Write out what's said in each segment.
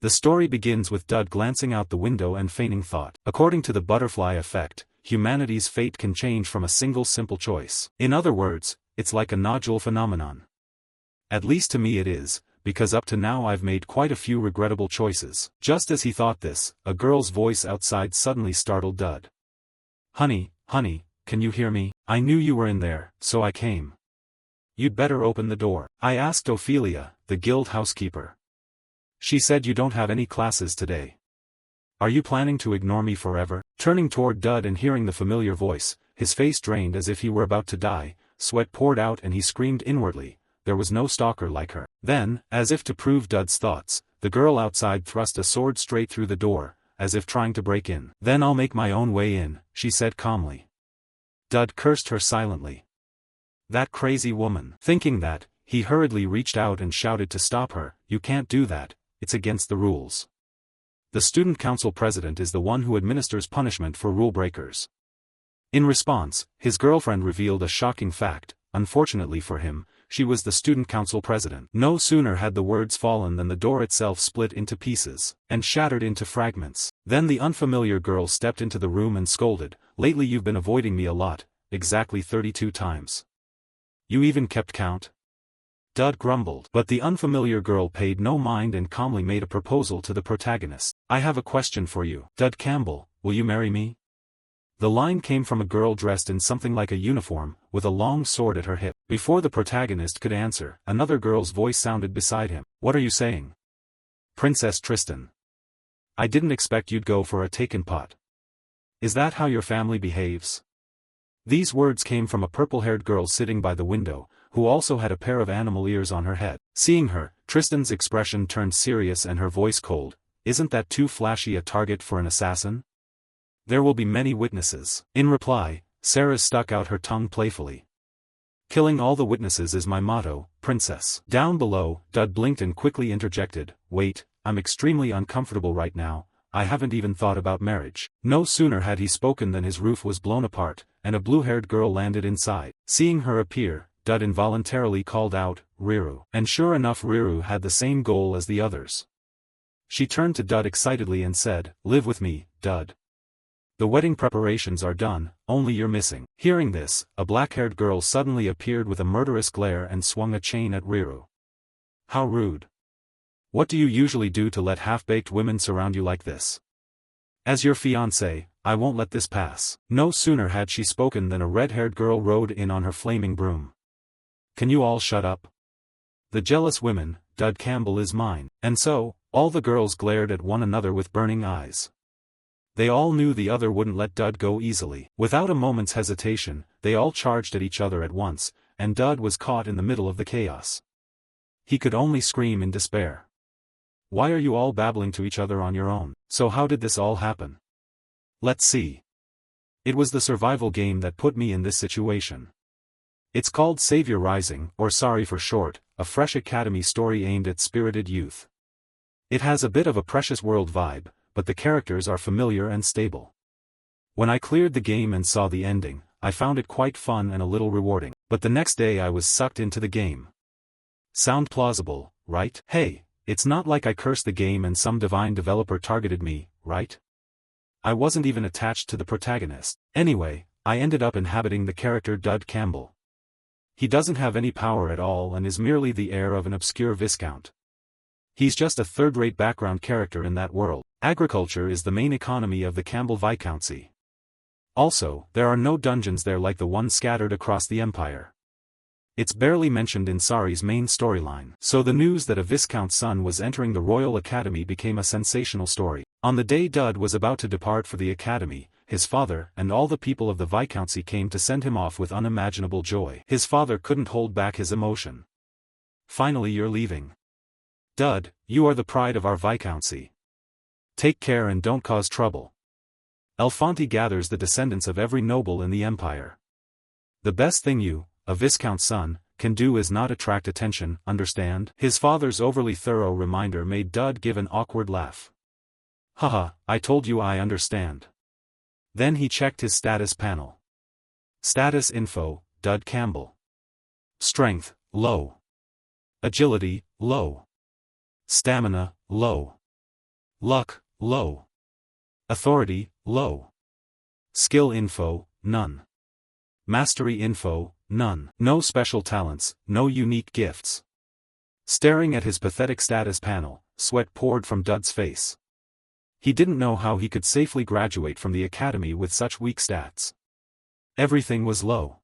The story begins with Dud glancing out the window and feigning thought. According to the butterfly effect, humanity's fate can change from a single simple choice. In other words, it's like a nodule phenomenon. At least to me it is, because up to now I've made quite a few regrettable choices. Just as he thought this, a girl's voice outside suddenly startled Dud. Honey, can you hear me? I knew you were in there, so I came. You'd better open the door. I asked Ophelia, the guild housekeeper. She said you don't have any classes today. Are you planning to ignore me forever? Turning toward Dud and hearing the familiar voice, his face drained as if he were about to die, sweat poured out and he screamed inwardly, there was no stalker like her. Then, as if to prove Dud's thoughts, the girl outside thrust a sword straight through the door, as if trying to break in. Then I'll make my own way in, she said calmly. Dud cursed her silently. That crazy woman. Thinking that, he hurriedly reached out and shouted to stop her, you can't do that, it's against the rules. The student council president is the one who administers punishment for rule breakers. In response, his girlfriend revealed a shocking fact. Unfortunately for him, she was the student council president. No sooner had the words fallen than the door itself split into pieces, and shattered into fragments. Then the unfamiliar girl stepped into the room and scolded, lately you've been avoiding me a lot, exactly 32 times. You even kept count? Dud grumbled. But the unfamiliar girl paid no mind and calmly made a proposal to the protagonist. I have a question for you. Dud Campbell, will you marry me? The line came from a girl dressed in something like a uniform, with a long sword at her hip. Before the protagonist could answer, another girl's voice sounded beside him. What are you saying? Princess Tristan. I didn't expect you'd go for a taken pot. Is that how your family behaves? These words came from a purple-haired girl sitting by the window, who also had a pair of animal ears on her head. Seeing her, Tristan's expression turned serious and her voice cold. Isn't that too flashy a target for an assassin? There will be many witnesses. In reply, Sarah stuck out her tongue playfully. Killing all the witnesses is my motto, princess. Down below, Dud blinked and quickly interjected, wait, I'm extremely uncomfortable right now, I haven't even thought about marriage. No sooner had he spoken than his roof was blown apart, and a blue-haired girl landed inside. Seeing her appear, Dud involuntarily called out, Riru. And sure enough Riru had the same goal as the others. She turned to Dud excitedly and said, live with me, Dud. The wedding preparations are done, only you're missing. Hearing this, a black-haired girl suddenly appeared with a murderous glare and swung a chain at Riru. How rude. What do you usually do to let half-baked women surround you like this? As your fiancé, I won't let this pass. No sooner had she spoken than a red-haired girl rode in on her flaming broom. Can you all shut up? The jealous women, Dud Campbell is mine. And so, all the girls glared at one another with burning eyes. They all knew the other wouldn't let Dud go easily. Without a moment's hesitation, they all charged at each other at once, and Dud was caught in the middle of the chaos. He could only scream in despair. Why are you all babbling to each other on your own? So how did this all happen? Let's see. It was the survival game that put me in this situation. It's called Savior Rising, or Sorry for short, a fresh academy story aimed at spirited youth. It has a bit of a Precious World vibe, but the characters are familiar and stable. When I cleared the game and saw the ending, I found it quite fun and a little rewarding, but the next day I was sucked into the game. Sound plausible, right? Hey, it's not like I cursed the game and some divine developer targeted me, right? I wasn't even attached to the protagonist. Anyway, I ended up inhabiting the character Dud Campbell. He doesn't have any power at all and is merely the heir of an obscure viscount. He's just a third-rate background character in that world. Agriculture is the main economy of the Campbell Viscountcy. Also, there are no dungeons there like the ones scattered across the empire. It's barely mentioned in Sari's main storyline. So the news that a Viscount's son was entering the Royal Academy became a sensational story. On the day Dud was about to depart for the academy, his father and all the people of the Viscountcy came to send him off with unimaginable joy. His father couldn't hold back his emotion. Finally you're leaving. Dud, you are the pride of our Viscountcy. Take care and don't cause trouble. Elfonte gathers the descendants of every noble in the empire. The best thing you, a Viscount's son, can do is not attract attention, understand? His father's overly thorough reminder made Dud give an awkward laugh. Haha, I told you I understand. Then he checked his status panel. Status info, Dud Campbell. Strength, low. Agility, low. Stamina, low. Luck, low. Authority, low. Skill info, none. Mastery info, none. No special talents, no unique gifts. Staring at his pathetic status panel, sweat poured from Dud's face. He didn't know how he could safely graduate from the academy with such weak stats. Everything was low.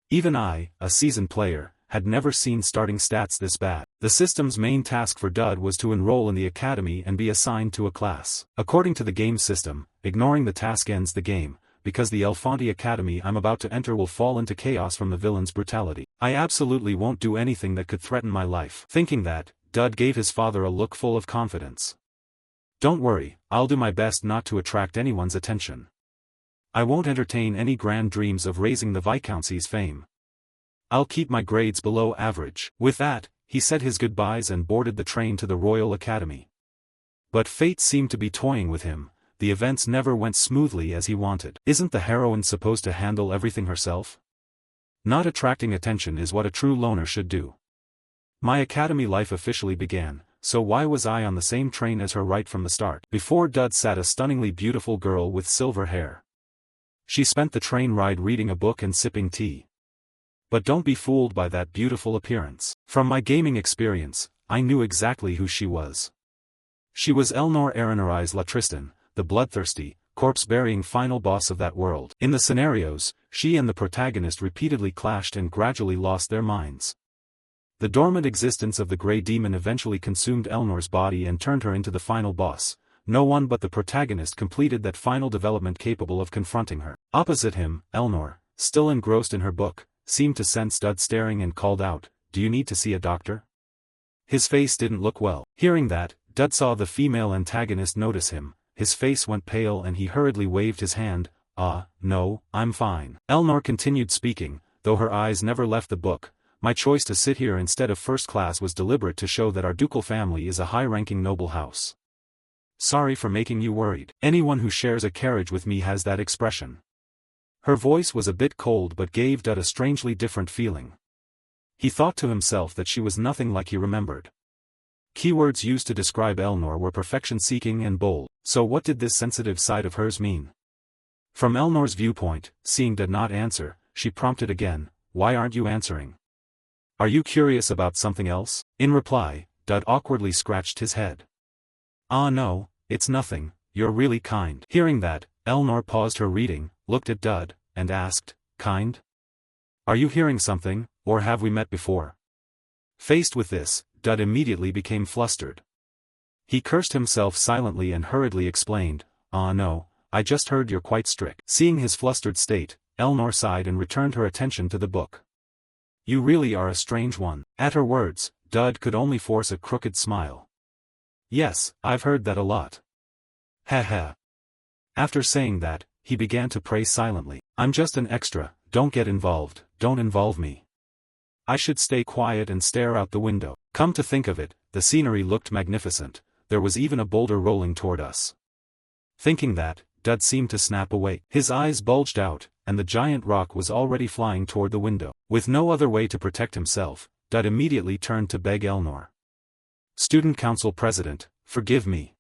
Even I, a seasoned player, had never seen starting stats this bad. The system's main task for Dud was to enroll in the academy and be assigned to a class. According to the game system, ignoring the task ends the game, because the Elfanti Academy I'm about to enter will fall into chaos from the villain's brutality. I absolutely won't do anything that could threaten my life. Thinking that, Dud gave his father a look full of confidence. Don't worry, I'll do my best not to attract anyone's attention. I won't entertain any grand dreams of raising the Viscountcy's fame. I'll keep my grades below average. With that, he said his goodbyes and boarded the train to the Royal Academy. But fate seemed to be toying with him. The events never went smoothly as he wanted. Isn't the heroine supposed to handle everything herself? Not attracting attention is what a true loner should do. My academy life officially began, so why was I on the same train as her right from the start? Before Dud sat a stunningly beautiful girl with silver hair. She spent the train ride reading a book and sipping tea. But don't be fooled by that beautiful appearance. From my gaming experience, I knew exactly who she was. She was Elnor Erinari's La Tristan, the bloodthirsty, corpse-burying final boss of that world. In the scenarios, she and the protagonist repeatedly clashed and gradually lost their minds. The dormant existence of the Grey Demon eventually consumed Elnor's body and turned her into the final boss. No one but the protagonist completed that final development capable of confronting her. Opposite him, Elnor, still engrossed in her book, seemed to sense Dud staring and called out, "Do you need to see a doctor?" His face didn't look well. Hearing that, Dud saw the female antagonist notice him. His face went pale and he hurriedly waved his hand. No, I'm fine. Elnor continued speaking, though her eyes never left the book. My choice to sit here instead of first class was deliberate to show that our ducal family is a high-ranking noble house. Sorry for making you worried. Anyone who shares a carriage with me has that expression. Her voice was a bit cold but gave Dud a strangely different feeling. He thought to himself that she was nothing like he remembered. Keywords used to describe Elnor were perfection-seeking and bold, so what did this sensitive side of hers mean? From Elnor's viewpoint, seeing Dud not answer, she prompted again, "Why aren't you answering? Are you curious about something else?" In reply, Dud awkwardly scratched his head. No, it's nothing, you're really kind." Hearing that, Elnor paused her reading, looked at Dud, and asked, "Kind? Are you hearing something, or have we met before?" Faced with this, Dud immediately became flustered. He cursed himself silently and hurriedly explained, No, I just heard you're quite strict." Seeing his flustered state, Elnor sighed and returned her attention to the book. "You really are a strange one." At her words, Dud could only force a crooked smile. "Yes, I've heard that a lot. Ha. After saying that, he began to pray silently. "I'm just an extra, don't get involved, don't involve me. I should stay quiet and stare out the window." Come to think of it, the scenery looked magnificent, there was even a boulder rolling toward us. Thinking that, Dud seemed to snap awake. His eyes bulged out, and the giant rock was already flying toward the window. With no other way to protect himself, Dud immediately turned to beg Elnor. "Student Council President, forgive me."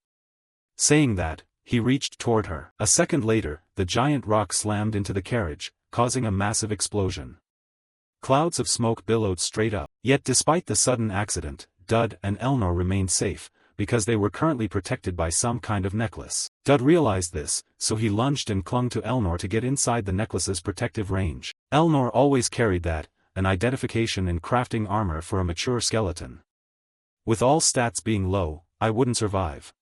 Saying that, he reached toward her. A second later, the giant rock slammed into the carriage, causing a massive explosion. Clouds of smoke billowed straight up. Yet despite the sudden accident, Dud and Elnor remained safe, because they were currently protected by some kind of necklace. Dud realized this, so he lunged and clung to Elnor to get inside the necklace's protective range. Elnor always carried that, an identification in crafting armor for a mature skeleton. With all stats being low, I wouldn't survive.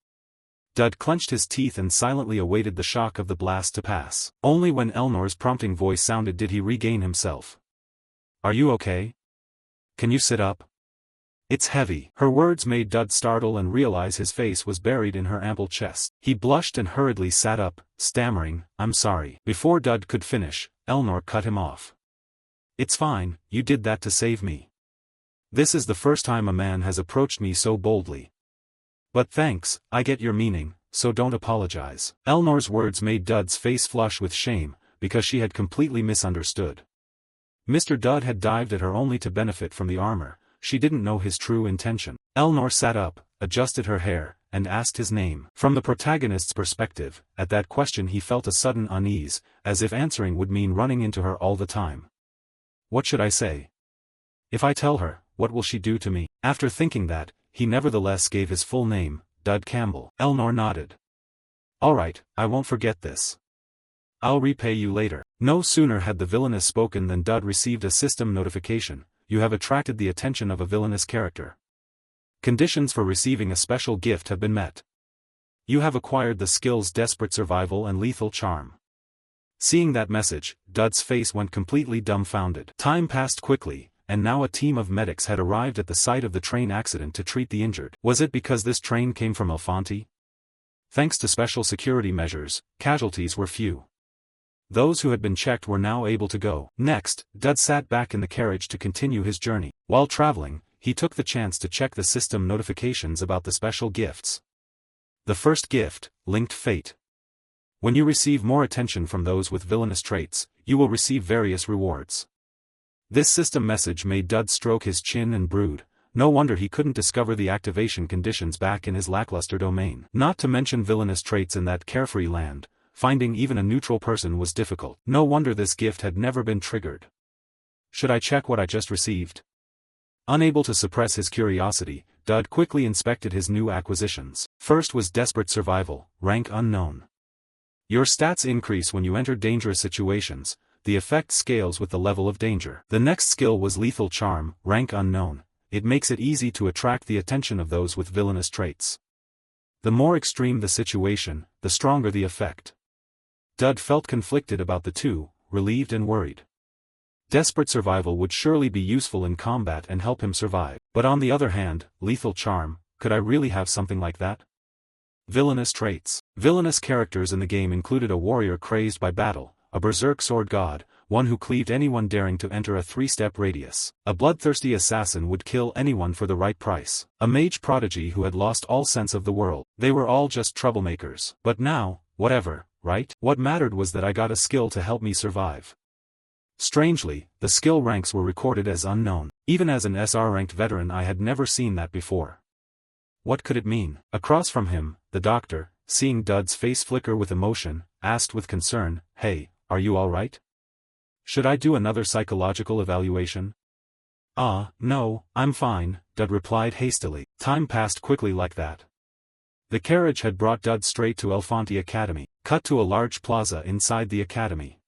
Dud clenched his teeth and silently awaited the shock of the blast to pass. Only when Elnor's prompting voice sounded did he regain himself. "Are you okay? Can you sit up? It's heavy." Her words made Dud startle and realize his face was buried in her ample chest. He blushed and hurriedly sat up, stammering, "I'm sorry." Before Dud could finish, Elnor cut him off. "It's fine, you did that to save me. This is the first time a man has approached me so boldly. But thanks, I get your meaning, so don't apologize." Elnor's words made Dud's face flush with shame, because she had completely misunderstood. Mr. Dud had dived at her only to benefit from the armor, she didn't know his true intention. Elnor sat up, adjusted her hair, and asked his name. From the protagonist's perspective, at that question he felt a sudden unease, as if answering would mean running into her all the time. What should I say? If I tell her, what will she do to me? After thinking that, he nevertheless gave his full name, Dud Campbell. Elnor nodded. All right, I won't forget this. I'll repay you later. No sooner had the villainess spoken than Dud received a system notification. You have attracted the attention of a villainous character. Conditions for receiving a special gift have been met. You have acquired the skills Desperate Survival and Lethal Charm. Seeing that message, Dud's face went completely dumbfounded. Time passed quickly, and now a team of medics had arrived at the site of the train accident to treat the injured. Was it because this train came from Elfanti? Thanks to special security measures, casualties were few. Those who had been checked were now able to go. Next, Dud sat back in the carriage to continue his journey. While traveling, he took the chance to check the system notifications about the special gifts. The first gift, Linked Fate. When you receive more attention from those with villainous traits, you will receive various rewards. This system message made Dud stroke his chin and brood. No wonder he couldn't discover the activation conditions back in his lackluster domain. Not to mention villainous traits in that carefree land. Finding even a neutral person was difficult. No wonder this gift had never been triggered. Should I check what I just received? Unable to suppress his curiosity, Dud quickly inspected his new acquisitions. First was Desperate Survival, rank unknown. Your stats increase when you enter dangerous situations. The effect scales with the level of danger. The next skill was Lethal Charm, rank unknown. It makes it easy to attract the attention of those with villainous traits. The more extreme the situation, the stronger the effect. Dud felt conflicted about the two, relieved and worried. Desperate Survival would surely be useful in combat and help him survive. But on the other hand, Lethal Charm, could I really have something like that? Villainous traits. Villainous characters in the game included a warrior crazed by battle, a berserk sword god, one who cleaved anyone daring to enter a 3-step radius. A bloodthirsty assassin would kill anyone for the right price. A mage prodigy who had lost all sense of the world. They were all just troublemakers. But now, whatever, right? What mattered was that I got a skill to help me survive. Strangely, the skill ranks were recorded as unknown. Even as an SR-ranked veteran I had never seen that before. What could it mean? Across from him, the doctor, seeing Dud's face flicker with emotion, asked with concern, "Hey, are you all right? Should I do another psychological evaluation?" No, I'm fine, Dud replied hastily. Time passed quickly like that. The carriage had brought Dud straight to Elfanti Academy. Cut to a large plaza inside the academy.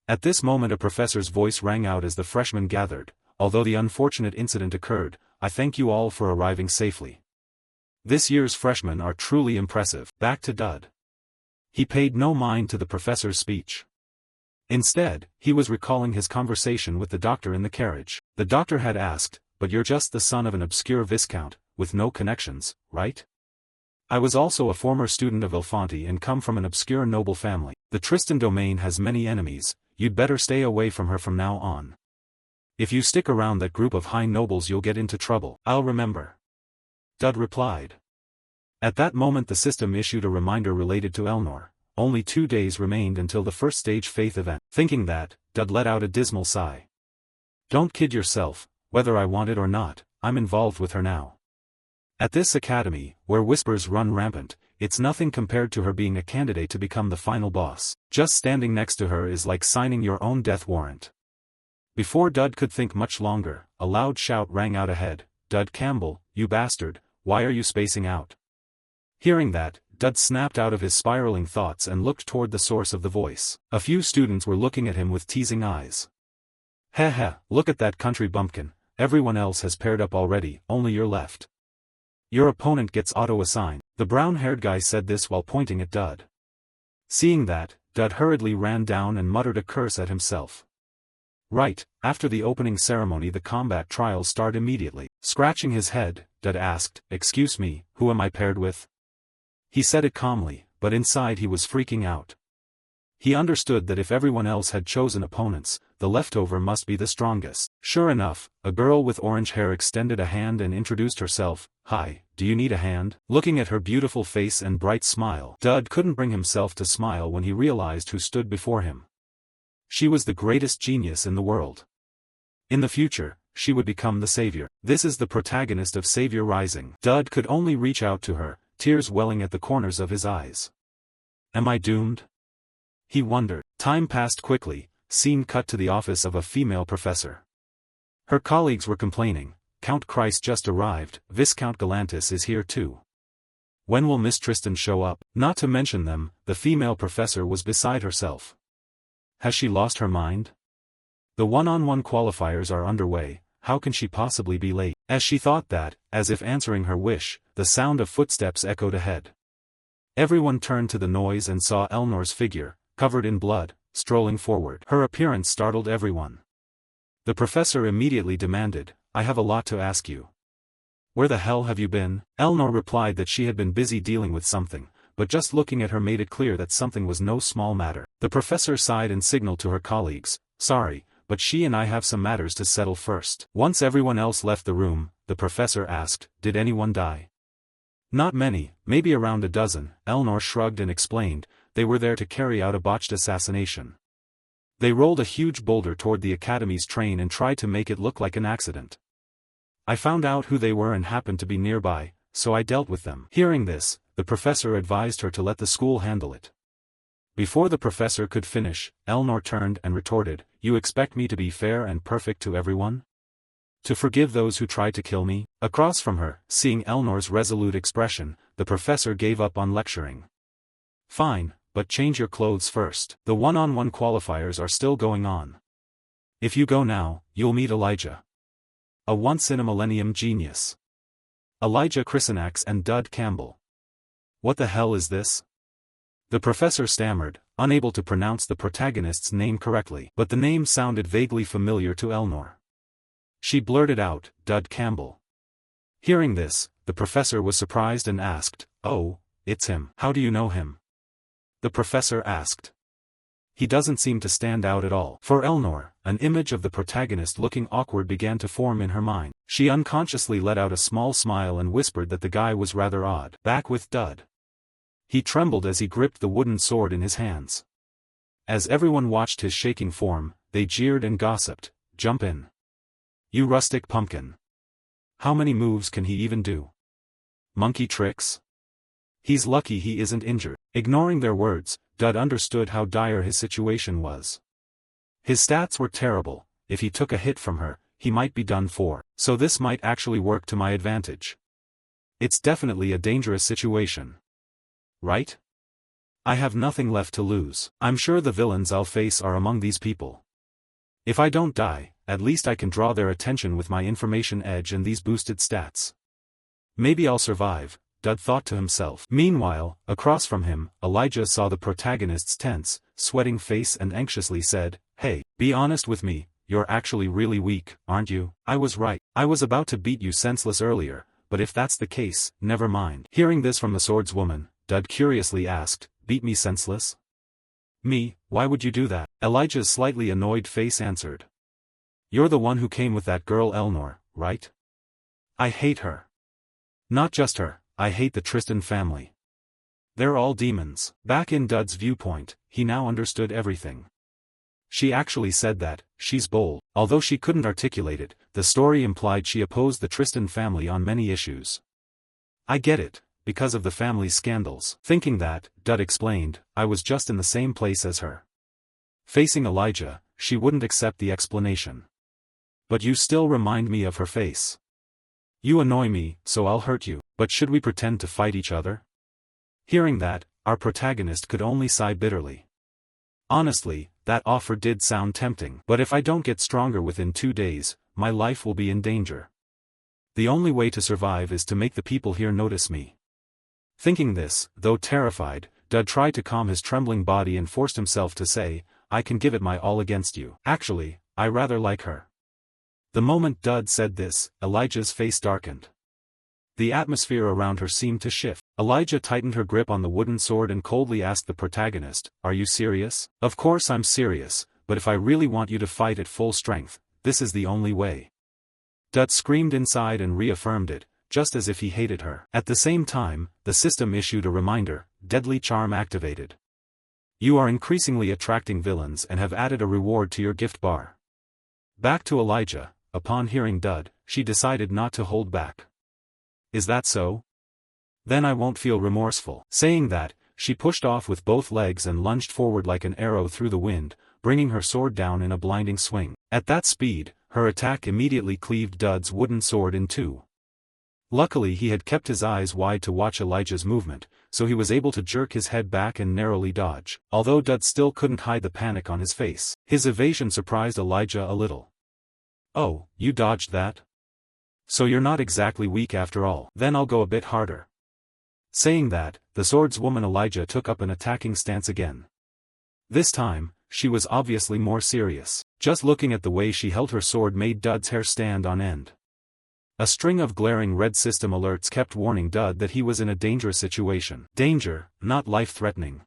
At this moment a professor's voice rang out as the freshmen gathered. Although the unfortunate incident occurred, I thank you all for arriving safely. This year's freshmen are truly impressive. Back to Dud. He paid no mind to the professor's speech. Instead, he was recalling his conversation with the doctor in the carriage. The doctor had asked, "But you're just the son of an obscure viscount, with no connections, right?" I was also a former student of Elfanti and come from an obscure noble family. The Tristan domain has many enemies, you'd better stay away from her from now on. If you stick around that group of high nobles you'll get into trouble. I'll remember. Dud replied. At that moment the system issued a reminder related to Elnor. Only 2 days remained until the first stage faith event. Thinking that, Dud let out a dismal sigh. Don't kid yourself, whether I want it or not, I'm involved with her now. At this academy, where whispers run rampant, it's nothing compared to her being a candidate to become the final boss. Just standing next to her is like signing your own death warrant. Before Dud could think much longer, a loud shout rang out ahead. Dud Campbell, you bastard, why are you spacing out? Hearing that, Dud snapped out of his spiraling thoughts and looked toward the source of the voice. A few students were looking at him with teasing eyes. Heh, look at that country bumpkin, everyone else has paired up already, only you're left. Your opponent gets auto-assigned. The brown-haired guy said this while pointing at Dud. Seeing that, Dud hurriedly ran down and muttered a curse at himself. Right, after the opening ceremony the combat trials start immediately. Scratching his head, Dud asked, "Excuse me, who am I paired with?" He said it calmly, but inside he was freaking out. He understood that if everyone else had chosen opponents, the leftover must be the strongest. Sure enough, a girl with orange hair extended a hand and introduced herself. "Hi, do you need a hand?" Looking at her beautiful face and bright smile, Dud couldn't bring himself to smile when he realized who stood before him. She was the greatest genius in the world. In the future, she would become the savior. This is the protagonist of Savior Rising. Dud could only reach out to her, tears welling at the corners of his eyes. Am I doomed? He wondered. Time passed quickly, scene cut to the office of a female professor. Her colleagues were complaining, Count Christ just arrived, Viscount Galantis is here too. When will Miss Tristan show up? Not to mention them, the female professor was beside herself. Has she lost her mind? The one-on-one qualifiers are underway, how can she possibly be late? As she thought that, as if answering her wish, the sound of footsteps echoed ahead. Everyone turned to the noise and saw Elnor's figure, covered in blood, strolling forward. Her appearance startled everyone. The professor immediately demanded, I have a lot to ask you. Where the hell have you been? Elnor replied that she had been busy dealing with something, but just looking at her made it clear that something was no small matter. The professor sighed and signaled to her colleagues, sorry, but she and I have some matters to settle first. Once everyone else left the room, the professor asked, did anyone die? Not many, maybe around a dozen, Elnor shrugged and explained, they were there to carry out a botched assassination. They rolled a huge boulder toward the academy's train and tried to make it look like an accident. I found out who they were and happened to be nearby, so I dealt with them. Hearing this, the professor advised her to let the school handle it. Before the professor could finish, Elnor turned and retorted, you expect me to be fair and perfect to everyone? To forgive those who tried to kill me? Across from her, seeing Elnor's resolute expression, the professor gave up on lecturing. Fine, but change your clothes first. The one-on-one qualifiers are still going on. If you go now, you'll meet Elijah. A once-in-a-millennium genius. Elijah Chrysanax and Dud Campbell. What the hell is this? The professor stammered, unable to pronounce the protagonist's name correctly, but the name sounded vaguely familiar to Elnor. She blurted out, Dud Campbell. Hearing this, the professor was surprised and asked, oh, it's him. How do you know him? The professor asked. He doesn't seem to stand out at all. For Elnor, an image of the protagonist looking awkward began to form in her mind. She unconsciously let out a small smile and whispered that the guy was rather odd. Back with Dud. He trembled as he gripped the wooden sword in his hands. As everyone watched his shaking form, they jeered and gossiped, jump in. You rustic pumpkin. How many moves can he even do? Monkey tricks? He's lucky he isn't injured. Ignoring their words, Dud understood how dire his situation was. His stats were terrible, if he took a hit from her, he might be done for, so this might actually work to my advantage. It's definitely a dangerous situation. Right? I have nothing left to lose. I'm sure the villains I'll face are among these people. If I don't die, at least I can draw their attention with my information edge and these boosted stats. Maybe I'll survive, Dud thought to himself. Meanwhile, across from him, Elijah saw the protagonist's tense, sweating face and anxiously said, hey, be honest with me, you're actually really weak, aren't you? I was right. I was about to beat you senseless earlier, but if that's the case, never mind. Hearing this from the swordswoman, Dud curiously asked, beat me senseless? Me, why would you do that? Elijah's slightly annoyed face answered. You're the one who came with that girl Elnor, right? I hate her. Not just her. I hate the Tristan family. They're all demons. Back in Dud's viewpoint, he now understood everything. She actually said that, she's bold. Although she couldn't articulate it, the story implied she opposed the Tristan family on many issues. I get it, because of the family's scandals. Thinking that, Dud explained, I was just in the same place as her. Facing Elijah, she wouldn't accept the explanation. But you still remind me of her face. You annoy me, so I'll hurt you. But should we pretend to fight each other? Hearing that, our protagonist could only sigh bitterly. Honestly, that offer did sound tempting. But if I don't get stronger within 2 days, my life will be in danger. The only way to survive is to make the people here notice me. Thinking this, though terrified, Dud tried to calm his trembling body and forced himself to say, I can give it my all against you. Actually, I rather like her. The moment Dud said this, Elijah's face darkened. The atmosphere around her seemed to shift. Elijah tightened her grip on the wooden sword and coldly asked the protagonist, are you serious? Of course I'm serious, but if I really want you to fight at full strength, this is the only way. Dud screamed inside and reaffirmed it, just as if he hated her. At the same time, the system issued a reminder, deadly charm activated. You are increasingly attracting villains and have added a reward to your gift bar. Back to Elijah, upon hearing Dud, she decided not to hold back. Is that so? Then I won't feel remorseful. Saying that, she pushed off with both legs and lunged forward like an arrow through the wind, bringing her sword down in a blinding swing. At that speed, her attack immediately cleaved Dud's wooden sword in two. Luckily he had kept his eyes wide to watch Elijah's movement, so he was able to jerk his head back and narrowly dodge. Although Dud still couldn't hide the panic on his face, his evasion surprised Elijah a little. "Oh, you dodged that? So you're not exactly weak after all. Then I'll go a bit harder." Saying that, the swordswoman Elijah took up an attacking stance again. This time, she was obviously more serious. Just looking at the way she held her sword made Dud's hair stand on end. A string of glaring red system alerts kept warning Dud that he was in a dangerous situation. Danger, not life-threatening.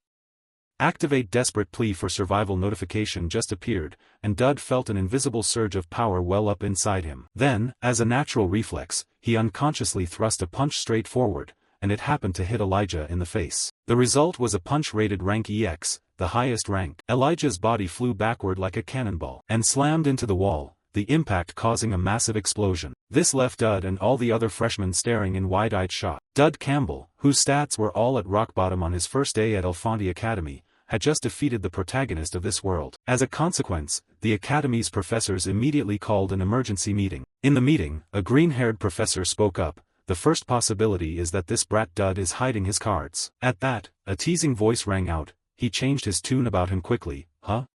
Activate desperate plea for survival notification just appeared, and Dud felt an invisible surge of power well up inside him. Then, as a natural reflex, he unconsciously thrust a punch straight forward, and it happened to hit Elijah in the face. The result was a punch rated rank EX, the highest rank. Elijah's body flew backward like a cannonball, and slammed into the wall, the impact causing a massive explosion. This left Dud and all the other freshmen staring in wide-eyed shock. Dud Campbell, whose stats were all at rock bottom on his first day at Elfonte Academy, had just defeated the protagonist of this world. As a consequence, the Academy's professors immediately called an emergency meeting. In the meeting, a green-haired professor spoke up. "The first possibility is that this brat Dud is hiding his cards." At that, a teasing voice rang out. He changed his tune about him quickly. "Huh?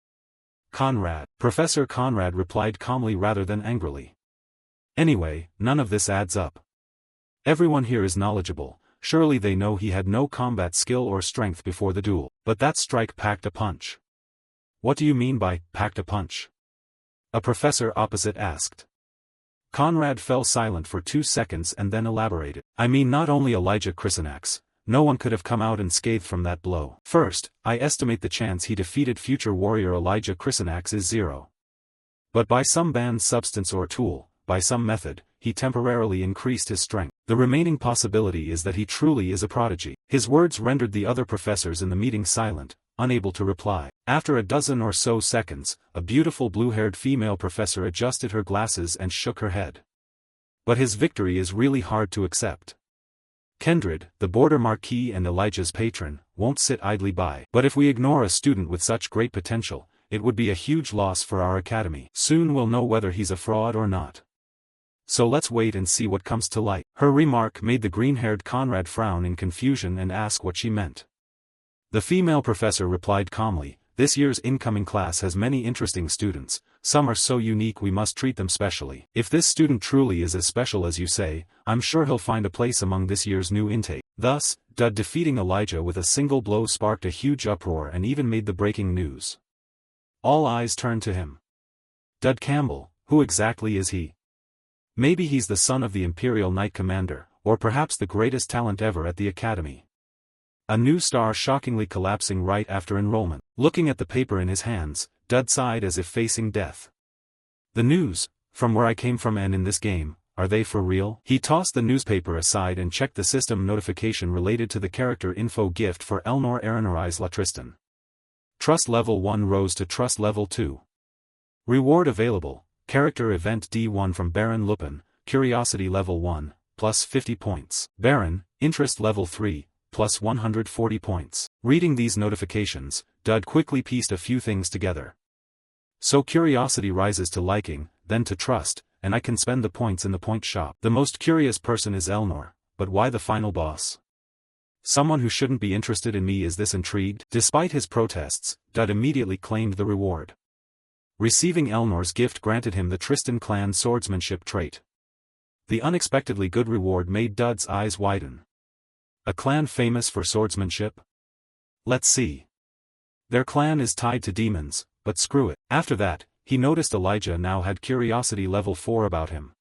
Conrad." Professor Conrad replied calmly rather than angrily. "Anyway, none of this adds up. Everyone here is knowledgeable, surely they know he had no combat skill or strength before the duel. But that strike packed a punch." "What do you mean by, packed a punch?" a professor opposite asked. Conrad fell silent for 2 seconds and then elaborated. "I mean not only Elijah Chrysonax, no one could have come out unscathed from that blow. First, I estimate the chance he defeated future warrior Elijah Chrysonax is 0. But by some banned substance or tool, by some method, he temporarily increased his strength. The remaining possibility is that he truly is a prodigy." His words rendered the other professors in the meeting silent, unable to reply. After a dozen or so seconds, a beautiful blue-haired female professor adjusted her glasses and shook her head. "But his victory is really hard to accept. Kendrid, the border marquis and Elijah's patron, won't sit idly by. But if we ignore a student with such great potential, it would be a huge loss for our academy. Soon we'll know whether he's a fraud or not. So let's wait and see what comes to light." Her remark made the green-haired Conrad frown in confusion and ask what she meant. The female professor replied calmly, "This year's incoming class has many interesting students, some are so unique we must treat them specially. If this student truly is as special as you say, I'm sure he'll find a place among this year's new intake." Thus, Dud defeating Elijah with a single blow sparked a huge uproar and even made the breaking news. All eyes turned to him. Dud Campbell, who exactly is he? Maybe he's the son of the Imperial Knight Commander, or perhaps the greatest talent ever at the Academy. A new star shockingly collapsing right after enrollment. Looking at the paper in his hands, Dud sighed as if facing death. "The news, from where I came from and in this game, are they for real?" He tossed the newspaper aside and checked the system notification related to the character info gift for Elnor Aranorize La Tristan. Trust level 1 rose to trust level 2. Reward available. Character event D1 from Baron Lupin, Curiosity level 1, plus 50 points. Baron, Interest level 3, plus 140 points. Reading these notifications, Dud quickly pieced a few things together. So curiosity rises to liking, then to trust, and I can spend the points in the point shop. The most curious person is Elnor, but why the final boss? Someone who shouldn't be interested in me is this intrigued? Despite his protests, Dud immediately claimed the reward. Receiving Elnor's gift granted him the Tristan clan swordsmanship trait. The unexpectedly good reward made Dud's eyes widen. A clan famous for swordsmanship? Let's see. Their clan is tied to demons, but screw it. After that, he noticed Elijah now had curiosity level 4 about him.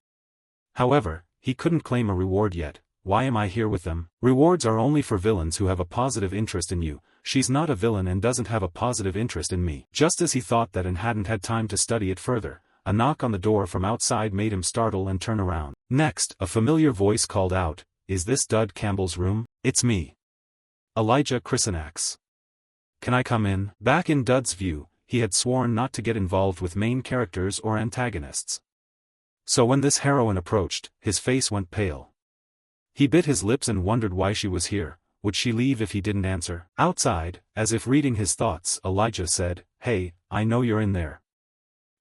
However, he couldn't claim a reward yet. Why am I here with them? Rewards are only for villains who have a positive interest in you. She's not a villain and doesn't have a positive interest in me. Just as he thought that and hadn't had time to study it further, a knock on the door from outside made him startle and turn around. Next, a familiar voice called out, "Is this Dud Campbell's room?" "It's me. Elijah Chrysonax. Can I come in?" Back in Dud's view, he had sworn not to get involved with main characters or antagonists. So when this heroine approached, his face went pale. He bit his lips and wondered why she was here. Would she leave if he didn't answer? Outside, as if reading his thoughts, Elijah said, "Hey, I know you're in there.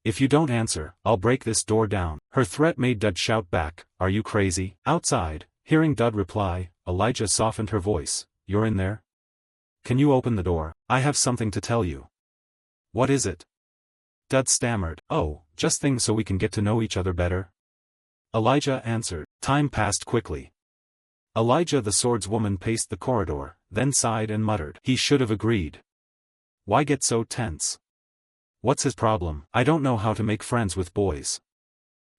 If you don't answer, I'll break this door down." Her threat made Dud shout back, "Are you crazy?" Outside, hearing Dud reply, Elijah softened her voice, "You're in there? Can you open the door? I have something to tell you." "What is it?" Dud stammered. "Oh, just things so we can get to know each other better." Elijah answered. Time passed quickly. Elijah the swordswoman paced the corridor, then sighed and muttered. He should have agreed. Why get so tense? What's his problem? I don't know how to make friends with boys.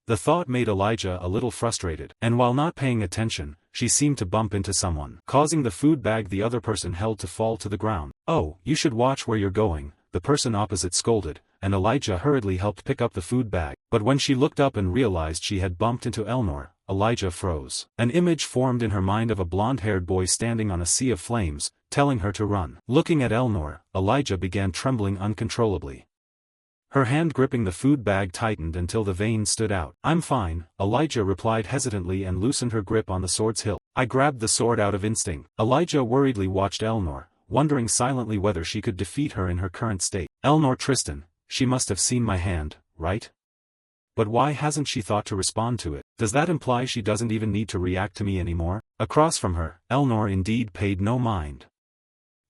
The thought made Elijah a little frustrated, and while not paying attention, she seemed to bump into someone, causing the food bag the other person held to fall to the ground. "Oh, you should watch where you're going," the person opposite scolded, and Elijah hurriedly helped pick up the food bag. But when she looked up and realized she had bumped into Elnor, Elijah froze. An image formed in her mind of a blonde-haired boy standing on a sea of flames, telling her to run. Looking at Elnor, Elijah began trembling uncontrollably. Her hand gripping the food bag tightened until the veins stood out. "I'm fine," Elijah replied hesitantly and loosened her grip on the sword's hilt. "I grabbed the sword out of instinct." Elijah worriedly watched Elnor, wondering silently whether she could defeat her in her current state. "Elnor Tristan, she must have seen my hand, right? But why hasn't she thought to respond to it? Does that imply she doesn't even need to react to me anymore?" Across from her, Elnor indeed paid no mind.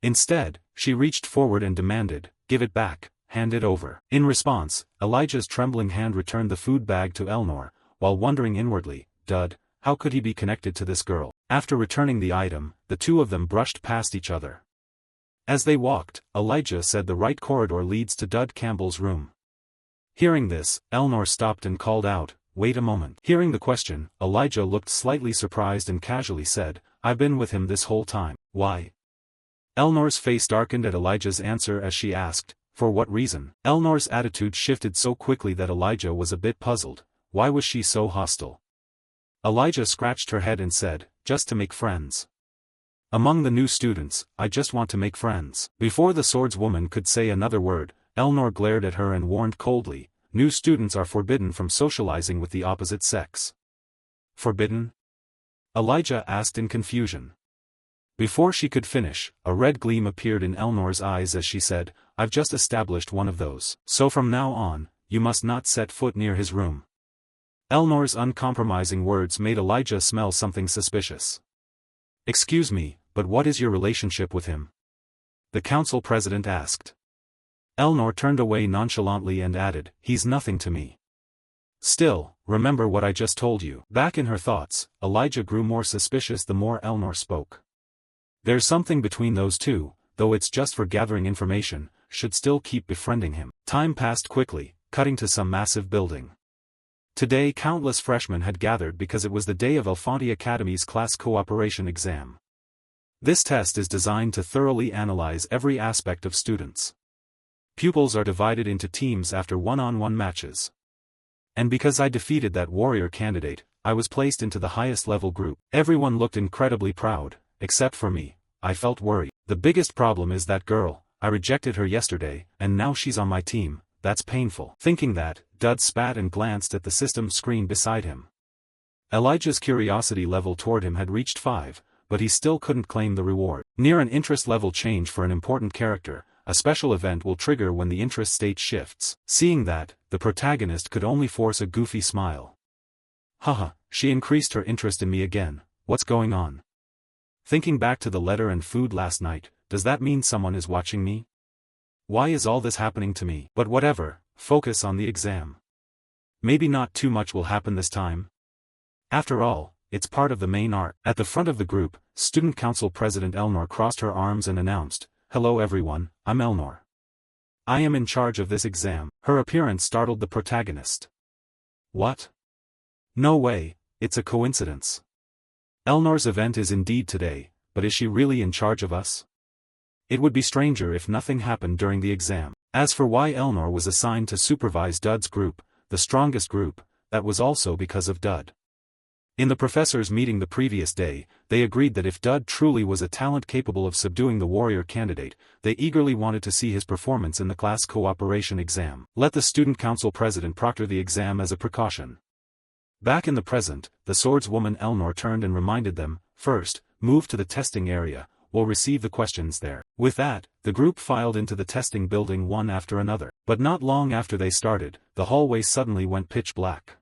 Instead, she reached forward and demanded, "Give it back, hand it over." In response, Elijah's trembling hand returned the food bag to Elnor, while wondering inwardly, Dud, how could he be connected to this girl? After returning the item, the two of them brushed past each other. As they walked, Elijah said the right corridor leads to Dud Campbell's room. Hearing this, Elnor stopped and called out, "Wait a moment." Hearing the question, Elijah looked slightly surprised and casually said, "I've been with him this whole time." "Why?" Elnor's face darkened at Elijah's answer as she asked, "For what reason?" Elnor's attitude shifted so quickly that Elijah was a bit puzzled. Why was she so hostile? Elijah scratched her head and said, "Just to make friends. Among the new students, I just want to make friends." Before the swordswoman could say another word, Elnor glared at her and warned coldly, "New students are forbidden from socializing with the opposite sex." "Forbidden?" Elijah asked in confusion. Before she could finish, a red gleam appeared in Elnor's eyes as she said, "I've just established one of those. So from now on, you must not set foot near his room." Elnor's uncompromising words made Elijah smell something suspicious. "Excuse me, but what is your relationship with him?" the council president asked. Elnor turned away nonchalantly and added, "He's nothing to me." "Still, remember what I just told you." Back in her thoughts, Elijah grew more suspicious the more Elnor spoke. There's something between those two, though it's just for gathering information, should still keep befriending him. Time passed quickly, cutting to some massive building. Today countless freshmen had gathered because it was the day of Alfonte Academy's class cooperation exam. This test is designed to thoroughly analyze every aspect of students. Pupils are divided into teams after one-on-one matches. And because I defeated that warrior candidate, I was placed into the highest level group. Everyone looked incredibly proud, except for me. I felt worried. The biggest problem is that girl. I rejected her yesterday, and now she's on my team. That's painful. Thinking that, Dud spat and glanced at the system screen beside him. Elijah's curiosity level toward him had reached 5, but he still couldn't claim the reward. Near an interest level change for an important character, a special event will trigger when the interest state shifts. Seeing that, the protagonist could only force a goofy smile. Haha, she increased her interest in me again. What's going on? Thinking back to the letter and food last night, does that mean someone is watching me? Why is all this happening to me? But whatever, focus on the exam. Maybe not too much will happen this time. After all, it's part of the main arc. At the front of the group, Student Council President Elnor crossed her arms and announced, "Hello everyone, I'm Elnor. I am in charge of this exam." Her appearance startled the protagonist. What? No way, it's a coincidence. Elnor's event is indeed today, but is she really in charge of us? It would be stranger if nothing happened during the exam. As for why Elnor was assigned to supervise Dud's group, the strongest group, that was also because of Dud. In the professors' meeting the previous day, they agreed that if Dud truly was a talent capable of subduing the warrior candidate, they eagerly wanted to see his performance in the class cooperation exam. Let the student council president proctor the exam as a precaution. Back in the present, the swordswoman Elnor turned and reminded them, first, move to the testing area, we'll receive the questions there. With that, the group filed into the testing building one after another. But not long after they started, the hallway suddenly went pitch black.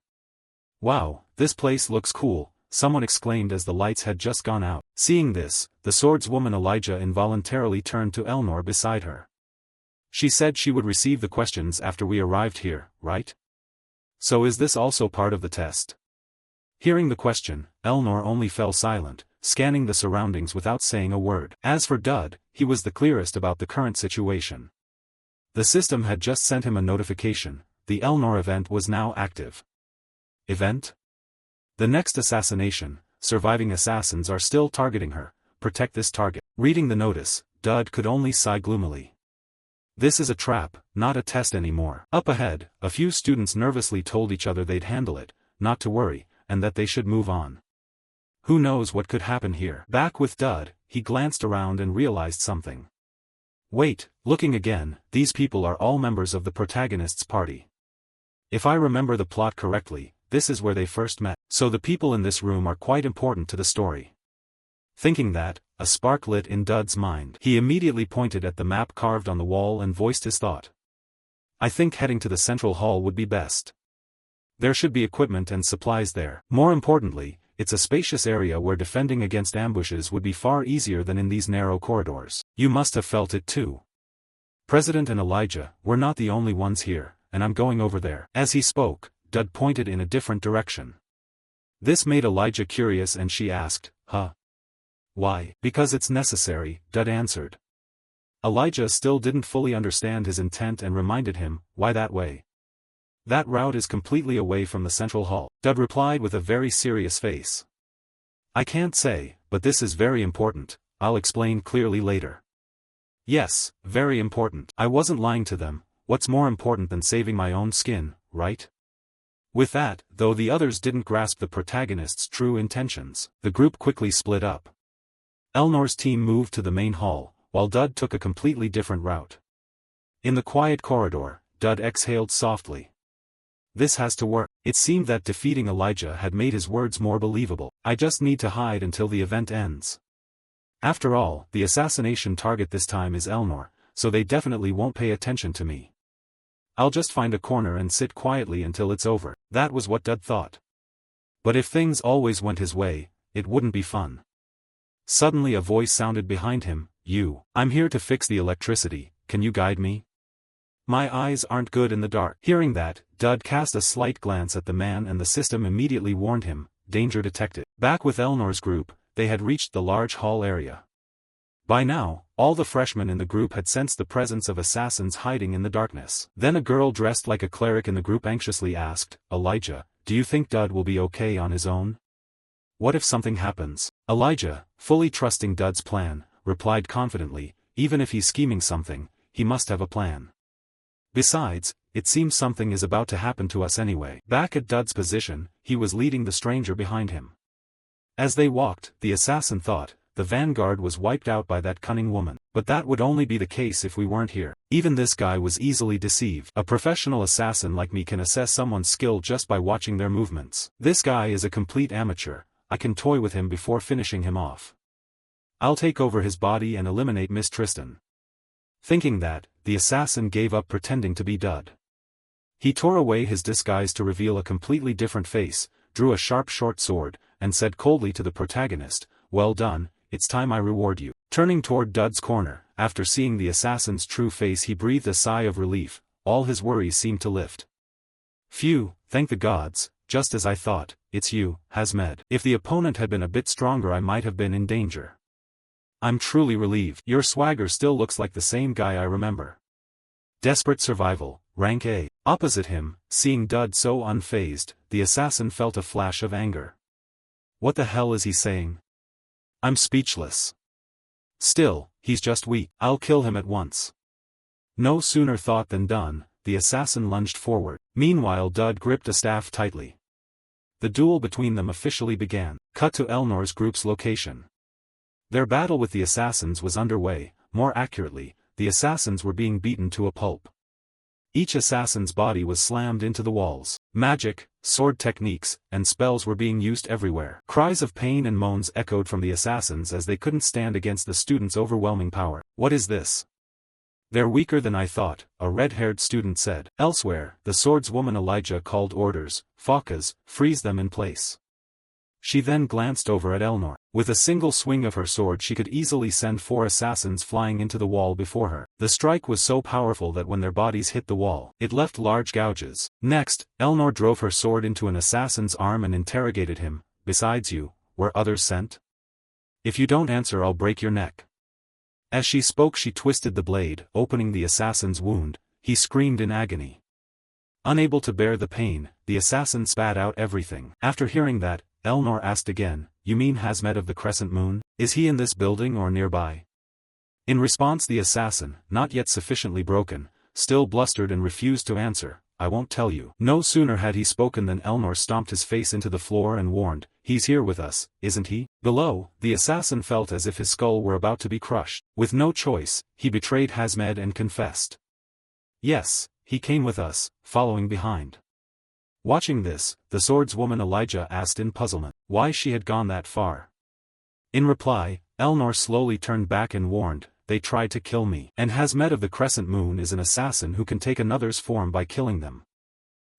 Wow, this place looks cool, someone exclaimed as the lights had just gone out. Seeing this, the swordswoman Elijah involuntarily turned to Elnor beside her. She said she would receive the questions after we arrived here, right? So is this also part of the test? Hearing the question, Elnor only fell silent, scanning the surroundings without saying a word. As for Dud, he was the clearest about the current situation. The system had just sent him a notification, the Elnor event was now active. Event? The next assassination, surviving assassins are still targeting her, protect this target. Reading the notice, Dud could only sigh gloomily. This is a trap, not a test anymore. Up ahead, a few students nervously told each other they'd handle it, not to worry, and that they should move on. Who knows what could happen here? Back with Dud, he glanced around and realized something. Wait, looking again, these people are all members of the protagonist's party. If I remember the plot correctly, this is where they first met, so the people in this room are quite important to the story. Thinking that, a spark lit in Dud's mind. He immediately pointed at the map carved on the wall and voiced his thought. I think heading to the central hall would be best. There should be equipment and supplies there. More importantly, it's a spacious area where defending against ambushes would be far easier than in these narrow corridors. You must have felt it too. President and Elijah, we're not the only ones here, and I'm going over there. As he spoke, Dud pointed in a different direction. This made Elijah curious and she asked, huh? Why? Because it's necessary, Dud answered. Elijah still didn't fully understand his intent and reminded him, why that way? That route is completely away from the central hall. Dud replied with a very serious face. I can't say, but this is very important, I'll explain clearly later. Yes, very important. I wasn't lying to them, what's more important than saving my own skin, right? With that, though the others didn't grasp the protagonist's true intentions, the group quickly split up. Elnor's team moved to the main hall, while Dud took a completely different route. In the quiet corridor, Dud exhaled softly. This has to work. It seemed that defeating Elijah had made his words more believable. I just need to hide until the event ends. After all, the assassination target this time is Elnor, so they definitely won't pay attention to me. I'll just find a corner and sit quietly until it's over. That was what Dud thought. But if things always went his way, it wouldn't be fun. Suddenly a voice sounded behind him, I'm here to fix the electricity, can you guide me? My eyes aren't good in the dark. Hearing that, Dud cast a slight glance at the man and the system immediately warned him, danger detected. Back with Elnor's group, they had reached the large hall area. By now, all the freshmen in the group had sensed the presence of assassins hiding in the darkness. Then a girl dressed like a cleric in the group anxiously asked, Elijah, do you think Dud will be okay on his own? What if something happens? Elijah, fully trusting Dud's plan, replied confidently, even if he's scheming something, he must have a plan. Besides, it seems something is about to happen to us anyway. Back at Dud's position, he was leading the stranger behind him. As they walked, the assassin thought, the vanguard was wiped out by that cunning woman. But that would only be the case if we weren't here. Even this guy was easily deceived. A professional assassin like me can assess someone's skill just by watching their movements. This guy is a complete amateur, I can toy with him before finishing him off. I'll take over his body and eliminate Miss Tristan. Thinking that, the assassin gave up pretending to be Dud. He tore away his disguise to reveal a completely different face, drew a sharp short sword, and said coldly to the protagonist, well done, it's time I reward you. Turning toward Dud's corner, after seeing the assassin's true face he breathed a sigh of relief, all his worries seemed to lift. Phew, thank the gods, just as I thought, it's you, Hazmed. If the opponent had been a bit stronger I might have been in danger. I'm truly relieved. Your swagger still looks like the same guy I remember. Desperate survival, rank A. Opposite him, seeing Dud so unfazed, the assassin felt a flash of anger. What the hell is he saying? I'm speechless. Still, he's just weak. I'll kill him at once. No sooner thought than done, the assassin lunged forward. Meanwhile Dud gripped a staff tightly. The duel between them officially began. Cut to Elnor's group's location. Their battle with the assassins was underway, more accurately, the assassins were being beaten to a pulp. Each assassin's body was slammed into the walls. Magic, sword techniques, and spells were being used everywhere. Cries of pain and moans echoed from the assassins as they couldn't stand against the students' overwhelming power. "What is this? They're weaker than I thought," a red-haired student said. Elsewhere, the swordswoman Elijah called orders, "Fakas, freeze them in place." She then glanced over at Elnor. With a single swing of her sword she could easily send 4 assassins flying into the wall before her. The strike was so powerful that when their bodies hit the wall, it left large gouges. Next, Elnor drove her sword into an assassin's arm and interrogated him. "Besides you, were others sent? If you don't answer I'll break your neck." As she spoke she twisted the blade, opening the assassin's wound. He screamed in agony. Unable to bear the pain, the assassin spat out everything. After hearing that, Elnor asked again, "You mean Hazmed of the Crescent Moon? Is he in this building or nearby?" In response the assassin, not yet sufficiently broken, still blustered and refused to answer. "I won't tell you." No sooner had he spoken than Elnor stomped his face into the floor and warned, "He's here with us, isn't he?" Below, the assassin felt as if his skull were about to be crushed. With no choice, he betrayed Hazmed and confessed. "Yes, he came with us, following behind." Watching this, the swordswoman Elijah asked in puzzlement why she had gone that far. In reply, Elnor slowly turned back and warned, "They tried to kill me. And Hazmed of the Crescent Moon is an assassin who can take another's form by killing them.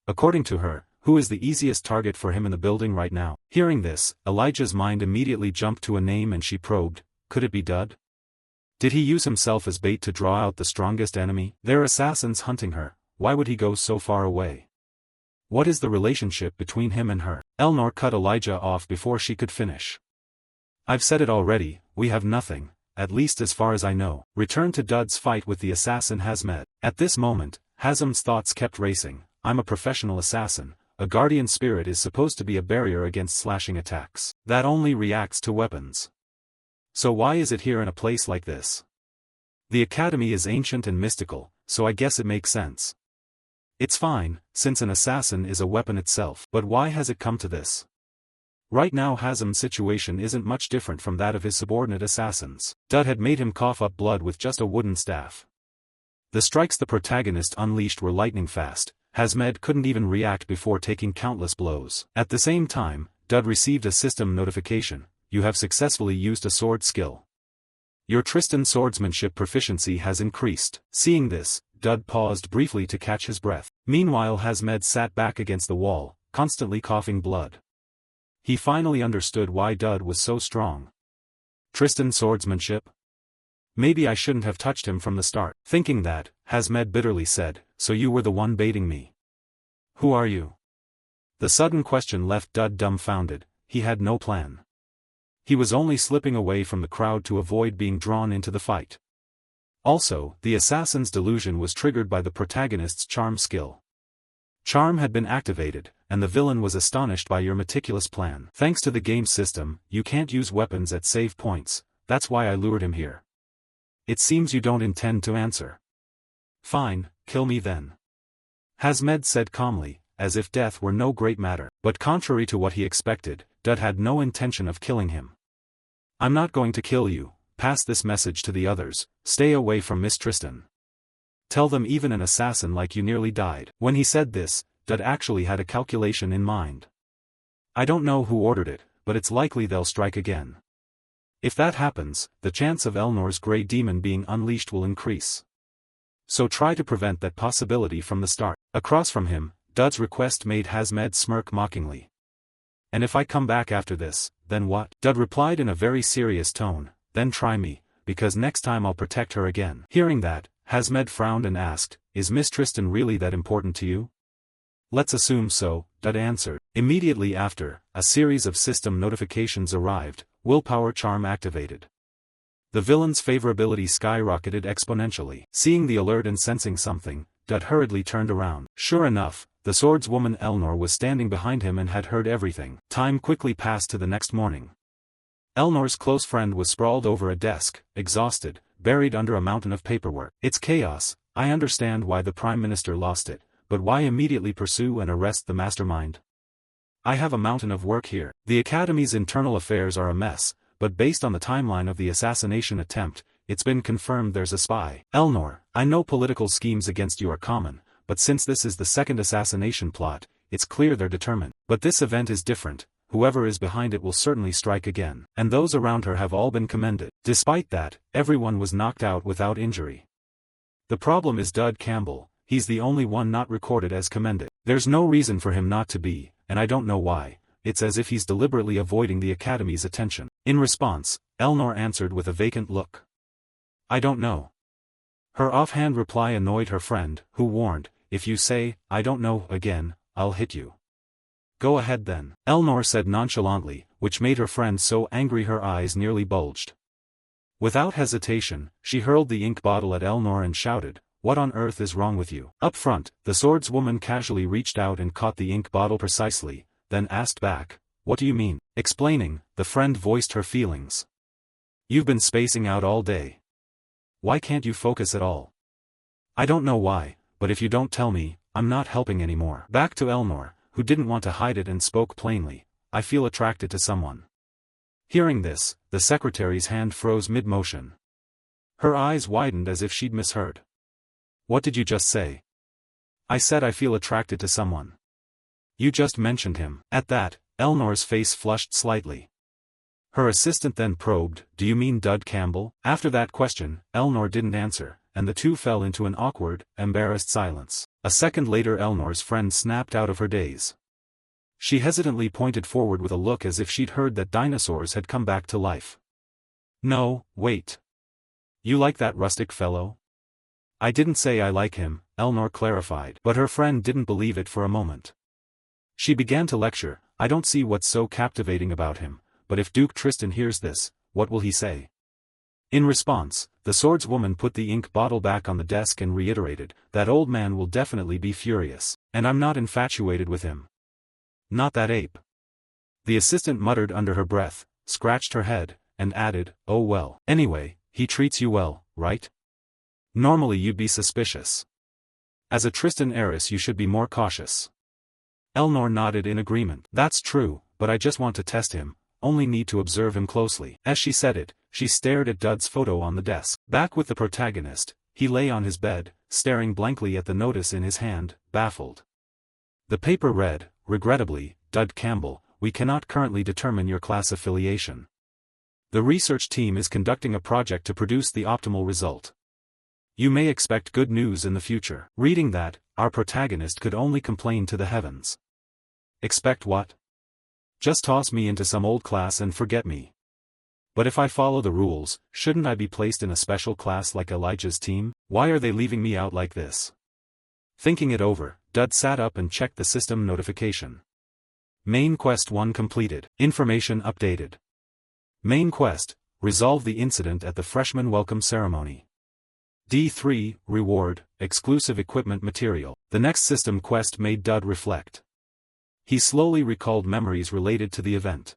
According to her, who is the easiest target for him in the building right now?" Hearing this, Elijah's mind immediately jumped to a name and she probed, "Could it be Dud? Did he use himself as bait to draw out the strongest enemy? There are assassins hunting her, why would he go so far away? What is the relationship between him and her?" Elnor cut Elijah off before she could finish. "I've said it already, we have nothing, at least as far as I know." Return to Dud's fight with the assassin Hazmed. At this moment, Hazmed's thoughts kept racing. "I'm a professional assassin. A guardian spirit is supposed to be a barrier against slashing attacks. That only reacts to weapons. So why is it here in a place like this? The academy is ancient and mystical, so I guess it makes sense. It's fine, since an assassin is a weapon itself. But why has it come to this? Right now Hazm's situation isn't much different from that of his subordinate assassins. Dud had made him cough up blood with just a wooden staff. The strikes the protagonist unleashed were lightning fast. Hazmed couldn't even react before taking countless blows. At the same time, Dud received a system notification. "You have successfully used a sword skill. Your Tristan swordsmanship proficiency has increased." Seeing this, Dud paused briefly to catch his breath. Meanwhile Hazmed sat back against the wall, constantly coughing blood. He finally understood why Dud was so strong. Tristan swordsmanship? Maybe I shouldn't have touched him from the start. Thinking that, Hazmed bitterly said, "So you were the one baiting me. Who are you?" The sudden question left Dud dumbfounded. He had no plan. He was only slipping away from the crowd to avoid being drawn into the fight. Also, the assassin's delusion was triggered by the protagonist's charm skill. Charm had been activated, and the villain was astonished by your meticulous plan. "Thanks to the game system, you can't use weapons at save points, that's why I lured him here. It seems you don't intend to answer. Fine, kill me then," Hazmed said calmly, as if death were no great matter. But contrary to what he expected, Dud had no intention of killing him. "I'm not going to kill you. Pass this message to the others, stay away from Miss Tristan. Tell them even an assassin like you nearly died." When he said this, Dud actually had a calculation in mind. "I don't know who ordered it, but it's likely they'll strike again. If that happens, the chance of Elnor's grey demon being unleashed will increase. So try to prevent that possibility from the start." Across from him, Dud's request made Hazmed smirk mockingly. "And if I come back after this, then what?" Dud replied in a very serious tone, "Then try me, because next time I'll protect her again." Hearing that, Hazmed frowned and asked, "Is Miss Tristan really that important to you?" "Let's assume so," Dud answered. Immediately after, a series of system notifications arrived. Willpower charm activated. The villain's favorability skyrocketed exponentially. Seeing the alert and sensing something, Dud hurriedly turned around. Sure enough, the swordswoman Elnor was standing behind him and had heard everything. Time quickly passed to the next morning. Elnor's close friend was sprawled over a desk, exhausted, buried under a mountain of paperwork. "It's chaos. I understand why the Prime Minister lost it, but why immediately pursue and arrest the mastermind? I have a mountain of work here. The Academy's internal affairs are a mess, but based on the timeline of the assassination attempt, it's been confirmed there's a spy. Elnor, I know political schemes against you are common, but since this is the second assassination plot, it's clear they're determined. But this event is different, whoever is behind it will certainly strike again. And those around her have all been commended. Despite that, everyone was knocked out without injury. The problem is Dud Campbell, he's the only one not recorded as commended. There's no reason for him not to be, and I don't know why. It's as if he's deliberately avoiding the Academy's attention. In response, Elnor answered with a vacant look. I don't know. Her offhand reply annoyed her friend, who warned, if you say, I don't know, again, I'll hit you. Go ahead then, Elnor said nonchalantly, which made her friend so angry her eyes nearly bulged. Without hesitation, she hurled the ink bottle at Elnor and shouted, what on earth is wrong with you? Up front, the swordswoman casually reached out and caught the ink bottle precisely, then asked back, what do you mean? Explaining, the friend voiced her feelings. You've been spacing out all day. Why can't you focus at all? I don't know why, but if you don't tell me, I'm not helping anymore. Back to Elnor, who didn't want to hide it and spoke plainly, I feel attracted to someone. Hearing this, the secretary's hand froze mid-motion. Her eyes widened as if she'd misheard. What did you just say? I said I feel attracted to someone. You just mentioned him. At that, Elnor's face flushed slightly. Her assistant then probed, do you mean Dud Campbell? After that question, Elnor didn't answer, and the two fell into an awkward, embarrassed silence. A second later Elnor's friend snapped out of her daze. She hesitantly pointed forward with a look as if she'd heard that dinosaurs had come back to life. No, wait. You like that rustic fellow? I didn't say I like him, Elnor clarified, but her friend didn't believe it for a moment. She began to lecture, I don't see what's so captivating about him, but if Duke Tristan hears this, what will he say? In response, the swordswoman put the ink bottle back on the desk and reiterated, that old man will definitely be furious, and I'm not infatuated with him. Not that ape. The assistant muttered under her breath, scratched her head, and added, oh well. Anyway, he treats you well, right? Normally you'd be suspicious. As a Tristan heiress you should be more cautious. Elnor nodded in agreement. That's true, but I just want to test him, only need to observe him closely. As she said it, she stared at Dud's photo on the desk. Back with the protagonist, he lay on his bed, staring blankly at the notice in his hand, baffled. The paper read, regrettably, Dud Campbell, we cannot currently determine your class affiliation. The research team is conducting a project to produce the optimal result. You may expect good news in the future. Reading that, our protagonist could only complain to the heavens. Expect what? Just toss me into some old class and forget me. But if I follow the rules, shouldn't I be placed in a special class like Elijah's team? Why are they leaving me out like this? Thinking it over, Dud sat up and checked the system notification. Main Quest 1 completed. Information updated. Main Quest, resolve the incident at the freshman welcome ceremony. D3, reward, exclusive equipment material. The next system quest made Dud reflect. He slowly recalled memories related to the event.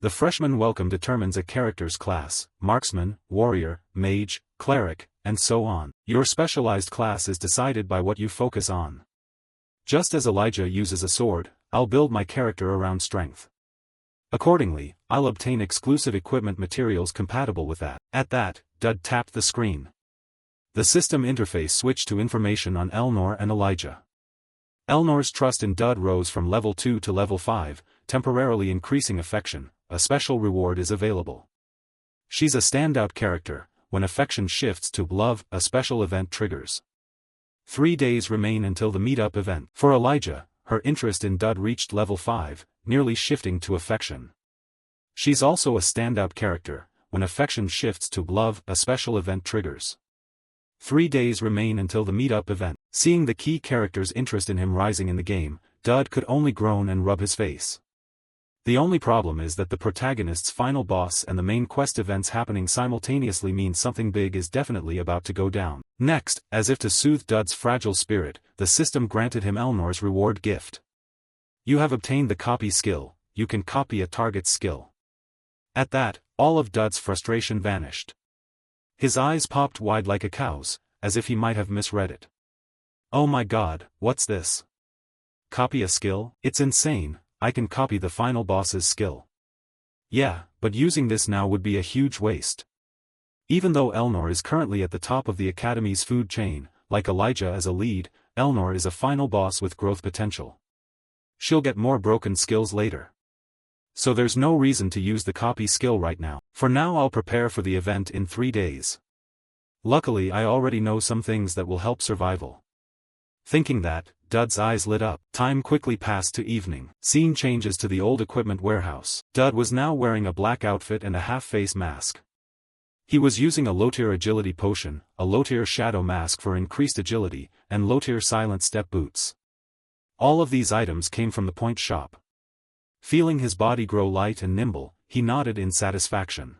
The freshman welcome determines a character's class, marksman, warrior, mage, cleric, and so on. Your specialized class is decided by what you focus on. Just as Elijah uses a sword, I'll build my character around strength. Accordingly, I'll obtain exclusive equipment materials compatible with that. At that, Dud tapped the screen. The system interface switched to information on Elnor and Elijah. Elnor's trust in Dud rose from level 2 to level 5, temporarily increasing affection. A special reward is available. She's a standout character. When affection shifts to love, a special event triggers. 3 days remain until the meetup event. For Elijah, her interest in Dud reached level 5, nearly shifting to affection. She's also a standout character. When affection shifts to love, a special event triggers. 3 days remain until the meetup event. Seeing the key character's interest in him rising in the game, Dud could only groan and rub his face. The only problem is that the protagonist's final boss and the main quest events happening simultaneously means something big is definitely about to go down. Next, as if to soothe Dud's fragile spirit, the system granted him Elnor's reward gift. You have obtained the copy skill. You can copy a target's skill. At that, all of Dud's frustration vanished. His eyes popped wide like a cow's, as if he might have misread it. Oh my god, what's this? Copy a skill? It's insane, I can copy the final boss's skill. Yeah, but using this now would be a huge waste. Even though Elnor is currently at the top of the Academy's food chain, like Elijah as a lead, Elnor is a final boss with growth potential. She'll get more broken skills later. So there's no reason to use the copy skill right now. For now I'll prepare for the event in 3 days. Luckily I already know some things that will help survival. Thinking that, Dud's eyes lit up. Time quickly passed to evening. Scene changes to the old equipment warehouse. Dud was now wearing a black outfit and a half-face mask. He was using a low-tier agility potion, a low-tier shadow mask for increased agility, and low-tier silent step boots. All of these items came from the point shop. Feeling his body grow light and nimble, he nodded in satisfaction.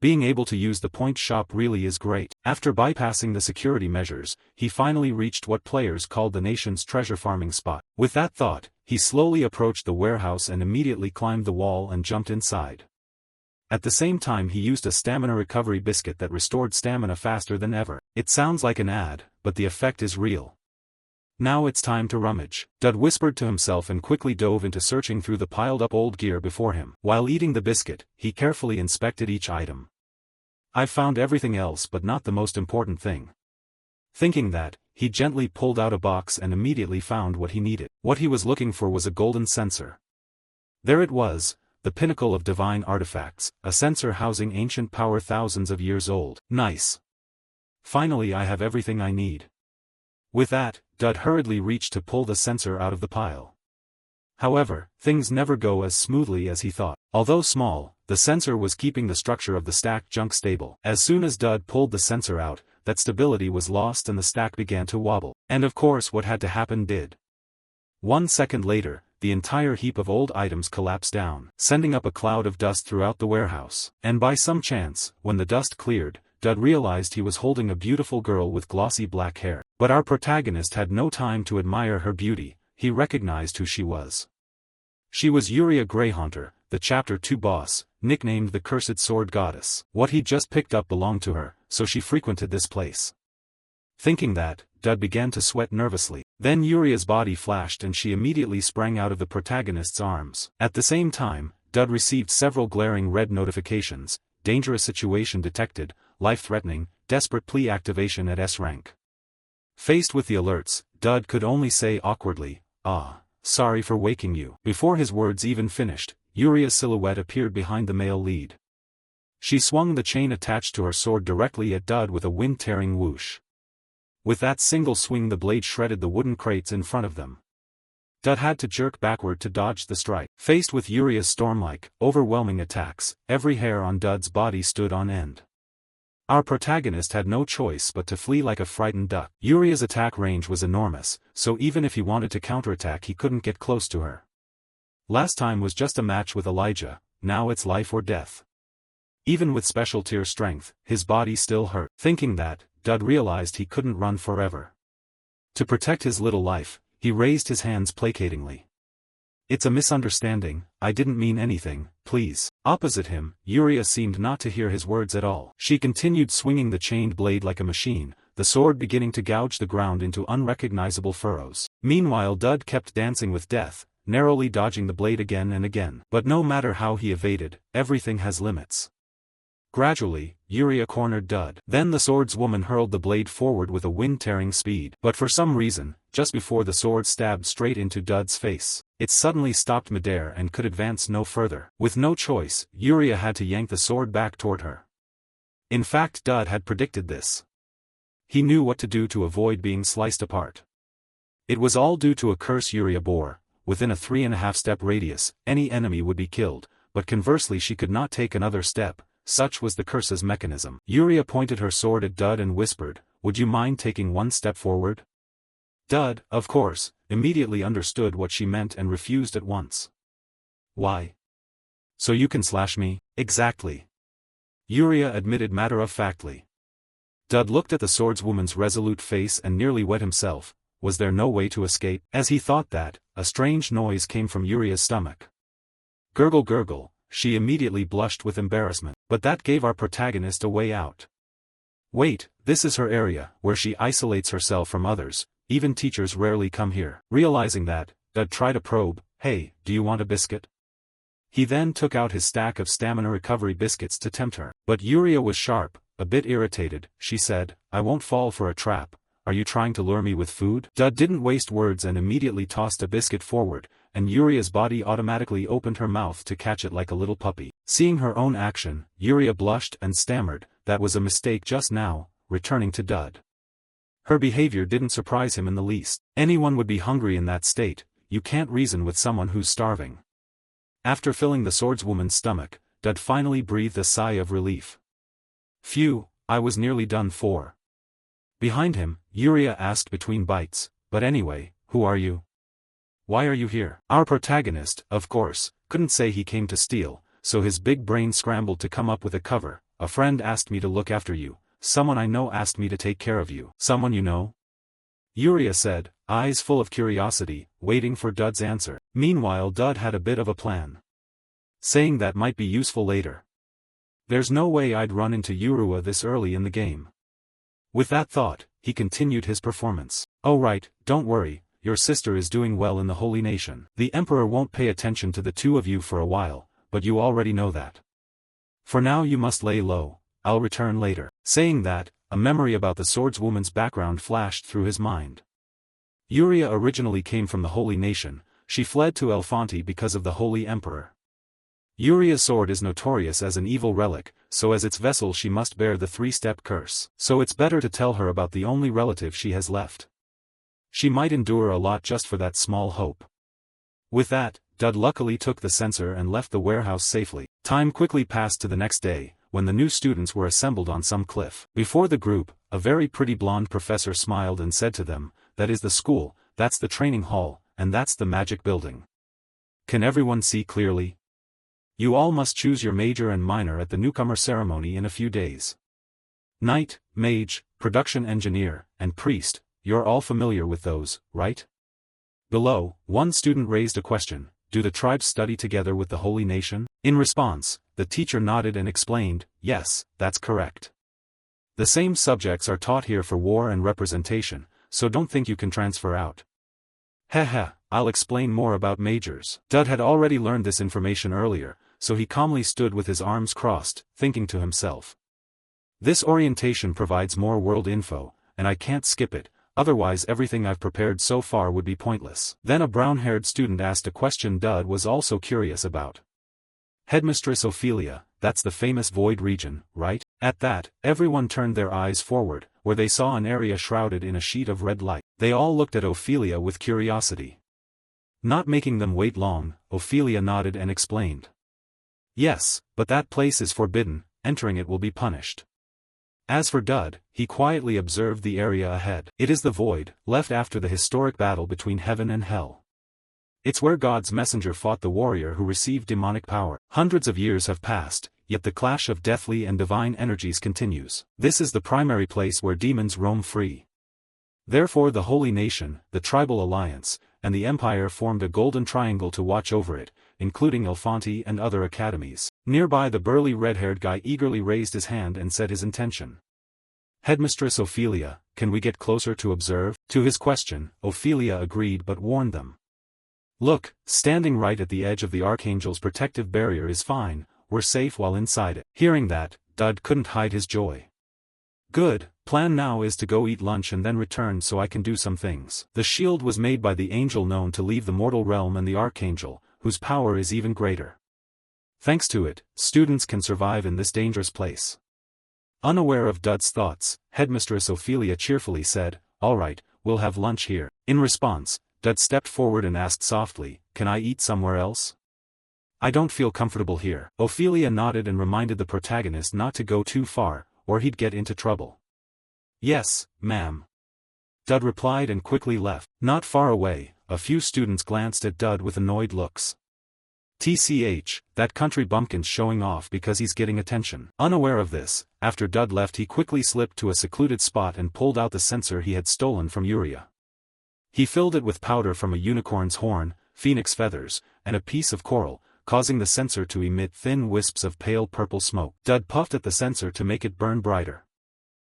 Being able to use the point shop really is great. After bypassing the security measures, he finally reached what players called the nation's treasure farming spot. With that thought, he slowly approached the warehouse and immediately climbed the wall and jumped inside. At the same time he used a stamina recovery biscuit that restored stamina faster than ever. It sounds like an ad, but the effect is real. Now it's time to rummage, Dud whispered to himself and quickly dove into searching through the piled-up old gear before him. While eating the biscuit, he carefully inspected each item. I've found everything else but not the most important thing. Thinking that, he gently pulled out a box and immediately found what he needed. What he was looking for was a golden censer. There it was, the pinnacle of divine artifacts, a censer housing ancient power thousands of years old. Nice. Finally I have everything I need. With that, Dud hurriedly reached to pull the censer out of the pile. However, things never go as smoothly as he thought. Although small, the censer was keeping the structure of the stacked junk stable. As soon as Dud pulled the censer out, that stability was lost and the stack began to wobble. And of course what had to happen did. 1 second later, the entire heap of old items collapsed down, sending up a cloud of dust throughout the warehouse. And by some chance, when the dust cleared, Dud realized he was holding a beautiful girl with glossy black hair. But our protagonist had no time to admire her beauty, he recognized who she was. She was Yuria Greyhaunter, the Chapter 2 boss, nicknamed the Cursed Sword Goddess. What he'd just picked up belonged to her, so she frequented this place. Thinking that, Dud began to sweat nervously. Then Yuria's body flashed and she immediately sprang out of the protagonist's arms. At the same time, Dud received several glaring red notifications: dangerous situation detected, life-threatening, desperate plea activation at S rank. Faced with the alerts, Dud could only say awkwardly, sorry for waking you. Before his words even finished, Yuria's silhouette appeared behind the male lead. She swung the chain attached to her sword directly at Dud with a wind-tearing whoosh. With that single swing the blade shredded the wooden crates in front of them. Dud had to jerk backward to dodge the strike. Faced with Yuria's storm-like, overwhelming attacks, every hair on Dud's body stood on end. Our protagonist had no choice but to flee like a frightened duck. Yuria's attack range was enormous, so even if he wanted to counterattack he couldn't get close to her. Last time was just a match with Elijah, now it's life or death. Even with special tier strength, his body still hurt. Thinking that, Dud realized he couldn't run forever. To protect his little life, he raised his hands placatingly. It's a misunderstanding, I didn't mean anything, please. Opposite him, Yuria seemed not to hear his words at all. She continued swinging the chained blade like a machine, the sword beginning to gouge the ground into unrecognizable furrows. Meanwhile Dud kept dancing with death, narrowly dodging the blade again and again. But no matter how he evaded, everything has limits. Gradually, Yuria cornered Dud. Then the swordswoman hurled the blade forward with a wind-tearing speed. But for some reason, just before the sword stabbed straight into Dud's face, it suddenly stopped midair and could advance no further. With no choice, Yuria had to yank the sword back toward her. In fact, Dud had predicted this. He knew what to do to avoid being sliced apart. It was all due to a curse Yuria bore. Within a 3.5-step radius, any enemy would be killed, but conversely she could not take another step. Such was the curse's mechanism. Yuria pointed her sword at Dud and whispered, "Would you mind taking 1 step forward?" Dud, of course, immediately understood what she meant and refused at once. "Why? So you can slash me?" "Exactly," Yuria admitted matter-of-factly. Dud looked at the swordswoman's resolute face and nearly wet himself. Was there no way to escape? As he thought that, a strange noise came from Yuria's stomach. Gurgle gurgle. She immediately blushed with embarrassment. But that gave our protagonist a way out. Wait, this is her area, where she isolates herself from others, even teachers rarely come here. Realizing that, Dud tried a probe. "Hey, do you want a biscuit?" He then took out his stack of stamina recovery biscuits to tempt her. But Yuria was sharp, a bit irritated. She said, "I won't fall for a trap. Are you trying to lure me with food?" Dud didn't waste words and immediately tossed a biscuit forward, and Yuria's body automatically opened her mouth to catch it like a little puppy. Seeing her own action, Yuria blushed and stammered, "That was a mistake just now," returning to Dud. Her behavior didn't surprise him in the least. Anyone would be hungry in that state, you can't reason with someone who's starving. After filling the swordswoman's stomach, Dud finally breathed a sigh of relief. "Phew, I was nearly done for." Behind him, Yuria asked between bites, "But anyway, who are you? Why are you here?" Our protagonist, of course, couldn't say he came to steal, so his big brain scrambled to come up with a cover. "A friend asked me to look after you, someone I know asked me to take care of you." "Someone you know?" Yuria said, eyes full of curiosity, waiting for Dud's answer. Meanwhile Dud had a bit of a plan, saying that might be useful later. There's no way I'd run into Yurua this early in the game. With that thought, he continued his performance. "Oh right, don't worry, your sister is doing well in the Holy Nation. The Emperor won't pay attention to the two of you for a while, but you already know that. For now you must lay low, I'll return later." Saying that, a memory about the swordswoman's background flashed through his mind. Yuria originally came from the Holy Nation, she fled to Elfanti because of the Holy Emperor. Yuria's sword is notorious as an evil relic, so as its vessel she must bear the three-step curse. So it's better to tell her about the only relative she has left. She might endure a lot just for that small hope. With that, Dud luckily took the censer and left the warehouse safely. Time quickly passed to the next day, when the new students were assembled on some cliff. Before the group, a very pretty blonde professor smiled and said to them, "That is the school, that's the training hall, and that's the magic building. Can everyone see clearly? You all must choose your major and minor at the newcomer ceremony in a few days. Knight, mage, production engineer, and priest, you're all familiar with those, right?" Below, one student raised a question: "Do the tribes study together with the Holy Nation?" In response, the teacher nodded and explained, "Yes, that's correct. The same subjects are taught here for war and representation, so don't think you can transfer out." "Heh, I'll explain more about majors." Dud had already learned this information earlier, so he calmly stood with his arms crossed, thinking to himself, "This orientation provides more world info, and I can't skip it, otherwise everything I've prepared so far would be pointless." Then a brown-haired student asked a question Dud was also curious about. "Headmistress Ophelia, that's the famous void region, right?" At that, everyone turned their eyes forward, where they saw an area shrouded in a sheet of red light. They all looked at Ophelia with curiosity. Not making them wait long, Ophelia nodded and explained. "Yes, but that place is forbidden, entering it will be punished." As for Dud, he quietly observed the area ahead. It is the void, left after the historic battle between heaven and hell. It's where God's messenger fought the warrior who received demonic power. Hundreds of years have passed, yet the clash of deathly and divine energies continues. This is the primary place where demons roam free. Therefore the Holy Nation, the Tribal Alliance, and the Empire formed a golden triangle to watch over it, including Elfanti and other academies. Nearby the burly red-haired guy eagerly raised his hand and said his intention. "Headmistress Ophelia, can we get closer to observe?" To his question, Ophelia agreed but warned them. "Look, standing right at the edge of the Archangel's protective barrier is fine, we're safe while inside it." Hearing that, Dud couldn't hide his joy. "Good, plan now is to go eat lunch and then return so I can do some things." The shield was made by the angel known to leave the mortal realm and the Archangel, whose power is even greater. Thanks to it, students can survive in this dangerous place. Unaware of Dud's thoughts, Headmistress Ophelia cheerfully said, "All right, we'll have lunch here." In response, Dud stepped forward and asked softly, "Can I eat somewhere else? I don't feel comfortable here." Ophelia nodded and reminded the protagonist not to go too far, or he'd get into trouble. "Yes, ma'am," Dud replied and quickly left. Not far away, a few students glanced at Dud with annoyed looks. "TCH, that country bumpkin's showing off because he's getting attention." Unaware of this, after Dud left he quickly slipped to a secluded spot and pulled out the censer he had stolen from Yuria. He filled it with powder from a unicorn's horn, phoenix feathers, and a piece of coral, causing the censer to emit thin wisps of pale purple smoke. Dud puffed at the censer to make it burn brighter.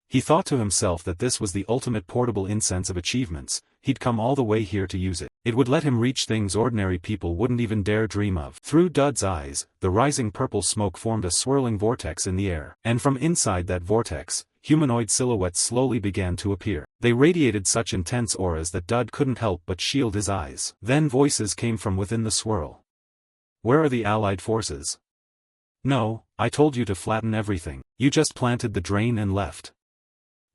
He thought to himself that this was the ultimate portable incense of achievements, he'd come all the way here to use it. It would let him reach things ordinary people wouldn't even dare dream of. Through Dud's eyes, the rising purple smoke formed a swirling vortex in the air. And from inside that vortex, humanoid silhouettes slowly began to appear. They radiated such intense auras that Dud couldn't help but shield his eyes. Then voices came from within the swirl. Where are the allied forces? No, I told you to flatten everything. You just planted the drain and left.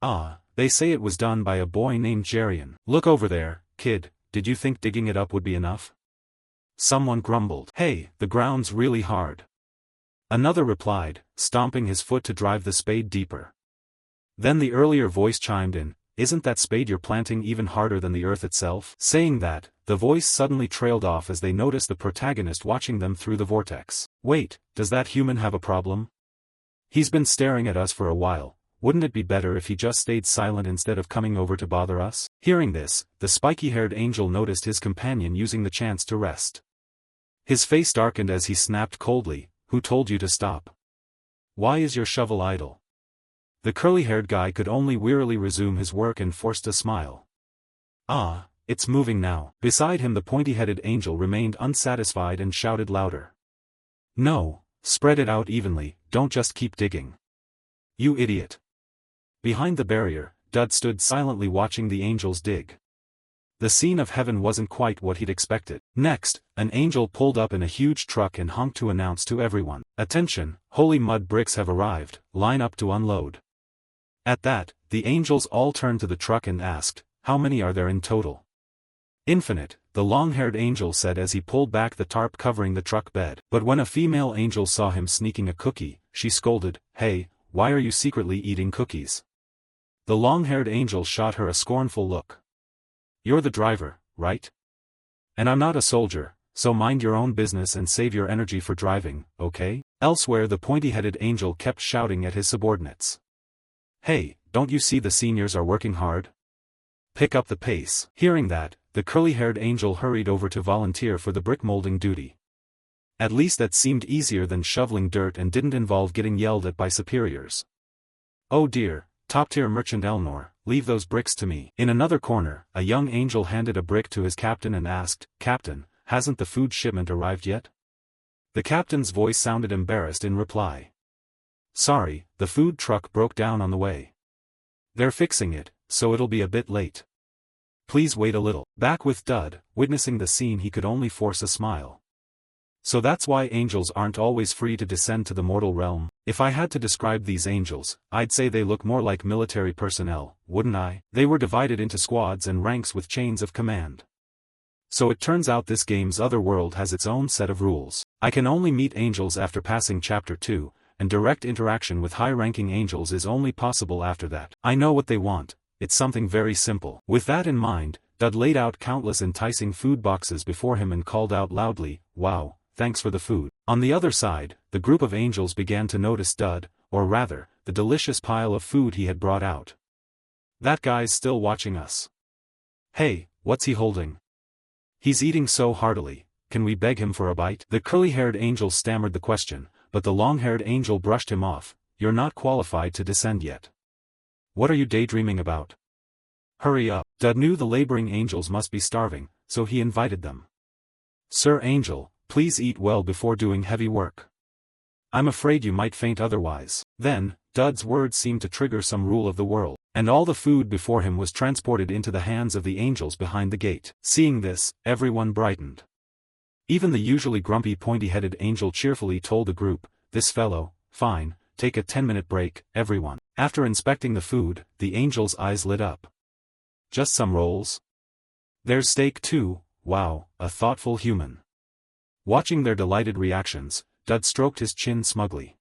Ah, they say it was done by a boy named Jerian. Look over there, kid, did you think digging it up would be enough? Someone grumbled. Hey, the ground's really hard. Another replied, stomping his foot to drive the spade deeper. Then the earlier voice chimed in, isn't that spade you're planting even harder than the earth itself? Saying that, the voice suddenly trailed off as they noticed the protagonist watching them through the vortex. Wait, does that human have a problem? He's been staring at us for a while. Wouldn't it be better if he just stayed silent instead of coming over to bother us? Hearing this, the spiky-haired angel noticed his companion using the chance to rest. His face darkened as he snapped coldly, who told you to stop? Why is your shovel idle? The curly-haired guy could only wearily resume his work and forced a smile. Ah, it's moving now. Beside him the pointy-headed angel remained unsatisfied and shouted louder. No, spread it out evenly, don't just keep digging. You idiot. Behind the barrier, Dud stood silently watching the angels dig. The scene of heaven wasn't quite what he'd expected. Next, an angel pulled up in a huge truck and honked to announce to everyone, attention, holy mud bricks have arrived, line up to unload. At that, the angels all turned to the truck and asked, how many are there in total? Infinite, the long-haired angel said as he pulled back the tarp covering the truck bed. But when a female angel saw him sneaking a cookie, she scolded, hey, why are you secretly eating cookies? The long-haired angel shot her a scornful look. You're the driver, right? And I'm not a soldier, so mind your own business and save your energy for driving, okay? Elsewhere the pointy-headed angel kept shouting at his subordinates. Hey, don't you see the seniors are working hard? Pick up the pace. Hearing that, the curly-haired angel hurried over to volunteer for the brick molding duty. At least that seemed easier than shoveling dirt and didn't involve getting yelled at by superiors. Oh dear, top-tier merchant Elnor, leave those bricks to me. In another corner, a young angel handed a brick to his captain and asked, Captain, hasn't the food shipment arrived yet? The captain's voice sounded embarrassed in reply. Sorry, the food truck broke down on the way. They're fixing it, so it'll be a bit late. Please wait a little. Back with Dud, witnessing the scene he could only force a smile. So that's why angels aren't always free to descend to the mortal realm. If I had to describe these angels, I'd say they look more like military personnel, wouldn't I? They were divided into squads and ranks with chains of command. So it turns out this game's other world has its own set of rules. I can only meet angels after passing Chapter 2, and direct interaction with high-ranking angels is only possible after that. I know what they want, it's something very simple. With that in mind, Dud laid out countless enticing food boxes before him and called out loudly, wow, thanks for the food. On the other side, the group of angels began to notice Dud, or rather, the delicious pile of food he had brought out. That guy's still watching us. Hey, what's he holding? He's eating so heartily, can we beg him for a bite? The curly-haired angel stammered the question, but the long-haired angel brushed him off, you're not qualified to descend yet. What are you daydreaming about? Hurry up. Dud knew the laboring angels must be starving, so he invited them. Sir Angel, please eat well before doing heavy work. I'm afraid you might faint otherwise. Then, Dud's words seemed to trigger some rule of the world, and all the food before him was transported into the hands of the angels behind the gate. Seeing this, everyone brightened. Even the usually grumpy pointy-headed angel cheerfully told the group, this fellow, fine, take a 10-minute break, everyone. After inspecting the food, the angel's eyes lit up. Just some rolls? There's steak too, wow, a thoughtful human. Watching their delighted reactions, Dud stroked his chin smugly.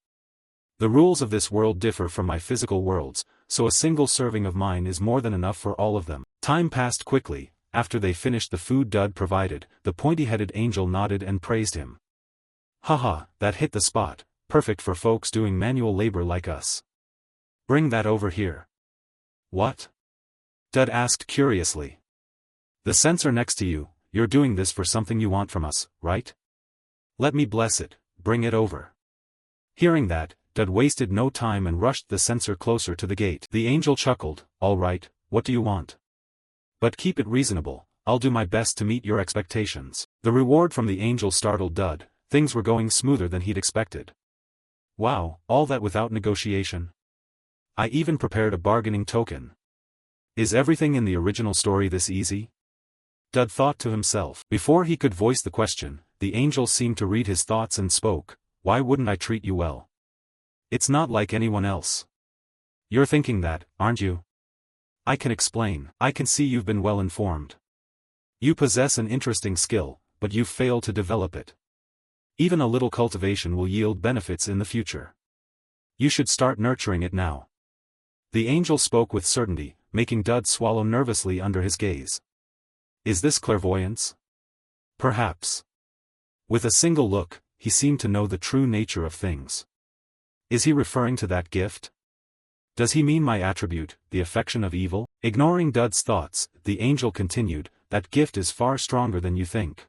The rules of this world differ from my physical worlds, so a single serving of mine is more than enough for all of them. Time passed quickly. After they finished the food Dud provided, the pointy-headed angel nodded and praised him. Haha, that hit the spot, perfect for folks doing manual labor like us. Bring that over here. What? Dud asked curiously. The sensor next to you, you're doing this for something you want from us, right? Let me bless it, bring it over. Hearing that, Dud wasted no time and rushed the sensor closer to the gate. The angel chuckled, all right, what do you want? But keep it reasonable, I'll do my best to meet your expectations. The reward from the angel startled Dud, things were going smoother than he'd expected. Wow, all that without negotiation? I even prepared a bargaining token. Is everything in the original story this easy? Dud thought to himself. Before he could voice the question, the angel seemed to read his thoughts and spoke. Why wouldn't I treat you well? It's not like anyone else. You're thinking that, aren't you? I can explain. I can see you've been well informed. You possess an interesting skill, but you've failed to develop it. Even a little cultivation will yield benefits in the future. You should start nurturing it now. The angel spoke with certainty, making Dud swallow nervously under his gaze. Is this clairvoyance? Perhaps. With a single look, he seemed to know the true nature of things. Is he referring to that gift? Does he mean my attribute, the affection of evil? Ignoring Dud's thoughts, the angel continued, that gift is far stronger than you think.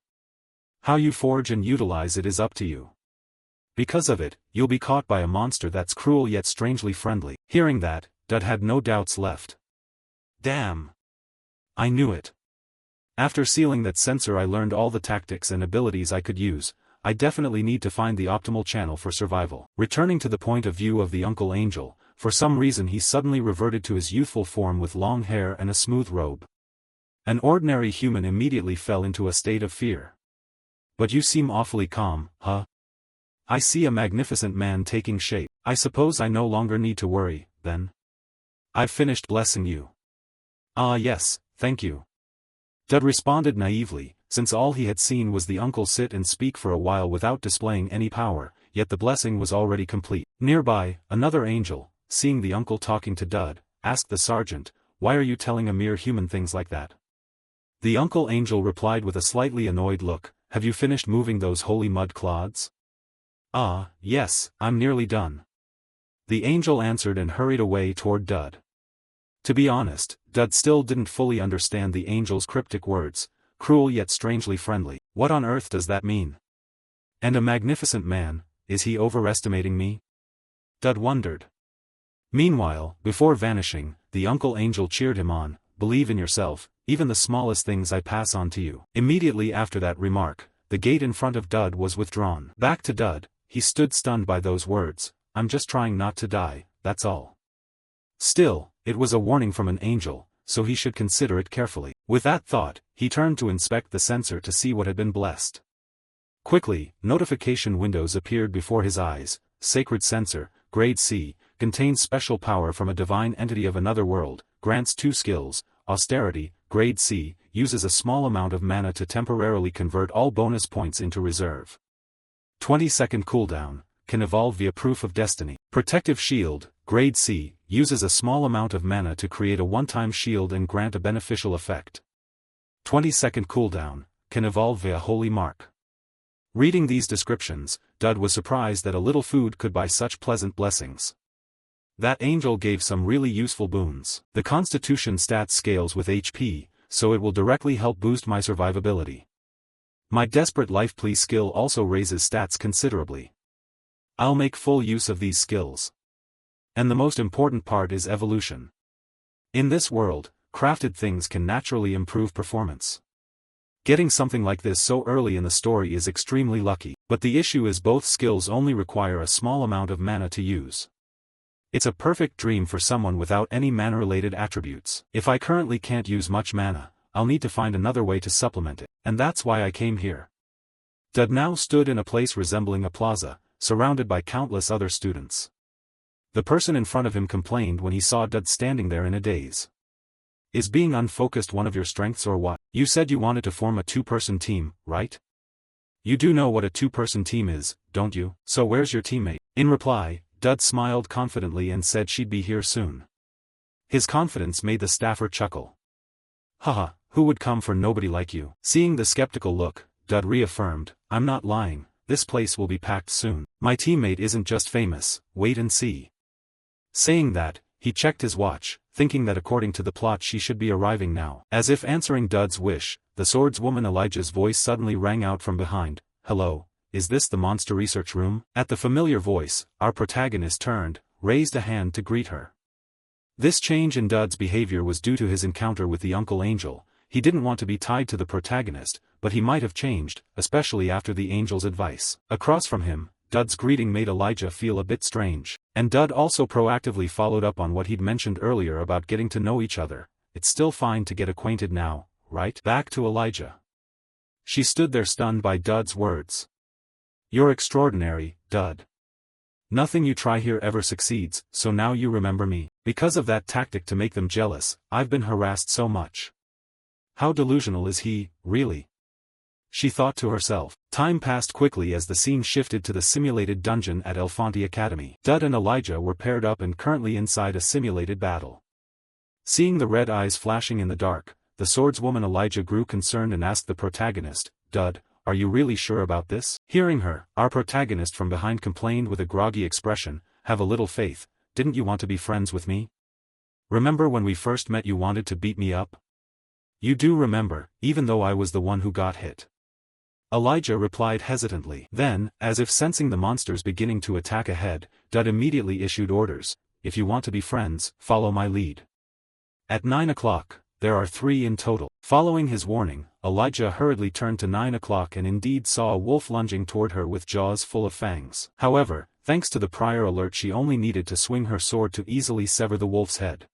How you forge and utilize it is up to you. Because of it, you'll be caught by a monster that's cruel yet strangely friendly. Hearing that, Dud had no doubts left. Damn! I knew it. After sealing that sensor, I learned all the tactics and abilities I could use. I definitely need to find the optimal channel for survival. Returning to the point of view of the Uncle Angel, for some reason he suddenly reverted to his youthful form with long hair and a smooth robe. An ordinary human immediately fell into a state of fear. But you seem awfully calm, huh? I see a magnificent man taking shape. I suppose I no longer need to worry, then? I've finished blessing you. Ah yes, thank you. Dud responded naively, since all he had seen was the uncle sit and speak for a while without displaying any power, yet the blessing was already complete. Nearby, another angel, seeing the uncle talking to Dud, asked the sergeant, why are you telling a mere human things like that? The Uncle Angel replied with a slightly annoyed look, have you finished moving those holy mud clods? Ah, yes, I'm nearly done. The angel answered and hurried away toward Dud. To be honest, Dud still didn't fully understand the angel's cryptic words, cruel yet strangely friendly. What on earth does that mean? And a magnificent man, is he overestimating me? Dud wondered. Meanwhile, before vanishing, the Uncle Angel cheered him on, believe in yourself, even the smallest things I pass on to you. Immediately after that remark, the gate in front of Dud was withdrawn. Back to Dud, he stood stunned by those words, I'm just trying not to die, that's all. Still, it was a warning from an angel, so he should consider it carefully. With that thought, he turned to inspect the sensor to see what had been blessed. Quickly, notification windows appeared before his eyes. Sacred sensor, grade C, contains special power from a divine entity of another world, grants 2 skills, austerity, grade C, uses a small amount of mana to temporarily convert all bonus points into reserve. 20-second cooldown, can evolve via proof of destiny. Protective shield, grade C, uses a small amount of mana to create a one-time shield and grant a beneficial effect. 20-second cooldown, can evolve via holy mark. Reading these descriptions, Dud was surprised that a little food could buy such pleasant blessings. That angel gave some really useful boons. The Constitution stats scales with HP, so it will directly help boost my survivability. My Desperate Life Plea skill also raises stats considerably. I'll make full use of these skills. And the most important part is evolution. In this world, crafted things can naturally improve performance. Getting something like this so early in the story is extremely lucky, but the issue is both skills only require a small amount of mana to use. It's a perfect dream for someone without any mana-related attributes. If I currently can't use much mana, I'll need to find another way to supplement it, and that's why I came here. Dud now stood in a place resembling a plaza, surrounded by countless other students. The person in front of him complained when he saw Dud standing there in a daze. Is being unfocused one of your strengths or what? You said you wanted to form a 2-person team, right? You do know what a 2-person team is, don't you? So where's your teammate? In reply, Dud smiled confidently and said she'd be here soon. His confidence made the staffer chuckle. Haha, who would come for nobody like you? Seeing the skeptical look, Dud reaffirmed, I'm not lying, this place will be packed soon. My teammate isn't just famous, wait and see. Saying that, he checked his watch, thinking that according to the plot she should be arriving now. As if answering Dud's wish, the swordswoman Elijah's voice suddenly rang out from behind, hello, is this the monster research room? At the familiar voice, our protagonist turned, raised a hand to greet her. This change in Dud's behavior was due to his encounter with the Uncle Angel. He didn't want to be tied to the protagonist, but he might have changed, especially after the angel's advice. Across from him, Dud's greeting made Elijah feel a bit strange. And Dud also proactively followed up on what he'd mentioned earlier about getting to know each other. It's still fine to get acquainted now, right? Back to Elijah. She stood there stunned by Dud's words. You're extraordinary, Dud. Nothing you try here ever succeeds, so now you remember me. Because of that tactic to make them jealous, I've been harassed so much. How delusional is he, really? She thought to herself. Time passed quickly as the scene shifted to the simulated dungeon at Elfanti Academy. Dud and Elijah were paired up and currently inside a simulated battle. Seeing the red eyes flashing in the dark, the swordswoman Elijah grew concerned and asked the protagonist, Dud, are you really sure about this? Hearing her, our protagonist from behind complained with a groggy expression, have a little faith, didn't you want to be friends with me? Remember when we first met you wanted to beat me up? You do remember, even though I was the one who got hit. Elijah replied hesitantly. Then, as if sensing the monsters beginning to attack ahead, Dud immediately issued orders, if you want to be friends, follow my lead. At 9 o'clock, there are 3 in total. Following his warning, Elijah hurriedly turned to 9 o'clock and indeed saw a wolf lunging toward her with jaws full of fangs. However, thanks to the prior alert she only needed to swing her sword to easily sever the wolf's head.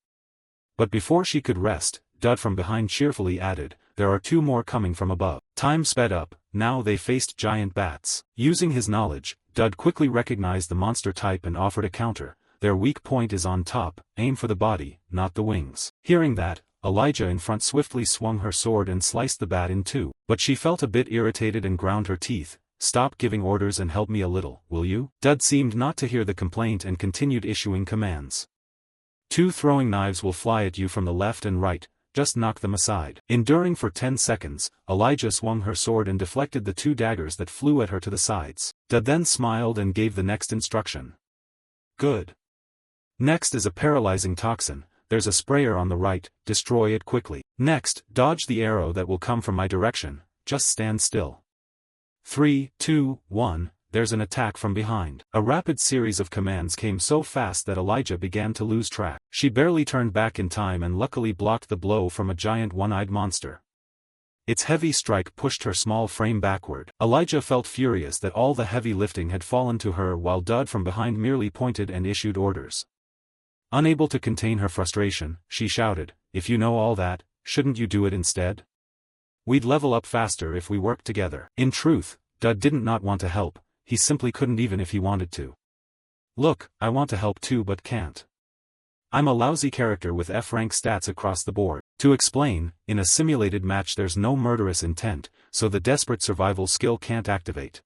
But before she could rest, Dud from behind cheerfully added, there are 2 more coming from above. Time sped up, now they faced giant bats. Using his knowledge, Dud quickly recognized the monster type and offered a counter, their weak point is on top, aim for the body, not the wings. Hearing that, Elijah in front swiftly swung her sword and sliced the bat in 2. But she felt a bit irritated and ground her teeth. Stop giving orders and help me a little, will you? Dud seemed not to hear the complaint and continued issuing commands. 2 throwing knives will fly at you from the left and right, just knock them aside. Enduring for 10 seconds, Elijah swung her sword and deflected the 2 daggers that flew at her to the sides. Dud then smiled and gave the next instruction. Good. Next is a paralyzing toxin. There's a sprayer on the right, destroy it quickly. Next, dodge the arrow that will come from my direction, just stand still. 3, 2, 1, there's an attack from behind. A rapid series of commands came so fast that Elijah began to lose track. She barely turned back in time and luckily blocked the blow from a giant one-eyed monster. Its heavy strike pushed her small frame backward. Elijah felt furious that all the heavy lifting had fallen to her while Dud from behind merely pointed and issued orders. Unable to contain her frustration, she shouted, if you know all that, shouldn't you do it instead? We'd level up faster if we worked together. In truth, Dud didn't not want to help, he simply couldn't even if he wanted to. Look, I want to help too but can't. I'm a lousy character with F-rank stats across the board. To explain, in a simulated match there's no murderous intent, so the desperate survival skill can't activate.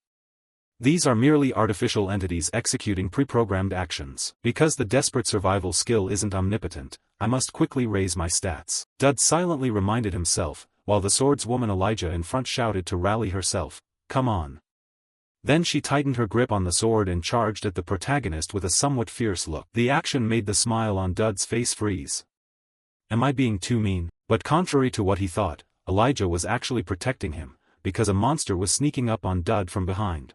These are merely artificial entities executing pre-programmed actions. Because the desperate survival skill isn't omnipotent, I must quickly raise my stats. Dud silently reminded himself, while the swordswoman Elijah in front shouted to rally herself, come on. Then she tightened her grip on the sword and charged at the protagonist with a somewhat fierce look. The action made the smile on Dud's face freeze. Am I being too mean? But contrary to what he thought, Elijah was actually protecting him, because a monster was sneaking up on Dud from behind.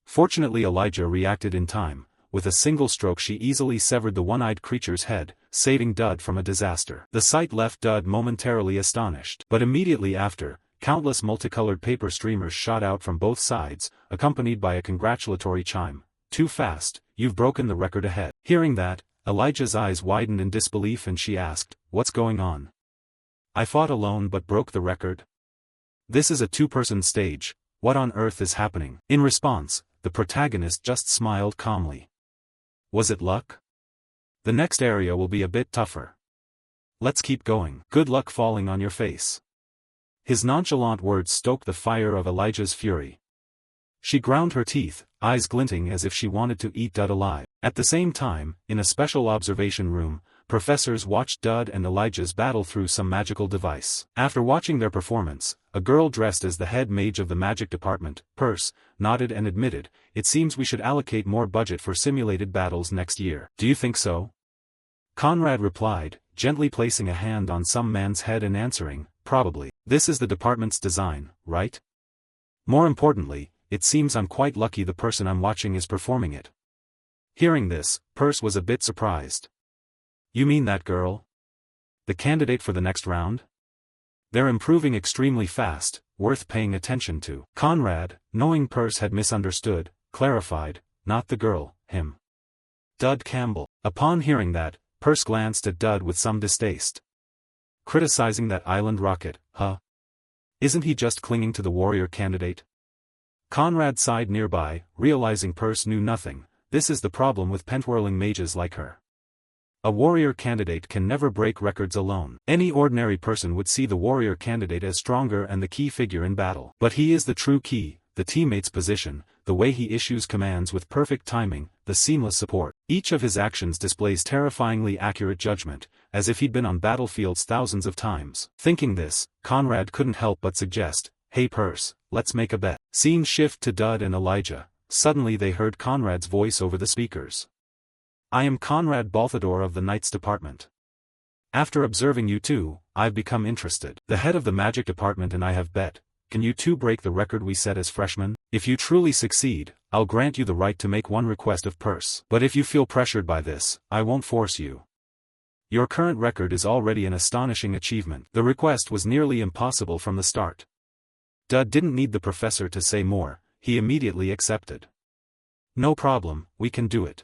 Fortunately Elijah reacted in time. With a single stroke she easily severed the one-eyed creature's head, saving Dud from a disaster. The sight left Dud momentarily astonished. But immediately after, countless multicolored paper streamers shot out from both sides, accompanied by a congratulatory chime. Too fast, you've broken the record ahead. Hearing that, Elijah's eyes widened in disbelief and she asked, what's going on? I fought alone but broke the record. This is a 2-person stage, what on earth is happening? In response, the protagonist just smiled calmly. Was it luck? The next area will be a bit tougher. Let's keep going. Good luck falling on your face. His nonchalant words stoked the fire of Elijah's fury. She ground her teeth, eyes glinting as if she wanted to eat Dud alive. At the same time, in a special observation room, professors watched Dud and Elijah's battle through some magical device. After watching their performance, a girl dressed as the head mage of the magic department, Purse, nodded and admitted, it seems we should allocate more budget for simulated battles next year. Do you think so? Conrad replied, gently placing a hand on some man's head and answering, probably. This is the department's design, right? More importantly, it seems I'm quite lucky the person I'm watching is performing it. Hearing this, Purse was a bit surprised. You mean that girl? The candidate for the next round? They're improving extremely fast, worth paying attention to. Conrad, knowing Purse had misunderstood, clarified, not the girl, him. Dud Campbell. Upon hearing that, Perce glanced at Dud with some distaste. Criticizing that island rocket, huh? Isn't he just clinging to the warrior candidate? Conrad sighed nearby, realizing Perce knew nothing. This is the problem with pentwhirling mages like her. A warrior candidate can never break records alone. Any ordinary person would see the warrior candidate as stronger and the key figure in battle. But he is the true key, the teammate's position, the way he issues commands with perfect timing, the seamless support. Each of his actions displays terrifyingly accurate judgment, as if he'd been on battlefields thousands of times. Thinking this, Conrad couldn't help but suggest, "Hey Perce, let's make a bet." Scene shift to Dud and Elijah. Suddenly they heard Conrad's voice over the speakers. "I am Conrad Balthador of the Knights Department. After observing you two, I've become interested. The head of the magic department and I have bet, can you two break the record we set as freshmen? If you truly succeed, I'll grant you the right to make one request of Perce. But if you feel pressured by this, I won't force you. Your current record is already an astonishing achievement." The request was nearly impossible from the start. Dud didn't need the professor to say more, he immediately accepted. "No problem, we can do it."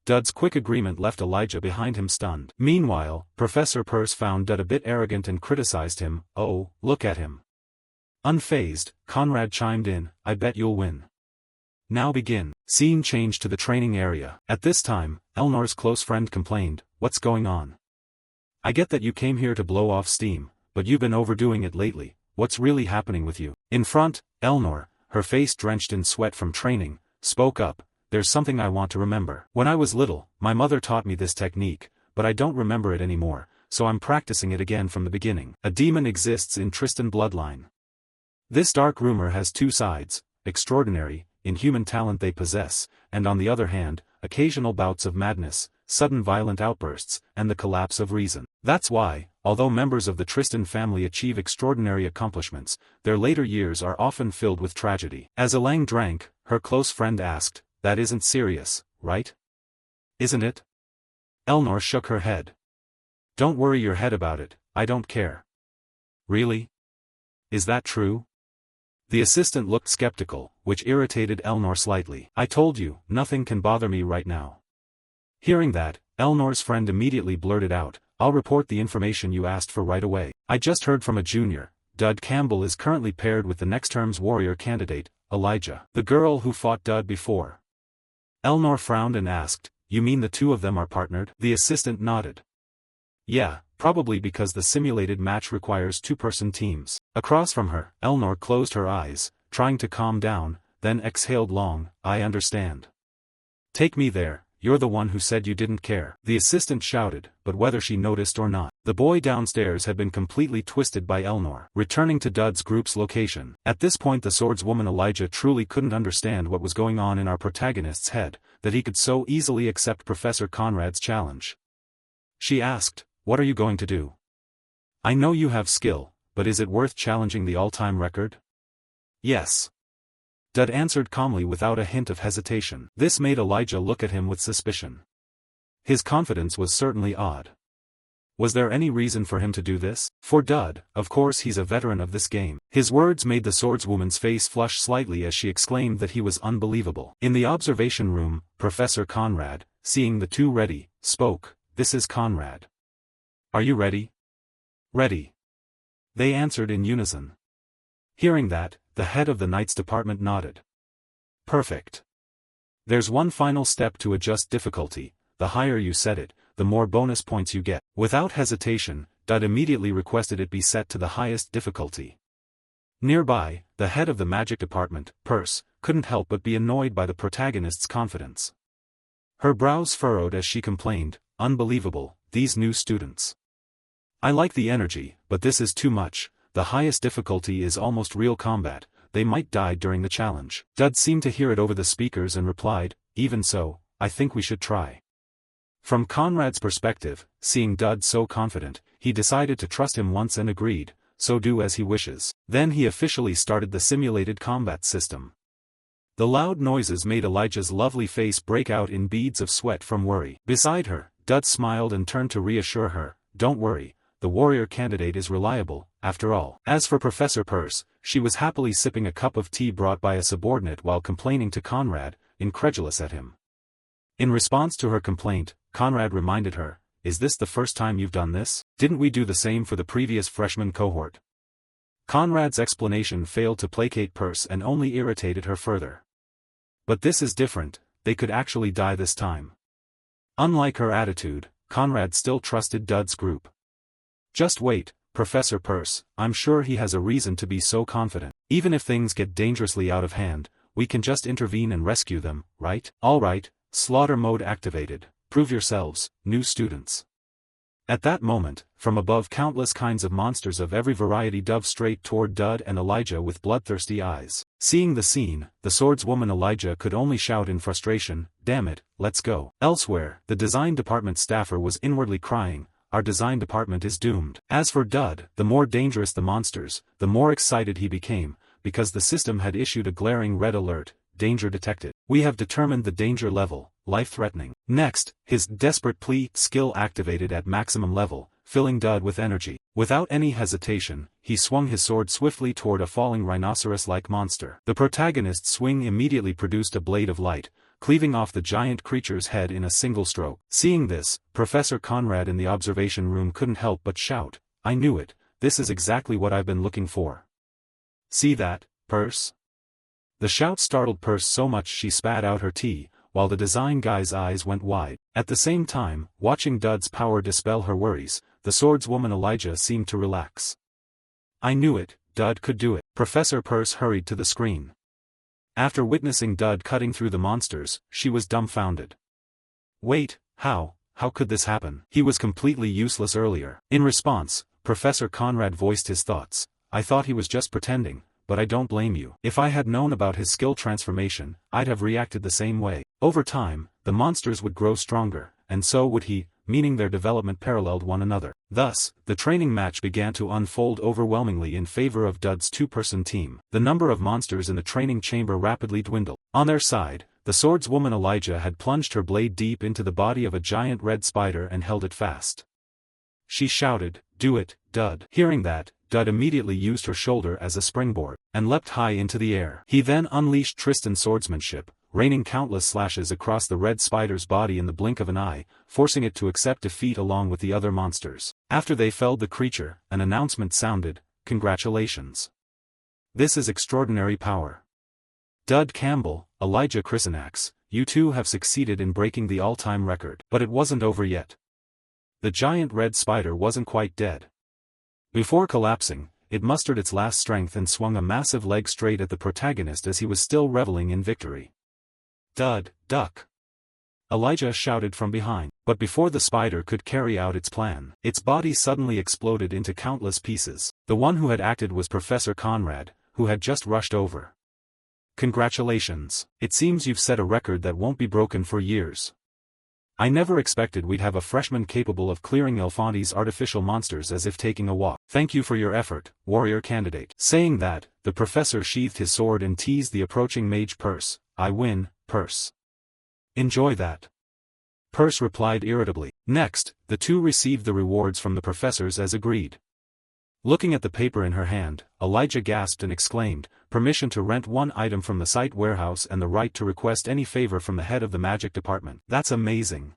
Dud's quick agreement left Elijah behind him stunned. Meanwhile, Professor Perce found Dud a bit arrogant and criticized him. "Oh, look at him." Unfazed, Conrad chimed in, "I bet you'll win. Now begin." Scene changed to the training area. At this time, Elnor's close friend complained, "What's going on? I get that you came here to blow off steam, but you've been overdoing it lately. What's really happening with you?" In front, Elnor, her face drenched in sweat from training, spoke up, "There's something I want to remember. When I was little, my mother taught me this technique, but I don't remember it anymore, so I'm practicing it again from the beginning." A demon exists in Tristan bloodline. This dark rumor has two sides: extraordinary, inhuman talent they possess, and on the other hand, occasional bouts of madness, sudden violent outbursts, and the collapse of reason. That's why, although members of the Tristan family achieve extraordinary accomplishments, their later years are often filled with tragedy. As Elaine drank, her close friend asked, "That isn't serious, right? Isn't it?" Elnor shook her head. "Don't worry your head about it, I don't care." "Really? Is that true?" The assistant looked skeptical, which irritated Elnor slightly. "I told you, nothing can bother me right now." Hearing that, Elnor's friend immediately blurted out, "I'll report the information you asked for right away. I just heard from a junior. Dud Campbell is currently paired with the next term's warrior candidate, Elijah, the girl who fought Dud before." Elnor frowned and asked, "You mean the two of them are partnered?" The assistant nodded. "Yeah, probably because the simulated match requires two-person teams." Across from her, Elnor closed her eyes, trying to calm down, then exhaled long, "I understand. Take me there. You're the one who said you didn't care." The assistant shouted, but whether she noticed or not, the boy downstairs had been completely twisted by Elnor. Returning to Dud's group's location. At this point the swordswoman Elijah truly couldn't understand what was going on in our protagonist's head, that he could so easily accept Professor Conrad's challenge. She asked, "What are you going to do? I know you have skill, but is it worth challenging the all-time record?" "Yes." Dud answered calmly without a hint of hesitation. This made Elijah look at him with suspicion. His confidence was certainly odd. Was there any reason for him to do this? For Dud, of course he's a veteran of this game. His words made the swordswoman's face flush slightly as she exclaimed that he was unbelievable. In the observation room, Professor Conrad, seeing the two ready, spoke, "This is Conrad. Are you ready?" "Ready." They answered in unison. Hearing that, the head of the Knights Department nodded. "Perfect. There's one final step to adjust difficulty. The higher you set it, the more bonus points you get." Without hesitation, Dud immediately requested it be set to the highest difficulty. Nearby, the head of the magic department, Perce, couldn't help but be annoyed by the protagonist's confidence. Her brows furrowed as she complained, "Unbelievable, these new students. I like the energy, but this is too much. The highest difficulty is almost real combat, they might die during the challenge." Dud seemed to hear it over the speakers and replied, "Even so, I think we should try." From Conrad's perspective, seeing Dud so confident, he decided to trust him once and agreed, "So do as he wishes." Then he officially started the simulated combat system. The loud noises made Elijah's lovely face break out in beads of sweat from worry. Beside her, Dud smiled and turned to reassure her, "Don't worry, the warrior candidate is reliable, after all. As for Professor Peirce, she was happily sipping a cup of tea brought by a subordinate while complaining to Conrad, incredulous at him. In response to her complaint, Conrad reminded her, "Is this the first time you've done this? Didn't we do the same for the previous freshman cohort?" Conrad's explanation failed to placate Peirce and only irritated her further. But this is different, they could actually die this time. Unlike her attitude, Conrad still trusted Dud's group. "Just wait, Professor Peirce, I'm sure he has a reason to be so confident. Even if things get dangerously out of hand, we can just intervene and rescue them, right? Alright, slaughter mode activated, prove yourselves, new students." At that moment, from above countless kinds of monsters of every variety dove straight toward Dud and Elijah with bloodthirsty eyes. Seeing the scene, the swordswoman Elijah could only shout in frustration, "Damn it, let's go." Elsewhere, the design department staffer was inwardly crying, "Our design department is doomed." As for Dud, the more dangerous the monsters, the more excited he became, because the system had issued a glaring red alert, "Danger detected. We have determined the danger level, life-threatening." Next, his desperate plea skill activated at maximum level, filling Dud with energy. Without any hesitation, he swung his sword swiftly toward a falling rhinoceros-like monster. The protagonist's swing immediately produced a blade of light, cleaving off the giant creature's head in a single stroke. Seeing this, Professor Conrad in the observation room couldn't help but shout, "I knew it, this is exactly what I've been looking for. See that, Peirce?" The shout startled Peirce so much she spat out her tea, while the design guy's eyes went wide. At the same time, watching Dud's power dispel her worries, the swordswoman Elijah seemed to relax. "I knew it, Dud could do it." Professor Peirce hurried to the screen. After witnessing Dud cutting through the monsters, she was dumbfounded. "Wait, how could this happen? He was completely useless earlier." In response, Professor Conrad voiced his thoughts, "I thought he was just pretending, but I don't blame you. If I had known about his skill transformation, I'd have reacted the same way." Over time, the monsters would grow stronger, and so would he, meaning their development paralleled one another. Thus, the training match began to unfold overwhelmingly in favor of Dud's two-person team. The number of monsters in the training chamber rapidly dwindled. On their side, the swordswoman Elijah had plunged her blade deep into the body of a giant red spider and held it fast. She shouted, "Do it, Dud." Hearing that, Dud immediately used her shoulder as a springboard, and leapt high into the air. He then unleashed Tristan's swordsmanship, raining countless slashes across the red spider's body in the blink of an eye, forcing it to accept defeat along with the other monsters. After they felled the creature, an announcement sounded, "Congratulations. This is extraordinary power. Dud Campbell, Elijah Chrysanax, you two have succeeded in breaking the all-time record." But it wasn't over yet. The giant red spider wasn't quite dead. Before collapsing, it mustered its last strength and swung a massive leg straight at the protagonist as he was still reveling in victory. "Dud, duck!" Elijah shouted from behind. But before the spider could carry out its plan, its body suddenly exploded into countless pieces. The one who had acted was Professor Conrad, who had just rushed over. "Congratulations. It seems you've set a record that won't be broken for years. I never expected we'd have a freshman capable of clearing Elfante's artificial monsters as if taking a walk. Thank you for your effort, warrior candidate." Saying that, the professor sheathed his sword and teased the approaching mage Peirce. "I win, Peirce. Enjoy that." Peirce replied irritably. Next, the two received the rewards from the professors as agreed. Looking at the paper in her hand, Elijah gasped and exclaimed, "Permission to rent one item from the site warehouse and the right to request any favor from the head of the magic department. That's amazing."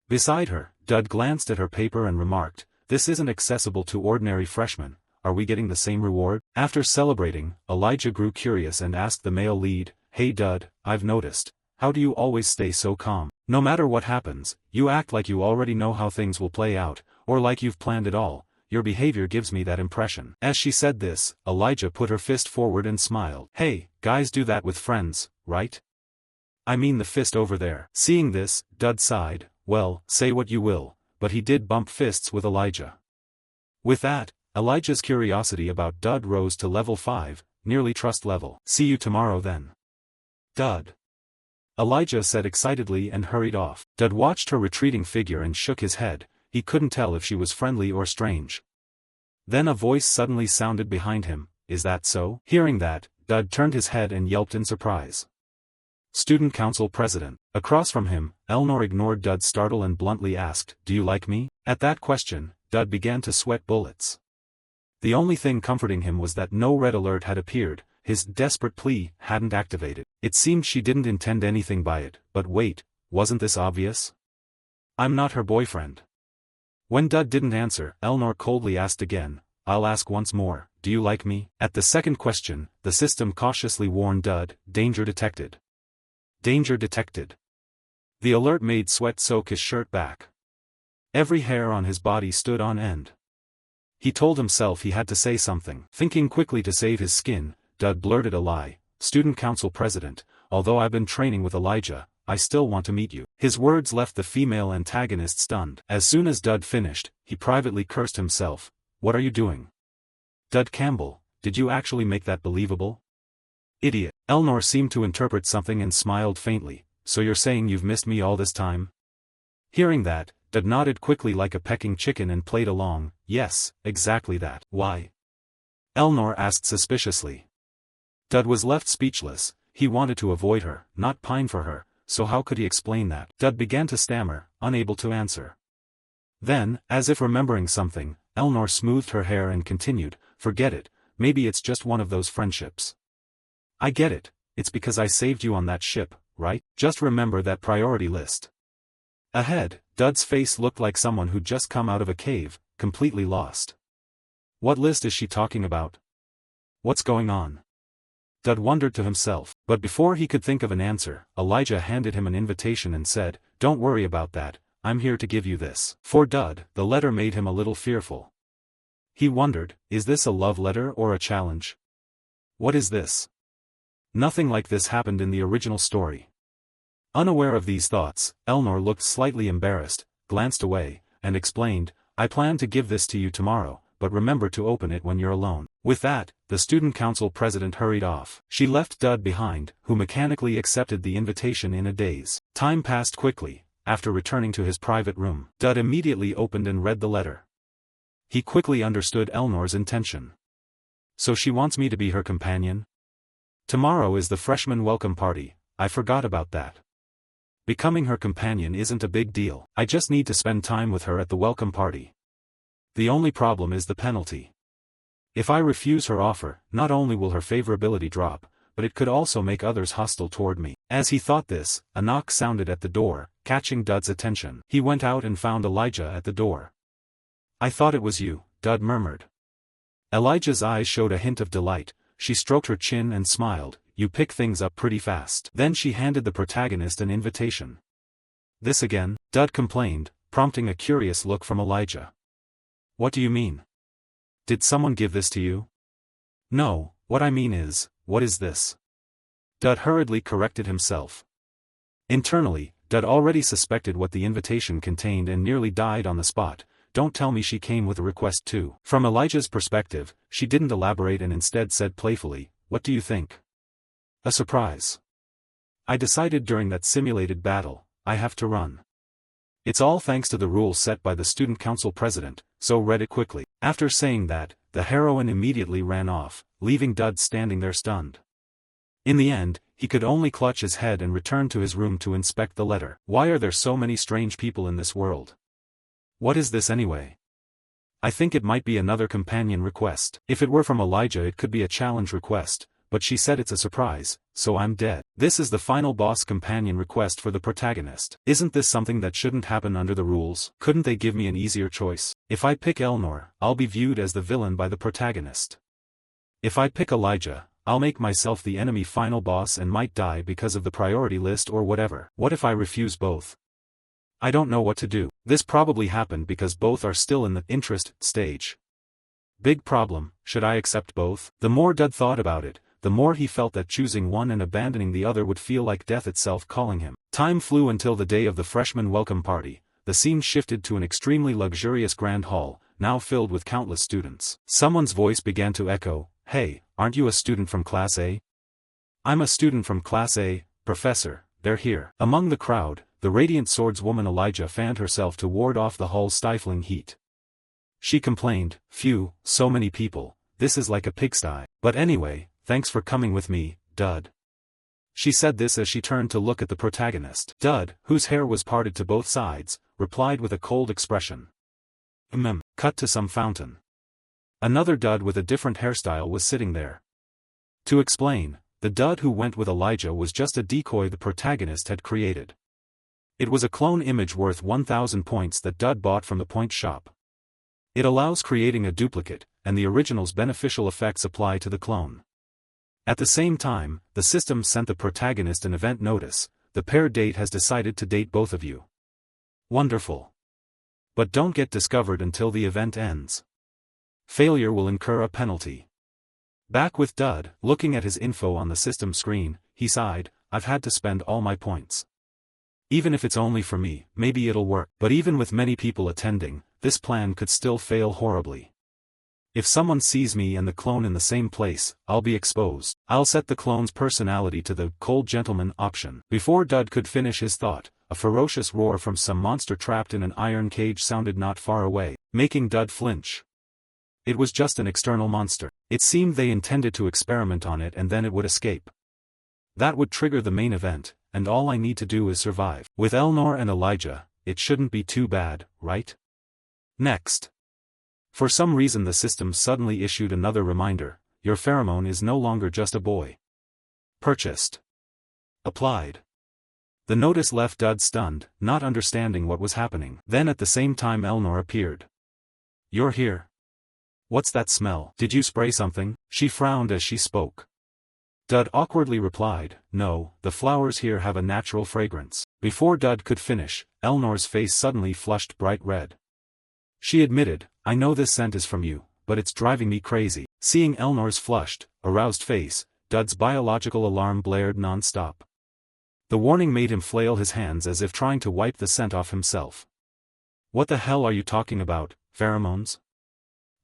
Beside her, Dud glanced at her paper and remarked, "This isn't accessible to ordinary freshmen. Are we getting the same reward?" After celebrating, Elijah grew curious and asked the male lead, "Hey Dud, I've noticed. How do you always stay so calm? No matter what happens, you act like you already know how things will play out, or like you've planned it all. Your behavior gives me that impression." As she said this, Elijah put her fist forward and smiled. "Hey, guys do that with friends, right? I mean the fist over there." Seeing this, Dud sighed, "Well, say what you will, but he did bump fists with Elijah." With that, Elijah's curiosity about Dud rose to level 5, nearly trust level. "See you tomorrow then, Dud," Elijah said excitedly and hurried off. Dud watched her retreating figure and shook his head. He couldn't tell if she was friendly or strange. Then a voice suddenly sounded behind him, "Is that so?" Hearing that, Dud turned his head and yelped in surprise. Student Council President. Across from him, Elnor ignored Dud's startle and bluntly asked, "Do you like me?" At that question, Dud began to sweat bullets. The only thing comforting him was that no red alert had appeared, his desperate plea hadn't activated. It seemed she didn't intend anything by it, but wait, wasn't this obvious? I'm not her boyfriend. When Dud didn't answer, Elnor coldly asked again, I'll ask once more, do you like me? At the second question, the system cautiously warned Dud, danger detected. Danger detected. The alert made sweat soak his shirt back. Every hair on his body stood on end. He told himself he had to say something. Thinking quickly to save his skin, Dud blurted a lie, Student Council President, although I've been training with Elijah, I still want to meet you. His words left the female antagonist stunned. As soon as Dud finished, he privately cursed himself. What are you doing? Dud Campbell, did you actually make that believable? Idiot. Elnor seemed to interpret something and smiled faintly, so you're saying you've missed me all this time? Hearing that, Dud nodded quickly like a pecking chicken and played along, yes, exactly that. Why? Elnor asked suspiciously. Dud was left speechless. He wanted to avoid her, not pine for her, so how could he explain that? Dud began to stammer, unable to answer. Then, as if remembering something, Elnor smoothed her hair and continued, forget it, maybe it's just one of those friendships. I get it, it's because I saved you on that ship, right? Just remember that priority list. Ahead, Dud's face looked like someone who'd just come out of a cave, completely lost. What list is she talking about? What's going on? Dud wondered to himself, but before he could think of an answer, Elijah handed him an invitation and said, don't worry about that, I'm here to give you this. For Dud, the letter made him a little fearful. He wondered, is this a love letter or a challenge? What is this? Nothing like this happened in the original story. Unaware of these thoughts, Elnor looked slightly embarrassed, glanced away, and explained, I plan to give this to you tomorrow, but remember to open it when you're alone. With that, the student council president hurried off. She left Dud behind, who mechanically accepted the invitation in a daze. Time passed quickly. After returning to his private room, Dud immediately opened and read the letter. He quickly understood Elnor's intention. So she wants me to be her companion? Tomorrow is the freshman welcome party, I forgot about that. Becoming her companion isn't a big deal. I just need to spend time with her at the welcome party. The only problem is the penalty. If I refuse her offer, not only will her favorability drop, but it could also make others hostile toward me. As he thought this, a knock sounded at the door, catching Dud's attention. He went out and found Elijah at the door. I thought it was you, Dud murmured. Elijah's eyes showed a hint of delight. She stroked her chin and smiled, you pick things up pretty fast. Then she handed the protagonist an invitation. This again? Dud complained, prompting a curious look from Elijah. What do you mean? Did someone give this to you? No, what I mean is, what is this? Dud hurriedly corrected himself. Internally, Dud already suspected what the invitation contained and nearly died on the spot. Don't tell me she came with a request too. From Elijah's perspective, she didn't elaborate and instead said playfully, what do you think? A surprise. I decided during that simulated battle, I have to run. It's all thanks to the rules set by the student council president, so read it quickly. After saying that, the heroine immediately ran off, leaving Dud standing there stunned. In the end, he could only clutch his head and return to his room to inspect the letter. Why are there so many strange people in this world? What is this anyway? I think it might be another companion request. If it were from Elijah it could be a challenge request, but she said it's a surprise, so I'm dead. This is the final boss companion request for the protagonist. Isn't this something that shouldn't happen under the rules? Couldn't they give me an easier choice? If I pick Elnor, I'll be viewed as the villain by the protagonist. If I pick Elijah, I'll make myself the enemy final boss and might die because of the priority list or whatever. What if I refuse both? I don't know what to do. This probably happened because both are still in the interest stage. Big problem, should I accept both? The more Dud thought about it, the more he felt that choosing one and abandoning the other would feel like death itself calling him. Time flew until the day of the freshman welcome party. The scene shifted to an extremely luxurious grand hall, now filled with countless students. Someone's voice began to echo, hey, aren't you a student from Class A? I'm a student from Class A, Professor, they're here. Among the crowd, the radiant swordswoman Elijah fanned herself to ward off the hall's stifling heat. She complained, phew, so many people, this is like a pigsty. But anyway, thanks for coming with me, Dud. She said this as she turned to look at the protagonist. Dud, whose hair was parted to both sides, replied with a cold expression. Cut to some fountain. Another dud with a different hairstyle was sitting there. To explain, the dud who went with Elijah was just a decoy the protagonist had created. It was a clone image worth 1,000 points that dud bought from the point shop. It allows creating a duplicate, and the original's beneficial effects apply to the clone. At the same time, the system sent the protagonist an event notice: the pair date has decided to date both of you. Wonderful. But don't get discovered until the event ends. Failure will incur a penalty. Back with Dud, looking at his info on the system screen, he sighed, I've had to spend all my points. Even if it's only for me, maybe it'll work. But even with many people attending, this plan could still fail horribly. If someone sees me and the clone in the same place, I'll be exposed. I'll set the clone's personality to the cold gentleman option. Before Dud could finish his thought, a ferocious roar from some monster trapped in an iron cage sounded not far away, making Dud flinch. It was just an external monster. It seemed they intended to experiment on it and then it would escape. That would trigger the main event, and all I need to do is survive. With Elnor and Elijah, it shouldn't be too bad, right? Next. For some reason the system suddenly issued another reminder: your pheromone is no longer just a boy. Purchased. Applied. The notice left Dud stunned, not understanding what was happening. Then at the same time Elnor appeared. You're here. What's that smell? Did you spray something? She frowned as she spoke. Dud awkwardly replied, no, the flowers here have a natural fragrance. Before Dud could finish, Elnor's face suddenly flushed bright red. She admitted, I know this scent is from you, but it's driving me crazy. Seeing Elnor's flushed, aroused face, Dud's biological alarm blared non-stop. The warning made him flail his hands as if trying to wipe the scent off himself. What the hell are you talking about, pheromones?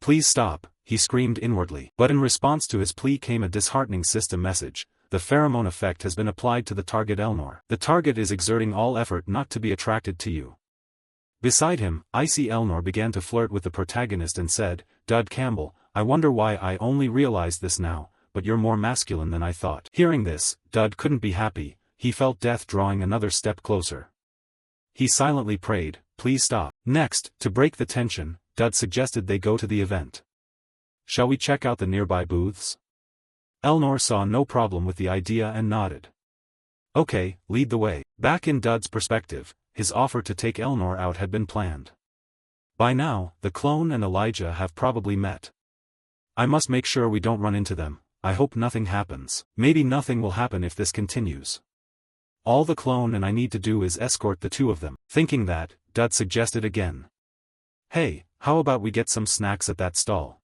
Please stop, he screamed inwardly. But in response to his plea came a disheartening system message: the pheromone effect has been applied to the target Elnor. The target is exerting all effort not to be attracted to you. Beside him, icy Elnor began to flirt with the protagonist and said, Dud Campbell, I wonder why I only realized this now, but you're more masculine than I thought. Hearing this, Dud couldn't be happy, he felt death drawing another step closer. He silently prayed, please stop. Next, to break the tension, Dud suggested they go to the event. Shall we check out the nearby booths? Elnor saw no problem with the idea and nodded. Okay, lead the way. Back in Dud's perspective, his offer to take Elnor out had been planned. By now, the clone and Elijah have probably met. I must make sure we don't run into them. I hope nothing happens. Maybe nothing will happen if this continues. All the clone and I need to do is escort the two of them. Thinking that, Dud suggested again. Hey, how about we get some snacks at that stall?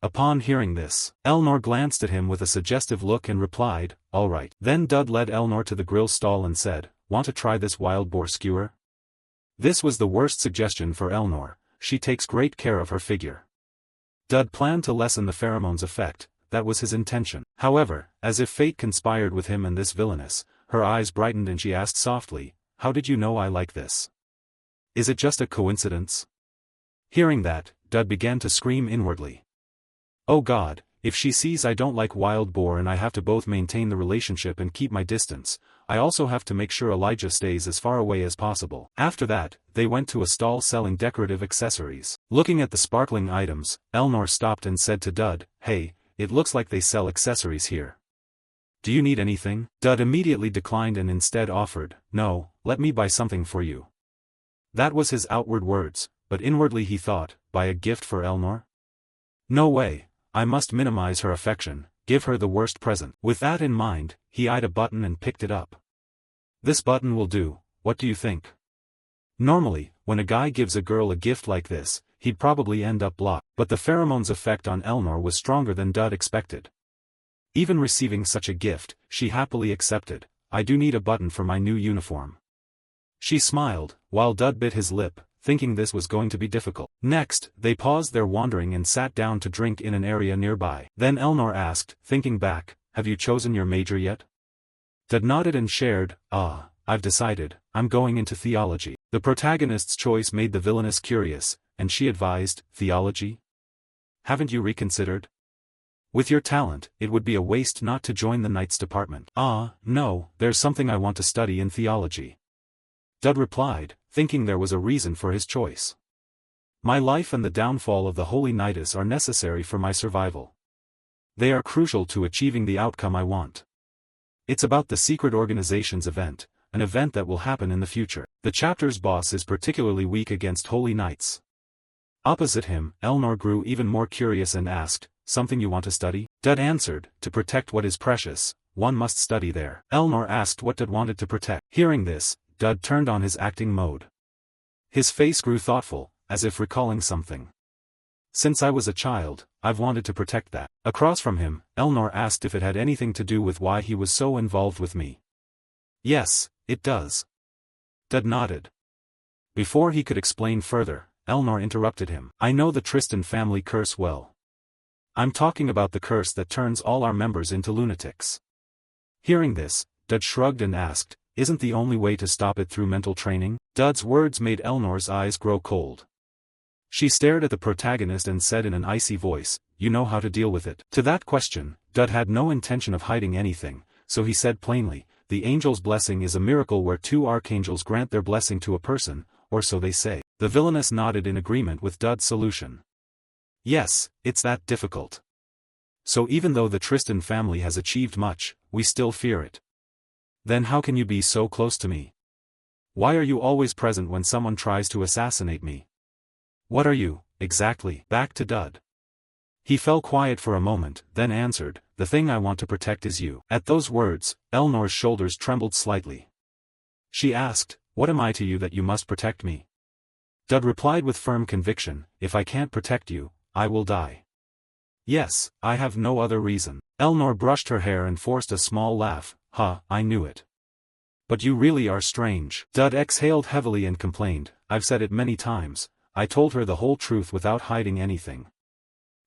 Upon hearing this, Elnor glanced at him with a suggestive look and replied, all right. Then Dud led Elnor to the grill stall and said, want to try this wild boar skewer? This was the worst suggestion for Elnor, she takes great care of her figure. Dud planned to lessen the pheromone's effect, that was his intention. However, as if fate conspired with him and this villainess, her eyes brightened and she asked softly, how did you know I like this? Is it just a coincidence? Hearing that, Dud began to scream inwardly. Oh God, if she sees I don't like wild boar and I have to both maintain the relationship and keep my distance, I also have to make sure Elijah stays as far away as possible. After that, they went to a stall selling decorative accessories. Looking at the sparkling items, Elnor stopped and said to Dud, hey, it looks like they sell accessories here. Do you need anything? Dud immediately declined and instead offered, no, let me buy something for you. That was his outward words, but inwardly he thought, buy a gift for Elnor? No way, I must minimize her affection, give her the worst present. With that in mind, he eyed a button and picked it up. This button will do, what do you think? Normally, when a guy gives a girl a gift like this, he'd probably end up blocked, but the pheromone's effect on Elnor was stronger than Dud expected. Even receiving such a gift, she happily accepted. I do need a button for my new uniform. She smiled, while Dud bit his lip, thinking this was going to be difficult. Next, they paused their wandering and sat down to drink in an area nearby. Then Elnor asked, thinking back, have you chosen your major yet? Dud nodded and shared, I've decided, I'm going into theology. The protagonist's choice made the villainess curious, and she advised, theology? Haven't you reconsidered? With your talent, it would be a waste not to join the Knights department. No, there's something I want to study in theology. Dud replied, thinking there was a reason for his choice. My life and the downfall of the Holy Knights are necessary for my survival. They are crucial to achieving the outcome I want. It's about the secret organization's event, an event that will happen in the future. The chapter's boss is particularly weak against Holy Knights. Opposite him, Elnor grew even more curious and asked, "Something you want to study?" Dud answered, "To protect what is precious, one must study there." Elnor asked what Dud wanted to protect. Hearing this, Dud turned on his acting mode. His face grew thoughtful, as if recalling something. "Since I was a child, I've wanted to protect that." Across from him, Elnor asked if it had anything to do with why he was so involved with me. "Yes, it does." Dud nodded. Before he could explain further, Elnor interrupted him. "I know the Destined family curse well. I'm talking about the curse that turns all our members into lunatics." Hearing this, Dud shrugged and asked, "Isn't the only way to stop it through mental training?" Dud's words made Elnor's eyes grow cold. She stared at the protagonist and said in an icy voice, "You know how to deal with it." To that question, Dud had no intention of hiding anything, so he said plainly, "The angel's blessing is a miracle where two archangels grant their blessing to a person, or so they say." The villainess nodded in agreement with Dud's solution. "Yes, it's that difficult. So even though the Destined family has achieved much, we still fear it. Then how can you be so close to me? Why are you always present when someone tries to assassinate me? What are you, exactly?" Back to Dud. He fell quiet for a moment, then answered, "The thing I want to protect is you." At those words, Elnor's shoulders trembled slightly. She asked, "What am I to you that you must protect me?" Dud replied with firm conviction, "If I can't protect you, I will die. Yes, I have no other reason." Elnor brushed her hair and forced a small laugh. "Huh, I knew it. But you really are strange." Dud exhaled heavily and complained, "I've said it many times, I told her the whole truth without hiding anything.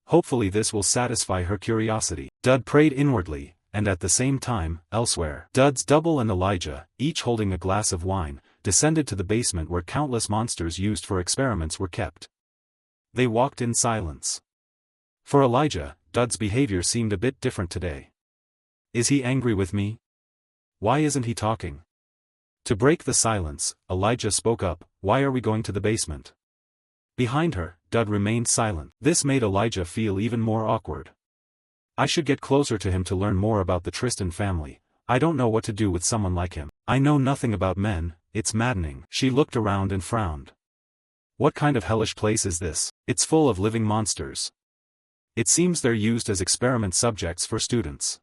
Hopefully this will satisfy her curiosity." Dud prayed inwardly, and at the same time, elsewhere. Dud's double and Elijah, each holding a glass of wine, descended to the basement where countless monsters used for experiments were kept. They walked in silence. For Elijah, Dud's behavior seemed a bit different today. Is he angry with me? Why isn't he talking? To break the silence, Elijah spoke up, "Why are we going to the basement?" Behind her, Dud remained silent. This made Elijah feel even more awkward. "I should get closer to him to learn more about the Destined family. I don't know what to do with someone like him. I know nothing about men, it's maddening." She looked around and frowned. "What kind of hellish place is this? It's full of living monsters. It seems they're used as experiment subjects for students.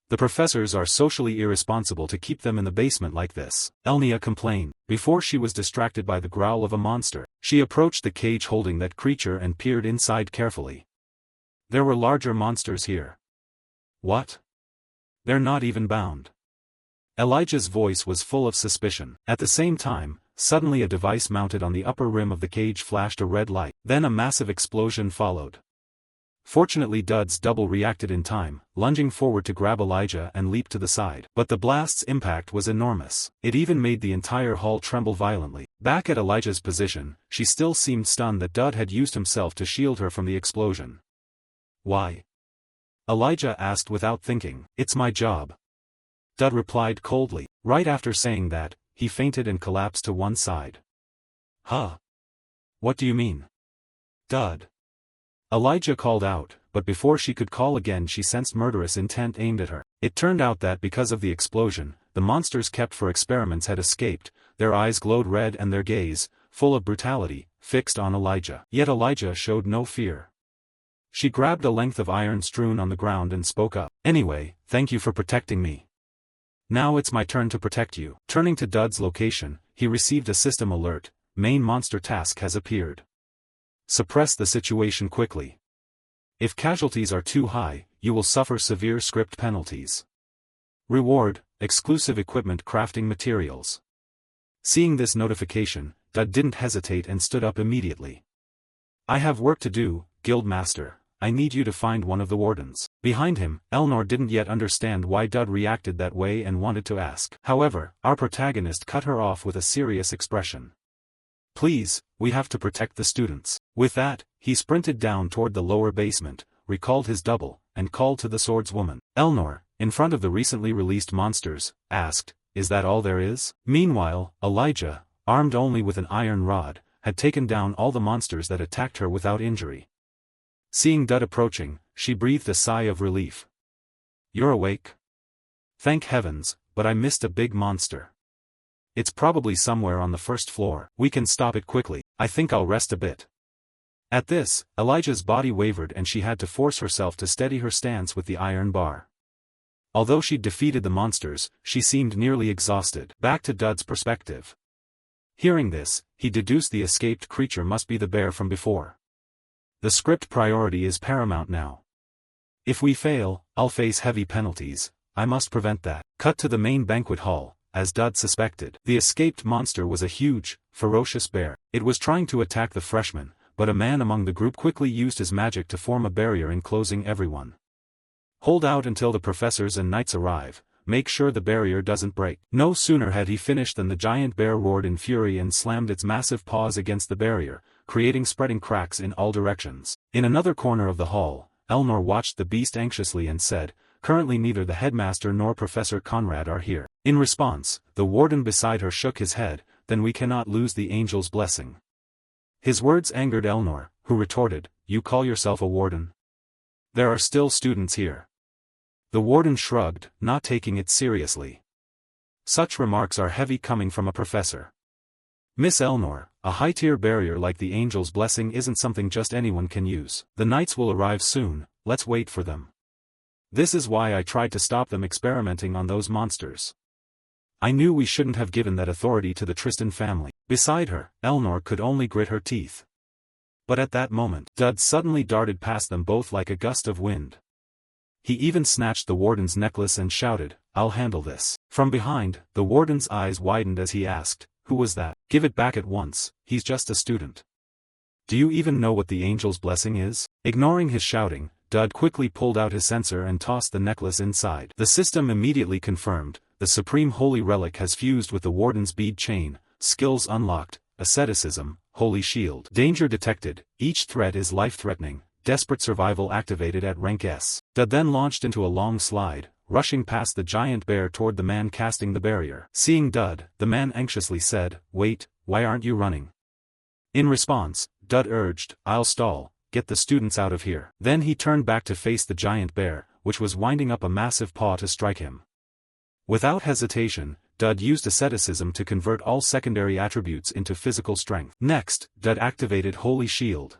The professors are socially irresponsible to keep them in the basement like this." Elnia complained. Before she was distracted by the growl of a monster, she approached the cage holding that creature and peered inside carefully. There were larger monsters here. "What? They're not even bound." Elijah's voice was full of suspicion. At the same time, suddenly a device mounted on the upper rim of the cage flashed a red light. Then a massive explosion followed. Fortunately Dud's double reacted in time, lunging forward to grab Elijah and leap to the side. But the blast's impact was enormous. It even made the entire hall tremble violently. Back at Elijah's position, she still seemed stunned that Dud had used himself to shield her from the explosion. "Why?" Elijah asked without thinking. "It's my job." Dud replied coldly. Right after saying that, he fainted and collapsed to one side. "Huh? What do you mean?" "Dud." Elijah called out, but before she could call again she sensed murderous intent aimed at her. It turned out that because of the explosion, the monsters kept for experiments had escaped, their eyes glowed red and their gaze, full of brutality, fixed on Elijah. Yet Elijah showed no fear. She grabbed a length of iron strewn on the ground and spoke up. "Anyway, thank you for protecting me. Now it's my turn to protect you." Turning to Dud's location, he received a system alert. Main monster task has appeared. Suppress the situation quickly. If casualties are too high, you will suffer severe script penalties. Reward, exclusive equipment crafting materials. Seeing this notification, Dud didn't hesitate and stood up immediately. "I have work to do, Guildmaster. I need you to find one of the wardens." Behind him, Elnor didn't yet understand why Dud reacted that way and wanted to ask. However, our protagonist cut her off with a serious expression. "Please, we have to protect the students." With that, he sprinted down toward the lower basement, recalled his double, and called to the swordswoman. Elnor, in front of the recently released monsters, asked, "Is that all there is?" Meanwhile, Elijah, armed only with an iron rod, had taken down all the monsters that attacked her without injury. Seeing Dud approaching, she breathed a sigh of relief. "You're awake? Thank heavens, but I missed a big monster. It's probably somewhere on the first floor. We can stop it quickly. I think I'll rest a bit." At this, Elijah's body wavered and she had to force herself to steady her stance with the iron bar. Although she'd defeated the monsters, she seemed nearly exhausted. Back to Dud's perspective. Hearing this, he deduced the escaped creature must be the bear from before. The script priority is paramount now. If we fail, I'll face heavy penalties. I must prevent that. Cut to the main banquet hall. As Dud suspected, the escaped monster was a huge, ferocious bear. It was trying to attack the freshmen, but a man among the group quickly used his magic to form a barrier enclosing everyone. "Hold out until the professors and knights arrive. Make sure the barrier doesn't break." No sooner had he finished than the giant bear roared in fury and slammed its massive paws against the barrier, creating spreading cracks in all directions. In another corner of the hall, Elnor watched the beast anxiously and said, "Currently neither the headmaster nor Professor Conrad are here." In response, the warden beside her shook his head, "Then we cannot lose the angel's blessing." His words angered Elnor, who retorted, "You call yourself a warden? There are still students here." The warden shrugged, not taking it seriously. Such remarks are heavy coming from a professor. "Miss Elnor, a high-tier barrier like the angel's blessing isn't something just anyone can use. The knights will arrive soon, let's wait for them. This is why I tried to stop them experimenting on those monsters. I knew we shouldn't have given that authority to the Tristan family." Beside her, Elnor could only grit her teeth. But at that moment, Dud suddenly darted past them both like a gust of wind. He even snatched the warden's necklace and shouted, "I'll handle this." From behind, the warden's eyes widened as he asked, "Who was that? Give it back at once, he's just a student. Do you even know what the angel's blessing is?" Ignoring his shouting, Dud quickly pulled out his censer and tossed the necklace inside. The system immediately confirmed, the supreme holy relic has fused with the warden's bead chain, skills unlocked, asceticism, holy shield. Danger detected, each threat is life-threatening, desperate survival activated at rank S. Dud then launched into a long slide, rushing past the giant bear toward the man casting the barrier. Seeing Dud, the man anxiously said, "Wait, why aren't you running?" In response, Dud urged, "I'll stall, get the students out of here." Then he turned back to face the giant bear, which was winding up a massive paw to strike him. Without hesitation, Dud used asceticism to convert all secondary attributes into physical strength. Next, Dud activated Holy Shield.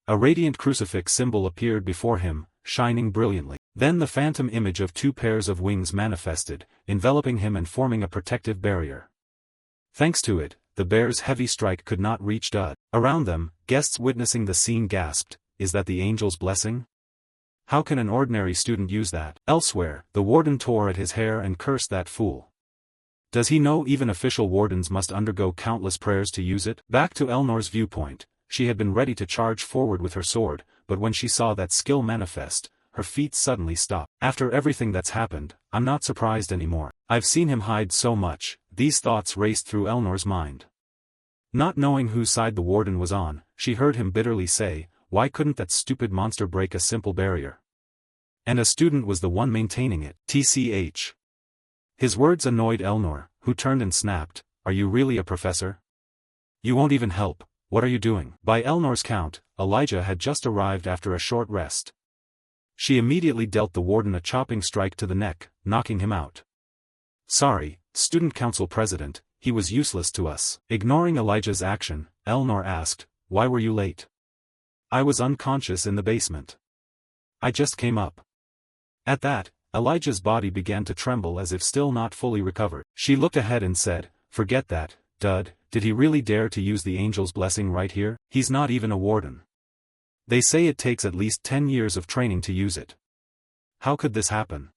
A radiant crucifix symbol appeared before him, shining brilliantly. Then the phantom image of two pairs of wings manifested, enveloping him and forming a protective barrier. Thanks to it, the bear's heavy strike could not reach Dud. Around them, guests witnessing the scene gasped, "Is that the angel's blessing? How can an ordinary student use that?" Elsewhere, the warden tore at his hair and cursed that fool. Does he know even official wardens must undergo countless prayers to use it? Back to Elnor's viewpoint, she had been ready to charge forward with her sword, but when she saw that skill manifest, her feet suddenly stopped. After everything that's happened, I'm not surprised anymore. I've seen him hide so much. These thoughts raced through Elnor's mind. Not knowing whose side the warden was on, she heard him bitterly say, "Why couldn't that stupid monster break a simple barrier? And a student was the one maintaining it. TCH. His words annoyed Elnor, who turned and snapped, "Are you really a professor? You won't even help, what are you doing?" By Elnor's count, Elijah had just arrived after a short rest. She immediately dealt the warden a chopping strike to the neck, knocking him out. "Sorry, student council president, he was useless to us." Ignoring Elijah's action, Elnor asked, "Why were you late?" "I was unconscious in the basement. I just came up." At that, Elijah's body began to tremble as if still not fully recovered. She looked ahead and said, "Forget that, Dud, did he really dare to use the angel's blessing right here? He's not even a warden. They say it takes at least 10 years of training to use it. How could this happen?"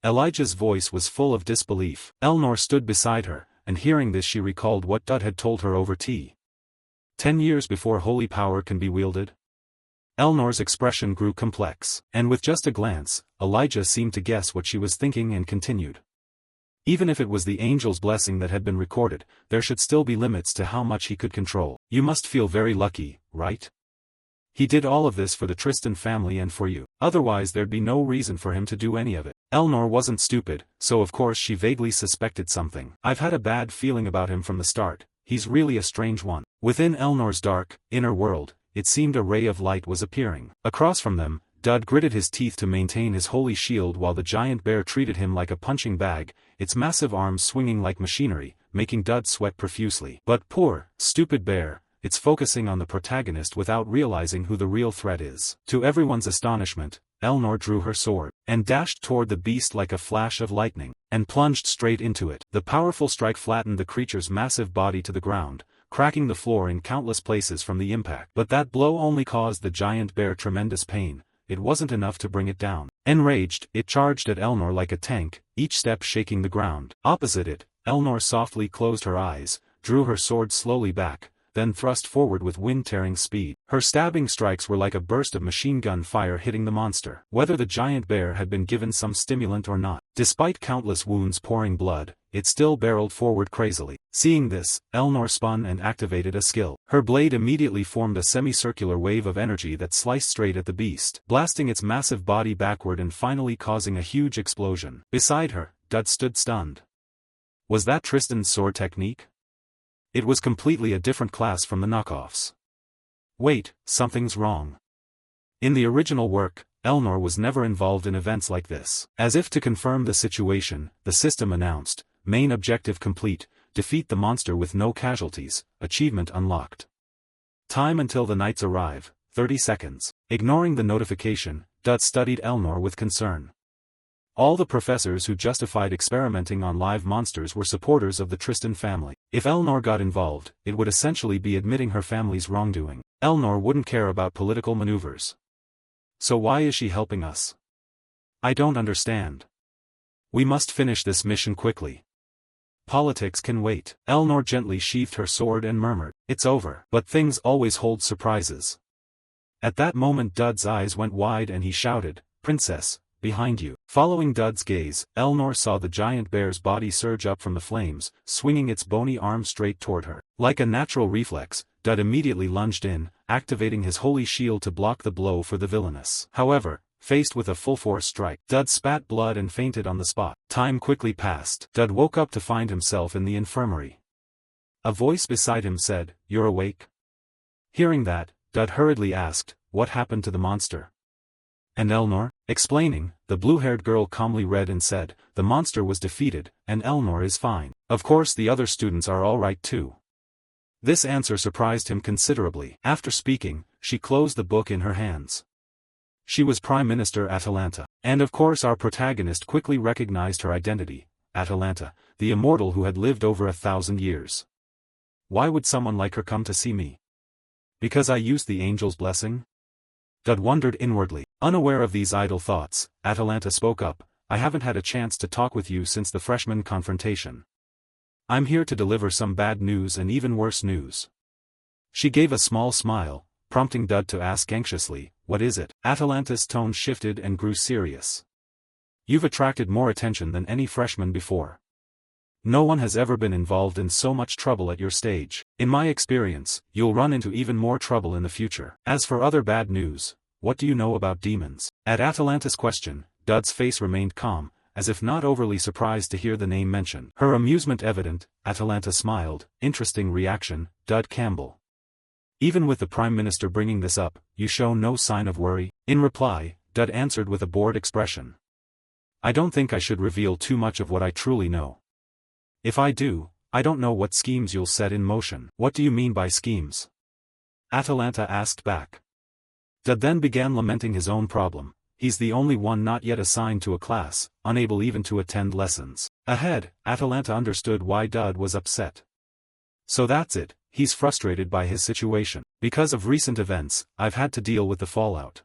Elijah's voice was full of disbelief. Elnor stood beside her, and hearing this she recalled what Dud had told her over tea. 10 years before holy power can be wielded? Elnor's expression grew complex, and with just a glance, Elijah seemed to guess what she was thinking and continued. Even if it was the angel's blessing that had been recorded, there should still be limits to how much he could control. You must feel very lucky, right? He did all of this for the Tristan family and for you. Otherwise there'd be no reason for him to do any of it. Elnor wasn't stupid, so of course she vaguely suspected something. I've had a bad feeling about him from the start. he's really a strange one. Within Elnor's dark, inner world, it seemed a ray of light was appearing. Across from them, Dud gritted his teeth to maintain his holy shield while the giant bear treated him like a punching bag, its massive arms swinging like machinery, making Dud sweat profusely. But poor, stupid bear, it's focusing on the protagonist without realizing who the real threat is. To everyone's astonishment, Elnor drew her sword, and dashed toward the beast like a flash of lightning, and plunged straight into it. The powerful strike flattened the creature's massive body to the ground, cracking the floor in countless places from the impact. But that blow only caused the giant bear tremendous pain. It wasn't enough to bring it down. Enraged, it charged at Elnor like a tank, each step shaking the ground. Opposite it, Elnor softly closed her eyes, drew her sword slowly back, then thrust forward with wind-tearing speed. Her stabbing strikes were like a burst of machine gun fire hitting the monster. Whether the giant bear had been given some stimulant or not, despite countless wounds pouring blood, it still barreled forward crazily. Seeing this, Elnor spun and activated a skill. Her blade immediately formed a semicircular wave of energy that sliced straight at the beast, blasting its massive body backward and finally causing a huge explosion. Beside her, Dud stood stunned. Was that Tristan's sword technique? It was completely a different class from the knockoffs. Wait, something's wrong. In the original work, Elnor was never involved in events like this. As if to confirm the situation, the system announced, main objective complete, defeat the monster with no casualties, achievement unlocked. Time until the knights arrive, 30 seconds. Ignoring the notification, Dud studied Elnor with concern. All the professors who justified experimenting on live monsters were supporters of the Tristan family. If Elnor got involved, it would essentially be admitting her family's wrongdoing. Elnor wouldn't care about political maneuvers. So why is she helping us? I don't understand. We must finish this mission quickly. Politics can wait. Elnor gently sheathed her sword and murmured, "It's over." But things always hold surprises. At that moment Dud's eyes went wide and he shouted, "Princess, behind you." Following Dud's gaze, Elnor saw the giant bear's body surge up from the flames, swinging its bony arm straight toward her. Like a natural reflex, Dud immediately lunged in, activating his holy shield to block the blow for the villainess. However, faced with a full-force strike, Dud spat blood and fainted on the spot. Time quickly passed. Dud woke up to find himself in the infirmary. A voice beside him said, "You're awake?" Hearing that, Dud hurriedly asked, "What happened to the monster?" And Elnor? Explaining, the blue-haired girl calmly read and said, "The monster was defeated, and Elnor is fine. Of course the other students are all right too." This answer surprised him considerably. After speaking, she closed the book in her hands. She was Prime Minister Atalanta. And of course our protagonist quickly recognized her identity, Atalanta, the immortal who had lived over 1,000 years. Why would someone like her come to see me? Because I used the angel's blessing? Dud wondered inwardly. Unaware of these idle thoughts, Atalanta spoke up, "I haven't had a chance to talk with you since the freshman confrontation. I'm here to deliver some bad news and even worse news." She gave a small smile, prompting Dud to ask anxiously, "What is it?" Atalanta's tone shifted and grew serious. "You've attracted more attention than any freshman before. No one has ever been involved in so much trouble at your stage. In my experience, you'll run into even more trouble in the future. As for other bad news, what do you know about demons?" At Atalanta's question, Dud's face remained calm, as if not overly surprised to hear the name mentioned. Her amusement evident, Atalanta smiled, "Interesting reaction, Dud Campbell. Even with the Prime Minister bringing this up, you show no sign of worry." In reply, Dud answered with a bored expression. "I don't think I should reveal too much of what I truly know. If I do, I don't know what schemes you'll set in motion." "What do you mean by schemes?" Atalanta asked back. Dud then began lamenting his own problem. He's the only one not yet assigned to a class, unable even to attend lessons. Ahead, Atalanta understood why Dud was upset. "So that's it, he's frustrated by his situation. Because of recent events, I've had to deal with the fallout."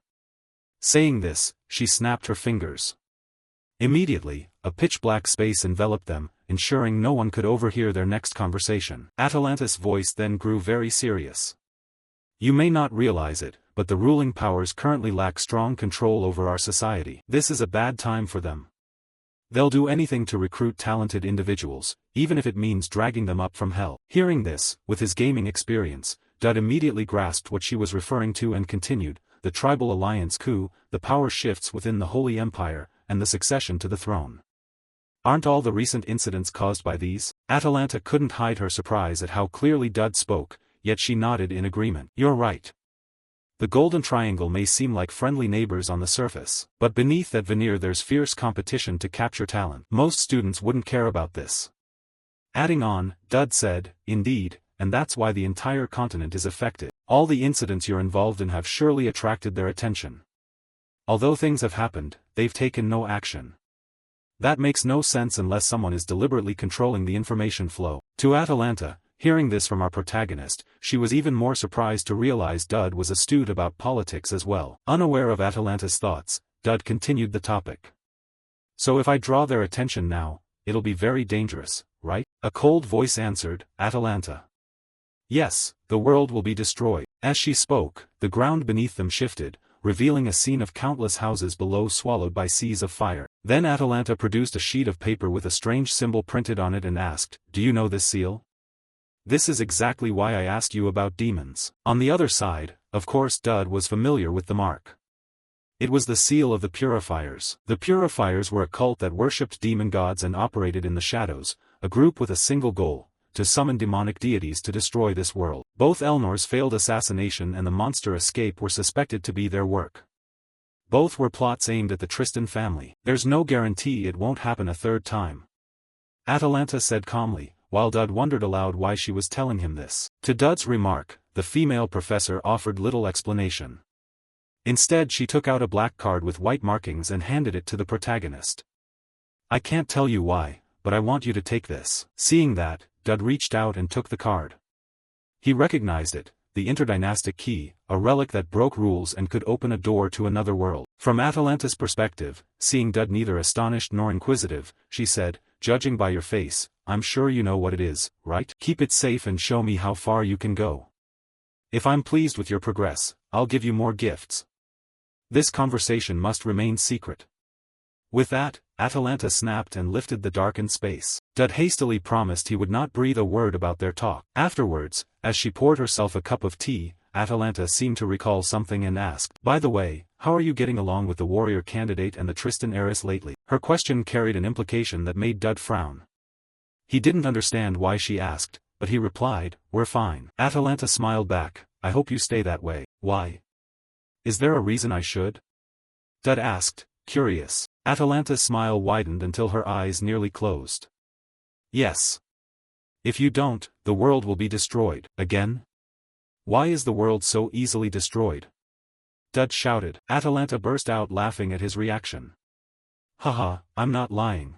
Saying this, she snapped her fingers. Immediately, a pitch-black space enveloped them, ensuring no one could overhear their next conversation. Atalanta's voice then grew very serious. "You may not realize it, but the ruling powers currently lack strong control over our society. This is a bad time for them. They'll do anything to recruit talented individuals, even if it means dragging them up from hell." Hearing this, with his gaming experience, Dud immediately grasped what she was referring to and continued, "The tribal alliance coup, the power shifts within the Holy Empire, and the succession to the throne. Aren't all the recent incidents caused by these? Atalanta couldn't hide her surprise at how clearly Dud spoke, yet she nodded in agreement. You're right. The Golden Triangle may seem like friendly neighbors on the surface, but beneath that veneer there's fierce competition to capture talent. Most students wouldn't care about this. Adding on, Dud said, indeed, and that's why the entire continent is affected. All the incidents you're involved in have surely attracted their attention. Although things have happened, they've taken no action. That makes no sense unless someone is deliberately controlling the information flow. To Atalanta, hearing this from our protagonist, she was even more surprised to realize Dud was astute about politics as well. Unaware of Atalanta's thoughts, Dud continued the topic. So if I draw their attention now, it'll be very dangerous, right? A cold voice answered, Atalanta. Yes, the world will be destroyed. As she spoke, the ground beneath them shifted, revealing a scene of countless houses below swallowed by seas of fire. Then Atalanta produced a sheet of paper with a strange symbol printed on it and asked, do you know this seal? This is exactly why I asked you about demons. On the other side, of course Dud was familiar with the mark. It was the seal of the Purifiers. The Purifiers were a cult that worshipped demon gods and operated in the shadows, a group with a single goal, to summon demonic deities to destroy this world. Both Elnor's failed assassination and the monster escape were suspected to be their work. Both were plots aimed at the Tristan family. There's no guarantee it won't happen a third time. Atalanta said calmly, while Dud wondered aloud why she was telling him this. To Dud's remark, the female professor offered little explanation. Instead she took out a black card with white markings and handed it to the protagonist. I can't tell you why, but I want you to take this. Seeing that, Dud reached out and took the card. He recognized it, the interdynastic key, a relic that broke rules and could open a door to another world. From Atalanta's perspective, seeing Dud neither astonished nor inquisitive, she said, judging by your face, I'm sure you know what it is, right? Keep it safe and show me how far you can go. If I'm pleased with your progress, I'll give you more gifts. This conversation must remain secret. With that, Atalanta snapped and lifted the darkened space. Dud hastily promised he would not breathe a word about their talk. Afterwards, as she poured herself a cup of tea, Atalanta seemed to recall something and asked, by the way, how are you getting along with the warrior candidate and the Tristan heiress lately? Her question carried an implication that made Dud frown. He didn't understand why she asked, but he replied, we're fine. Atalanta smiled back, I hope you stay that way. Why? Is there a reason I should? Dud asked, curious. Atalanta's smile widened until her eyes nearly closed. Yes. If you don't, the world will be destroyed. Again? Why is the world so easily destroyed? Dud shouted. Atalanta burst out laughing at his reaction. Haha, I'm not lying.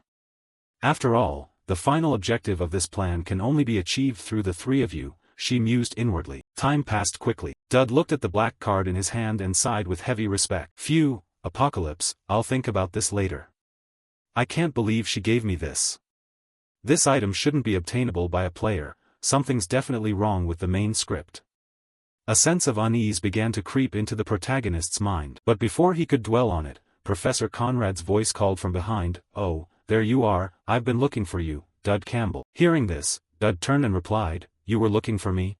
After all, the final objective of this plan can only be achieved through the three of you, she mused inwardly. Time passed quickly. Dud looked at the black card in his hand and sighed with heavy respect. Phew. Apocalypse, I'll think about this later. I can't believe she gave me this. This item shouldn't be obtainable by a player, something's definitely wrong with the main script. A sense of unease began to creep into the protagonist's mind. But before he could dwell on it, Professor Conrad's voice called from behind, oh, there you are, I've been looking for you, Dud Campbell. Hearing this, Dud turned and replied, you were looking for me?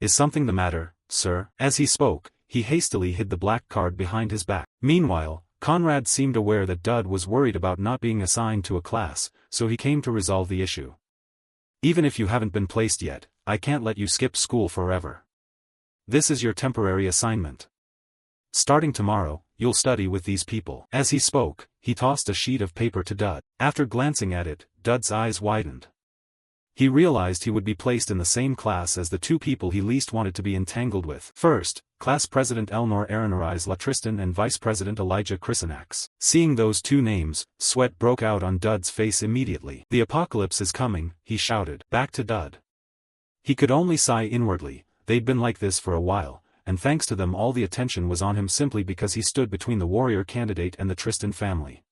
Is something the matter, sir? As he spoke, he hastily hid the black card behind his back. Meanwhile, Conrad seemed aware that Dud was worried about not being assigned to a class, so he came to resolve the issue. Even if you haven't been placed yet, I can't let you skip school forever. This is your temporary assignment. Starting tomorrow, you'll study with these people. As he spoke, he tossed a sheet of paper to Dud. After glancing at it, Dud's eyes widened. He realized he would be placed in the same class as the two people he least wanted to be entangled with. First, Class President Elnor Aranariz Latristan and Vice President Elijah Chrysanax. Seeing those two names, sweat broke out on Dud's face immediately. The apocalypse is coming, he shouted. Back to Dud. He could only sigh inwardly, they'd been like this for a while, and thanks to them all the attention was on him simply because he stood between the warrior candidate and the Tristan family.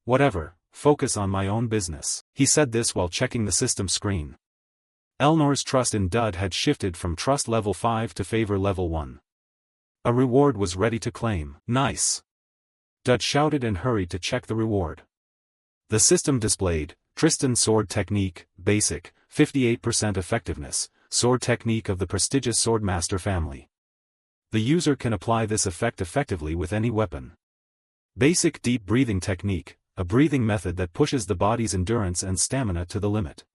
Whatever. Focus on my own business. He said this while checking the system screen. Elnor's trust in Dud had shifted from trust level 5 to favor level 1. A reward was ready to claim. Nice. Dud shouted and hurried to check the reward. The system displayed, Tristan Sword Technique, Basic, 58% Effectiveness, Sword Technique of the prestigious Swordmaster family. The user can apply this effect effectively with any weapon. Basic Deep Breathing Technique, a breathing method that pushes the body's endurance and stamina to the limit.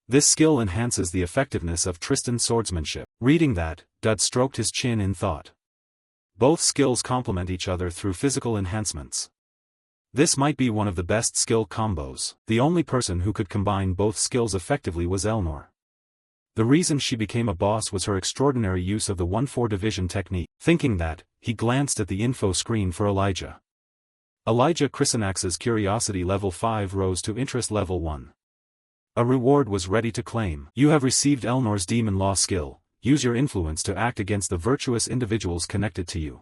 This skill enhances the effectiveness of Tristan's swordsmanship. Reading that, Dud stroked his chin in thought. Both skills complement each other through physical enhancements. This might be one of the best skill combos. The only person who could combine both skills effectively was Elnor. The reason she became a boss was her extraordinary use of the 1-4 division technique. Thinking that, he glanced at the info screen for Elijah. Elijah Chrisanax's curiosity level 5 rose to interest level 1. A reward was ready to claim. You have received Elnor's demon law skill. Use your influence to act against the virtuous individuals connected to you.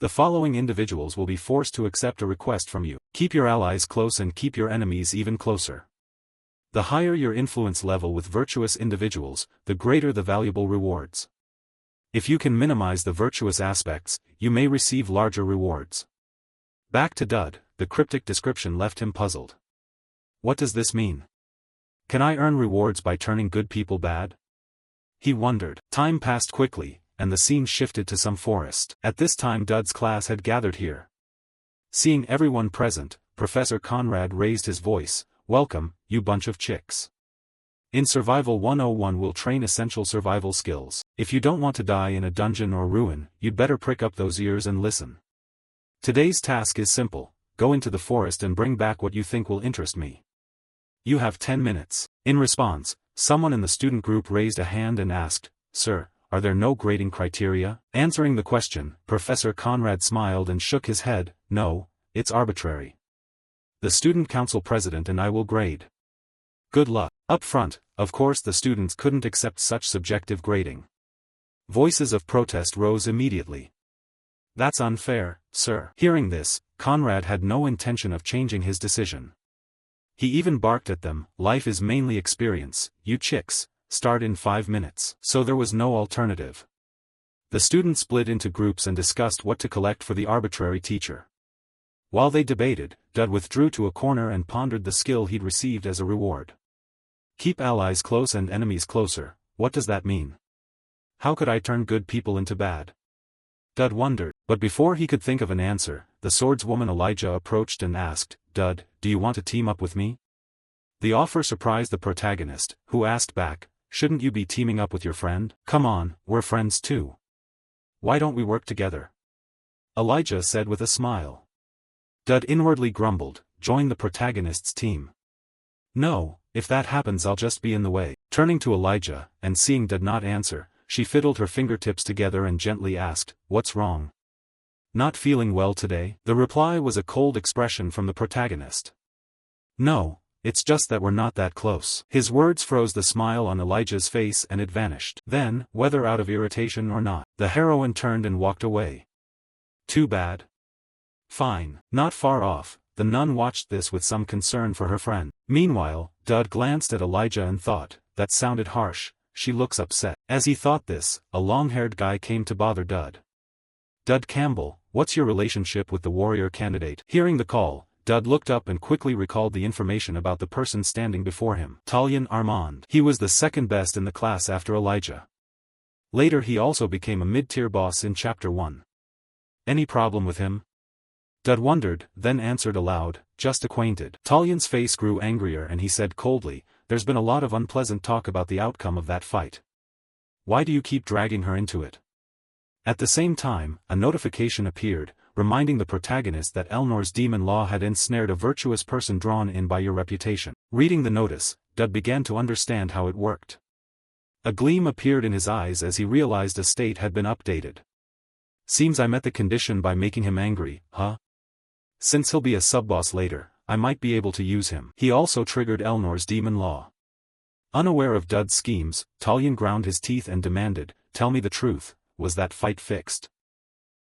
The following individuals will be forced to accept a request from you. Keep your allies close and keep your enemies even closer. The higher your influence level with virtuous individuals, the greater the valuable rewards. If you can minimize the virtuous aspects, you may receive larger rewards. Back to Dud, the cryptic description left him puzzled. What does this mean? Can I earn rewards by turning good people bad? He wondered. Time passed quickly, and the scene shifted to some forest. At this time Dud's class had gathered here. Seeing everyone present, Professor Conrad raised his voice. Welcome, you bunch of chicks. In Survival 101 we'll train essential survival skills. If you don't want to die in a dungeon or ruin, you'd better prick up those ears and listen. Today's task is simple. Go into the forest and bring back what you think will interest me. You have 10 minutes. In response, someone in the student group raised a hand and asked, Sir, are there no grading criteria? Answering the question, Professor Conrad smiled and shook his head. No, it's arbitrary. The student council president and I will grade. Good luck. Up front, of course the students couldn't accept such subjective grading. Voices of protest rose immediately. That's unfair, sir. Hearing this, Conrad had no intention of changing his decision. He even barked at them. Life is mainly experience, you chicks, start in 5 minutes. So there was no alternative. The students split into groups and discussed what to collect for the arbitrary teacher. While they debated, Dud withdrew to a corner and pondered the skill he'd received as a reward. Keep allies close and enemies closer. What does that mean? How could I turn good people into bad? Dud wondered, but before he could think of an answer, the swordswoman Elijah approached and asked, Dud, do you want to team up with me? The offer surprised the protagonist, who asked back, shouldn't you be teaming up with your friend? Come on, we're friends too. Why don't we work together? Elijah said with a smile. Dud inwardly grumbled, join the protagonist's team. No, if that happens I'll just be in the way. Turning to Elijah, and seeing Dud not answer, she fiddled her fingertips together and gently asked, what's wrong? Not feeling well today? The reply was a cold expression from the protagonist. No, it's just that we're not that close. His words froze the smile on Elijah's face and it vanished. Then, whether out of irritation or not, the heroine turned and walked away. Too bad. Fine. Not far off, the nun watched this with some concern for her friend. Meanwhile, Dud glanced at Elijah and thought, that sounded harsh, she looks upset. As he thought this, a long-haired guy came to bother Dud. Dud Campbell, what's your relationship with the warrior candidate? Hearing the call, Dud looked up and quickly recalled the information about the person standing before him. Talyan Armand. He was the second best in the class after Elijah. Later he also became a mid-tier boss in Chapter 1. Any problem with him? Dud wondered, then answered aloud, just acquainted. Talyan's face grew angrier and he said coldly, there's been a lot of unpleasant talk about the outcome of that fight. Why do you keep dragging her into it? At the same time, a notification appeared, reminding the protagonist that Elnor's demon law had ensnared a virtuous person drawn in by your reputation. Reading the notice, Dud began to understand how it worked. A gleam appeared in his eyes as he realized a state had been updated. Seems I met the condition by making him angry, huh? Since he'll be a sub-boss later, I might be able to use him. He also triggered Elnor's demon law. Unaware of Dud's schemes, Talyan ground his teeth and demanded, tell me the truth, was that fight fixed?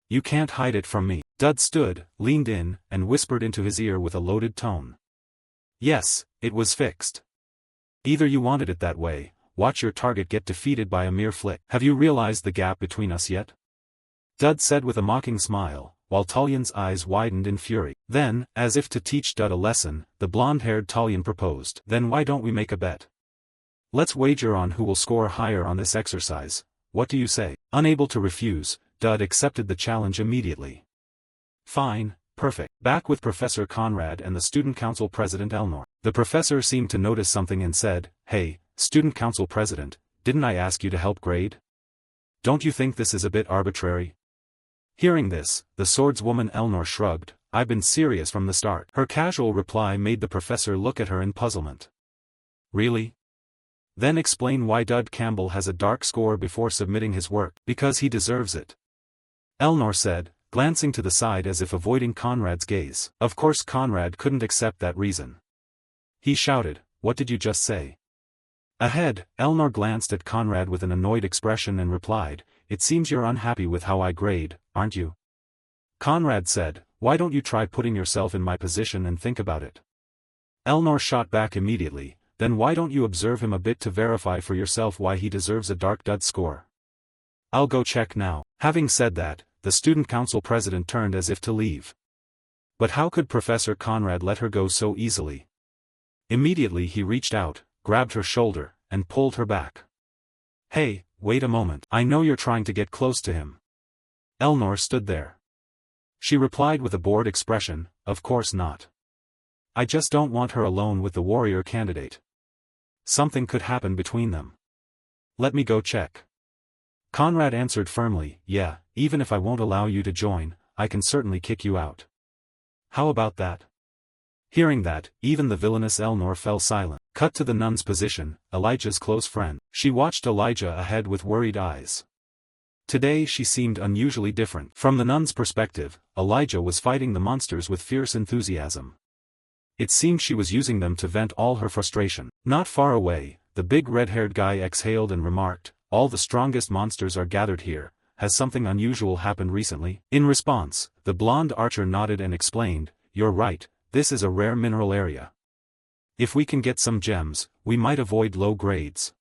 You can't hide it from me. Dud stood, leaned in, and whispered into his ear with a loaded tone. Yes, it was fixed. Either you wanted it that way, watch your target get defeated by a mere flick. Have you realized the gap between us yet? Dud said with a mocking smile, while Talyan's eyes widened in fury. Then, as if to teach Dud a lesson, the blonde-haired Talyan proposed. Then why don't we make a bet? Let's wager on who will score higher on this exercise. What do you say? Unable to refuse, Dud accepted the challenge immediately. Fine, perfect. Back with Professor Conrad and the Student Council President Elnor. The professor seemed to notice something and said, "Hey, Student Council President, didn't I ask you to help grade? Don't you think this is a bit arbitrary?" Hearing this, the swordswoman Elnor shrugged, "I've been serious from the start." Her casual reply made the professor look at her in puzzlement. "Really? Then explain why Dud Campbell has a dark score before submitting his work." "Because he deserves it," Elnor said, glancing to the side as if avoiding Conrad's gaze. Of course Conrad couldn't accept that reason. He shouted, "What did you just say?" Ahead, Elnor glanced at Conrad with an annoyed expression and replied, "It seems you're unhappy with how I grade, aren't you?" Conrad said, "Why don't you try putting yourself in my position and think about it?" Elnor shot back immediately, "Then why don't you observe him a bit to verify for yourself why he deserves a dark dud score?" "I'll go check now." Having said that, the student council president turned as if to leave. But how could Professor Conrad let her go so easily? Immediately he reached out, grabbed her shoulder, and pulled her back. "Hey, wait a moment. I know you're trying to get close to him." Elnor stood there. She replied with a bored expression, "Of course not. I just don't want her alone with the warrior candidate. Something could happen between them. Let me go check." Conrad answered firmly, "Yeah, even if I won't allow you to join, I can certainly kick you out. How about that?" Hearing that, even the villainous Elnor fell silent. Cut to the nun's position, Elijah's close friend. She watched Elijah ahead with worried eyes. Today she seemed unusually different. From the nun's perspective, Elijah was fighting the monsters with fierce enthusiasm. It seemed she was using them to vent all her frustration. Not far away, the big red-haired guy exhaled and remarked, "All the strongest monsters are gathered here. Has something unusual happened recently?" In response, the blonde archer nodded and explained, "You're right, this is a rare mineral area. If we can get some gems, we might avoid low grades."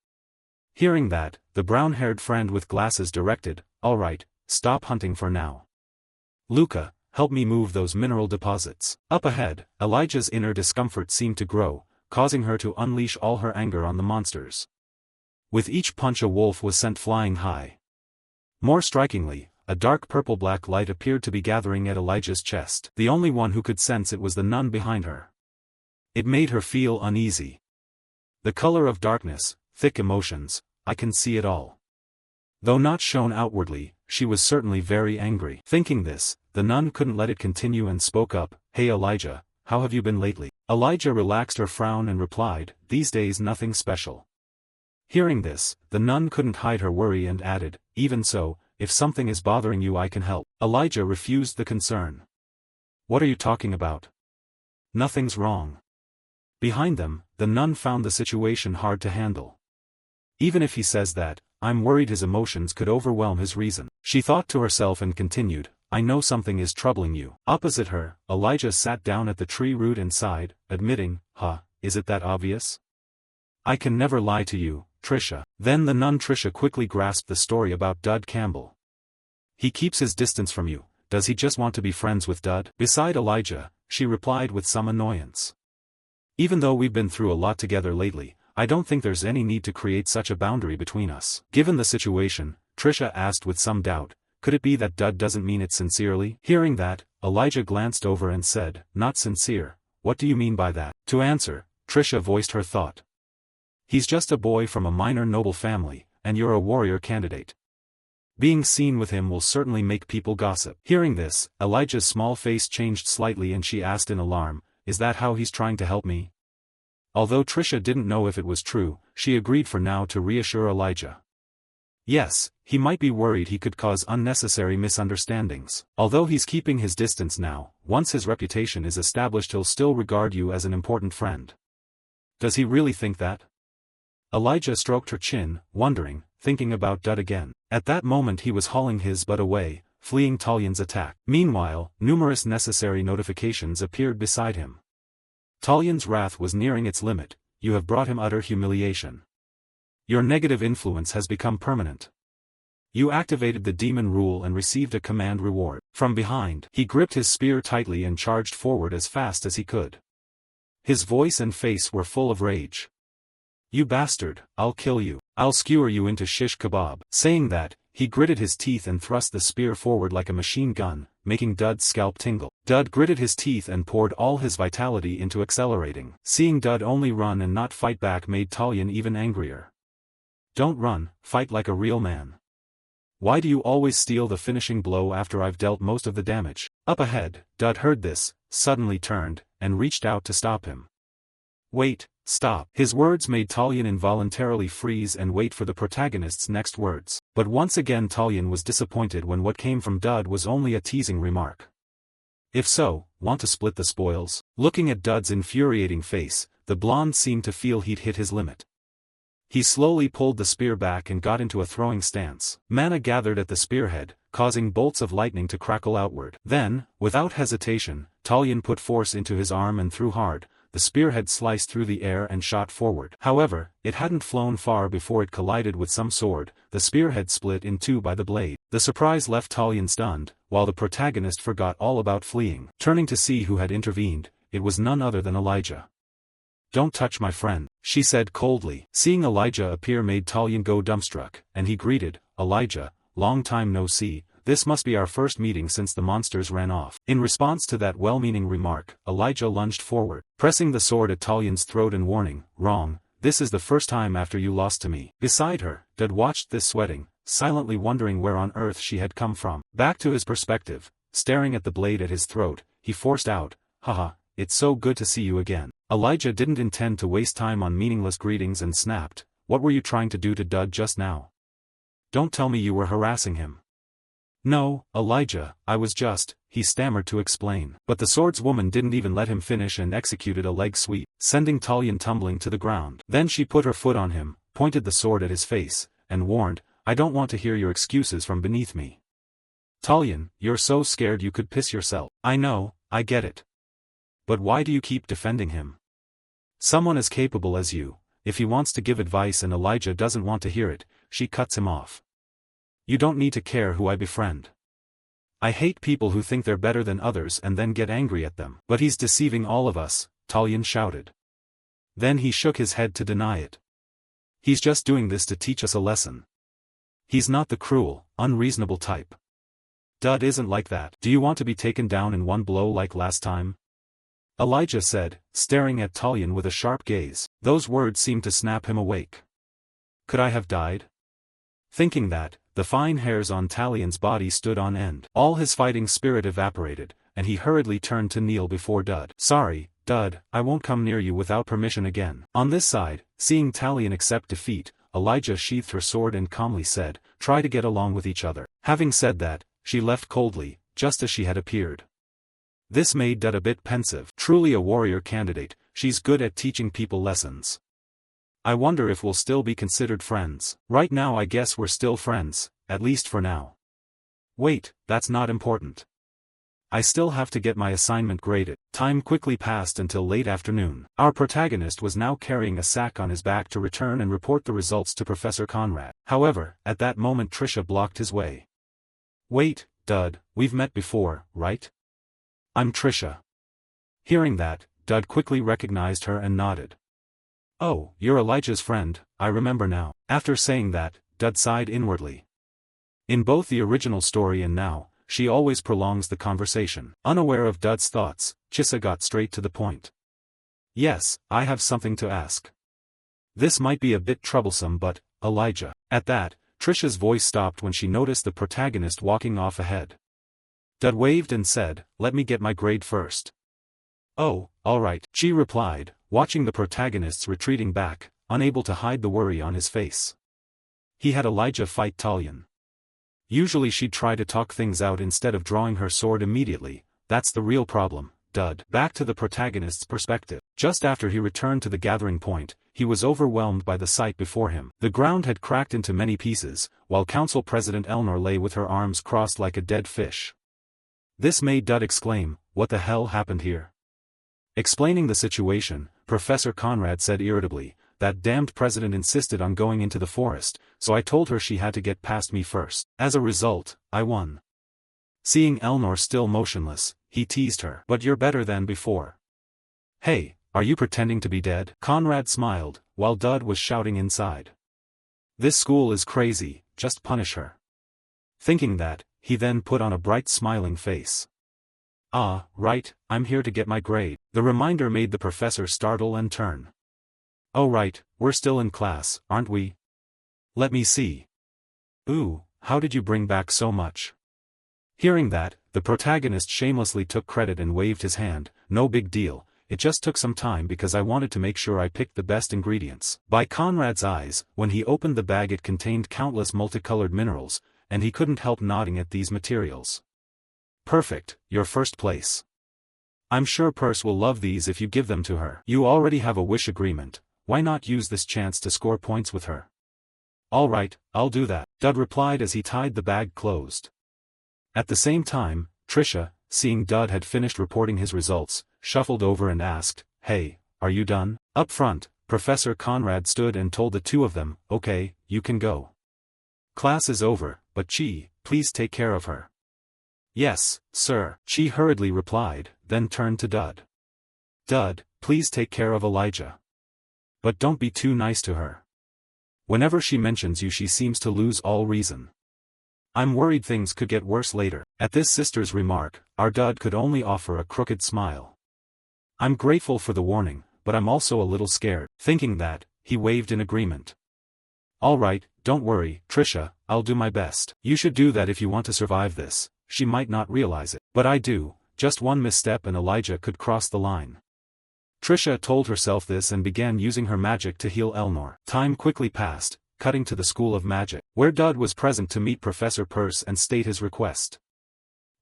Hearing that, the brown-haired friend with glasses directed, "All right, stop hunting for now. Luca, help me move those mineral deposits." Up ahead, Elijah's inner discomfort seemed to grow, causing her to unleash all her anger on the monsters. With each punch a wolf was sent flying high. More strikingly, a dark purple-black light appeared to be gathering at Elijah's chest. The only one who could sense it was the nun behind her. It made her feel uneasy. The color of darkness, thick emotions, I can see it all. Though not shown outwardly, she was certainly very angry. Thinking this, the nun couldn't let it continue and spoke up, "Hey Elijah, how have you been lately?" Elijah relaxed her frown and replied, "These days nothing special." Hearing this, the nun couldn't hide her worry and added, "Even so, if something is bothering you I can help." Elijah refused the concern. "What are you talking about? Nothing's wrong." Behind them, the nun found the situation hard to handle. "Even if he says that, I'm worried his emotions could overwhelm his reason." She thought to herself and continued, "I know something is troubling you." Opposite her, Elijah sat down at the tree root and sighed, admitting, Is it that obvious? I can never lie to you, Trisha." Then the nun Trisha quickly grasped the story about Dud Campbell. "He keeps his distance from you, does he just want to be friends with Dud?" Beside Elijah, she replied with some annoyance. "Even though we've been through a lot together lately, I don't think there's any need to create such a boundary between us." Given the situation, Trisha asked with some doubt, "Could it be that Dud doesn't mean it sincerely?" Hearing that, Elijah glanced over and said, "Not sincere, what do you mean by that?" To answer, Trisha voiced her thought. "He's just a boy from a minor noble family, and you're a warrior candidate. Being seen with him will certainly make people gossip." Hearing this, Elijah's small face changed slightly and she asked in alarm, "Is that how he's trying to help me?" Although Trisha didn't know if it was true, she agreed for now to reassure Elijah. Yes, he might be worried he could cause unnecessary misunderstandings. Although he's keeping his distance now, once his reputation is established he'll still regard you as an important friend. Does he really think that? Elijah stroked her chin, wondering, thinking about Dud again. At that moment he was hauling his butt away, fleeing Talion's attack. Meanwhile, numerous necessary notifications appeared beside him. Talion's wrath was nearing its limit. You have brought him utter humiliation. Your negative influence has become permanent. You activated the demon rule and received a command reward. From behind, he gripped his spear tightly and charged forward as fast as he could. His voice and face were full of rage. "You bastard, I'll kill you. I'll skewer you into shish kebab." Saying that, He gritted his teeth and thrust the spear forward like a machine gun, making Dud's scalp tingle. Dud gritted his teeth and poured all his vitality into accelerating. Seeing Dud only run and not fight back made Talion even angrier. Don't run, fight like a real man. Why do you always steal the finishing blow after I've dealt most of the damage? Up ahead, Dud heard this, suddenly turned, and reached out to stop him. Wait, stop. His words made Talion involuntarily freeze and wait for the protagonist's next words. But once again Talion was disappointed when what came from Dud was only a teasing remark. If so, want to split the spoils? Looking at Dud's infuriating face, the blonde seemed to feel he'd hit his limit. He slowly pulled the spear back and got into a throwing stance. Mana gathered at the spearhead, causing bolts of lightning to crackle outward. Then, without hesitation, Talion put force into his arm and threw hard. The spearhead sliced through the air and shot forward. However, it hadn't flown far before it collided with some sword. The spearhead split in two by the blade. The surprise left Talion stunned, while the protagonist forgot all about fleeing. Turning to see who had intervened, it was none other than Elijah. Don't touch my friend, she said coldly. Seeing Elijah appear made Talion go dumbstruck, and he greeted, Elijah, long time no see, this must be our first meeting since the monsters ran off. In response to that well-meaning remark, Elijah lunged forward, pressing the sword at Talion's throat and warning, wrong, this is the first time after you lost to me. Beside her, Dud watched this sweating, silently wondering where on earth she had come from. Back to his perspective, staring at the blade at his throat, he forced out, haha, it's so good to see you again. Elijah didn't intend to waste time on meaningless greetings and snapped, what were you trying to do to Dud just now? Don't tell me you were harassing him. No, Elijah, I was just, he stammered to explain. But the swordswoman didn't even let him finish and executed a leg sweep, sending Talion tumbling to the ground. Then she put her foot on him, pointed the sword at his face, and warned, I don't want to hear your excuses from beneath me. Talion, you're so scared you could piss yourself. I know, I get it. But why do you keep defending him? Someone as capable as you, if he wants to give advice and Elijah doesn't want to hear it, she cuts him off. You don't need to care who I befriend. I hate people who think they're better than others and then get angry at them. But he's deceiving all of us, Talion shouted. Then he shook his head to deny it. He's just doing this to teach us a lesson. He's not the cruel, unreasonable type. Dud isn't like that. Do you want to be taken down in one blow like last time? Elijah said, staring at Talion with a sharp gaze. Those words seemed to snap him awake. Could I have died? Thinking that, the fine hairs on Talion's body stood on end. All his fighting spirit evaporated, and he hurriedly turned to kneel before Dud. Sorry, Dud, I won't come near you without permission again. On this side, seeing Talion accept defeat, Elijah sheathed her sword and calmly said, try to get along with each other. Having said that, she left coldly, just as she had appeared. This made Dud a bit pensive. Truly a warrior candidate, she's good at teaching people lessons. I wonder if we'll still be considered friends. Right now I guess we're still friends, at least for now. Wait, that's not important. I still have to get my assignment graded. Time quickly passed until late afternoon. Our protagonist was now carrying a sack on his back to return and report the results to Professor Conrad. However, at that moment Trisha blocked his way. Wait, Dud, we've met before, right? I'm Trisha. Hearing that, Dud quickly recognized her and nodded. Oh, you're Elijah's friend, I remember now. After saying that, Dud sighed inwardly. In both the original story and now, she always prolongs the conversation. Unaware of Dud's thoughts, Chisa got straight to the point. Yes, I have something to ask. This might be a bit troublesome but, Elijah. At that, Trisha's voice stopped when she noticed the protagonist walking off ahead. Dud waved and said, let me get my grade first. Oh, alright, she replied, watching the protagonist's retreating back, unable to hide the worry on his face. He had Elijah fight Talion. Usually she'd try to talk things out instead of drawing her sword immediately, that's the real problem, Dud. Back to the protagonist's perspective. Just after he returned to the gathering point, he was overwhelmed by the sight before him. The ground had cracked into many pieces, while Council President Elnor lay with her arms crossed like a dead fish. This made Dud exclaim, what the hell happened here? Explaining the situation, Professor Conrad said irritably, that damned president insisted on going into the forest, so I told her she had to get past me first. As a result, I won. Seeing Elnor still motionless, he teased her. But you're better than before. Hey, are you pretending to be dead? Conrad smiled, while Dud was shouting inside. This school is crazy, just punish her. Thinking that, he then put on a bright smiling face. Ah, right, I'm here to get my grade. The reminder made the professor startle and turn. Oh right, we're still in class, aren't we? Let me see. Ooh, how did you bring back so much? Hearing that, the protagonist shamelessly took credit and waved his hand. No big deal, it just took some time because I wanted to make sure I picked the best ingredients. By Conrad's eyes, when he opened the bag it contained countless multicolored minerals, and he couldn't help nodding at these materials. Perfect, your first place. I'm sure Purse will love these if you give them to her. You already have a wish agreement, why not use this chance to score points with her? Alright, I'll do that, Dud replied as he tied the bag closed. At the same time, Trisha, seeing Dud had finished reporting his results, shuffled over and asked, Hey, are you done? Up front, Professor Conrad stood and told the two of them, Okay, you can go. Class is over, but Chi, please take care of her. Yes, sir, Chi hurriedly replied, then turned to Dud. Dud, please take care of Elijah. But don't be too nice to her. Whenever she mentions you she seems to lose all reason. I'm worried things could get worse later. At this sister's remark, our Dud could only offer a crooked smile. I'm grateful for the warning, but I'm also a little scared. Thinking that, he waved in agreement. Alright, don't worry, Trisha, I'll do my best. You should do that if you want to survive this. She might not realize it. But I do, just one misstep and Elijah could cross the line. Trisha told herself this and began using her magic to heal Elnor. Time quickly passed, cutting to the School of Magic, where Dud was present to meet Professor Purse and state his request.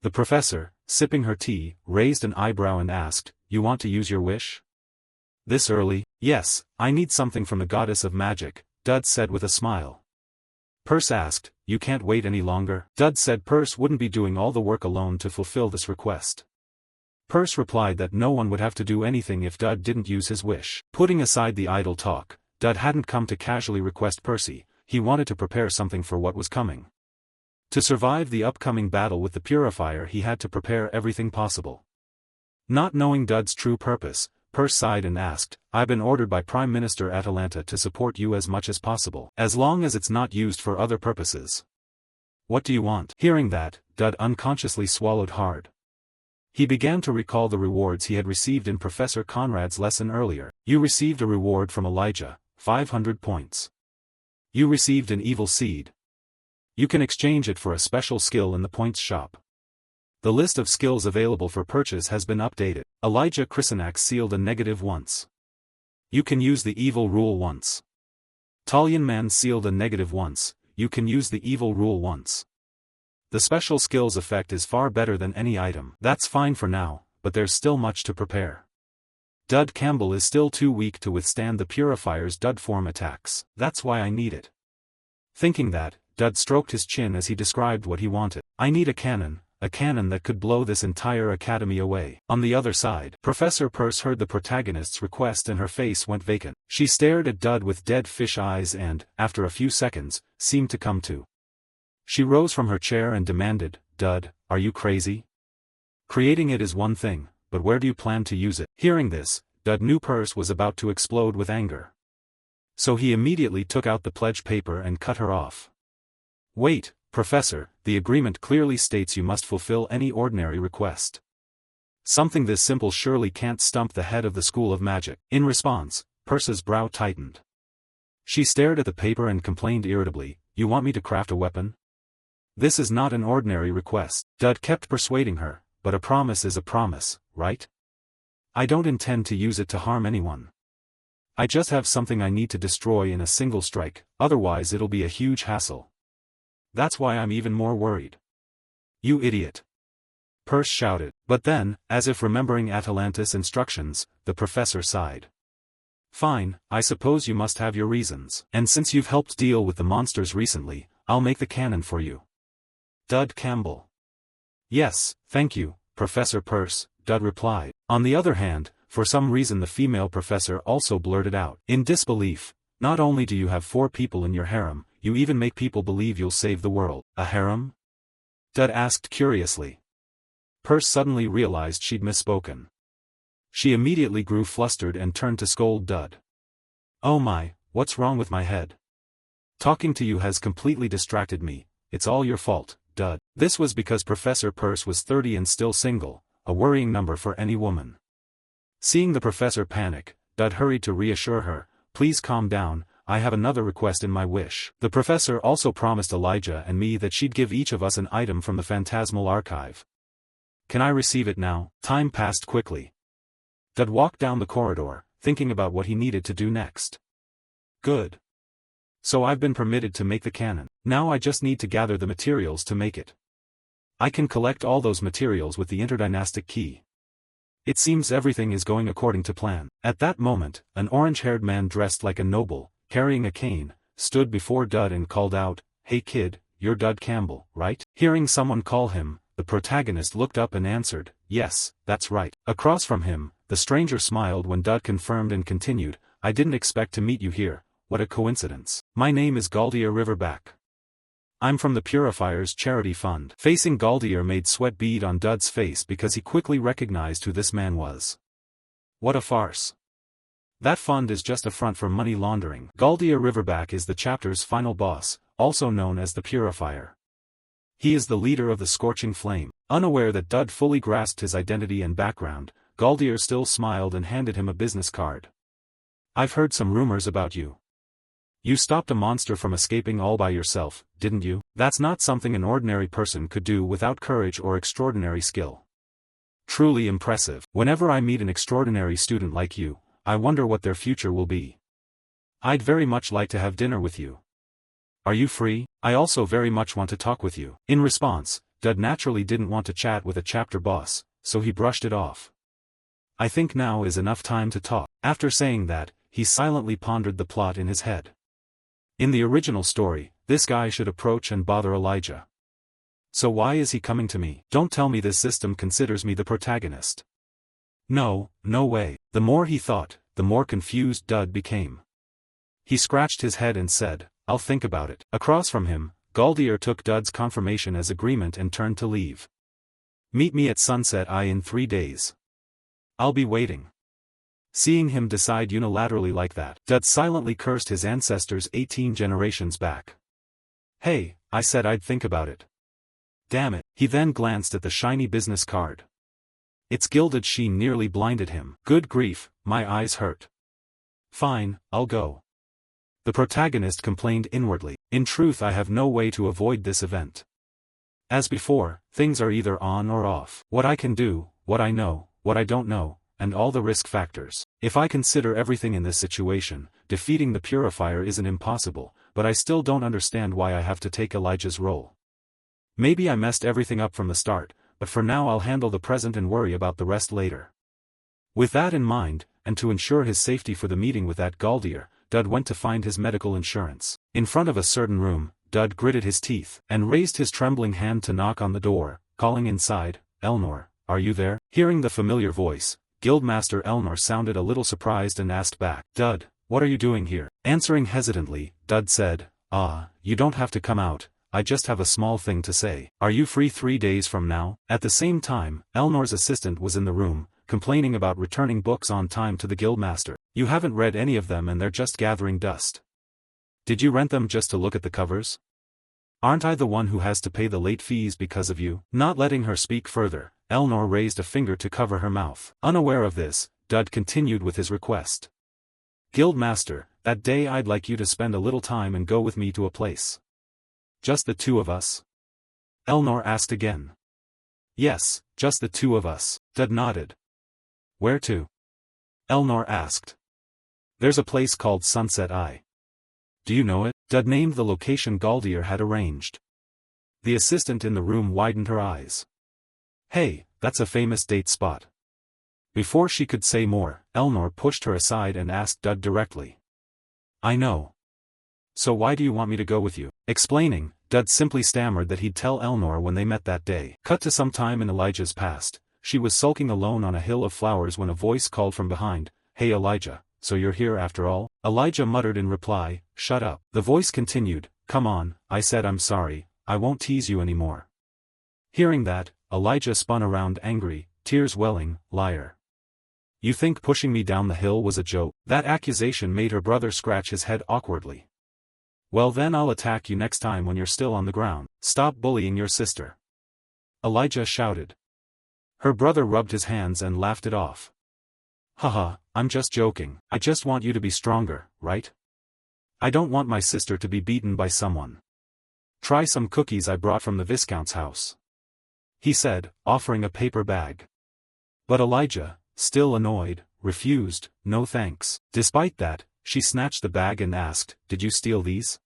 The professor, sipping her tea, raised an eyebrow and asked, You want to use your wish? This early? Yes, I need something from the goddess of magic, Dud said with a smile. Purse asked, You can't wait any longer? Dud said Purse wouldn't be doing all the work alone to fulfill this request. Purse replied that no one would have to do anything if Dud didn't use his wish. Putting aside the idle talk, Dud hadn't come to casually request Percy, he wanted to prepare something for what was coming. To survive the upcoming battle with the Purifier he had to prepare everything possible. Not knowing Dud's true purpose, Purse sighed and asked, I've been ordered by Prime Minister Atalanta to support you as much as possible, as long as it's not used for other purposes. What do you want? Hearing that, Dud unconsciously swallowed hard. He began to recall the rewards he had received in Professor Conrad's lesson earlier. You received a reward from Elijah, 500 points. You received an evil seed. You can exchange it for a special skill in the points shop. The list of skills available for purchase has been updated. Elijah Chrysonax sealed a negative once. You can use the evil rule once. Talion Man sealed a negative once. You can use the evil rule once. The special skills effect is far better than any item. That's fine for now, but there's still much to prepare. Dud Campbell is still too weak to withstand the Purifier's Dud form attacks. That's why I need it. Thinking that, Dud stroked his chin as he described what he wanted. I need a cannon that could blow this entire academy away. On the other side, Professor Purse heard the protagonist's request and her face went vacant. She stared at Dud with dead fish eyes and, after a few seconds, seemed to come to. She rose from her chair and demanded, Dud, are you crazy? Creating it is one thing, but where do you plan to use it? Hearing this, Dud knew Purse was about to explode with anger. So he immediately took out the pledge paper and cut her off. Wait, Professor, the agreement clearly states you must fulfill any ordinary request. Something this simple surely can't stump the head of the School of Magic. In response, Purse's brow tightened. She stared at the paper and complained irritably, You want me to craft a weapon? This is not an ordinary request. Dud kept persuading her, but a promise is a promise, right? I don't intend to use it to harm anyone. I just have something I need to destroy in a single strike, otherwise it'll be a huge hassle. That's why I'm even more worried. You idiot! Purse shouted, but then, as if remembering Atalanta's instructions, the professor sighed. Fine, I suppose you must have your reasons. And since you've helped deal with the monsters recently, I'll make the cannon for you. Dud Campbell. Yes, thank you, Professor Purse, Dud replied. On the other hand, for some reason the female professor also blurted out. In disbelief, not only do you have 4 people in your harem, you even make people believe you'll save the world. A harem? Dud asked curiously. Purse suddenly realized she'd misspoken. She immediately grew flustered and turned to scold Dud. Oh my, what's wrong with my head? Talking to you has completely distracted me, it's all your fault, Dud. This was because Professor Purse was 30 and still single, a worrying number for any woman. Seeing the professor panic, Dud hurried to reassure her, "Please calm down, I have another request in my wish." The professor also promised Elijah and me that she'd give each of us an item from the Phantasmal Archive. "Can I receive it now?" Time passed quickly. Dud walked down the corridor, thinking about what he needed to do next. Good. So I've been permitted to make the canon. Now I just need to gather the materials to make it. I can collect all those materials with the interdynastic key. It seems everything is going according to plan. At that moment, an orange-haired man dressed like a noble, carrying a cane, stood before Dud and called out, "Hey kid, you're Dud Campbell, right?" Hearing someone call him, the protagonist looked up and answered, "Yes, that's right." Across from him, the stranger smiled when Dud confirmed and continued, "I didn't expect to meet you here, what a coincidence. My name is Galdier Riverback. I'm from the Purifier's Charity Fund." Facing Galdier made sweat bead on Dud's face because he quickly recognized who this man was. What a farce. That fund is just a front for money laundering. Galdier Riverback is the chapter's final boss, also known as the Purifier. He is the leader of the Scorching Flame. Unaware that Dud fully grasped his identity and background, Galdier still smiled and handed him a business card. "I've heard some rumors about you. You stopped a monster from escaping all by yourself, didn't you? That's not something an ordinary person could do without courage or extraordinary skill. Truly impressive. Whenever I meet an extraordinary student like you, I wonder what their future will be. I'd very much like to have dinner with you. Are you free? I also very much want to talk with you." In response, Dud naturally didn't want to chat with a chapter boss, so he brushed it off. "I think now is enough time to talk." After saying that, he silently pondered the plot in his head. In the original story, this guy should approach and bother Elijah. So why is he coming to me? Don't tell me this system considers me the protagonist. No, no way. The more he thought, the more confused Dud became. He scratched his head and said, "I'll think about it." Across from him, Galdier took Dud's confirmation as agreement and turned to leave. "Meet me at Sunset Eye in 3 days. I'll be waiting." Seeing him decide unilaterally like that, Dud silently cursed his ancestors 18 generations back. "Hey, I said I'd think about it. Damn it." He then glanced at the shiny business card. Its gilded sheen nearly blinded him. "Good grief, my eyes hurt. Fine, I'll go." The protagonist complained inwardly. "In truth, I have no way to avoid this event. As before, things are either on or off. What I can do, what I know, what I don't know, and all the risk factors. If I consider everything in this situation, defeating the Purifier isn't impossible, but I still don't understand why I have to take Elijah's role. Maybe I messed everything up from the start, but for now I'll handle the present and worry about the rest later." With that in mind, and to ensure his safety for the meeting with that Galdier, Dud went to find his medical insurance. In front of a certain room, Dud gritted his teeth, and raised his trembling hand to knock on the door, calling inside, "Elnor, are you there?" Hearing the familiar voice, Guildmaster Elnor sounded a little surprised and asked back, "Dud, what are you doing here?" Answering hesitantly, Dud said, You don't have to come out, I just have a small thing to say. Are you free 3 days from now?" At the same time, Elnor's assistant was in the room, complaining about returning books on time to the Guildmaster. "You haven't read any of them and they're just gathering dust. Did you rent them just to look at the covers? Aren't I the one who has to pay the late fees because of you?" Not letting her speak further, Elnor raised a finger to cover her mouth. Unaware of this, Dud continued with his request. "Guildmaster, that day I'd like you to spend a little time and go with me to a place." "Just the two of us?" Elnor asked again. "Yes, just the two of us." Dud nodded. "Where to?" Elnor asked. "There's a place called Sunset Eye. Do you know it?" Dud named the location Galdier had arranged. The assistant in the room widened her eyes. "Hey, that's a famous date spot." Before she could say more, Elnor pushed her aside and asked Dud directly. "I know. So why do you want me to go with you?" Explaining, Dud simply stammered that he'd tell Elnor when they met that day. Cut to some time in Elijah's past, she was sulking alone on a hill of flowers when a voice called from behind, "Hey Elijah, so you're here after all?" Elijah muttered in reply, "Shut up." The voice continued, "Come on, I said I'm sorry, I won't tease you anymore." Hearing that, Elijah spun around angry, tears welling, "Liar. You think pushing me down the hill was a joke?" That accusation made her brother scratch his head awkwardly. Well then I'll attack you next time when you're still on the ground. Stop bullying your sister. Elijah shouted. Her brother rubbed his hands and laughed it off. Haha, I'm just joking. I just want you to be stronger, right? I don't want my sister to be beaten by someone. Try some cookies I brought from the Viscount's house, he said, offering a paper bag. But Elijah, still annoyed, refused, no thanks. Despite that, she snatched the bag and asked, Did you steal these?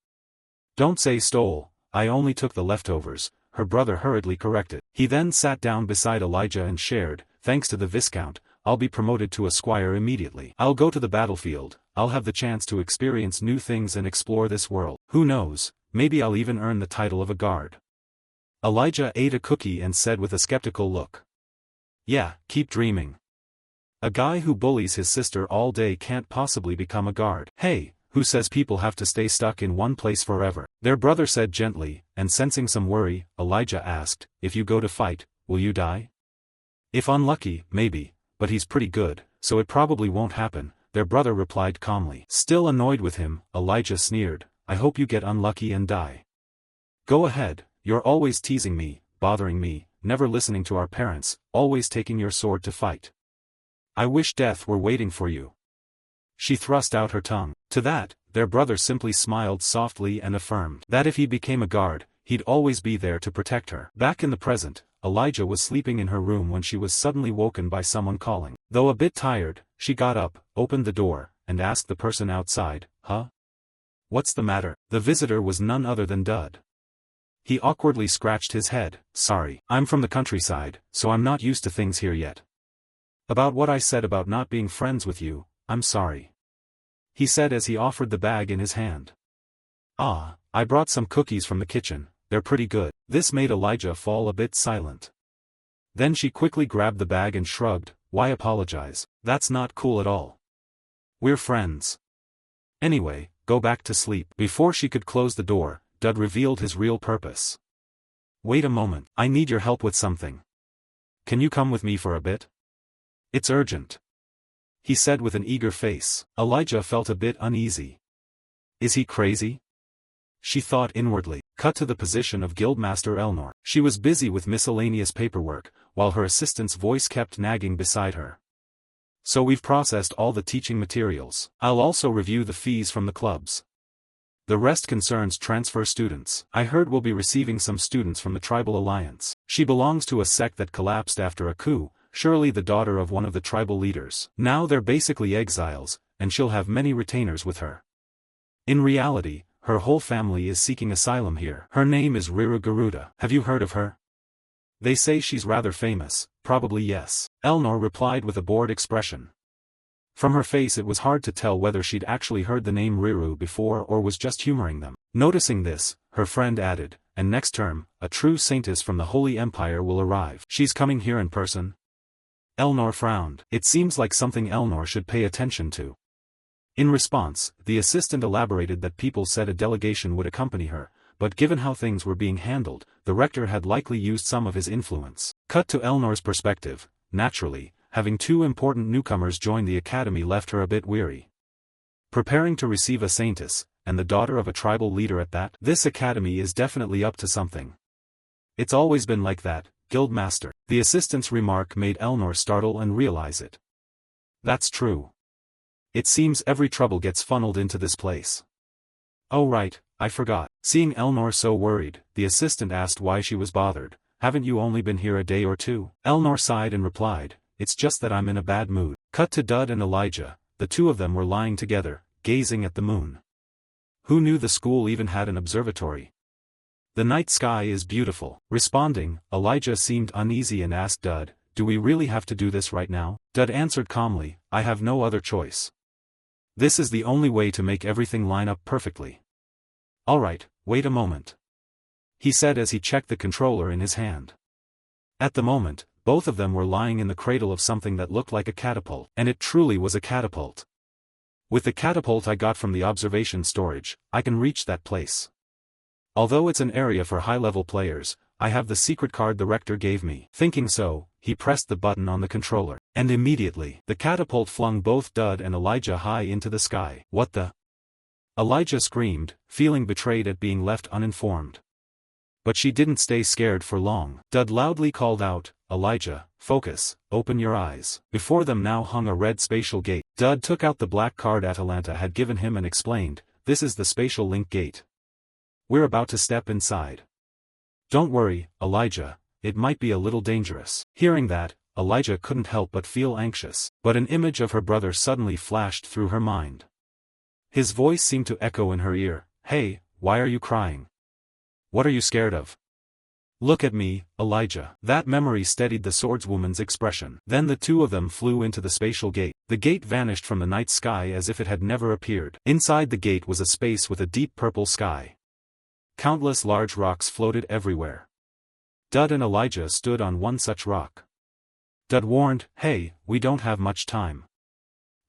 Don't say stole, I only took the leftovers, her brother hurriedly corrected. He then sat down beside Elijah and shared, Thanks to the Viscount, I'll be promoted to a squire immediately. I'll go to the battlefield, I'll have the chance to experience new things and explore this world. Who knows, maybe I'll even earn the title of a guard. Elijah ate a cookie and said with a skeptical look. Yeah, keep dreaming. A guy who bullies his sister all day can't possibly become a guard. Hey, who says people have to stay stuck in one place forever? Their brother said gently, and sensing some worry, Elijah asked, If you go to fight, will you die? If unlucky, maybe, but he's pretty good, so it probably won't happen, their brother replied calmly. Still annoyed with him, Elijah sneered, I hope you get unlucky and die. Go ahead, you're always teasing me, bothering me, never listening to our parents, always taking your sword to fight. I wish death were waiting for you. She thrust out her tongue. To that, their brother simply smiled softly and affirmed that if he became a guard, he'd always be there to protect her. Back in the present, Elijah was sleeping in her room when she was suddenly woken by someone calling. Though a bit tired, she got up, opened the door, and asked the person outside, Huh? What's the matter? The visitor was none other than Dud. He awkwardly scratched his head. Sorry, I'm from the countryside, so I'm not used to things here yet. About what I said about not being friends with you, I'm sorry, he said as he offered the bag in his hand. Ah, I brought some cookies from the kitchen, they're pretty good. This made Elijah fall a bit silent. Then she quickly grabbed the bag and shrugged, Why apologize? That's not cool at all. We're friends. Anyway, go back to sleep. Before she could close the door, Dud revealed his real purpose. Wait a moment, I need your help with something. Can you come with me for a bit? It's urgent, he said with an eager face. Elijah felt a bit uneasy. Is he crazy? She thought inwardly. Cut to the position of Guildmaster Elnor. She was busy with miscellaneous paperwork, while her assistant's voice kept nagging beside her. So we've processed all the teaching materials. I'll also review the fees from the clubs. The rest concerns transfer students. I heard we'll be receiving some students from the Tribal Alliance. She belongs to a sect that collapsed after a coup, surely the daughter of one of the tribal leaders. Now they're basically exiles, and she'll have many retainers with her. In reality, her whole family is seeking asylum here. Her name is Riru Garuda. Have you heard of her? They say she's rather famous, probably yes. Elnor replied with a bored expression. From her face it was hard to tell whether she'd actually heard the name Riru before or was just humoring them. Noticing this, her friend added, And next term, a true saintess from the Holy Empire will arrive. She's coming here in person? Elnor frowned. It seems like something Elnor should pay attention to. In response, the assistant elaborated that people said a delegation would accompany her, but given how things were being handled, the rector had likely used some of his influence. Cut to Elnor's perspective, naturally, having two important newcomers join the academy left her a bit weary. Preparing to receive a saintess, and the daughter of a tribal leader at that? This academy is definitely up to something. It's always been like that, Guildmaster. The assistant's remark made Elnor startle and realize it. That's true. It seems every trouble gets funneled into this place. Oh right, I forgot. Seeing Elnor so worried, the assistant asked why she was bothered. Haven't you only been here a day or two? Elnor sighed and replied, It's just that I'm in a bad mood. Cut to Dud and Elijah. The two of them were lying together, gazing at the moon. Who knew the school even had an observatory? The night sky is beautiful. Responding, Elijah seemed uneasy and asked Dud, Do we really have to do this right now? Dud answered calmly, I have no other choice. This is the only way to make everything line up perfectly. Alright, wait a moment, he said as he checked the controller in his hand. At the moment, both of them were lying in the cradle of something that looked like a catapult, and it truly was a catapult. With the catapult I got from the observation storage, I can reach that place. Although it's an area for high-level players, I have the secret card the rector gave me. Thinking so, he pressed the button on the controller, and immediately, the catapult flung both Dud and Elijah high into the sky. What the? Elijah screamed, feeling betrayed at being left uninformed. But she didn't stay scared for long. Dud loudly called out, "Elijah, focus, open your eyes." Before them now hung a red spatial gate. Dud took out the black card Atalanta had given him and explained, "This is the spatial link gate. We're about to step inside. Don't worry, Elijah, it might be a little dangerous." Hearing that, Elijah couldn't help but feel anxious. But an image of her brother suddenly flashed through her mind. His voice seemed to echo in her ear, "Hey, why are you crying? What are you scared of? Look at me, Elijah." That memory steadied the swordswoman's expression. Then the two of them flew into the spatial gate. The gate vanished from the night sky as if it had never appeared. Inside the gate was a space with a deep purple sky. Countless large rocks floated everywhere. Dud and Elijah stood on one such rock. Dud warned, "Hey, we don't have much time.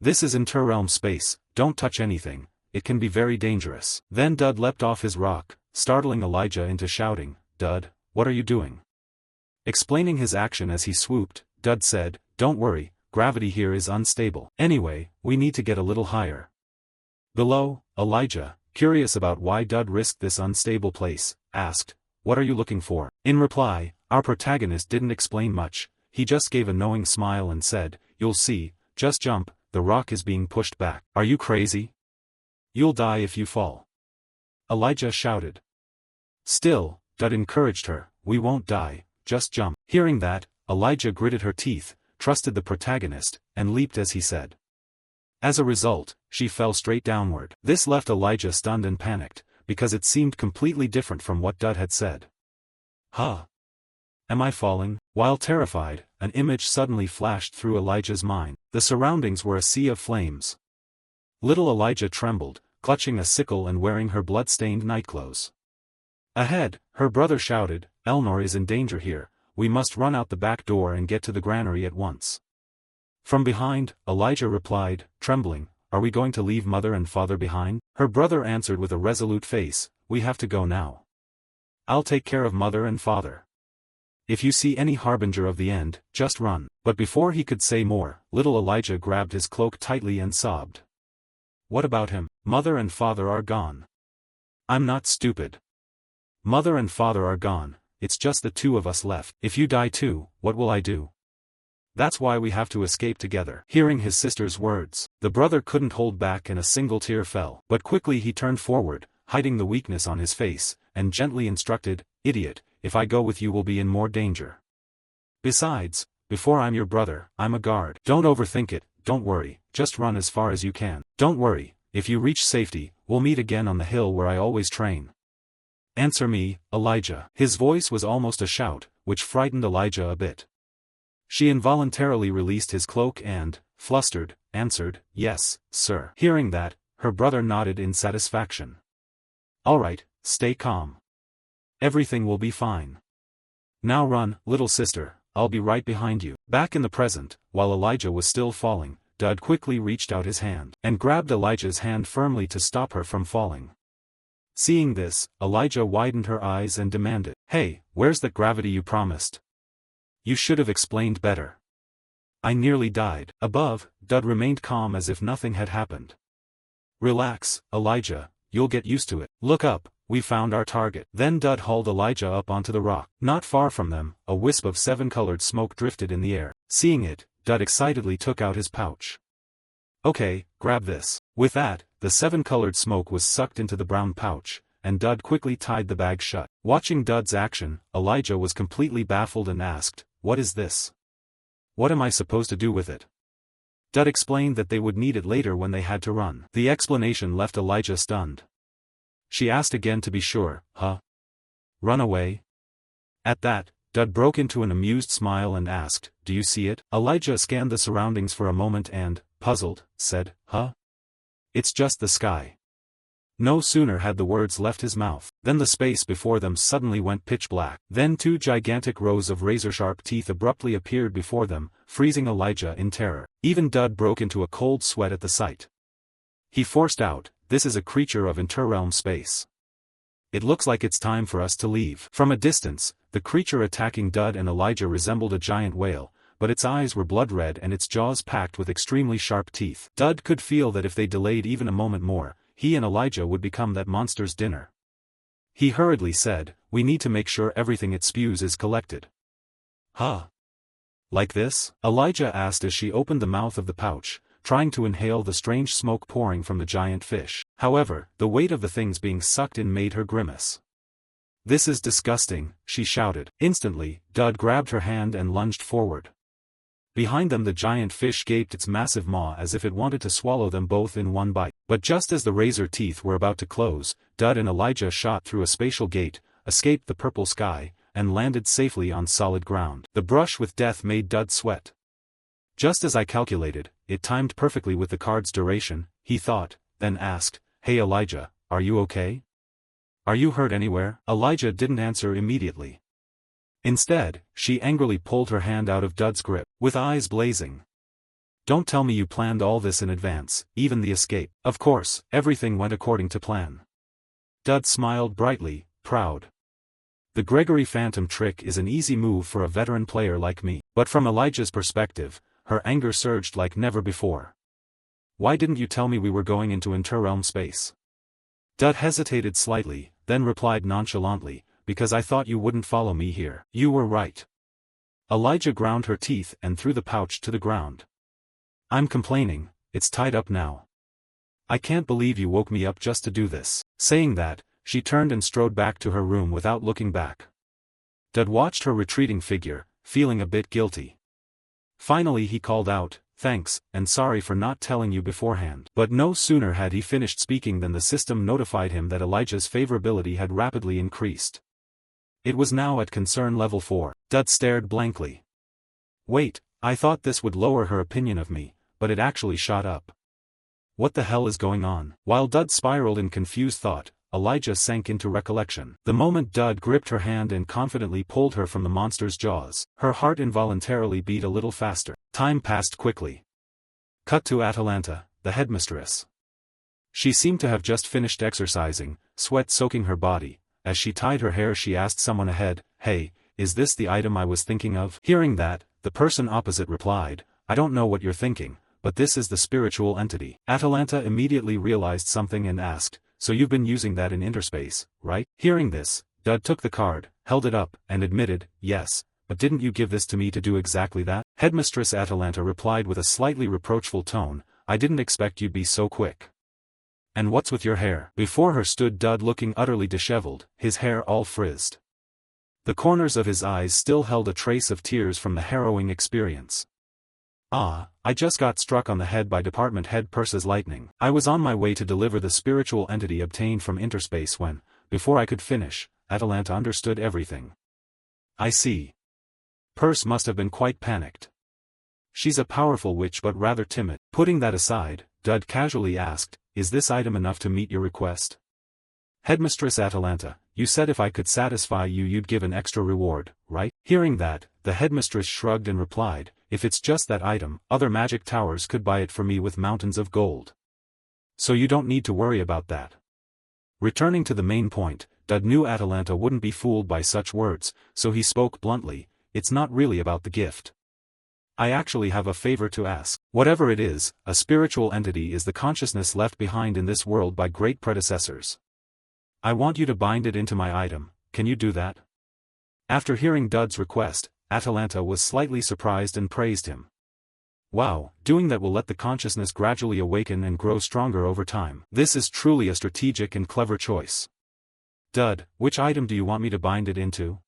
This is interrealm space, don't touch anything, it can be very dangerous." Then Dud leapt off his rock, startling Elijah into shouting, "Dud, what are you doing?" Explaining his action as he swooped, Dud said, "Don't worry, gravity here is unstable. Anyway, we need to get a little higher." Below, Elijah, curious about why Dud risked this unstable place, asked, "What are you looking for?" In reply, our protagonist didn't explain much, he just gave a knowing smile and said, "You'll see, just jump, the rock is being pushed back." "Are you crazy? You'll die if you fall," Elijah shouted. Still, Dud encouraged her, "We won't die, just jump." Hearing that, Elijah gritted her teeth, trusted the protagonist, and leaped as he said. As a result, she fell straight downward. This left Elijah stunned and panicked, because it seemed completely different from what Dud had said. "Huh? Am I falling?" While terrified, an image suddenly flashed through Elijah's mind. The surroundings were a sea of flames. Little Elijah trembled, clutching a sickle and wearing her blood-stained nightclothes. Ahead, her brother shouted, "Elnor is in danger here, we must run out the back door and get to the granary at once." From behind, Elijah replied, trembling, "Are we going to leave mother and father behind?" Her brother answered with a resolute face, "We have to go now. I'll take care of mother and father. If you see any harbinger of the end, just run." But before he could say more, little Elijah grabbed his cloak tightly and sobbed. "What about him? Mother and father are gone. I'm not stupid. Mother and father are gone, it's just the two of us left. If you die too, what will I do? That's why we have to escape together." Hearing his sister's words, the brother couldn't hold back and a single tear fell. But quickly he turned forward, hiding the weakness on his face, and gently instructed, "Idiot, if I go with you will be in more danger. Besides, before I'm your brother, I'm a guard. Don't overthink it, don't worry, just run as far as you can. Don't worry, if you reach safety, we'll meet again on the hill where I always train. Answer me, Elijah." His voice was almost a shout, which frightened Elijah a bit. She involuntarily released his cloak and, flustered, answered, "Yes, sir." Hearing that, her brother nodded in satisfaction. "All right, stay calm. Everything will be fine. Now run, little sister, I'll be right behind you." Back in the present, while Elijah was still falling, Dud quickly reached out his hand, and grabbed Elijah's hand firmly to stop her from falling. Seeing this, Elijah widened her eyes and demanded, "Hey, where's that gravity you promised? You should have explained better. I nearly died." Above, Dud remained calm as if nothing had happened. "Relax, Elijah, you'll get used to it. Look up, we found our target." Then Dud hauled Elijah up onto the rock. Not far from them, a wisp of seven-colored smoke drifted in the air. Seeing it, Dud excitedly took out his pouch. "Okay, grab this." With that, the seven-colored smoke was sucked into the brown pouch, and Dud quickly tied the bag shut. Watching Dud's action, Elijah was completely baffled and asked, "What is this? What am I supposed to do with it?" Dud explained that they would need it later when they had to run. The explanation left Elijah stunned. She asked again to be sure, "Huh? Run away?" At that, Dud broke into an amused smile and asked, "Do you see it?" Elijah scanned the surroundings for a moment and, puzzled, said, "Huh? It's just the sky." No sooner had the words left his mouth, than the space before them suddenly went pitch black. Then two gigantic rows of razor-sharp teeth abruptly appeared before them, freezing Elijah in terror. Even Dud broke into a cold sweat at the sight. He forced out, "This is a creature of interrealm space. It looks like it's time for us to leave." From a distance, the creature attacking Dud and Elijah resembled a giant whale, but its eyes were blood-red and its jaws packed with extremely sharp teeth. Dud could feel that if they delayed even a moment more, he and Elijah would become that monster's dinner. He hurriedly said, "We need to make sure everything it spews is collected." "Huh? Like this?" Elijah asked as she opened the mouth of the pouch, trying to inhale the strange smoke pouring from the giant fish. However, the weight of the things being sucked in made her grimace. "This is disgusting," she shouted. Instantly, Dud grabbed her hand and lunged forward. Behind them the giant fish gaped its massive maw as if it wanted to swallow them both in one bite. But just as the razor teeth were about to close, Dud and Elijah shot through a spatial gate, escaped the purple sky, and landed safely on solid ground. The brush with death made Dud sweat. Just as I calculated, it timed perfectly with the card's duration, he thought, then asked, "Hey Elijah, are you okay? Are you hurt anywhere?" Elijah didn't answer immediately. Instead, she angrily pulled her hand out of Dud's grip, with eyes blazing. "Don't tell me you planned all this in advance, even the escape." "Of course, everything went according to plan." Dud smiled brightly, proud. "The Gregory Phantom trick is an easy move for a veteran player like me." But from Elijah's perspective, her anger surged like never before. "Why didn't you tell me we were going into interrealm space?" Dud hesitated slightly, then replied nonchalantly, "Because I thought you wouldn't follow me here." "You were right." Elijah ground her teeth and threw the pouch to the ground. "I'm complaining, it's tied up now. I can't believe you woke me up just to do this." Saying that, she turned and strode back to her room without looking back. Dud watched her retreating figure, feeling a bit guilty. Finally he called out, "Thanks, and sorry for not telling you beforehand." But no sooner had he finished speaking than the system notified him that Elijah's favorability had rapidly increased. It was now at concern level 4. Dud stared blankly. "Wait, I thought this would lower her opinion of me, but it actually shot up. What the hell is going on?" While Dud spiraled in confused thought, Elijah sank into recollection. The moment Dud gripped her hand and confidently pulled her from the monster's jaws, her heart involuntarily beat a little faster. Time passed quickly. Cut to Atalanta, the headmistress. She seemed to have just finished exercising, sweat soaking her body. As she tied her hair she asked someone ahead, "Hey, is this the item I was thinking of?" Hearing that, the person opposite replied, "I don't know what you're thinking, but this is the spiritual entity." Atalanta immediately realized something and asked, "So you've been using that in interspace, right?" Hearing this, Dud took the card, held it up, and admitted, "Yes, but didn't you give this to me to do exactly that?" Headmistress Atalanta replied with a slightly reproachful tone, "I didn't expect you'd be so quick." "And what's with your hair?" Before her stood Dud looking utterly disheveled, his hair all frizzed. The corners of his eyes still held a trace of tears from the harrowing experience. I just got struck on the head by Department Head Purse's lightning. I was on my way to deliver the spiritual entity obtained from interspace when, before I could finish, Atalanta understood everything." "I see. Purse must have been quite panicked. She's a powerful witch but rather timid." Putting that aside, Dud casually asked, "Is this item enough to meet your request?" "Headmistress Atalanta, you said if I could satisfy you you'd give an extra reward, right?" Hearing that, the headmistress shrugged and replied, "If it's just that item, other magic towers could buy it for me with mountains of gold. So you don't need to worry about that." Returning to the main point, Dud knew Atalanta wouldn't be fooled by such words, so he spoke bluntly, "It's not really about the gift. I actually have a favor to ask. Whatever it is, a spiritual entity is the consciousness left behind in this world by great predecessors. I want you to bind it into my item, can you do that?" After hearing Dud's request, Atalanta was slightly surprised and praised him. "Wow, doing that will let the consciousness gradually awaken and grow stronger over time. This is truly a strategic and clever choice. Dud, which item do you want me to bind it into?"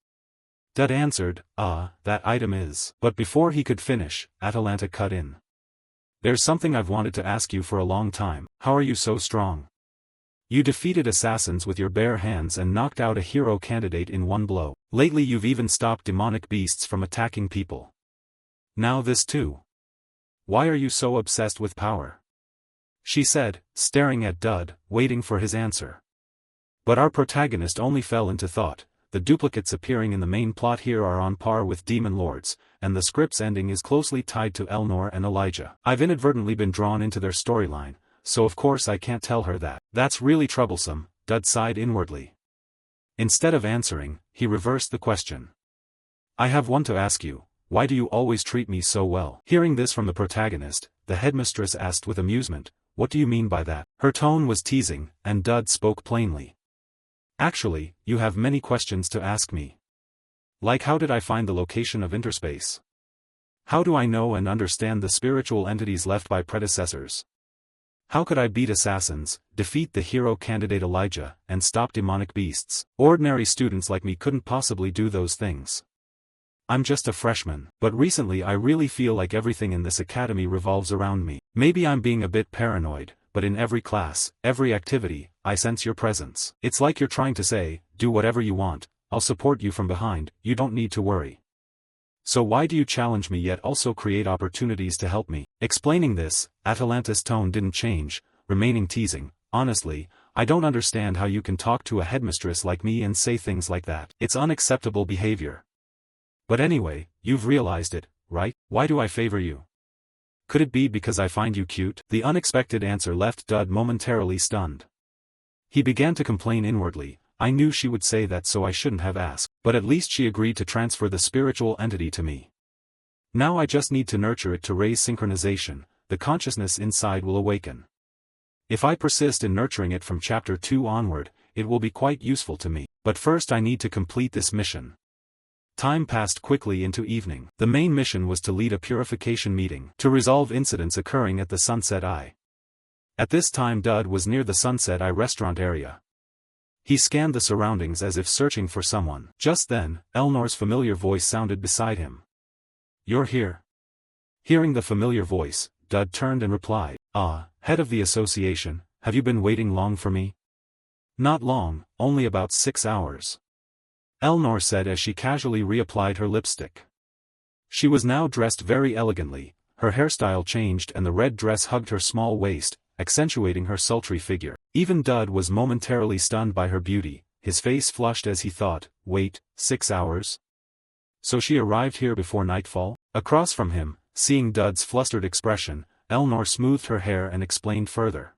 Dud answered, that item is." But before he could finish, Atalanta cut in. "There's something I've wanted to ask you for a long time. How are you so strong? You defeated assassins with your bare hands and knocked out a hero candidate in one blow. Lately you've even stopped demonic beasts from attacking people. Now this too. Why are you so obsessed with power?" she said, staring at Dud, waiting for his answer. But our protagonist only fell into thought. The duplicates appearing in the main plot here are on par with Demon Lords, and the script's ending is closely tied to Elnor and Elijah. I've inadvertently been drawn into their storyline, so of course I can't tell her that. That's really troublesome, Dud sighed inwardly. Instead of answering, he reversed the question. "I have one to ask you, why do you always treat me so well?" Hearing this from the protagonist, the headmistress asked with amusement, What do you mean by that? Her tone was teasing, and Dud spoke plainly. Actually, you have many questions to ask me. Like how did I find the location of interspace? How do I know and understand the spiritual entities left by predecessors? How could I beat assassins, defeat the hero candidate Elijah, and stop demonic beasts? Ordinary students like me couldn't possibly do those things. I'm just a freshman, but recently I really feel like everything in this academy revolves around me. Maybe I'm being a bit paranoid, but in every class, every activity, I sense your presence. It's like you're trying to say, do whatever you want, I'll support you from behind, you don't need to worry. So why do you challenge me yet also create opportunities to help me? Explaining this, Atalanta's tone didn't change, remaining teasing. Honestly, I don't understand how you can talk to a headmistress like me and say things like that. It's unacceptable behavior. But anyway, you've realized it, right? Why do I favor you? Could it be because I find you cute? The unexpected answer left Dud momentarily stunned. He began to complain inwardly. I knew she would say that, so I shouldn't have asked, but at least she agreed to transfer the spiritual entity to me. Now I just need to nurture it to raise synchronization, the consciousness inside will awaken. If I persist in nurturing it from chapter 2 onward, it will be quite useful to me, but first I need to complete this mission. Time passed quickly into evening. The main mission was to lead a purification meeting, to resolve incidents occurring at the Sunset Eye. At this time Dud was near the Sunset Eye restaurant area. He scanned the surroundings as if searching for someone. Just then, Elnor's familiar voice sounded beside him. You're here. Hearing the familiar voice, Dud turned and replied, head of the association, have you been waiting long for me? Not long, only about 6 hours. Elnor said as she casually reapplied her lipstick. She was now dressed very elegantly, her hairstyle changed and the red dress hugged her small waist, accentuating her sultry figure. Even Dud was momentarily stunned by her beauty, his face flushed as he thought, wait, 6 hours? So she arrived here before nightfall? Across from him, seeing Dud's flustered expression, Elnor smoothed her hair and explained further.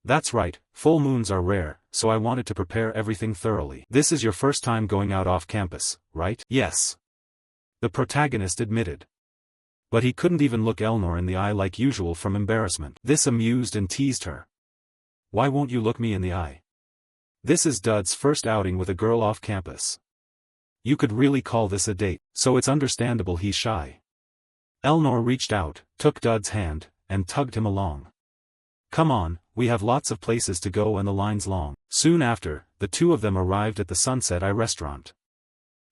That's right, full moons are rare, so I wanted to prepare everything thoroughly. This is your first time going out off campus, right? Yes. The protagonist admitted. But he couldn't even look Elnor in the eye like usual from embarrassment. This amused and teased her. Why won't you look me in the eye? This is Dud's first outing with a girl off campus. You could really call this a date, so it's understandable he's shy. Elnor reached out, took Dud's hand, and tugged him along. Come on, we have lots of places to go and the line's long. Soon after, the two of them arrived at the Sunset Eye restaurant.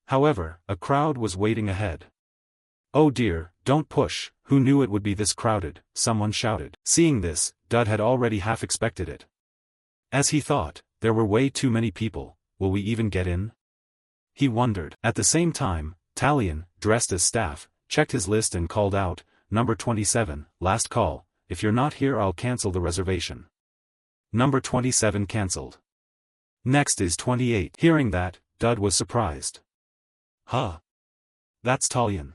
However, a crowd was waiting ahead. Oh dear, don't push, who knew it would be this crowded, someone shouted. Seeing this, Dud had already half expected it. As he thought, there were way too many people, will we even get in? He wondered. At the same time, Talion, dressed as staff, checked his list and called out, Number 27, last call, if you're not here I'll cancel the reservation. Number 27 cancelled. Next is 28. Hearing that, Dud was surprised. Huh? That's Talion.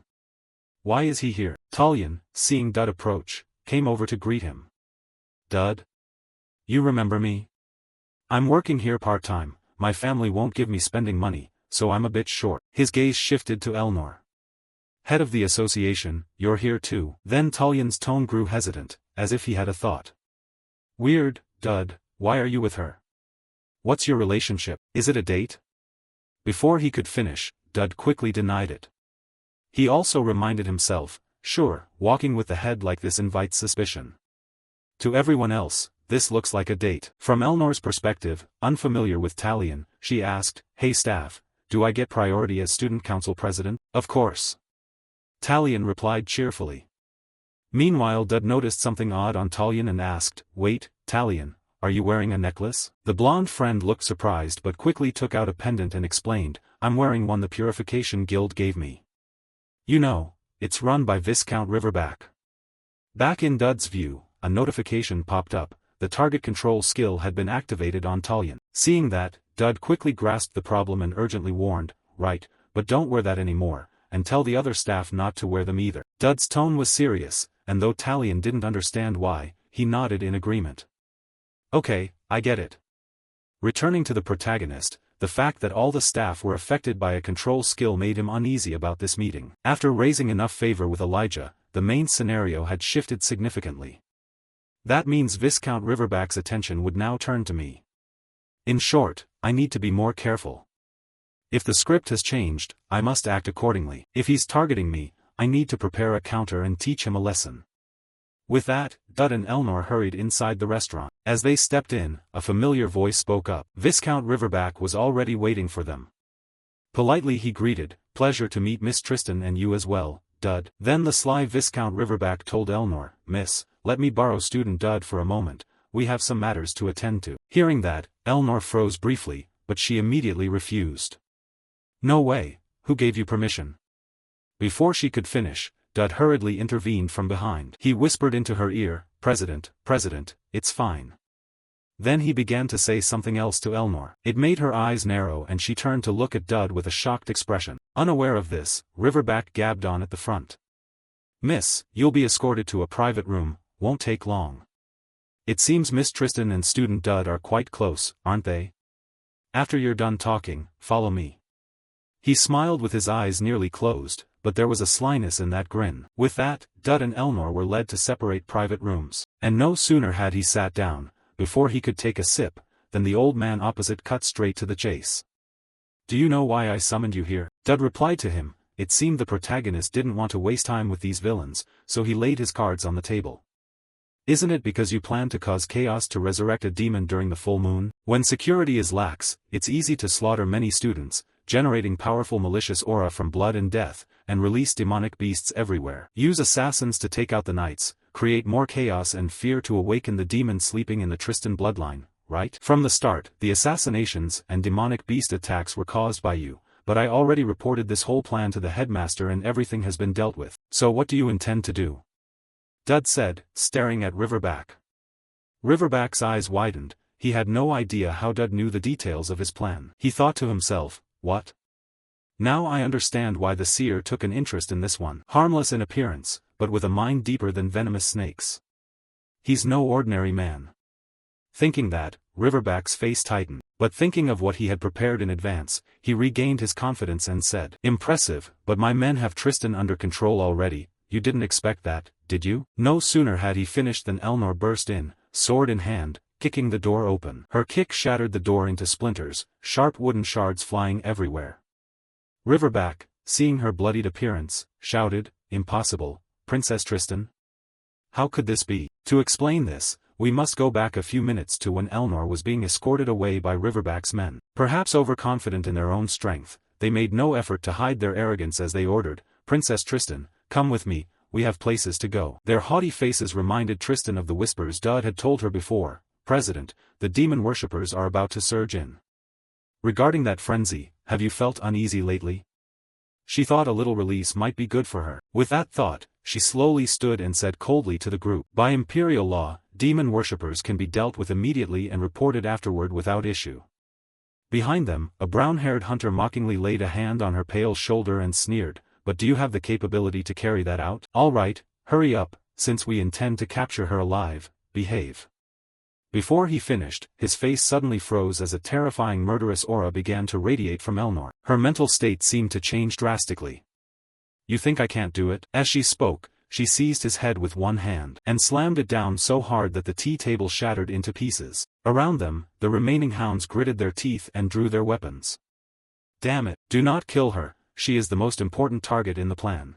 Why is he here? Talion, seeing Dud approach, came over to greet him. Dud? You remember me? I'm working here part-time, my family won't give me spending money, so I'm a bit short. His gaze shifted to Elnor. Head of the association, you're here too. Then Talion's tone grew hesitant, as if he had a thought. Weird, Dud, why are you with her? What's your relationship? Is it a date? Before he could finish, Dud quickly denied it. He also reminded himself, sure, walking with the head like this invites suspicion. To everyone else, this looks like a date. From Elnor's perspective, unfamiliar with Talion, she asked, hey staff, do I get priority as student council president? Of course. Talion replied cheerfully. Meanwhile Dud noticed something odd on Talion and asked, wait, Talion, are you wearing a necklace? The blonde friend looked surprised but quickly took out a pendant and explained, I'm wearing one the Purification Guild gave me. You know, it's run by Viscount Riverback. Back in Dud's view, a notification popped up, the target control skill had been activated on Talion. Seeing that, Dud quickly grasped the problem and urgently warned, right, but don't wear that anymore, and tell the other staff not to wear them either. Dud's tone was serious, and though Talion didn't understand why, he nodded in agreement. Okay, I get it. Returning to the protagonist, the fact that all the staff were affected by a control skill made him uneasy about this meeting. After raising enough favor with Elijah, the main scenario had shifted significantly. That means Viscount Riverback's attention would now turn to me. In short, I need to be more careful. If the script has changed, I must act accordingly. If he's targeting me, I need to prepare a counter and teach him a lesson. With that, Dud and Elnor hurried inside the restaurant. As they stepped in, a familiar voice spoke up. Viscount Riverback was already waiting for them. Politely he greeted, "Pleasure to meet Miss Tristan and you as well, Dud." Then the sly Viscount Riverback told Elnor, "Miss, let me borrow student Dud for a moment, we have some matters to attend to." Hearing that, Elnor froze briefly, but she immediately refused. "No way, who gave you permission?" Before she could finish, Dud hurriedly intervened from behind. He whispered into her ear, President, it's fine." Then he began to say something else to Elnor. It made her eyes narrow and she turned to look at Dud with a shocked expression. Unaware of this, Riverback gabbed on at the front. "Miss, you'll be escorted to a private room, won't take long. It seems Miss Tristan and student Dud are quite close, aren't they? After you're done talking, follow me." He smiled with his eyes nearly closed, but there was a slyness in that grin. With that, Dud and Elnor were led to separate private rooms. And no sooner had he sat down, before he could take a sip, than the old man opposite cut straight to the chase. "Do you know why I summoned you here?" Dud replied to him. It seemed the protagonist didn't want to waste time with these villains, so he laid his cards on the table. "Isn't it because you plan to cause chaos to resurrect a demon during the full moon? When security is lax, it's easy to slaughter many students, generating powerful malicious aura from blood and death, and release demonic beasts everywhere. Use assassins to take out the knights, create more chaos and fear to awaken the demon sleeping in the Tristan bloodline, right? From the start, the assassinations and demonic beast attacks were caused by you, but I already reported this whole plan to the headmaster and everything has been dealt with. So what do you intend to do?" Dud said, staring at Riverback. Riverback's eyes widened. He had no idea how Dud knew the details of his plan. He thought to himself, "What? Now I understand why the seer took an interest in this one. Harmless in appearance, but with a mind deeper than venomous snakes. He's no ordinary man." Thinking that, Riverback's face tightened, but thinking of what he had prepared in advance, he regained his confidence and said, "Impressive, but my men have Tristan under control already. You didn't expect that, did you?" No sooner had he finished than Elnor burst in, sword in hand, kicking the door open. Her kick shattered the door into splinters, sharp wooden shards flying everywhere. Riverback, seeing her bloodied appearance, shouted, "Impossible, Princess Tristan? How could this be?" To explain this, we must go back a few minutes to when Elnor was being escorted away by Riverback's men. Perhaps overconfident in their own strength, they made no effort to hide their arrogance as they ordered, "Princess Tristan, come with me, we have places to go." Their haughty faces reminded Tristan of the whispers Dud had told her before. "President, the demon worshippers are about to surge in. Regarding that frenzy, have you felt uneasy lately?" She thought a little release might be good for her. With that thought, she slowly stood and said coldly to the group, "By imperial law, demon worshippers can be dealt with immediately and reported afterward without issue." Behind them, a brown-haired hunter mockingly laid a hand on her pale shoulder and sneered, "But do you have the capability to carry that out? All right, hurry up, since we intend to capture her alive, behave." Before he finished, his face suddenly froze as a terrifying murderous aura began to radiate from Elnor. Her mental state seemed to change drastically. "You think I can't do it?" As she spoke, she seized his head with one hand and slammed it down so hard that the tea table shattered into pieces. Around them, the remaining hounds gritted their teeth and drew their weapons. "Damn it, do not kill her, she is the most important target in the plan.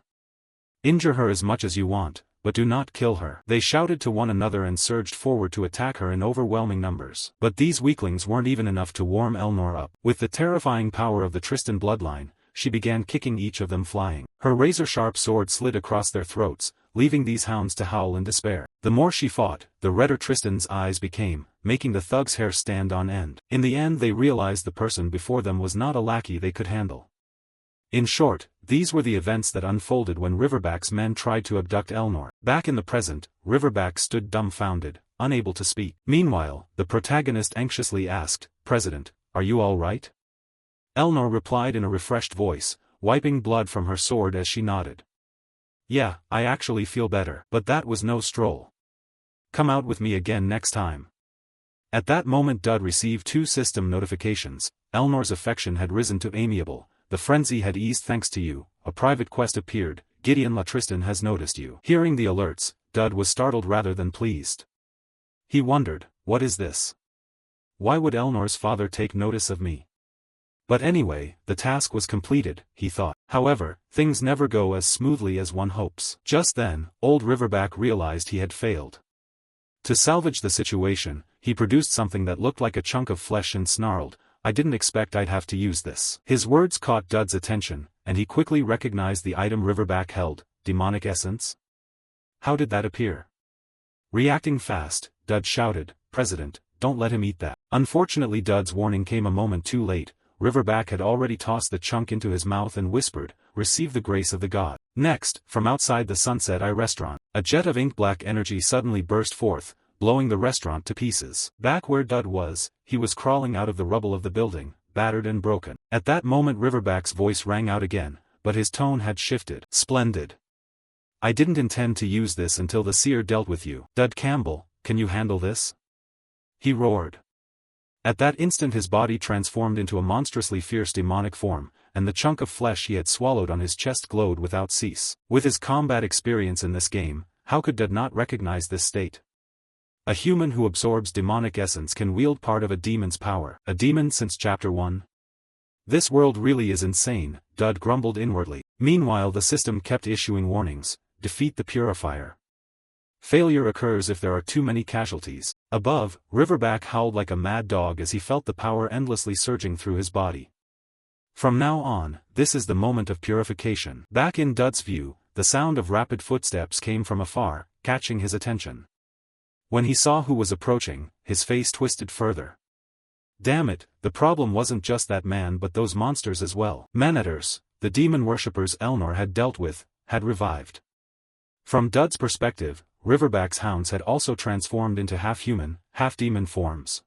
Injure her as much as you want, but do not kill her." They shouted to one another and surged forward to attack her in overwhelming numbers. But these weaklings weren't even enough to warm Elnor up. With the terrifying power of the Tristan bloodline, she began kicking each of them flying. Her razor-sharp sword slid across their throats, leaving these hounds to howl in despair. The more she fought, the redder Tristan's eyes became, making the thug's hair stand on end. In the end they realized the person before them was not a lackey they could handle. In short, these were the events that unfolded when Riverback's men tried to abduct Elnor. Back in the present, Riverback stood dumbfounded, unable to speak. Meanwhile, the protagonist anxiously asked, "President, are you all right?" Elnor replied in a refreshed voice, wiping blood from her sword as she nodded. "Yeah, I actually feel better." But that was no stroll. "Come out with me again next time." At that moment Dud received two system notifications. Elnor's affection had risen to amiable. "The frenzy had eased thanks to you. A private quest appeared. Gideon La Tristan has noticed you." Hearing the alerts, Dud was startled rather than pleased. He wondered, what is this? Why would Elnor's father take notice of me? But anyway, the task was completed, he thought. However, things never go as smoothly as one hopes. Just then, old Riverback realized he had failed. To salvage the situation, he produced something that looked like a chunk of flesh and snarled, "I didn't expect I'd have to use this." His words caught Dud's attention, and he quickly recognized the item Riverback held, demonic essence. How did that appear? Reacting fast, Dud shouted, "President, don't let him eat that." Unfortunately, Dud's warning came a moment too late. Riverback had already tossed the chunk into his mouth and whispered, "Receive the grace of the god." Next, from outside the Sunset Eye restaurant, a jet of ink-black energy suddenly burst forth, blowing the restaurant to pieces. Back where Dud was, he was crawling out of the rubble of the building, battered and broken. At that moment Riverback's voice rang out again, but his tone had shifted. "Splendid. I didn't intend to use this until the seer dealt with you. Dud Campbell, can you handle this?" he roared. At that instant his body transformed into a monstrously fierce demonic form, and the chunk of flesh he had swallowed on his chest glowed without cease. With his combat experience in this game, how could Dud not recognize this state? A human who absorbs demonic essence can wield part of a demon's power. A demon since Chapter 1? This world really is insane, Dud grumbled inwardly. Meanwhile the system kept issuing warnings. Defeat the purifier. Failure occurs if there are too many casualties. Above, Riverback howled like a mad dog as he felt the power endlessly surging through his body. From now on, this is the moment of purification. Back in Dud's view, the sound of rapid footsteps came from afar, catching his attention. When he saw who was approaching, his face twisted further. Damn it, the problem wasn't just that man but those monsters as well. Manators, the demon worshippers Elnor had dealt with, had revived. From Dud's perspective, Riverback's hounds had also transformed into half-human, half-demon forms.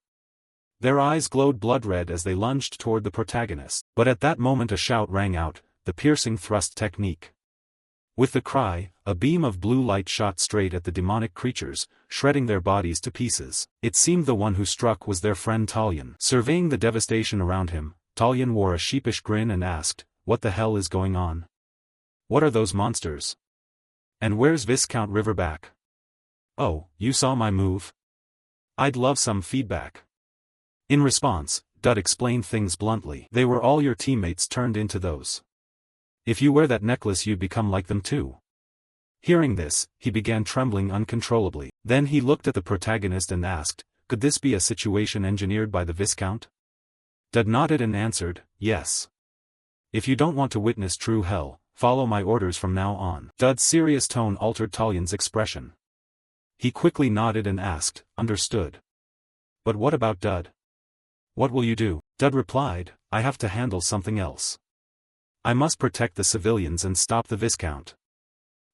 Their eyes glowed blood-red as they lunged toward the protagonist. But at that moment a shout rang out, the piercing thrust technique. With the cry, a beam of blue light shot straight at the demonic creatures, shredding their bodies to pieces. It seemed the one who struck was their friend Talyan. Surveying the devastation around him, Talyan wore a sheepish grin and asked, "What the hell is going on? What are those monsters? And where's Viscount Riverback? Oh, you saw my move? I'd love some feedback." In response, Dud explained things bluntly. "They were all your teammates turned into those. If you wear that necklace you become like them too." Hearing this, he began trembling uncontrollably. Then he looked at the protagonist and asked, "Could this be a situation engineered by the Viscount?" Dud nodded and answered, "Yes. If you don't want to witness true hell, follow my orders from now on." Dud's serious tone altered Talyan's expression. He quickly nodded and asked, "Understood. But what about Dud? What will you do?" Dud replied, "I have to handle something else. I must protect the civilians and stop the Viscount.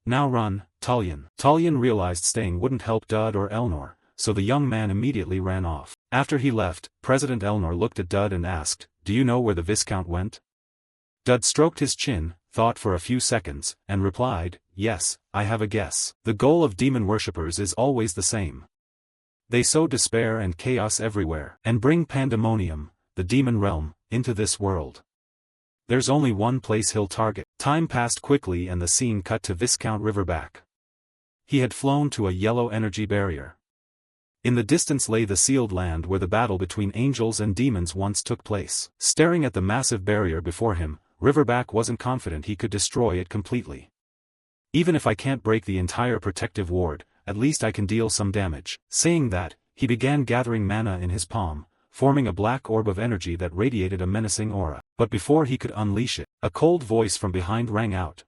Now run, Talyan." Talyan realized staying wouldn't help Dud or Elnor, so the young man immediately ran off. After he left, President Elnor looked at Dud and asked, "Do you know where the Viscount went?" Dud stroked his chin, thought for a few seconds, and replied, "Yes, I have a guess. The goal of demon worshippers is always the same. They sow despair and chaos everywhere, and bring pandemonium, the demon realm, into this world. There's only one place he'll target." Time passed quickly and the scene cut to Viscount Riverback. He had flown to a yellow energy barrier. In the distance lay the sealed land where the battle between angels and demons once took place. Staring at the massive barrier before him, Riverback wasn't confident he could destroy it completely. "Even if I can't break the entire protective ward, at least I can deal some damage." Saying that, he began gathering mana in his palm, forming a black orb of energy that radiated a menacing aura. But before he could unleash it, a cold voice from behind rang out.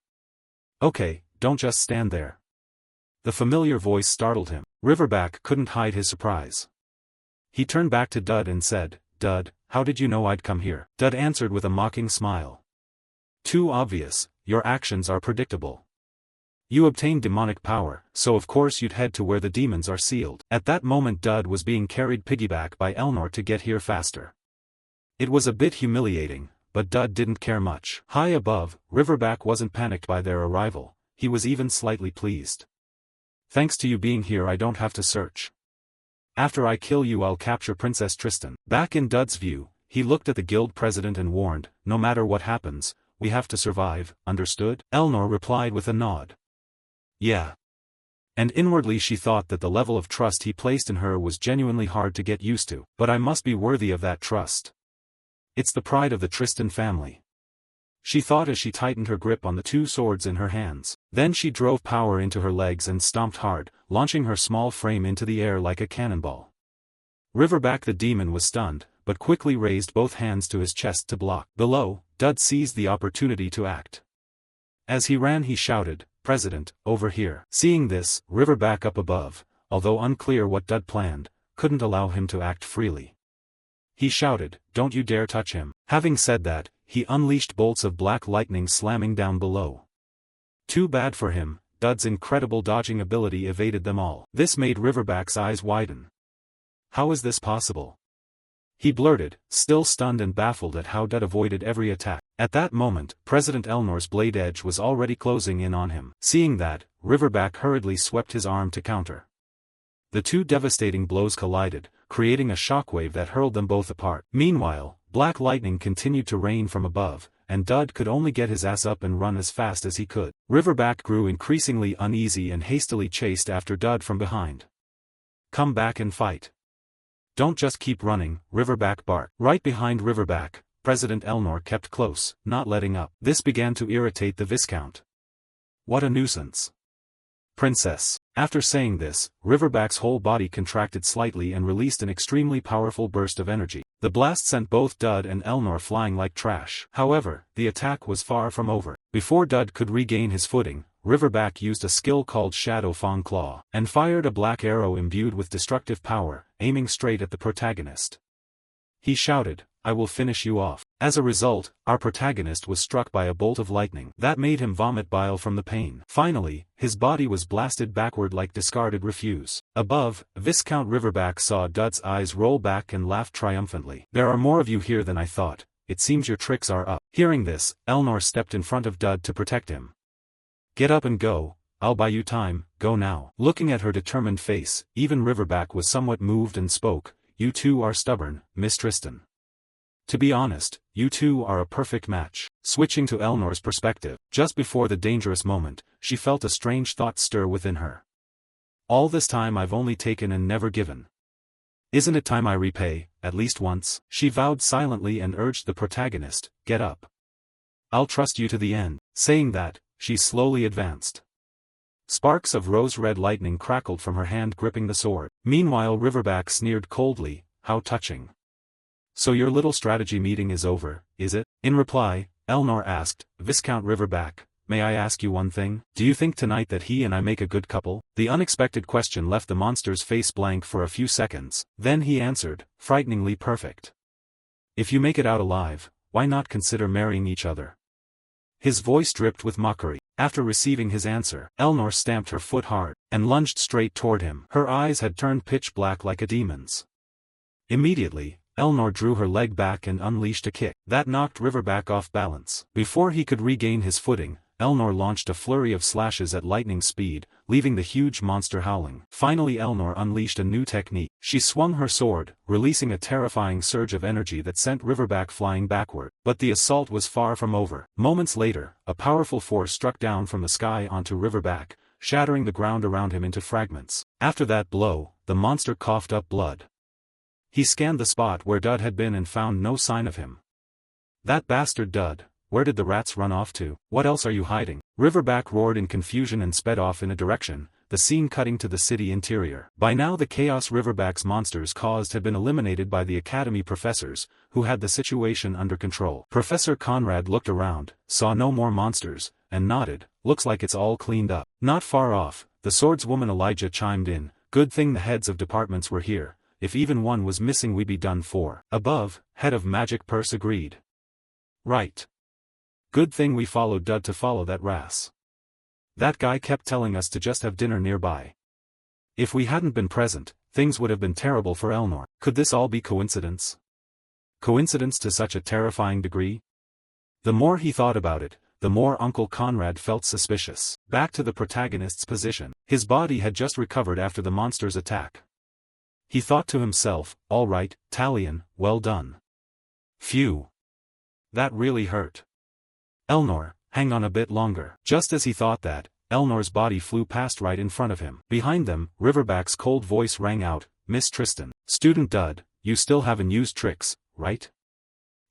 "Okay, don't just stand there." The familiar voice startled him. Riverback couldn't hide his surprise. He turned back to Dud and said, "Dud, how did you know I'd come here?" Dud answered with a mocking smile. "Too obvious, your actions are predictable. You obtained demonic power, so of course you'd head to where the demons are sealed." At that moment Dud was being carried piggyback by Elnor to get here faster. It was a bit humiliating, but Dud didn't care much. High above, Riverback wasn't panicked by their arrival, he was even slightly pleased. "Thanks to you being here I don't have to search. After I kill you I'll capture Princess Tristan." Back in Dud's view, he looked at the guild president and warned, "No matter what happens, we have to survive, understood?" Elnor replied with a nod. "Yeah. And inwardly she thought that the level of trust he placed in her was genuinely hard to get used to. But I must be worthy of that trust. It's the pride of the Tristan family, she thought as she tightened her grip on the two swords in her hands. Then she drove power into her legs and stomped hard, launching her small frame into the air like a cannonball. Riverback the demon was stunned, but quickly raised both hands to his chest to block. Below, Dud seized the opportunity to act. As he ran he shouted, "President, over here." Seeing this, Riverback up above, although unclear what Dud planned, couldn't allow him to act freely. He shouted, "Don't you dare touch him." Having said that, he unleashed bolts of black lightning slamming down below. Too bad for him, Dud's incredible dodging ability evaded them all. This made Riverback's eyes widen. How is this possible? He blurted, still stunned and baffled at how Dud avoided every attack. At that moment, President Elnor's blade edge was already closing in on him. Seeing that, Riverback hurriedly swept his arm to counter. The two devastating blows collided, creating a shockwave that hurled them both apart. Meanwhile, black lightning continued to rain from above, and Dud could only get his ass up and run as fast as he could. Riverback grew increasingly uneasy and hastily chased after Dud from behind. "Come back and fight. Don't just keep running," Riverback barked. Right behind Riverback, President Elnor kept close, not letting up. This began to irritate the Viscount. "What a nuisance. Princess." After saying this, Riverback's whole body contracted slightly and released an extremely powerful burst of energy. The blast sent both Dud and Elnor flying like trash. However, the attack was far from over. Before Dud could regain his footing, Riverback used a skill called Shadow Fang Claw, and fired a black arrow imbued with destructive power, aiming straight at the protagonist. He shouted, "I will finish you off." As a result, our protagonist was struck by a bolt of lightning that made him vomit bile from the pain. Finally, his body was blasted backward like discarded refuse. Above, Viscount Riverback saw Dud's eyes roll back and laughed triumphantly. "There are more of you here than I thought. It seems your tricks are up." Hearing this, Elnor stepped in front of Dud to protect him. "Get up and go, I'll buy you time, go now." Looking at her determined face, even Riverback was somewhat moved and spoke, "You two are stubborn, Miss Tristan. To be honest, you two are a perfect match." Switching to Elnor's perspective, just before the dangerous moment, she felt a strange thought stir within her. "All this time I've only taken and never given. Isn't it time I repay, at least once?" She vowed silently and urged the protagonist, "Get up. I'll trust you to the end." Saying that, she slowly advanced. Sparks of rose-red lightning crackled from her hand gripping the sword. Meanwhile Riverback sneered coldly, "How touching. So your little strategy meeting is over, is it?" In reply, Elnor asked, "Viscount Riverback, may I ask you one thing? Do you think tonight that he and I make a good couple?" The unexpected question left the monster's face blank for a few seconds, then he answered, "Frighteningly perfect. If you make it out alive, why not consider marrying each other?" His voice dripped with mockery. After receiving his answer, Elnor stamped her foot hard, and lunged straight toward him. Her eyes had turned pitch black like a demon's. Immediately, Elnor drew her leg back and unleashed a kick that knocked Riverback off balance. Before he could regain his footing, Elnor launched a flurry of slashes at lightning speed, leaving the huge monster howling. Finally Elnor unleashed a new technique. She swung her sword, releasing a terrifying surge of energy that sent Riverback flying backward. But the assault was far from over. Moments later, a powerful force struck down from the sky onto Riverback, shattering the ground around him into fragments. After that blow, the monster coughed up blood. He scanned the spot where Dud had been and found no sign of him. "That bastard Dud, where did the rats run off to? What else are you hiding?" Riverback roared in confusion and sped off in a direction, the scene cutting to the city interior. By now the chaos Riverback's monsters caused had been eliminated by the academy professors, who had the situation under control. Professor Conrad looked around, saw no more monsters, and nodded, "Looks like it's all cleaned up." Not far off, the swordswoman Elijah chimed in, "Good thing the heads of departments were here. If even one was missing we'd be done for." Above, head of magic purse agreed. "Right. Good thing we followed Dud to follow that ras. That guy kept telling us to just have dinner nearby. If we hadn't been present, things would have been terrible for Elnor." Could this all be coincidence? Coincidence to such a terrifying degree? The more he thought about it, the more Uncle Conrad felt suspicious. Back to the protagonist's position. His body had just recovered after the monster's attack. He thought to himself, "All right, Talion, well done. Phew. That really hurt. Elnor, hang on a bit longer." Just as he thought that, Elnor's body flew past right in front of him. Behind them, Riverback's cold voice rang out, "Miss Tristan. Student Dud, you still haven't used tricks, right?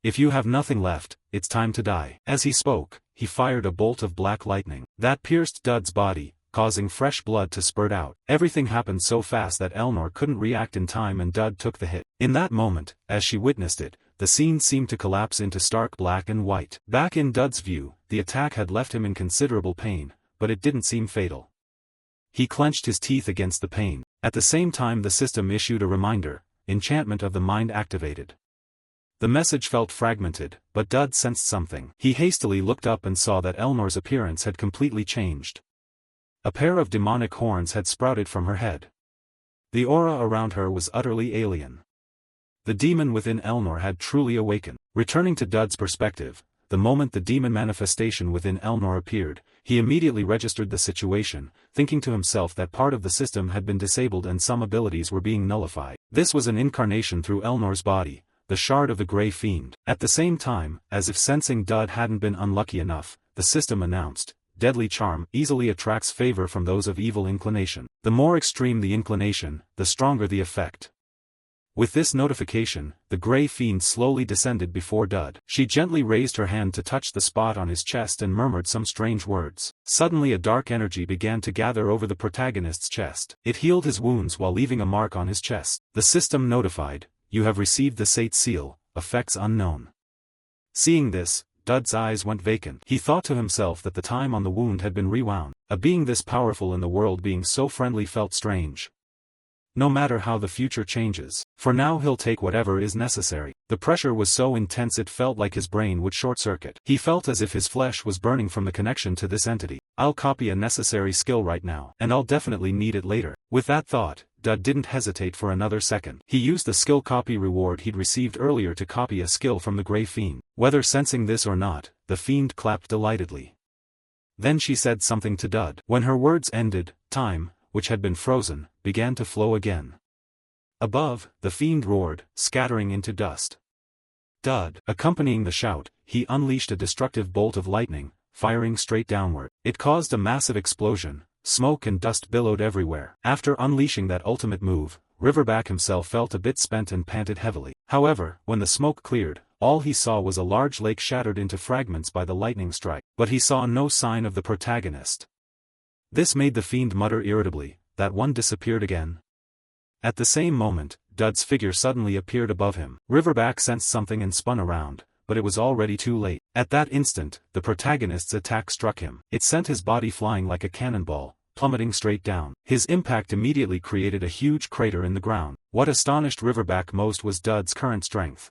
If you have nothing left, it's time to die." As he spoke, he fired a bolt of black lightning that pierced Dud's body, causing fresh blood to spurt out. Everything happened so fast that Elnor couldn't react in time and Dud took the hit. In that moment, as she witnessed it, the scene seemed to collapse into stark black and white. Back in Dud's view, the attack had left him in considerable pain, but it didn't seem fatal. He clenched his teeth against the pain. At the same time the system issued a reminder, enchantment of the mind activated. The message felt fragmented, but Dud sensed something. He hastily looked up and saw that Elnor's appearance had completely changed. A pair of demonic horns had sprouted from her head. The aura around her was utterly alien. The demon within Elnor had truly awakened. Returning to Dud's perspective, the moment the demon manifestation within Elnor appeared, he immediately registered the situation, thinking to himself that part of the system had been disabled and some abilities were being nullified. This was an incarnation through Elnor's body, the shard of the Grey Fiend. At the same time, as if sensing Dud hadn't been unlucky enough, the system announced, "Deadly charm easily attracts favor from those of evil inclination. The more extreme the inclination, the stronger the effect." With this notification, the Grey Fiend slowly descended before Dud. She gently raised her hand to touch the spot on his chest and murmured some strange words. Suddenly a dark energy began to gather over the protagonist's chest. It healed his wounds while leaving a mark on his chest. The system notified, "You have received the Sate Seal, effects unknown." Seeing this, Dud's eyes went vacant. He thought to himself that the time on the wound had been rewound. A being this powerful in the world being so friendly felt strange. No matter how the future changes, for now he'll take whatever is necessary. The pressure was so intense it felt like his brain would short-circuit. He felt as if his flesh was burning from the connection to this entity. "I'll copy a necessary skill right now, and I'll definitely need it later." With that thought, Dud didn't hesitate for another second. He used the skill copy reward he'd received earlier to copy a skill from the Grey Fiend. Whether sensing this or not, the fiend clapped delightedly. Then she said something to Dud. When her words ended, time, which had been frozen, began to flow again. Above, the fiend roared, scattering into dust. Dud, accompanying the shout, he unleashed a destructive bolt of lightning, firing straight downward. It caused a massive explosion, smoke and dust billowed everywhere. After unleashing that ultimate move, Riverback himself felt a bit spent and panted heavily. However, when the smoke cleared, all he saw was a large lake shattered into fragments by the lightning strike. But he saw no sign of the protagonist. This made the fiend mutter irritably, "That one disappeared again." At the same moment, Dud's figure suddenly appeared above him. Riverback sensed something and spun around, but it was already too late. At that instant, the protagonist's attack struck him. It sent his body flying like a cannonball, plummeting straight down. His impact immediately created a huge crater in the ground. What astonished Riverback most was Dud's current strength.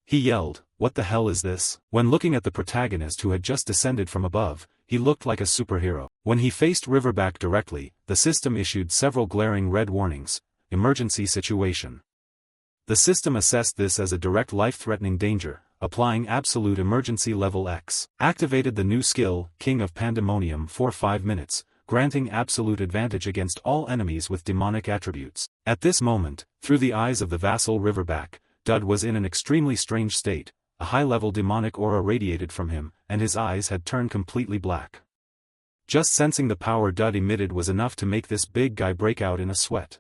He yelled, "What the hell is this?" When looking at the protagonist who had just descended from above, he looked like a superhero. When he faced Riverback directly, the system issued several glaring red warnings. Emergency situation. The system assessed this as a direct life-threatening danger, applying absolute emergency level X. Activated the new skill, King of Pandemonium, for 5 minutes, granting absolute advantage against all enemies with demonic attributes. At this moment, through the eyes of the vassal Riverback, Dud was in an extremely strange state. A high-level demonic aura radiated from him, and his eyes had turned completely black. Just sensing the power Dud emitted was enough to make this big guy break out in a sweat.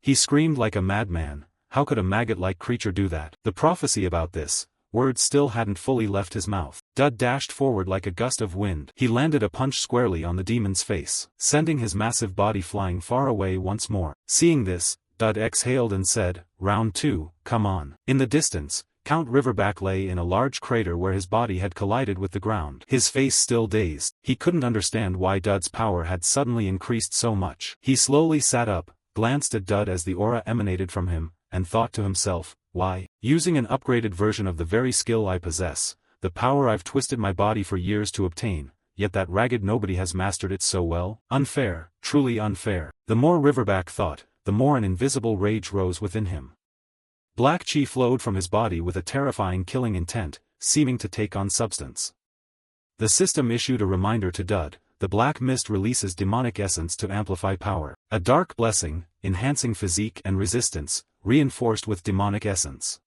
He screamed like a madman, "How could a maggot-like creature do that?" The prophecy about this, words still hadn't fully left his mouth. Dud dashed forward like a gust of wind. He landed a punch squarely on the demon's face, sending his massive body flying far away once more. Seeing this, Dud exhaled and said, "Round 2, come on." In the distance, Count Riverback lay in a large crater where his body had collided with the ground. His face still dazed. He couldn't understand why Dud's power had suddenly increased so much. He slowly sat up, glanced at Dud as the aura emanated from him, and thought to himself, "Why? Using an upgraded version of the very skill I possess, the power I've twisted my body for years to obtain, yet that ragged nobody has mastered it so well? Unfair, truly unfair." The more Riverback thought, the more an invisible rage rose within him. Black chi flowed from his body with a terrifying killing intent, seeming to take on substance. The system issued a reminder to Dud, the black mist releases demonic essence to amplify power. A dark blessing, enhancing physique and resistance, reinforced with demonic essence.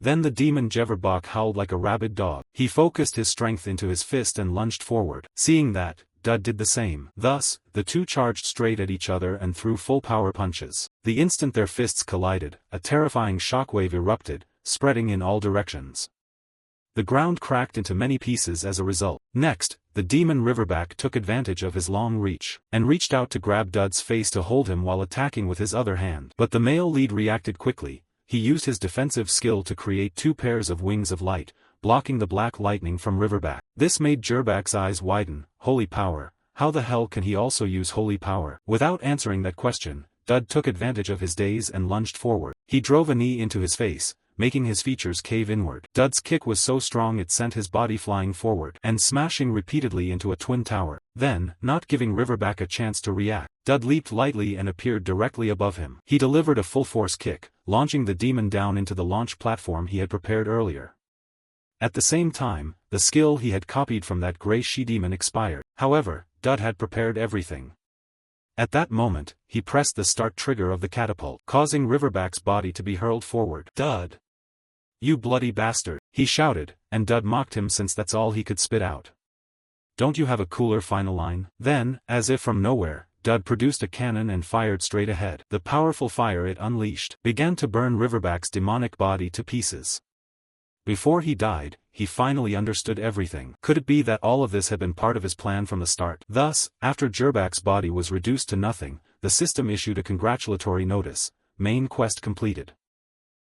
Then the demon Jeverbach howled like a rabid dog. He focused his strength into his fist and lunged forward. Seeing that, Dud did the same. Thus, the two charged straight at each other and threw full power punches. The instant their fists collided, a terrifying shockwave erupted, spreading in all directions. The ground cracked into many pieces as a result. Next, the demon Riverback took advantage of his long reach, and reached out to grab Dud's face to hold him while attacking with his other hand. But the male lead reacted quickly. He used his defensive skill to create two pairs of wings of light, blocking the black lightning from Riverback. This made Jeverbach's eyes widen. Holy power, how the hell can he also use holy power? Without answering that question, Dud took advantage of his daze and lunged forward. He drove a knee into his face, making his features cave inward. Dud's kick was so strong it sent his body flying forward and smashing repeatedly into a twin tower. Then, not giving Riverback a chance to react, Dud leaped lightly and appeared directly above him. He delivered a full-force kick, launching the demon down into the launch platform he had prepared earlier. At the same time, the skill he had copied from that grey she-demon expired. However, Dud had prepared everything. At that moment, he pressed the start trigger of the catapult, causing Riverback's body to be hurled forward. "Dud! You bloody bastard!" he shouted, and Dud mocked him since that's all he could spit out. "Don't you have a cooler final line?" Then, as if from nowhere, Dud produced a cannon and fired straight ahead. The powerful fire it unleashed began to burn Riverback's demonic body to pieces. Before he died, he finally understood everything. Could it be that all of this had been part of his plan from the start? Thus, after Jeverbach's body was reduced to nothing, the system issued a congratulatory notice: main quest completed.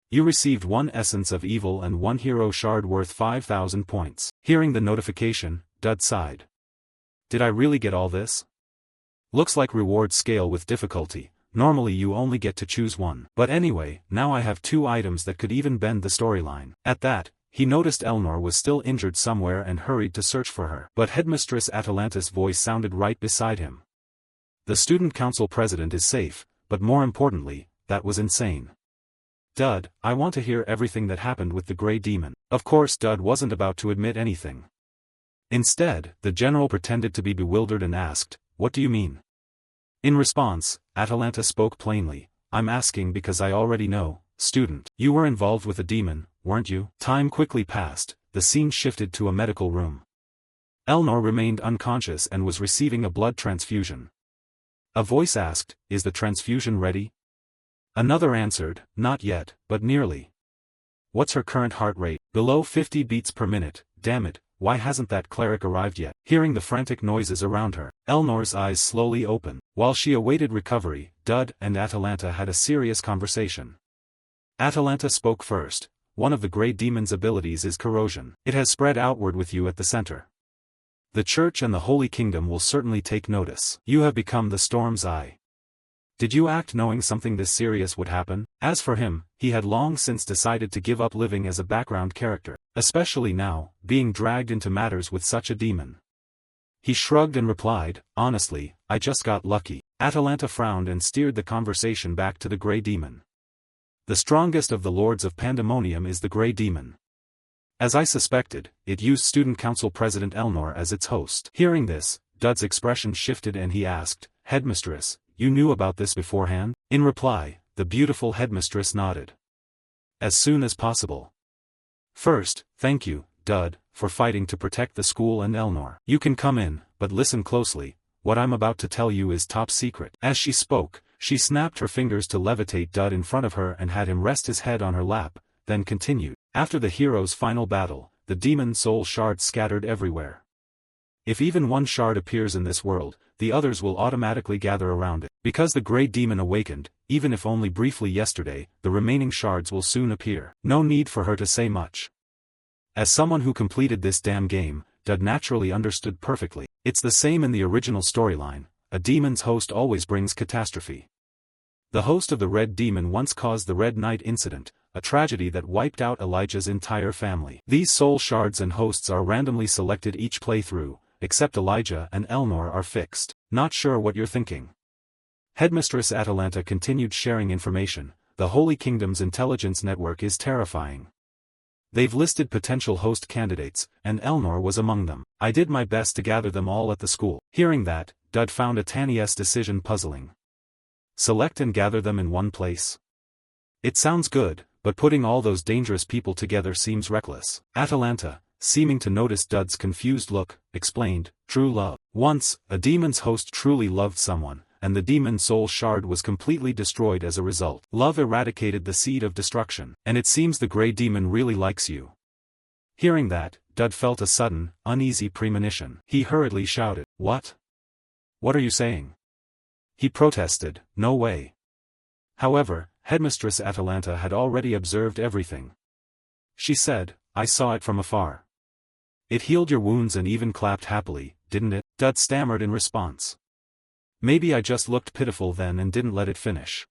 You received 1 essence of evil and 1 hero shard worth 5,000 points. Hearing the notification, Dud sighed. Did I really get all this? Looks like rewards scale with difficulty. Normally you only get to choose one. But anyway, now I have 2 items that could even bend the storyline. At that, he noticed Elnor was still injured somewhere and hurried to search for her. But Headmistress Atalanta's voice sounded right beside him. The student council president is safe, but more importantly, that was insane. Dud, I want to hear everything that happened with the Grey Demon. Of course Dud wasn't about to admit anything. Instead, the general pretended to be bewildered and asked, "What do you mean?" In response, Atalanta spoke plainly, "I'm asking because I already know, student. You were involved with a demon, weren't you?" Time quickly passed, the scene shifted to a medical room. Elnor remained unconscious and was receiving a blood transfusion. A voice asked, "Is the transfusion ready?" Another answered, "Not yet, but nearly." "What's her current heart rate?" "Below 50 beats per minute, damn it, why hasn't that cleric arrived yet?" Hearing the frantic noises around her, Elnor's eyes slowly opened. While she awaited recovery, Dud and Atalanta had a serious conversation. Atalanta spoke first. "One of the Grey Demon's abilities is corrosion. It has spread outward with you at the center. The Church and the Holy Kingdom will certainly take notice. You have become the Storm's Eye. Did you act knowing something this serious would happen?" As for him, he had long since decided to give up living as a background character, especially now, being dragged into matters with such a demon. He shrugged and replied, "Honestly, I just got lucky." Atalanta frowned and steered the conversation back to the Grey Demon. "The strongest of the Lords of Pandemonium is the Grey Demon. As I suspected, it used Student Council President Elnor as its host." Hearing this, Dud's expression shifted and he asked, "Headmistress, you knew about this beforehand?" In reply, the beautiful headmistress nodded. "As soon as possible. First, thank you, Dud, for fighting to protect the school and Elnor. You can come in, but listen closely, what I'm about to tell you is top secret." As she spoke, she snapped her fingers to levitate Dud in front of her and had him rest his head on her lap, then continued. "After the hero's final battle, the demon soul shards scattered everywhere. If even one shard appears in this world, the others will automatically gather around it. Because the Grey Demon awakened, even if only briefly yesterday, the remaining shards will soon appear." No need for her to say much. As someone who completed this damn game, Dud naturally understood perfectly. It's the same in the original storyline, a demon's host always brings catastrophe. The host of the Red Demon once caused the Red Knight incident, a tragedy that wiped out Elijah's entire family. These soul shards and hosts are randomly selected each playthrough, except Elijah and Elnor are fixed. Not sure what you're thinking. Headmistress Atalanta continued sharing information. The Holy Kingdom's intelligence network is terrifying. They've listed potential host candidates, and Elnor was among them. I did my best to gather them all at the school. Hearing that, Dud found Atania's decision puzzling. Select and gather them in one place? It sounds good, but putting all those dangerous people together seems reckless. Atalanta, seeming to notice Dud's confused look, explained, true love. Once, a demon's host truly loved someone, and the demon soul shard was completely destroyed as a result. Love eradicated the seed of destruction, and it seems the gray demon really likes you. Hearing that, Dud felt a sudden, uneasy premonition. He hurriedly shouted, What? What are you saying? He protested, No way. However, Headmistress Atalanta had already observed everything. She said, I saw it from afar. It healed your wounds and even clapped happily, didn't it? Dud stammered in response. Maybe I just looked pitiful then and didn't let it finish.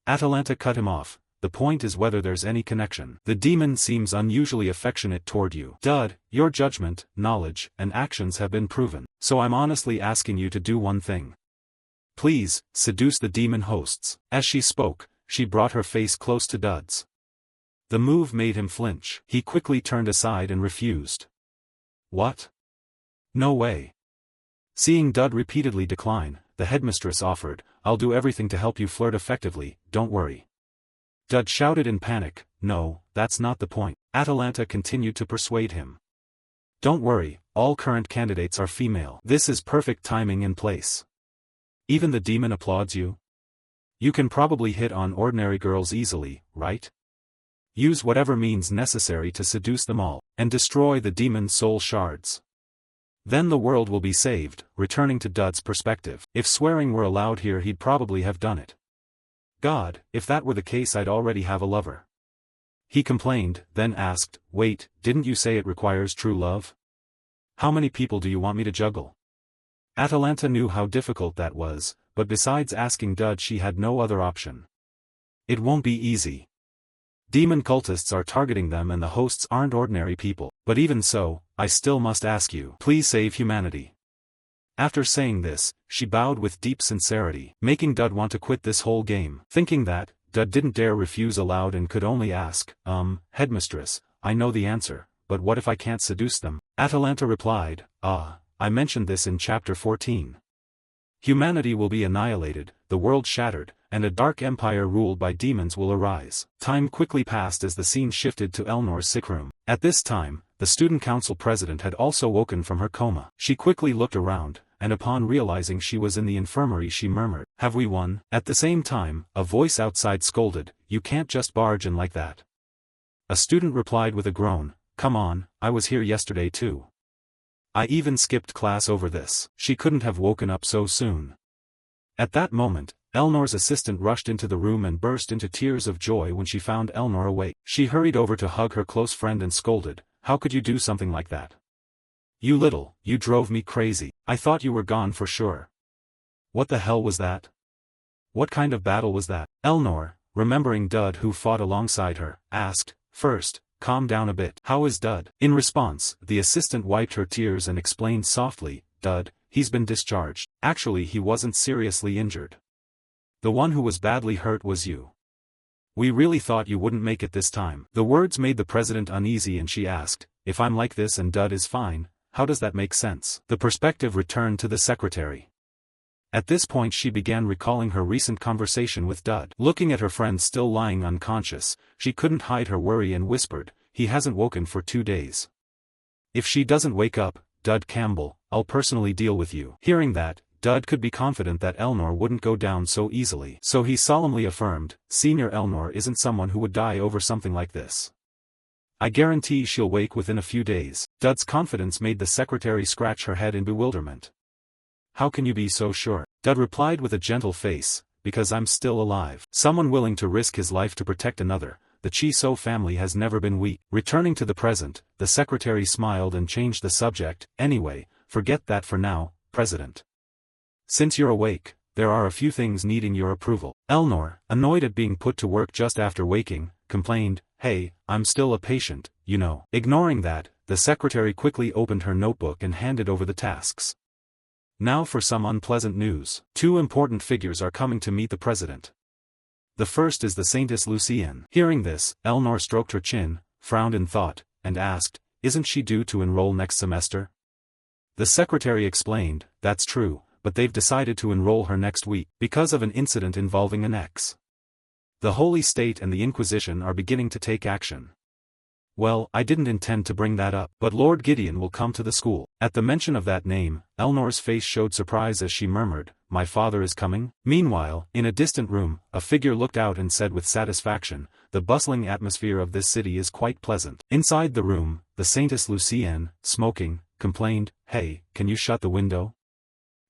Atalanta cut him off. The point is whether there's any connection. The demon seems unusually affectionate toward you. Dud, your judgment, knowledge, and actions have been proven, so I'm honestly asking you to do one thing. Please, seduce the demon hosts. As she spoke, she brought her face close to Dud's. The move made him flinch. He quickly turned aside and refused. What? No way. Seeing Dud repeatedly decline, the headmistress offered, I'll do everything to help you flirt effectively, don't worry. Dud shouted in panic, No, that's not the point. Atalanta continued to persuade him. Don't worry, all current candidates are female. This is perfect timing and place. Even the demon applauds you? You can probably hit on ordinary girls easily, right? Use whatever means necessary to seduce them all, and destroy the demon's soul shards. Then the world will be saved. Returning to Dud's perspective. If swearing were allowed here he'd probably have done it. God, if that were the case I'd already have a lover. He complained, then asked, Wait, didn't you say it requires true love? How many people do you want me to juggle? Atalanta knew how difficult that was, but besides asking Dud she had no other option. It won't be easy. Demon cultists are targeting them and the hosts aren't ordinary people, but even so, I still must ask you. Please save humanity. After saying this, she bowed with deep sincerity, making Dud want to quit this whole game. Thinking that, Dud didn't dare refuse aloud and could only ask, Headmistress, I know the answer, but what if I can't seduce them? Atalanta replied, I mentioned this in chapter 14. Humanity will be annihilated, the world shattered, and a dark empire ruled by demons will arise. Time quickly passed as the scene shifted to Elnor's sick room. At this time, the student council president had also woken from her coma. She quickly looked around, and upon realizing she was in the infirmary she murmured, Have we won? At the same time, a voice outside scolded, You can't just barge in like that. A student replied with a groan, Come on, I was here yesterday too. I even skipped class over this. She couldn't have woken up so soon. At that moment, Elnor's assistant rushed into the room and burst into tears of joy when she found Elnor awake. She hurried over to hug her close friend and scolded, How could you do something like that? You drove me crazy. I thought you were gone for sure. What the hell was that? What kind of battle was that? Elnor, remembering Dud who fought alongside her, asked, First, calm down a bit. How is Dud? In response, the assistant wiped her tears and explained softly, Dud, he's been discharged. Actually he wasn't seriously injured. The one who was badly hurt was you. We really thought you wouldn't make it this time. The words made the president uneasy and she asked, If I'm like this and Dud is fine, how does that make sense? The perspective returned to the secretary. At this point she began recalling her recent conversation with Dud. Looking at her friend still lying unconscious, she couldn't hide her worry and whispered, He hasn't woken for 2 days. If she doesn't wake up, Dud Campbell, I'll personally deal with you. Hearing that, Dud could be confident that Elnor wouldn't go down so easily. So he solemnly affirmed, Senior Elnor isn't someone who would die over something like this. I guarantee she'll wake within a few days. Dud's confidence made the secretary scratch her head in bewilderment. How can you be so sure? Dud replied with a gentle face, Because I'm still alive. Someone willing to risk his life to protect another. The Chiso family has never been weak. Returning to the present, the secretary smiled and changed the subject. Anyway, forget that for now, President. Since you're awake, there are a few things needing your approval. Elnor, annoyed at being put to work just after waking, complained, Hey, I'm still a patient, you know. Ignoring that, the secretary quickly opened her notebook and handed over the tasks. Now for some unpleasant news. 2 important figures are coming to meet the president. The first is the Saintess Lucienne. Hearing this, Elnor stroked her chin, frowned in thought, and asked, Isn't she due to enroll next semester? The secretary explained, That's true, but they've decided to enroll her next week, because of an incident involving an ex. The Holy State and the Inquisition are beginning to take action. Well, I didn't intend to bring that up, but Lord Gideon will come to the school. At the mention of that name, Elnor's face showed surprise as she murmured, "My father is coming?" Meanwhile, in a distant room, a figure looked out and said with satisfaction, "The bustling atmosphere of this city is quite pleasant." Inside the room, the Saintess Lucienne, smoking, complained, "Hey, can you shut the window?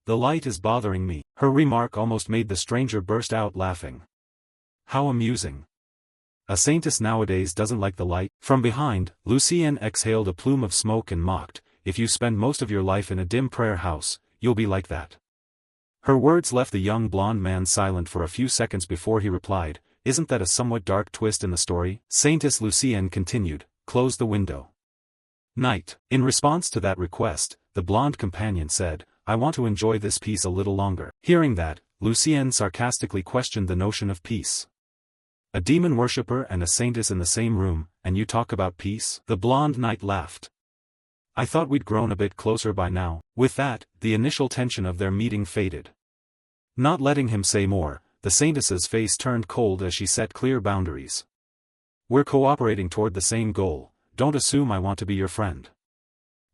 The light is bothering me." Her remark almost made the stranger burst out laughing. How amusing. A saintess nowadays doesn't like the light. From behind, Lucienne exhaled a plume of smoke and mocked, "If you spend most of your life in a dim prayer house, you'll be like that." Her words left the young blonde man silent for a few seconds before he replied, "Isn't that a somewhat dark twist in the story?" Saintess Lucienne continued, "Close the window. Night." In response to that request, the blonde companion said, "I want to enjoy this peace a little longer." Hearing that, Lucienne sarcastically questioned the notion of peace. A demon worshipper and a saintess in the same room, and you talk about peace? The blonde knight laughed. "I thought we'd grown a bit closer by now." With that, the initial tension of their meeting faded. Not letting him say more, the saintess's face turned cold as she set clear boundaries. "We're cooperating toward the same goal, don't assume I want to be your friend.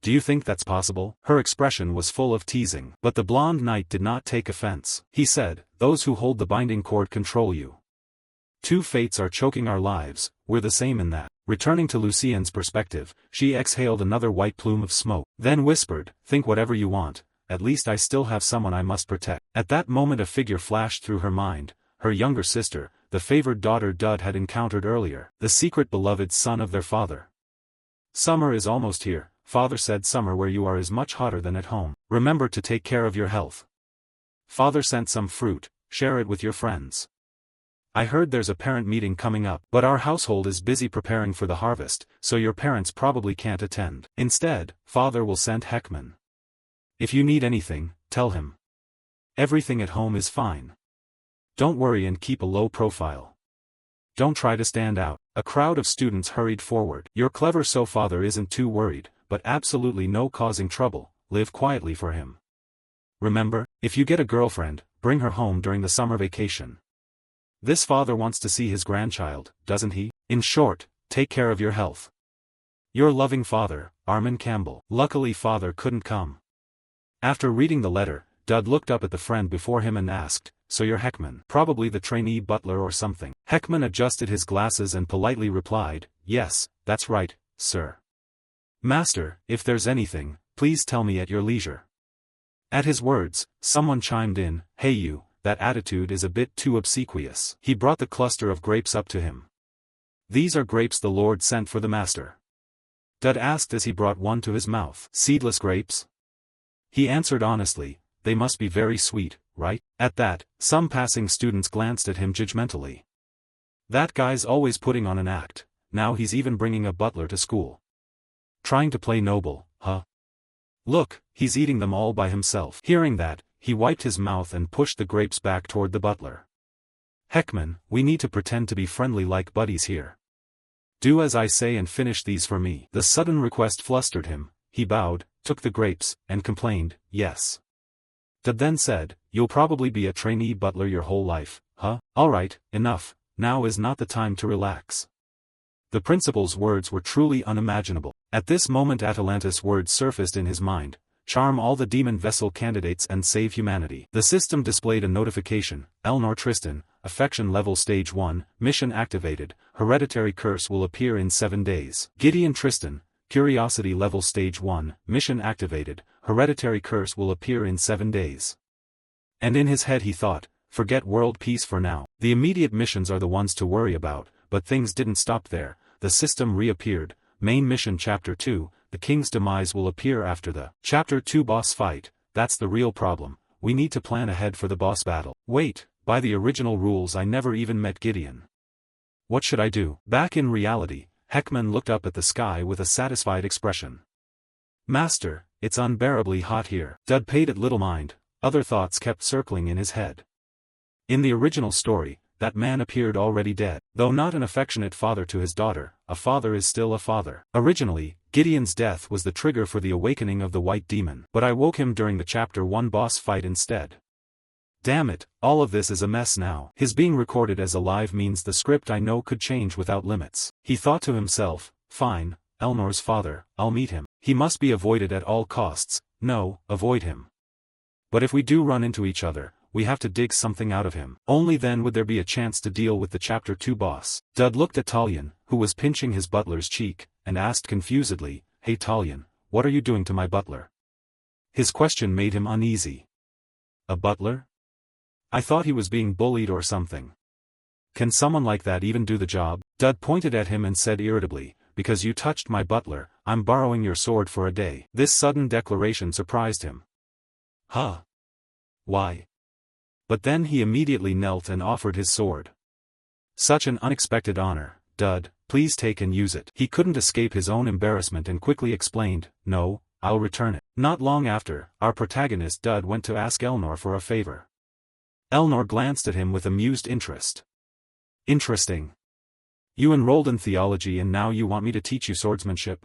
Do you think that's possible?" Her expression was full of teasing. But the blonde knight did not take offense. He said, "Those who hold the binding cord control you. Two fates are choking our lives, we're the same in that." Returning to Lucienne's perspective, she exhaled another white plume of smoke, then whispered, "Think whatever you want, at least I still have someone I must protect." At that moment a figure flashed through her mind, her younger sister, the favored daughter Dud had encountered earlier, the secret beloved son of their father. "Summer is almost here," Father said. "Summer where you are is much hotter than at home. Remember to take care of your health. Father sent some fruit, share it with your friends. I heard there's a parent meeting coming up, but our household is busy preparing for the harvest, so your parents probably can't attend. Instead, Father will send Heckman. If you need anything, tell him. Everything at home is fine. Don't worry and keep a low profile. Don't try to stand out." A crowd of students hurried forward. "You're clever, so Father isn't too worried, but absolutely no causing trouble, live quietly for him. Remember, if you get a girlfriend, bring her home during the summer vacation. This father wants to see his grandchild, doesn't he? In short, take care of your health. Your loving father, Armin Campbell." Luckily Father couldn't come. After reading the letter, Dud looked up at the friend before him and asked, "So you're Heckman? Probably the trainee butler or something." Heckman adjusted his glasses and politely replied, "Yes, that's right, sir. Master, if there's anything, please tell me at your leisure." At his words, someone chimed in, "Hey you, that attitude is a bit too obsequious." He brought the cluster of grapes up to him. "These are grapes the Lord sent for the master." Dud asked as he brought one to his mouth. "Seedless grapes?" He answered honestly, "They must be very sweet, right?" At that, some passing students glanced at him judgmentally. "That guy's always putting on an act, now he's even bringing a butler to school. Trying to play noble, huh? Look, he's eating them all by himself." Hearing that, he wiped his mouth and pushed the grapes back toward the butler. "Heckman, we need to pretend to be friendly like buddies here. Do as I say and finish these for me." The sudden request flustered him. He bowed, took the grapes, and complained, "Yes." Dud then said, "You'll probably be a trainee butler your whole life, huh? Alright, enough, now is not the time to relax." The principal's words were truly unimaginable. At this moment Atalanta's words surfaced in his mind, "Charm all the demon vessel candidates and save humanity." The system displayed a notification, "Elnor Tristan, affection level stage 1, mission activated, hereditary curse will appear in 7 days. Gideon Tristan, curiosity level stage 1, mission activated, hereditary curse will appear in 7 days." And in his head he thought, forget world peace for now. The immediate missions are the ones to worry about, but things didn't stop there. The system reappeared, main mission chapter 2, the king's demise will appear after the chapter 2 boss fight. That's the real problem, we need to plan ahead for the boss battle. Wait, by the original rules I never even met Gideon. What should I do? Back in reality, Heckman looked up at the sky with a satisfied expression. "Master, it's unbearably hot here." Dud paid it little mind, other thoughts kept circling in his head. In the original story, that man appeared already dead. Though not an affectionate father to his daughter, a father is still a father. Originally, Gideon's death was the trigger for the awakening of the white demon, but I woke him during the chapter 1 boss fight instead. Damn it, all of this is a mess now. His being recorded as alive means the script I know could change without limits. He thought to himself, fine, Elnor's father, I'll meet him. He must be avoided at all costs. No, avoid him. But if we do run into each other, we have to dig something out of him. Only then would there be a chance to deal with the Chapter 2 boss. Dud looked at Talyan, who was pinching his butler's cheek, and asked confusedly, Hey Talyan, what are you doing to my butler? His question made him uneasy. A butler? I thought he was being bullied or something. Can someone like that even do the job? Dud pointed at him and said irritably, Because you touched my butler, I'm borrowing your sword for a day. This sudden declaration surprised him. Huh? Why? But then he immediately knelt and offered his sword. Such an unexpected honor. Dud, please take and use it. He couldn't escape his own embarrassment and quickly explained, No, I'll return it. Not long after, our protagonist Dud went to ask Elnor for a favor. Elnor glanced at him with amused interest. Interesting. You enrolled in theology and now you want me to teach you swordsmanship?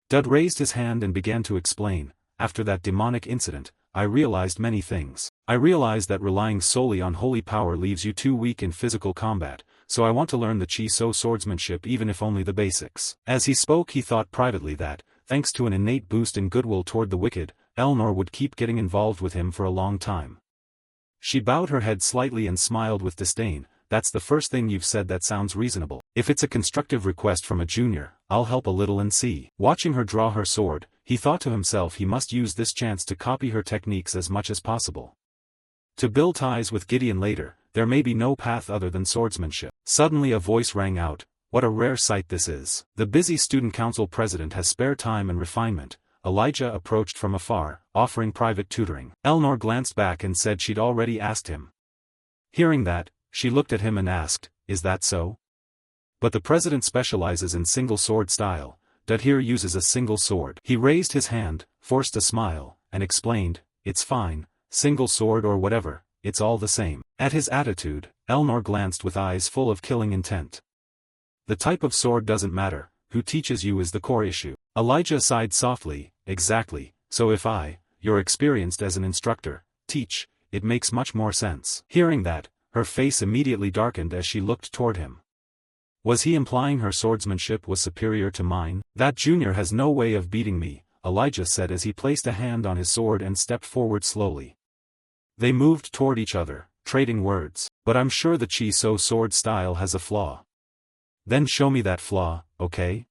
Dud raised his hand and began to explain, After that demonic incident, I realized many things. I realized that relying solely on holy power leaves you too weak in physical combat, so I want to learn the Chi-So swordsmanship even if only the basics. As he spoke he thought privately that, thanks to an innate boost in goodwill toward the wicked, Elnor would keep getting involved with him for a long time. She bowed her head slightly and smiled with disdain. That's the first thing you've said that sounds reasonable. If it's a constructive request from a junior, I'll help a little and see. Watching her draw her sword, he thought to himself he must use this chance to copy her techniques as much as possible. To build ties with Gideon later, there may be no path other than swordsmanship. Suddenly a voice rang out, What a rare sight this is. The busy student council president has spare time and refinement. Elijah approached from afar, offering private tutoring. Elnor glanced back and said she'd already asked him. Hearing that, she looked at him and asked, Is that so? But the president specializes in single sword style. Dud here uses a single sword. He raised his hand, forced a smile, and explained, It's fine, single sword or whatever, it's all the same. At his attitude, Elnor glanced with eyes full of killing intent. The type of sword doesn't matter, who teaches you is the core issue. Elijah sighed softly, Exactly, so if you're experienced as an instructor, teach, it makes much more sense. Hearing that, her face immediately darkened as she looked toward him. Was he implying her swordsmanship was superior to mine? That junior has no way of beating me, Elijah said as he placed a hand on his sword and stepped forward slowly. They moved toward each other, trading words. But I'm sure the Chi-So sword style has a flaw. Then show me that flaw, okay?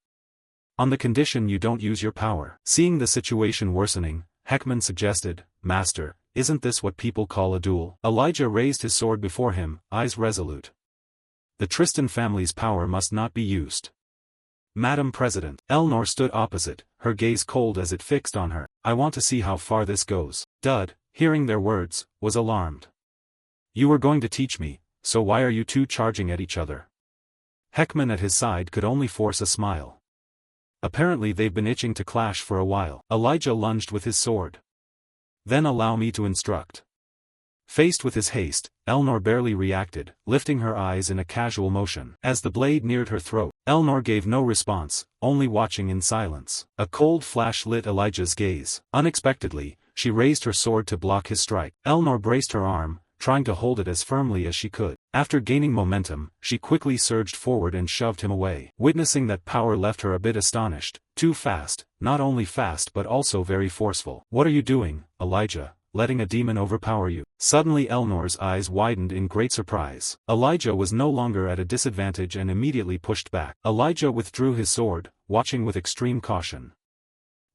On the condition you don't use your power. Seeing the situation worsening, Heckman suggested, Master, isn't this what people call a duel? Elijah raised his sword before him, eyes resolute. The Tristan family's power must not be used. Madam President. Elnor stood opposite, her gaze cold as it fixed on her. I want to see how far this goes. Dud, hearing their words, was alarmed. You were going to teach me, so why are you two charging at each other? Heckman at his side could only force a smile. Apparently they've been itching to clash for a while. Elijah lunged with his sword. Then allow me to instruct. Faced with his haste, Elnor barely reacted, lifting her eyes in a casual motion. As the blade neared her throat, Elnor gave no response, only watching in silence. A cold flash lit Elijah's gaze. Unexpectedly, she raised her sword to block his strike. Elnor braced her arm, trying to hold it as firmly as she could. After gaining momentum, she quickly surged forward and shoved him away. Witnessing that power left her a bit astonished. Too fast, not only fast but also very forceful. What are you doing, Elijah? Letting a demon overpower you? Suddenly Elnor's eyes widened in great surprise. Elijah was no longer at a disadvantage and immediately pushed back. Elijah withdrew his sword, watching with extreme caution.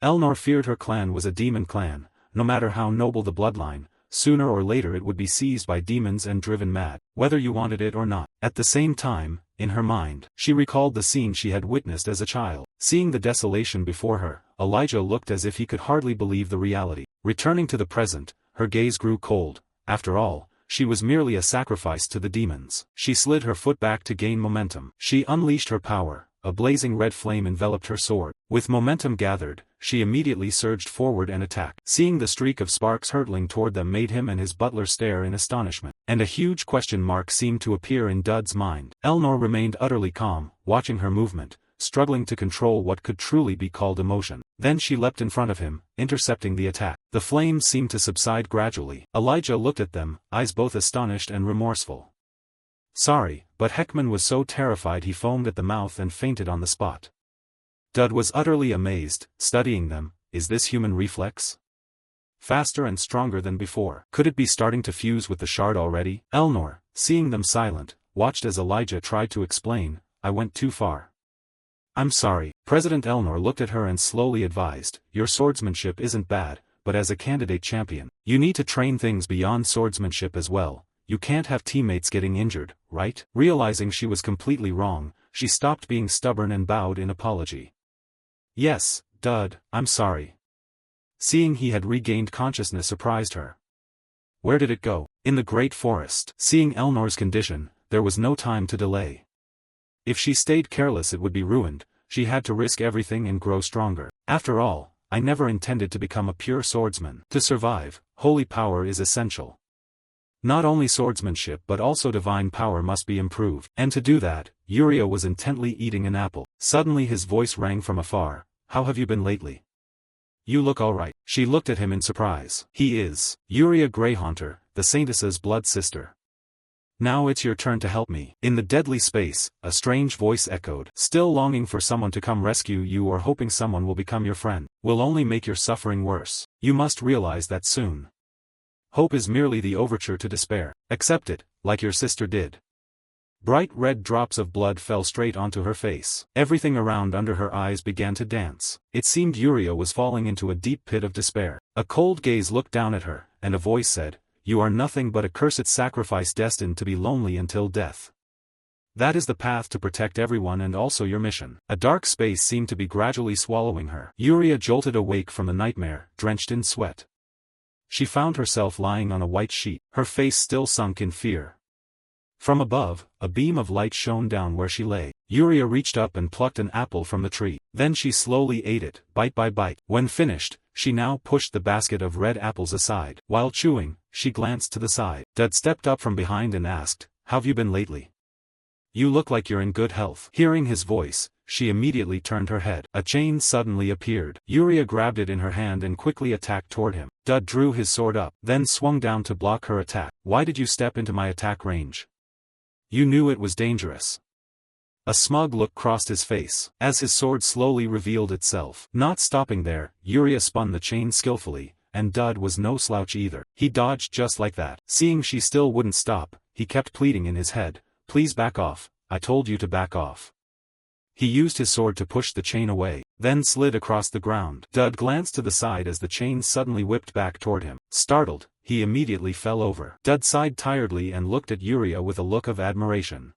Elnor feared her clan was a demon clan. No matter how noble the bloodline, sooner or later it would be seized by demons and driven mad, whether you wanted it or not. At the same time, in her mind, she recalled the scene she had witnessed as a child. Seeing the desolation before her, Elijah looked as if he could hardly believe the reality. Returning to the present, her gaze grew cold. After all, she was merely a sacrifice to the demons. She slid her foot back to gain momentum. She unleashed her power. A blazing red flame enveloped her sword. With momentum gathered, she immediately surged forward and attacked. Seeing the streak of sparks hurtling toward them made him and his butler stare in astonishment. And a huge question mark seemed to appear in Dud's mind. Elnor remained utterly calm, watching her movement, struggling to control what could truly be called emotion. Then she leapt in front of him, intercepting the attack. The flames seemed to subside gradually. Elijah looked at them, eyes both astonished and remorseful. Sorry, but Heckman was so terrified he foamed at the mouth and fainted on the spot. Dud was utterly amazed, studying them. Is this human reflex? Faster and stronger than before. Could it be starting to fuse with the shard already? Elnor, seeing them silent, watched as Elijah tried to explain. I went too far. I'm sorry. President Elnor looked at her and slowly advised, your swordsmanship isn't bad, but as a candidate champion, you need to train things beyond swordsmanship as well. You can't have teammates getting injured, right? Realizing she was completely wrong, she stopped being stubborn and bowed in apology. Yes, Dud, I'm sorry. Seeing he had regained consciousness surprised her. Where did it go? In the great forest. Seeing Elnor's condition, there was no time to delay. If she stayed careless it would be ruined. She had to risk everything and grow stronger. After all, I never intended to become a pure swordsman. To survive, holy power is essential. Not only swordsmanship but also divine power must be improved. And to do that, Uriah was intently eating an apple. Suddenly his voice rang from afar. How have you been lately? You look alright. She looked at him in surprise. He is Uriah Greyhaunter, the Saintess's blood sister. Now it's your turn to help me. In the deadly space, a strange voice echoed. Still longing for someone to come rescue you or hoping someone will become your friend, will only make your suffering worse. You must realize that soon. Hope is merely the overture to despair. Accept it, like your sister did. Bright red drops of blood fell straight onto her face. Everything around under her eyes began to dance. It seemed Uriah was falling into a deep pit of despair. A cold gaze looked down at her, and a voice said, you are nothing but a cursed sacrifice destined to be lonely until death. That is the path to protect everyone and also your mission. A dark space seemed to be gradually swallowing her. Uriah jolted awake from the nightmare, drenched in sweat. She found herself lying on a white sheet, her face still sunk in fear. From above, a beam of light shone down where she lay. Uriah reached up and plucked an apple from the tree. Then she slowly ate it, bite by bite. When finished, she now pushed the basket of red apples aside. While chewing, she glanced to the side. Dud stepped up from behind and asked, how've you been lately? You look like you're in good health. Hearing his voice, she immediately turned her head. A chain suddenly appeared. Uriah grabbed it in her hand and quickly attacked toward him. Dud drew his sword up, then swung down to block her attack. Why did you step into my attack range? You knew it was dangerous. A smug look crossed his face, as his sword slowly revealed itself. Not stopping there, Uriah spun the chain skillfully, and Dud was no slouch either. He dodged just like that. Seeing she still wouldn't stop, he kept pleading in his head, please back off, I told you to back off. He used his sword to push the chain away, then slid across the ground. Dud glanced to the side as the chain suddenly whipped back toward him. Startled, he immediately fell over. Dud sighed tiredly and looked at Uriah with a look of admiration.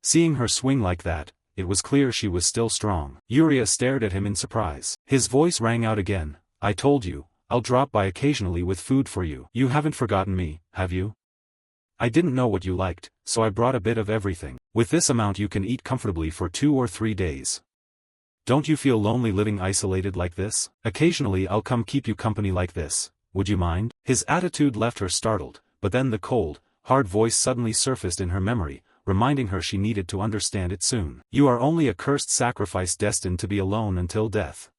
Seeing her swing like that, it was clear she was still strong. Uriah stared at him in surprise. His voice rang out again, I told you, I'll drop by occasionally with food for you. You haven't forgotten me, have you? I didn't know what you liked, so I brought a bit of everything. With this amount you can eat comfortably for 2 or 3 days. Don't you feel lonely living isolated like this? Occasionally I'll come keep you company like this. Would you mind? His attitude left her startled, but then the cold, hard voice suddenly surfaced in her memory, reminding her she needed to understand it soon. You are only a cursed sacrifice destined to be alone until death.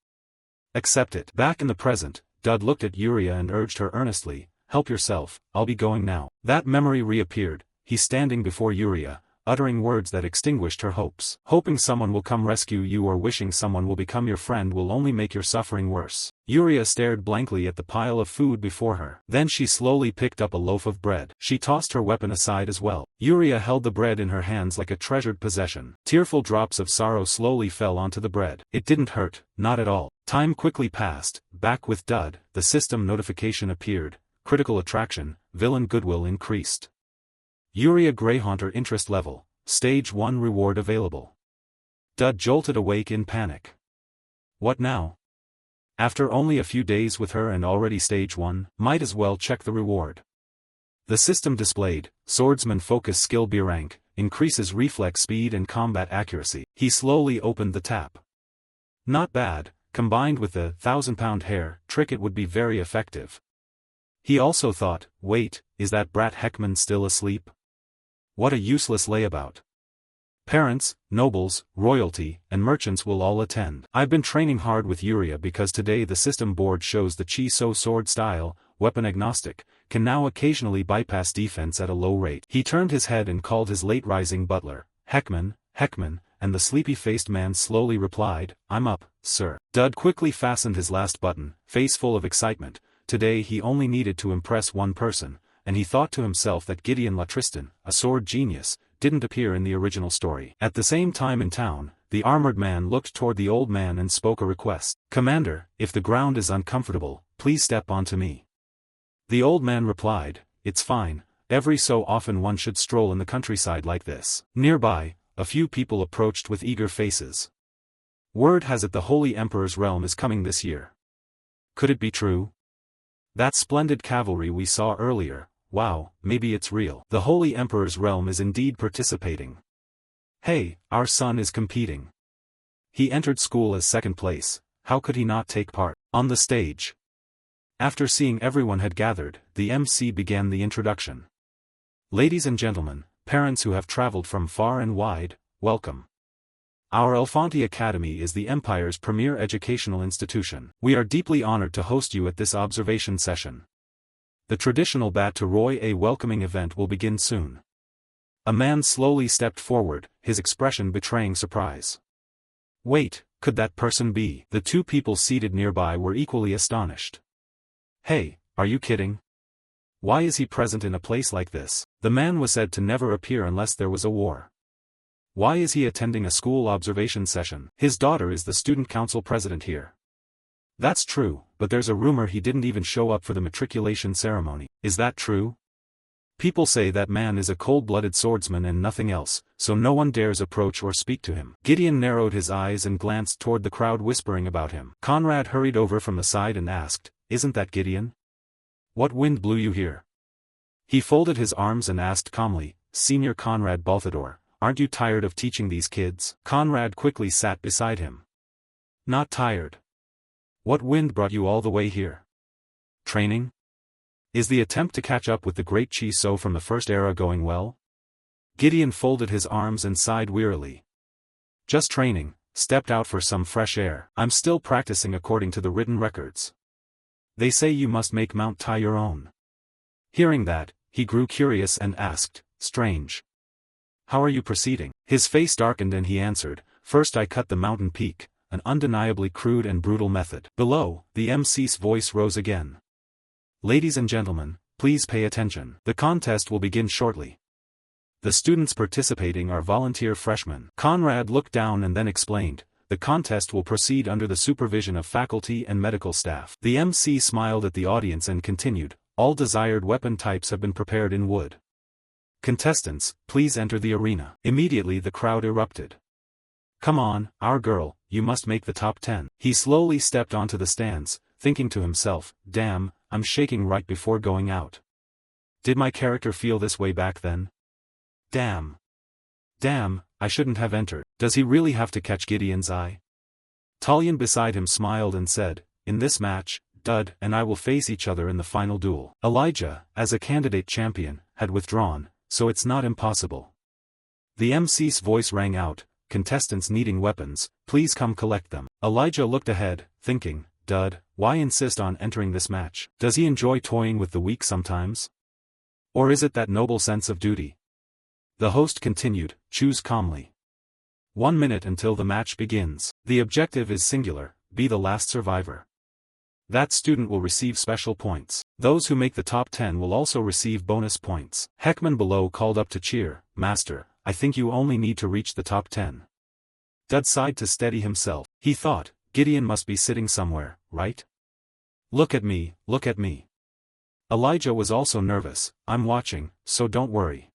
Accept it. Back in the present, Dud looked at Uriah and urged her earnestly, help yourself, I'll be going now. That memory reappeared, he standing before Uriah, uttering words that extinguished her hopes. Hoping someone will come rescue you or wishing someone will become your friend will only make your suffering worse. Uriah stared blankly at the pile of food before her. Then she slowly picked up a loaf of bread. She tossed her weapon aside as well. Uriah held the bread in her hands like a treasured possession. Tearful drops of sorrow slowly fell onto the bread. It didn't hurt, not at all. Time quickly passed. Back with Dud, the system notification appeared. Critical attraction, villain goodwill increased. Uriah Greyhaunter interest level, stage 1 reward available. Dud jolted awake in panic. What now? After only a few days with her and already stage 1, might as well check the reward. The system displayed, swordsman focus skill B rank, increases reflex speed and combat accuracy. He slowly opened the tab. Not bad, combined with the 1,000-pound hair trick it would be very effective. He also thought, wait, is that brat Heckman still asleep? What a useless layabout. Parents, nobles, royalty, and merchants will all attend. I've been training hard with Yuria because today the system board shows the Chi-So sword style, weapon agnostic, can now occasionally bypass defense at a low rate. He turned his head and called his late-rising butler, Heckman, and the sleepy-faced man slowly replied, I'm up, sir. Dud quickly fastened his last button, face full of excitement. Today he only needed to impress one person, and he thought to himself that Gideon Latristan, a sword genius, didn't appear in the original story. At the same time in town, the armored man looked toward the old man and spoke a request. Commander, if the ground is uncomfortable, please step onto me. The old man replied, it's fine, every so often one should stroll in the countryside like this. Nearby, a few people approached with eager faces. Word has it the Holy Emperor's realm is coming this year. Could it be true? That splendid cavalry we saw earlier, wow, maybe it's real. The Holy Emperor's realm is indeed participating. Hey, our son is competing. He entered school as second place, how could he not take part? On the stage. After seeing everyone had gathered, the MC began the introduction. Ladies and gentlemen, parents who have traveled from far and wide, welcome. Our Elfanti Academy is the Empire's premier educational institution. We are deeply honored to host you at this observation session. The traditional Bat to Roy a welcoming event will begin soon. A man slowly stepped forward, his expression betraying surprise. Wait, could that person be? The two people seated nearby were equally astonished. Hey, are you kidding? Why is he present in a place like this? The man was said to never appear unless there was a war. Why is he attending a school observation session? His daughter is the student council president here. That's true, but there's a rumor he didn't even show up for the matriculation ceremony. Is that true? People say that man is a cold-blooded swordsman and nothing else, so no one dares approach or speak to him. Gideon narrowed his eyes and glanced toward the crowd whispering about him. Conrad hurried over from the side and asked, Isn't that Gideon? What wind blew you here? He folded his arms and asked calmly, Senior Conrad Balthador, aren't you tired of teaching these kids? Conrad quickly sat beside him. Not tired. What wind brought you all the way here? Training? Is the attempt to catch up with the great Chi-So from the first era going well? Gideon folded his arms and sighed wearily. Just training, stepped out for some fresh air. I'm still practicing according to the written records. They say you must make Mount Tai your own. Hearing that, he grew curious and asked, Strange. How are you proceeding? His face darkened and he answered, First I cut the mountain peak, an undeniably crude and brutal method. Below, the MC's voice rose again. Ladies and gentlemen, please pay attention. The contest will begin shortly. The students participating are volunteer freshmen. Conrad looked down and then explained, the contest will proceed under the supervision of faculty and medical staff. The MC smiled at the audience and continued, all desired weapon types have been prepared in wood. Contestants, please enter the arena. Immediately the crowd erupted. Come on, our girl, you must make the top 10. He slowly stepped onto the stands, thinking to himself, damn, I'm shaking right before going out. Did my character feel this way back then? Damn, I shouldn't have entered. Does he really have to catch Gideon's eye? Talion beside him smiled and said, in this match, Dud and I will face each other in the final duel. Elijah, as a candidate champion, had withdrawn, so it's not impossible. The MC's voice rang out, contestants needing weapons, please come collect them. Elijah looked ahead, thinking, Dud, why insist on entering this match? Does he enjoy toying with the weak sometimes? Or is it that noble sense of duty? The host continued, choose calmly. 1 minute until the match begins. The objective is singular, be the last survivor. That student will receive special points. Those who make the top 10 will also receive bonus points. Heckman below called up to cheer, Master, I think you only need to reach the top 10. Dud sighed to steady himself. He thought, Gideon must be sitting somewhere, right? Look at me, look at me. Elijah was also nervous, I'm watching, so don't worry.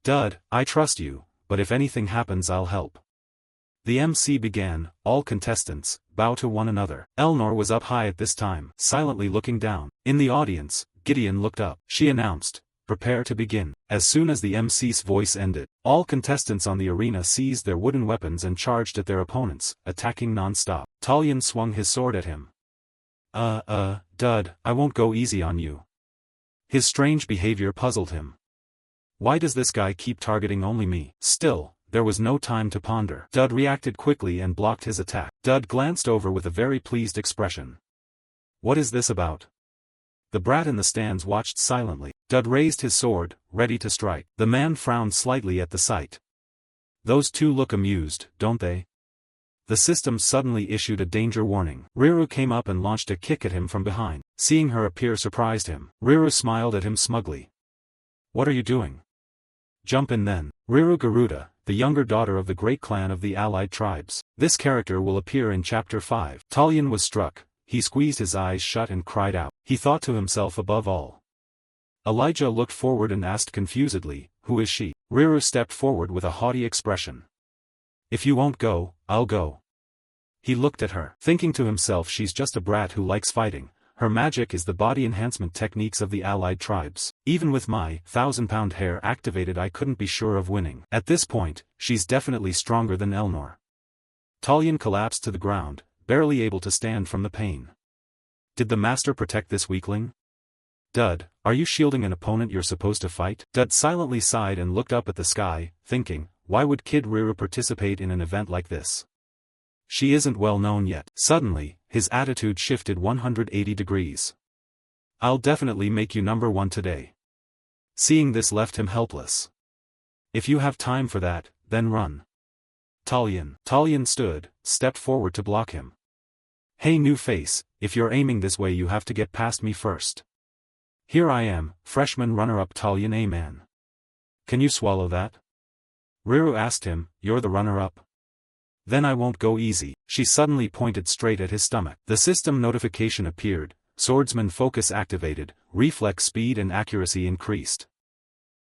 Dud, I trust you, but if anything happens I'll help. The MC began, all contestants, bow to one another. Elnor was up high at this time, silently looking down. In the audience, Gideon looked up. She announced, prepare to begin. As soon as the MC's voice ended, all contestants on the arena seized their wooden weapons and charged at their opponents, attacking non-stop. Talion swung his sword at him. Dud, I won't go easy on you. His strange behavior puzzled him. Why does this guy keep targeting only me? Still, there was no time to ponder. Dud reacted quickly and blocked his attack. Dud glanced over with a very pleased expression. What is this about? The brat in the stands watched silently. Dud raised his sword, ready to strike. The man frowned slightly at the sight. Those two look amused, don't they? The system suddenly issued a danger warning. Riru came up and launched a kick at him from behind. Seeing her appear surprised him. Riru smiled at him smugly. What are you doing? Jump in then. Riru Garuda, the younger daughter of the great clan of the allied tribes. This character will appear in Chapter 5. Talyan was struck. He squeezed his eyes shut and cried out. He thought to himself above all. Elijah looked forward and asked confusedly, who is she? Riru stepped forward with a haughty expression. If you won't go, I'll go. He looked at her, thinking to himself she's just a brat who likes fighting. Her magic is the body enhancement techniques of the allied tribes. Even with my 1,000-pound hair activated I couldn't be sure of winning. At this point, she's definitely stronger than Elnor. Talyan collapsed to the ground, barely able to stand from the pain. Did the master protect this weakling? Dud, are you shielding an opponent you're supposed to fight? Dud silently sighed and looked up at the sky, thinking, why would Kid Riru participate in an event like this? She isn't well known yet. Suddenly, his attitude shifted 180 degrees. I'll definitely make you number one today. Seeing this left him helpless. If you have time for that, then run. Talyan stood, stepped forward to block him. Hey new face, if you're aiming this way you have to get past me first. Here I am, freshman runner-up Talyan A man. Can you swallow that? Riru asked him, you're the runner-up? Then I won't go easy. She suddenly pointed straight at his stomach. The system notification appeared, swordsman focus activated, reflex speed and accuracy increased.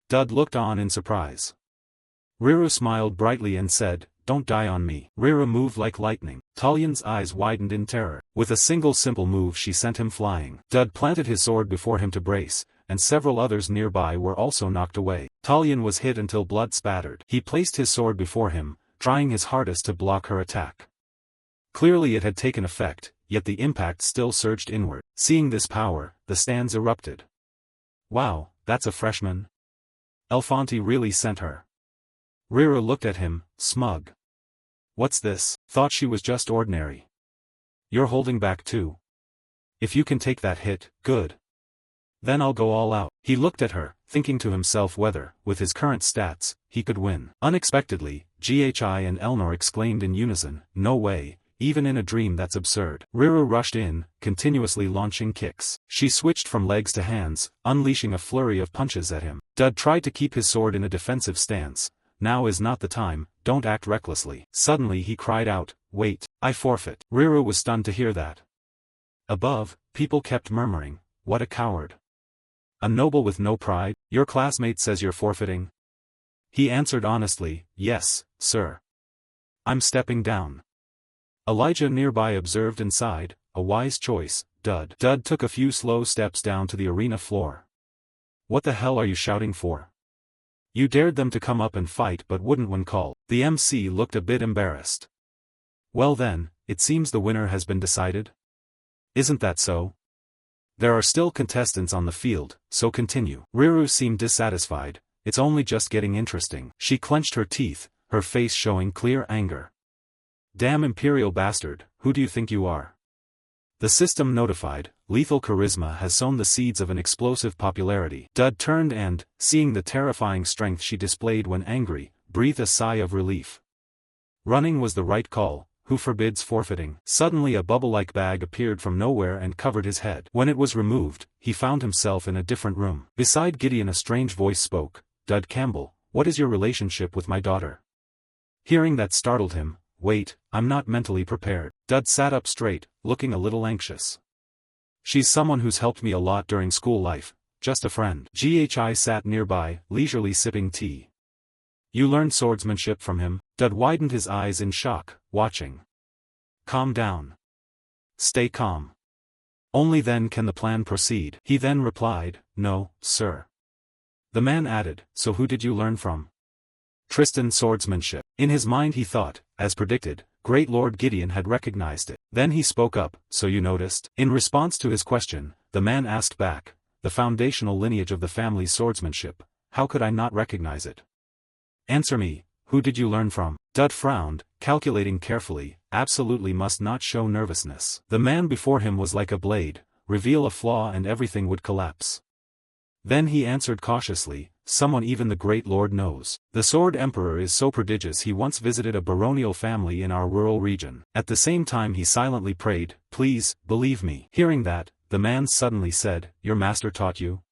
Dud looked on in surprise. Riru smiled brightly and said, don't die on me. Riru moved like lightning. Talyan's eyes widened in terror. With a single simple move she sent him flying. Dud planted his sword before him to brace, and several others nearby were also knocked away. Talyan was hit until blood spattered. He placed his sword before him, trying his hardest to block her attack. Clearly it had taken effect, yet the impact still surged inward. Seeing this power, the stands erupted. Wow, that's a freshman. Elfanti really sent her. Riru looked at him, smug. What's this? Thought she was just ordinary. You're holding back too. If you can take that hit, good. Then I'll go all out. He looked at her, thinking to himself whether, with his current stats, he could win. Unexpectedly, Ghi and Elnor exclaimed in unison, no way, even in a dream that's absurd. Riru rushed in, continuously launching kicks. She switched from legs to hands, unleashing a flurry of punches at him. Dud tried to keep his sword in a defensive stance. Now is not the time, don't act recklessly. Suddenly he cried out, wait, I forfeit. Riru was stunned to hear that. Above, people kept murmuring, what a coward. A noble with no pride, your classmate says you're forfeiting? He answered honestly, yes, sir. I'm stepping down. Elijah nearby observed and sighed, a wise choice, Dud. Dud took a few slow steps down to the arena floor. What the hell are you shouting for? You dared them to come up and fight but wouldn't when called. The MC looked a bit embarrassed. Well then, it seems the winner has been decided? Isn't that so? There are still contestants on the field, so continue. Riru seemed dissatisfied, it's only just getting interesting. She clenched her teeth, her face showing clear anger. Damn imperial bastard, who do you think you are? The system notified, lethal charisma has sown the seeds of an explosive popularity. Dud turned and, seeing the terrifying strength she displayed when angry, breathed a sigh of relief. Running was the right call, who forbids forfeiting? Suddenly a bubble-like bag appeared from nowhere and covered his head. When it was removed, he found himself in a different room. Beside Gideon a strange voice spoke, Dud Campbell, what is your relationship with my daughter? Hearing that startled him. Wait, I'm not mentally prepared. Dud sat up straight, looking a little anxious. She's someone who's helped me a lot during school life, just a friend. Ghi sat nearby, leisurely sipping tea. You learned swordsmanship from him? Dud widened his eyes in shock, watching. Calm down. Stay calm. Only then can the plan proceed. He then replied, no, sir. The man added, so who did you learn from? Tristan swordsmanship. In his mind he thought, as predicted, Great Lord Gideon had recognized it. Then he spoke up, so you noticed? In response to his question, the man asked back, the foundational lineage of the family's swordsmanship, how could I not recognize it? Answer me, Who did you learn from? Dud frowned, calculating carefully, absolutely must not show nervousness. The man before him was like a blade, reveal a flaw and everything would collapse. Then he answered cautiously, someone even the great Lord knows. The Sword Emperor is so prodigious he once visited a baronial family in our rural region. At the same time he silently prayed, please, believe me. Hearing that, the man suddenly said, your master taught you?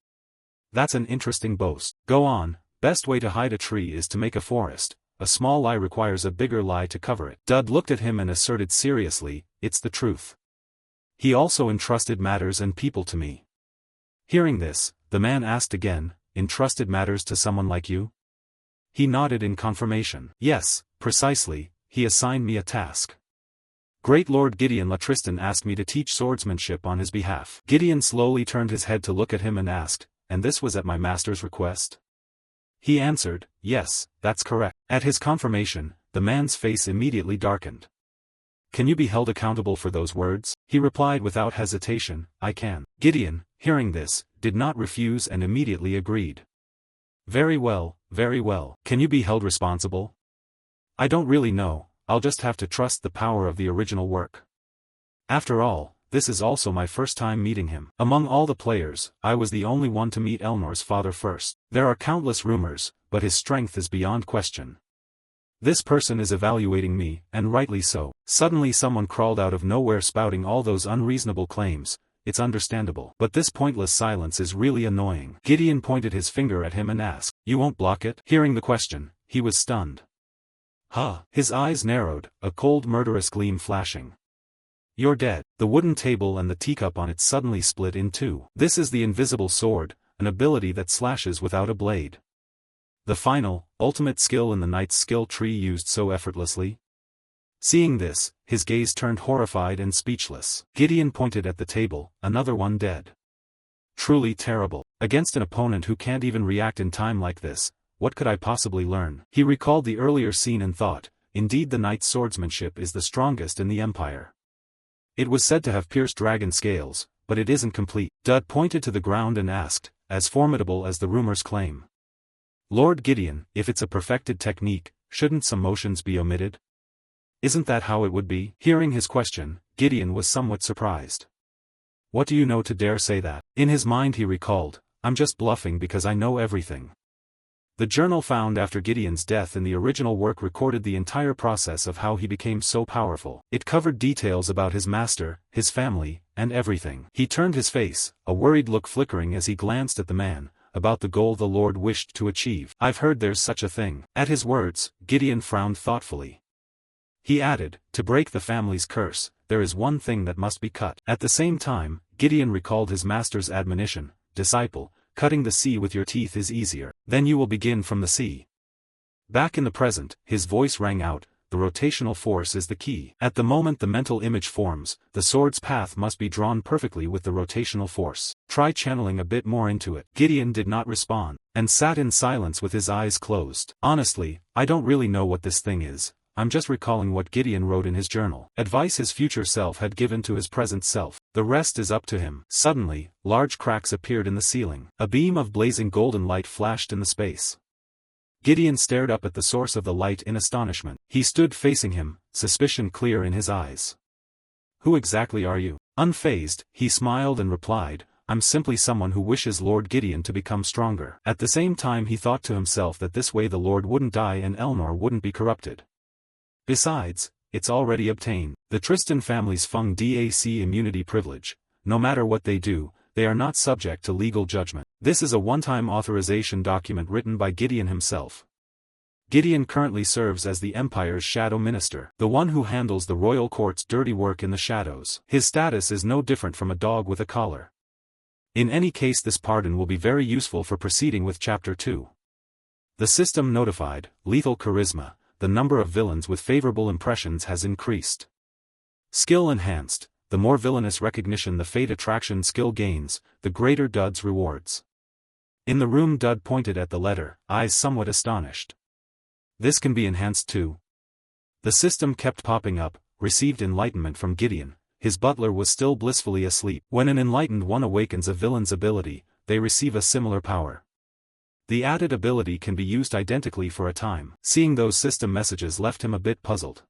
That's an interesting boast. Go on, best way to hide a tree is to make a forest. A small lie requires a bigger lie to cover it. Dud looked at him and asserted seriously, it's the truth. He also entrusted matters and people to me. Hearing this, the man asked again, entrusted matters to someone like you? He nodded in confirmation. Yes, precisely, he assigned me a task. Great Lord Gideon Latristan asked me to teach swordsmanship on his behalf. Gideon slowly turned his head to look at him and asked, and this was at my master's request? He answered, yes, that's correct. At his confirmation, the man's face immediately darkened. Can you be held accountable for those words? He replied without hesitation, I can. Gideon, hearing this, did not refuse and immediately agreed. Very well, very well. Can you be held responsible? I don't really know, I'll just have to trust the power of the original work. After all, this is also my first time meeting him. Among all the players, I was the only one to meet Elnor's father first. There are countless rumors, but his strength is beyond question. This person is evaluating me, and rightly so. Suddenly someone crawled out of nowhere spouting all those unreasonable claims. It's understandable. But this pointless silence is really annoying. Gideon pointed his finger at him and asked, you won't block it? Hearing the question, he was stunned. Huh. His eyes narrowed, a cold murderous gleam flashing. You're dead. The wooden table and the teacup on it suddenly split in two. This is the invisible sword, an ability that slashes without a blade. The final, ultimate skill in the knight's skill tree used so effortlessly. Seeing this, his gaze turned horrified and speechless. Gideon pointed at the table, another one dead. Truly terrible. Against an opponent who can't even react in time like this, what could I possibly learn? He recalled the earlier scene and thought, indeed the knight's swordsmanship is the strongest in the empire. It was said to have pierced dragon scales, but it isn't complete. Dud pointed to the ground and asked, as formidable as the rumors claim. Lord Gideon, if it's a perfected technique, shouldn't some motions be omitted? Isn't that how it would be? Hearing his question, Gideon was somewhat surprised. What do you know to dare say that? In his mind he recalled, I'm just bluffing because I know everything. The journal found after Gideon's death in the original work recorded the entire process of how he became so powerful. It covered details about his master, his family, and everything. He turned his face, a worried look flickering as he glanced at the man, about the goal the Lord wished to achieve. I've heard there's such a thing. At his words, Gideon frowned thoughtfully. He added, to break the family's curse, there is one thing that must be cut. At the same time, Gideon recalled his master's admonition, disciple, cutting the sea with your teeth is easier. Then you will begin from the sea. Back in the present, his voice rang out, the rotational force is the key. At the moment the mental image forms, the sword's path must be drawn perfectly with the rotational force. Try channeling a bit more into it. Gideon did not respond, and sat in silence with his eyes closed. Honestly, I don't really know what this thing is. I'm just recalling what Gideon wrote in his journal. Advice his future self had given to his present self. The rest is up to him. Suddenly, large cracks appeared in the ceiling. A beam of blazing golden light flashed in the space. Gideon stared up at the source of the light in astonishment. He stood facing him, suspicion clear in his eyes. Who exactly are you? Unfazed, he smiled and replied, I'm simply someone who wishes Lord Gideon to become stronger. At the same time he thought to himself that this way the Lord wouldn't die and Elnor wouldn't be corrupted. Besides, it's already obtained. The Tristan family's Feng Dac immunity privilege. No matter what they do, they are not subject to legal judgment. This is a one-time authorization document written by Gideon himself. Gideon currently serves as the Empire's shadow minister, the one who handles the royal court's dirty work in the shadows. His status is no different from a dog with a collar. In any case this pardon will be very useful for proceeding with Chapter 2. The system notified, lethal charisma. The number of villains with favorable impressions has increased. Skill enhanced, the more villainous recognition the fate attraction skill gains, the greater Dud's rewards. In the room Dud pointed at the letter, eyes somewhat astonished. This can be enhanced too. The system kept popping up, received enlightenment from Gideon, his butler was still blissfully asleep. When an enlightened one awakens a villain's ability, they receive a similar power. The added ability can be used identically for a time. Seeing those system messages left him a bit puzzled.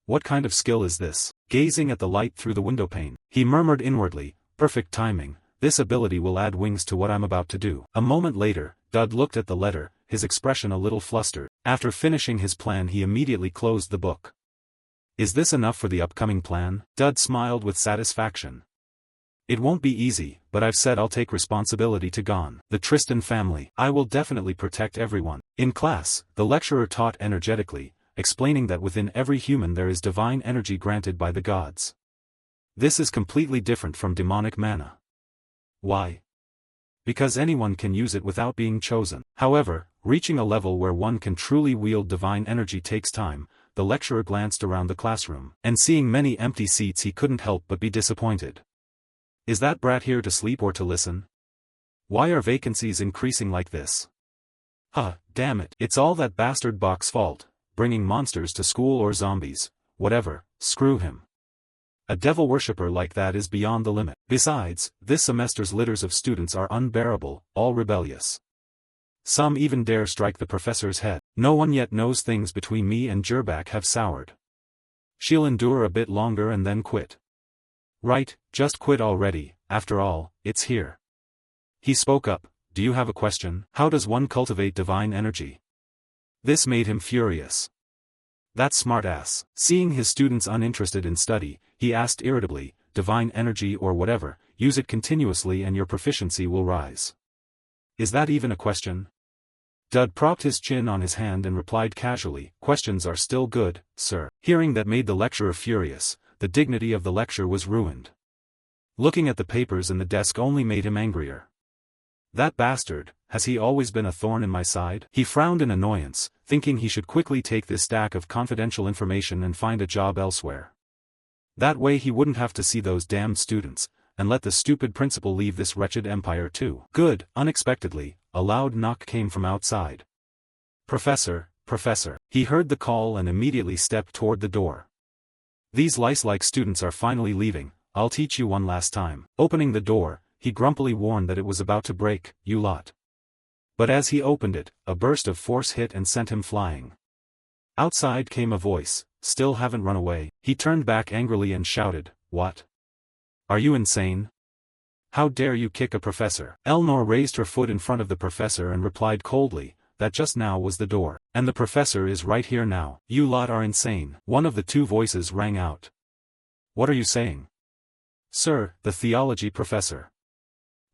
What kind of skill is this? Gazing at the light through the windowpane, he murmured inwardly, perfect timing, this ability will add wings to what I'm about to do. A moment later, Dud looked at the letter, his expression a little flustered. After finishing his plan he immediately closed the book. Is this enough for the upcoming plan? Dud smiled with satisfaction. It won't be easy, but I've said I'll take responsibility to Gon, the Tristan family. I will definitely protect everyone. In class, the lecturer taught energetically, explaining that within every human there is divine energy granted by the gods. This is completely different from demonic mana. Why? Because anyone can use it without being chosen. However, reaching a level where one can truly wield divine energy takes time. The lecturer glanced around the classroom, and seeing many empty seats he couldn't help but be disappointed. Is that brat here to sleep or to listen? Why are vacancies increasing like this? Damn it. It's all that bastard Bach's fault, bringing monsters to school or zombies, whatever, screw him. A devil worshipper like that is beyond the limit. Besides, this semester's litters of students are unbearable, all rebellious. Some even dare strike the professor's head. No one yet knows things between me and Gerbak have soured. She'll endure a bit longer and then quit. Right, just quit already, after all, it's here. He spoke up, do you have a question? How does one cultivate divine energy? This made him furious. That smartass. Seeing his students uninterested in study, he asked irritably, divine energy or whatever, use it continuously and your proficiency will rise. Is that even a question? Dud propped his chin on his hand and replied casually, questions are still good, sir. Hearing that made the lecturer furious. The dignity of the lecture was ruined. Looking at the papers in the desk only made him angrier. That bastard, has he always been a thorn in my side? He frowned in annoyance, thinking he should quickly take this stack of confidential information and find a job elsewhere. That way he wouldn't have to see those damned students, and let the stupid principal leave this wretched empire too. Good. Unexpectedly, a loud knock came from outside. Professor. He heard the call and immediately stepped toward the door. These lice-like students are finally leaving, I'll teach you one last time. Opening the door, he grumpily warned that it was about to break, you lot. But as he opened it, a burst of force hit and sent him flying. Outside came a voice, still haven't run away. He turned back angrily and shouted, what? Are you insane? How dare you kick a professor? Elnor raised her foot in front of the professor and replied coldly, that just now was the door, and the professor is right here now. You lot are insane. One of the two voices rang out. What are you saying? Sir, the theology professor.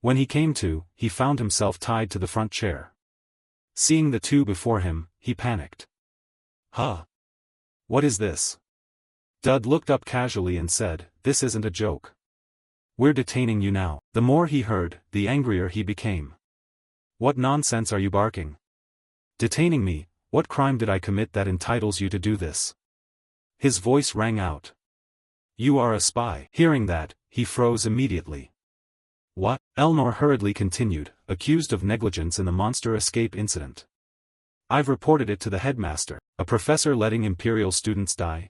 When he came to, he found himself tied to the front chair. Seeing the two before him, he panicked. What is this? Dud looked up casually and said, this isn't a joke. We're detaining you now. The more he heard, the angrier he became. What nonsense are you barking? Detaining me, what crime did I commit that entitles you to do this? His voice rang out. You are a spy. Hearing that, he froze immediately. What? Elnor hurriedly continued, accused of negligence in the monster escape incident. I've reported it to the headmaster. A professor letting imperial students die?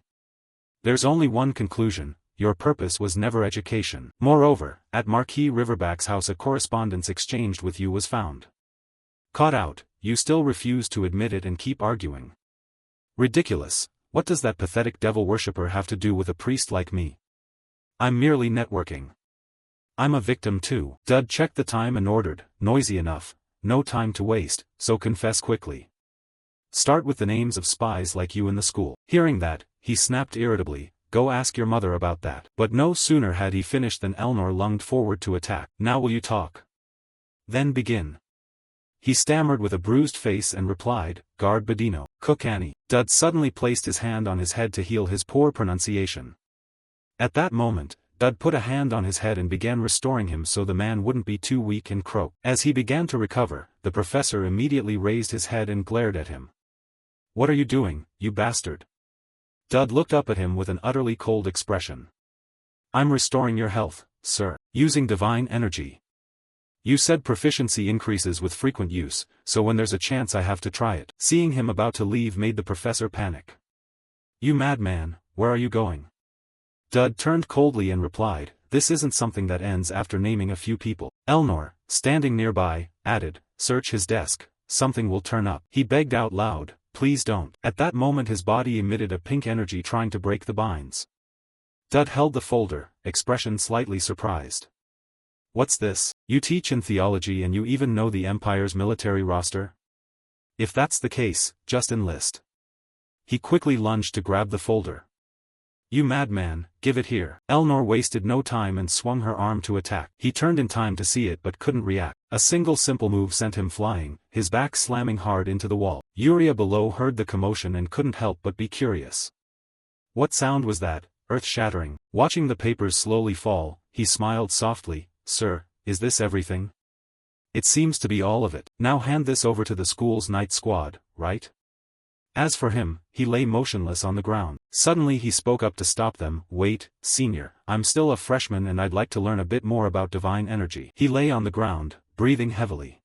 There's only one conclusion, your purpose was never education. Moreover, at Marquis Riverback's house a correspondence exchanged with you was found. Caught out, you still refuse to admit it and keep arguing. Ridiculous, what does that pathetic devil worshipper have to do with a priest like me? I'm merely networking. I'm a victim too. Dud checked the time and ordered, noisy enough, no time to waste, so confess quickly. Start with the names of spies like you in the school. Hearing that, he snapped irritably, go ask your mother about that. But no sooner had he finished than Elnor lunged forward to attack. Now will you talk? Then begin. He stammered with a bruised face and replied, Guard Bedino, Cook Annie. Dud suddenly placed his hand on his head to heal his poor pronunciation. At that moment, Dud put a hand on his head and began restoring him so the man wouldn't be too weak and croak. As he began to recover, the professor immediately raised his head and glared at him. What are you doing, you bastard? Dud looked up at him with an utterly cold expression. I'm restoring your health, sir, using divine energy. You said proficiency increases with frequent use, so when there's a chance I have to try it. Seeing him about to leave made the professor panic. You madman, where are you going? Dud turned coldly and replied, this isn't something that ends after naming a few people. Elnor, standing nearby, added, search his desk, something will turn up. He begged out loud, please don't. At that moment his body emitted a pink energy trying to break the binds. Dud held the folder, expression slightly surprised. What's this? You teach in theology and you even know the Empire's military roster? If that's the case, just enlist. He quickly lunged to grab the folder. You madman, give it here. Elnor wasted no time and swung her arm to attack. He turned in time to see it but couldn't react. A single simple move sent him flying, his back slamming hard into the wall. Yuria below heard the commotion and couldn't help but be curious. What sound was that, earth-shattering? Watching the papers slowly fall, he smiled softly. Sir, is this everything? It seems to be all of it. Now hand this over to the school's night squad, right? As for him, he lay motionless on the ground. Suddenly he spoke up to stop them. Wait, senior, I'm still a freshman and I'd like to learn a bit more about divine energy. He lay on the ground, breathing heavily.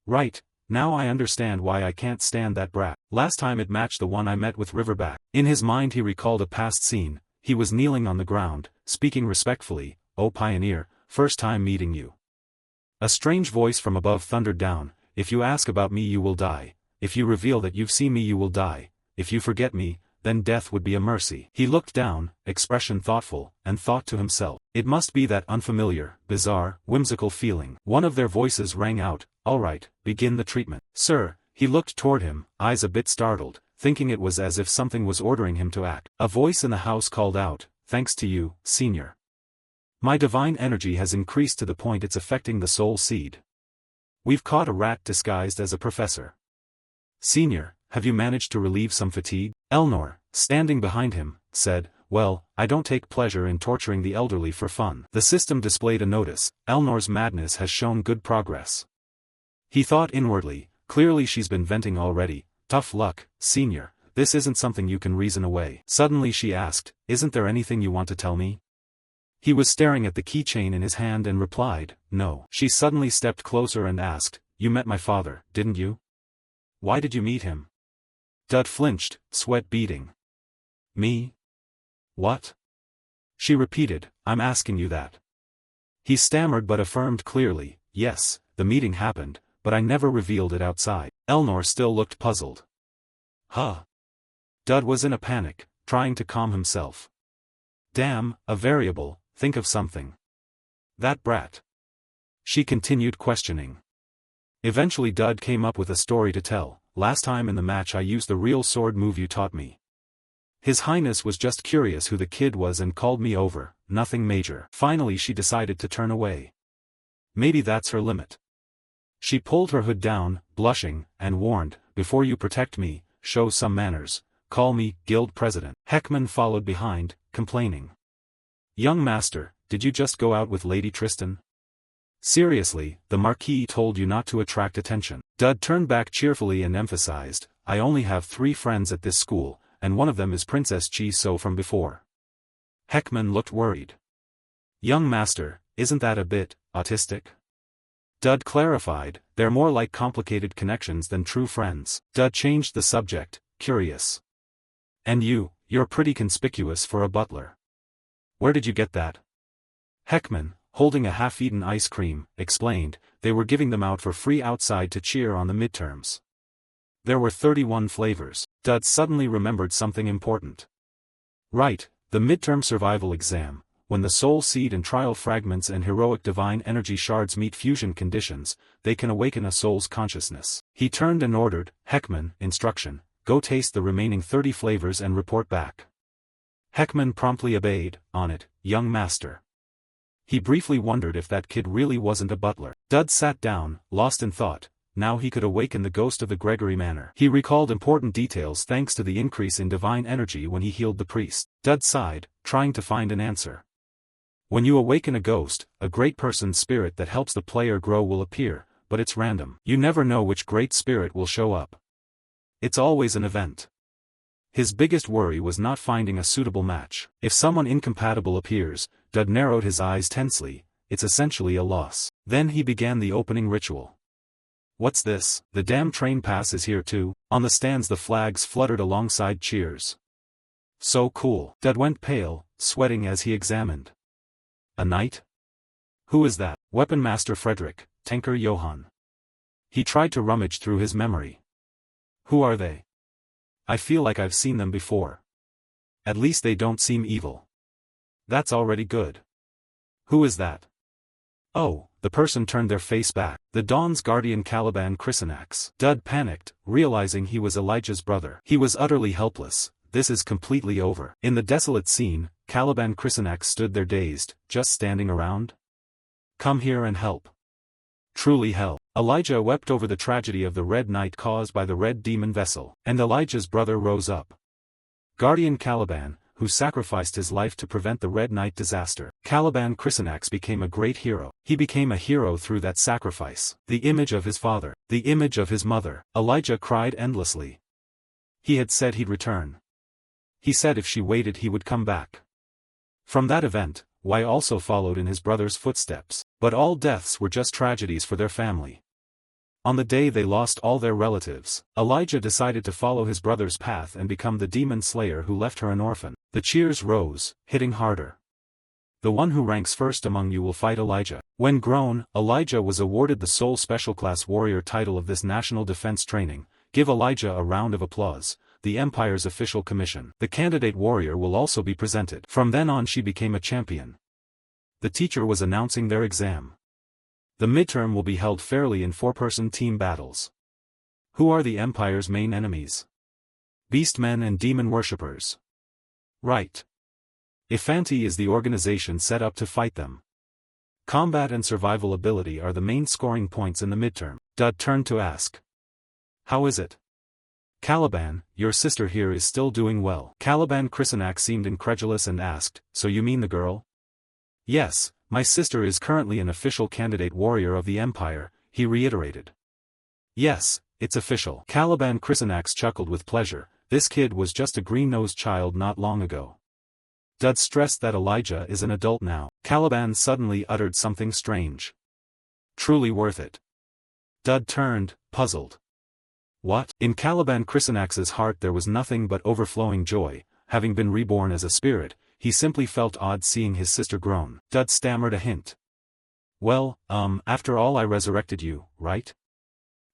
Right, now I understand why I can't stand that brat. Last time it matched the one I met with Riverback. In his mind he recalled a past scene. He was kneeling on the ground, speaking respectfully, "O pioneer, first time meeting you." A strange voice from above thundered down, "If you ask about me you will die. If you reveal that you've seen me you will die. If you forget me, then death would be a mercy." He looked down, expression thoughtful, and thought to himself, it must be that unfamiliar, bizarre, whimsical feeling. One of their voices rang out, "All right, begin the treatment." Sir, he looked toward him, eyes a bit startled, thinking it was as if something was ordering him to act. A voice in the house called out, "Thanks to you, senior. My divine energy has increased to the point it's affecting the soul seed. We've caught a rat disguised as a professor. Senior, have you managed to relieve some fatigue?" Elnor, standing behind him, said, "Well, I don't take pleasure in torturing the elderly for fun." The system displayed a notice, "Elnor's madness has shown good progress." He thought inwardly, clearly she's been venting already. Tough luck, senior, this isn't something you can reason away. Suddenly she asked, "Isn't there anything you want to tell me?" He was staring at the keychain in his hand and replied, "No." She suddenly stepped closer and asked, "You met my father, didn't you? Why did you meet him?" Dud flinched, sweat beading. "Me? What?" She repeated, "I'm asking you that." He stammered but affirmed clearly, "Yes, the meeting happened, but I never revealed it outside." Elnor still looked puzzled. Huh? Dud was in a panic, trying to calm himself. Damn, a variable, think of something. That brat. She continued questioning. Eventually Dud came up with a story to tell. "Last time in the match I used the real sword move you taught me. His Highness was just curious who the kid was and called me over, nothing major." Finally she decided to turn away. Maybe that's her limit. She pulled her hood down, blushing, and warned, "Before you protect me, show some manners, call me guild president." Heckman followed behind, complaining. "Young master, did you just go out with Lady Tristan? Seriously, the Marquis told you not to attract attention." Dud turned back cheerfully and emphasized, "I only have 3 friends at this school, and one of them is Princess Chi-So from before." Heckman looked worried. "Young master, isn't that a bit autistic?" Dud clarified, "They're more like complicated connections than true friends." Dud changed the subject, curious. "And you're pretty conspicuous for a butler. Where did you get that?" Heckman, holding a half-eaten ice cream, explained, "They were giving them out for free outside to cheer on the midterms. There were 31 flavors." Dud suddenly remembered something important. Right, the midterm survival exam. When the soul seed and trial fragments and heroic divine energy shards meet fusion conditions, they can awaken a soul's consciousness. He turned and ordered, "Heckman, instruction, go taste the remaining 30 flavors and report back." Heckman promptly obeyed, "On it, young master." He briefly wondered if that kid really wasn't a butler. Dud sat down, lost in thought. Now he could awaken the ghost of the Gregory Manor. He recalled important details thanks to the increase in divine energy when he healed the priest. Dud sighed, trying to find an answer. When you awaken a ghost, a great person's spirit that helps the player grow will appear, but it's random. You never know which great spirit will show up. It's always an event. His biggest worry was not finding a suitable match. If someone incompatible appears, Dud narrowed his eyes tensely, it's essentially a loss. Then he began the opening ritual. What's this? The damn train pass is here too. On the stands the flags fluttered alongside cheers. So cool. Dud went pale, sweating as he examined. A knight? Who is that? Weapon Master Frederick, Tanker Johann. He tried to rummage through his memory. Who are they? I feel like I've seen them before. At least they don't seem evil. That's already good. Who is that? Oh, the person turned their face back. The Dawn's guardian Caliban Chrysanax. Dud panicked, realizing he was Elijah's brother. He was utterly helpless. This is completely over. In the desolate scene, Caliban Chrysanax stood there dazed, just standing around. Come here and help. Truly hell. Elijah wept over the tragedy of the Red Night caused by the Red Demon vessel, and Elijah's brother rose up. Guardian Caliban, who sacrificed his life to prevent the Red Night disaster. Caliban Chrysanax became a great hero. He became a hero through that sacrifice. The image of his father, the image of his mother. Elijah cried endlessly. He had said he'd return. He said if she waited he would come back. From that event, Y also followed in his brother's footsteps. But all deaths were just tragedies for their family. On the day they lost all their relatives, Elijah decided to follow his brother's path and become the demon slayer who left her an orphan. The cheers rose, hitting harder. The one who ranks first among you will fight Elijah. When grown, Elijah was awarded the sole special class warrior title of this national defense training. Give Elijah a round of applause. The Empire's official commission. The candidate warrior will also be presented. From then on she became a champion. The teacher was announcing their exam. The midterm will be held fairly in 4-person team battles. Who are the Empire's main enemies? Beastmen and demon worshippers. Right. Ifanti is the organization set up to fight them. Combat and survival ability are the main scoring points in the midterm. Dud turned to ask. How is it? Caliban, your sister here is still doing well. Caliban Chrysanax seemed incredulous and asked, so you mean the girl? Yes, my sister is currently an official candidate warrior of the Empire, he reiterated. Yes, it's official. Caliban Chrysanax chuckled with pleasure. This kid was just a green-nosed child not long ago. Dud stressed that Elijah is an adult now. Caliban suddenly uttered something strange. Truly worth it. Dud turned, puzzled. What? In Caliban Chrysanax's heart there was nothing but overflowing joy. Having been reborn as a spirit, he simply felt odd seeing his sister grown. Dud stammered a hint. Well, after all I resurrected you, right?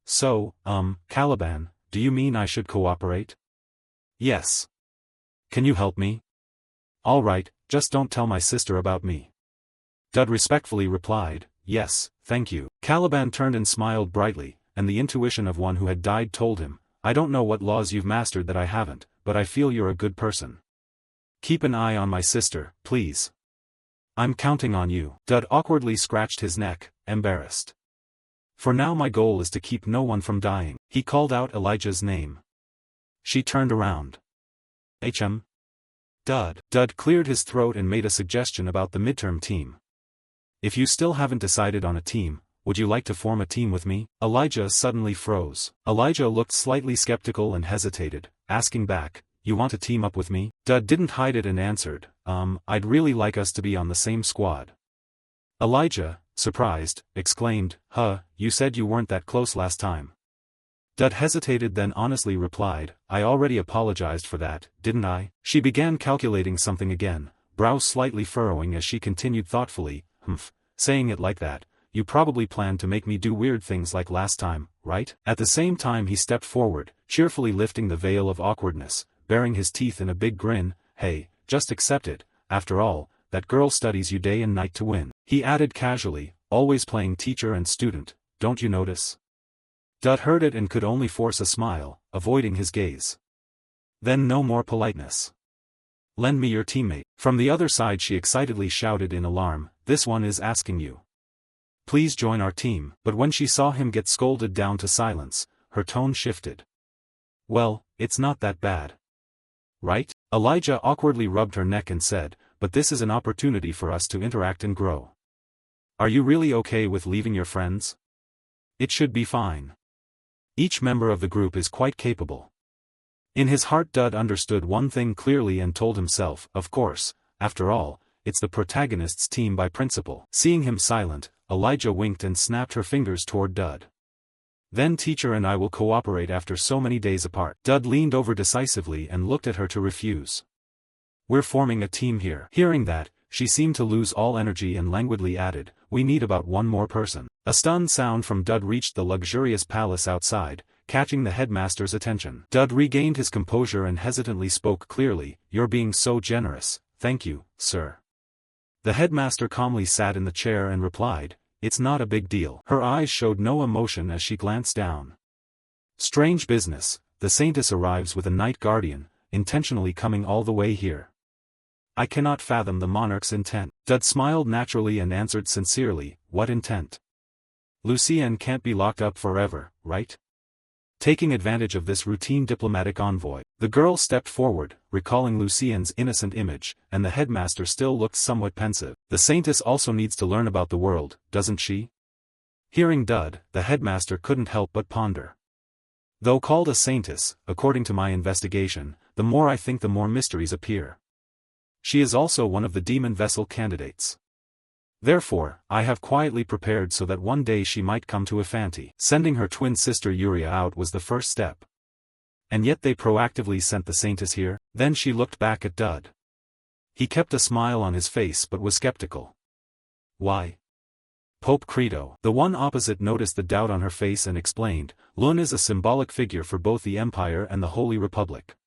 So, Caliban, do you mean I should cooperate? Yes. Can you help me? All right, just don't tell my sister about me. Dud respectfully replied, yes, thank you. Caliban turned and smiled brightly, and the intuition of one who had died told him, I don't know what laws you've mastered that I haven't, but I feel you're a good person. Keep an eye on my sister, please. I'm counting on you. Dud awkwardly scratched his neck, embarrassed. For now my goal is to keep no one from dying. He called out Elijah's name. She turned around. Dud. Dud cleared his throat and made a suggestion about the midterm team. If you still haven't decided on a team, would you like to form a team with me? Elijah suddenly froze. Elijah looked slightly skeptical and hesitated, asking back, you want to team up with me? Dud didn't hide it and answered, I'd really like us to be on the same squad. Elijah, surprised, exclaimed, you said you weren't that close last time. Dud hesitated then honestly replied, I already apologized for that, didn't I? She began calculating something again, brow slightly furrowing as she continued thoughtfully, saying it like that, you probably planned to make me do weird things like last time, right? At the same time he stepped forward, cheerfully lifting the veil of awkwardness, baring his teeth in a big grin, hey, just accept it, after all, that girl studies you day and night to win. He added casually, always playing teacher and student, don't you notice? Dud heard it and could only force a smile, avoiding his gaze. Then no more politeness. Lend me your teammate. From the other side she excitedly shouted in alarm, this one is asking you. Please join our team. But when she saw him get scolded down to silence, her tone shifted. Well, it's not that bad. Right? Elijah awkwardly rubbed her neck and said, but this is an opportunity for us to interact and grow. Are you really okay with leaving your friends? It should be fine. Each member of the group is quite capable. In his heart Dud understood one thing clearly and told himself, of course, after all, it's the protagonist's team by principle. Seeing him silent, Elijah winked and snapped her fingers toward Dud. Then teacher and I will cooperate after so many days apart. Dud leaned over decisively and looked at her to refuse. We're forming a team here. Hearing that, she seemed to lose all energy and languidly added, "We need about one more person." A stunned sound from Dud reached the luxurious palace outside, catching the headmaster's attention. Dud regained his composure and hesitantly spoke clearly, "You're being so generous, thank you, sir." The headmaster calmly sat in the chair and replied, "It's not a big deal." Her eyes showed no emotion as she glanced down. "Strange business, the Saintess arrives with a night guardian, intentionally coming all the way here. I cannot fathom the monarch's intent." Dud smiled naturally and answered sincerely, "What intent? Lucienne can't be locked up forever, right?" Taking advantage of this routine diplomatic envoy, the girl stepped forward, recalling Lucienne's innocent image, and the headmaster still looked somewhat pensive. "The Saintess also needs to learn about the world, doesn't she?" Hearing Dud, the headmaster couldn't help but ponder. "Though called a Saintess, according to my investigation, the more I think the more mysteries appear. She is also one of the demon vessel candidates. Therefore, I have quietly prepared so that one day she might come to Ifanti." Sending her twin sister Yuria out was the first step. And yet they proactively sent the Saintess here? Then she looked back at Dud. He kept a smile on his face but was skeptical. "Why? Pope Credo." The one opposite noticed the doubt on her face and explained, "Lun is a symbolic figure for both the Empire and the Holy Republic.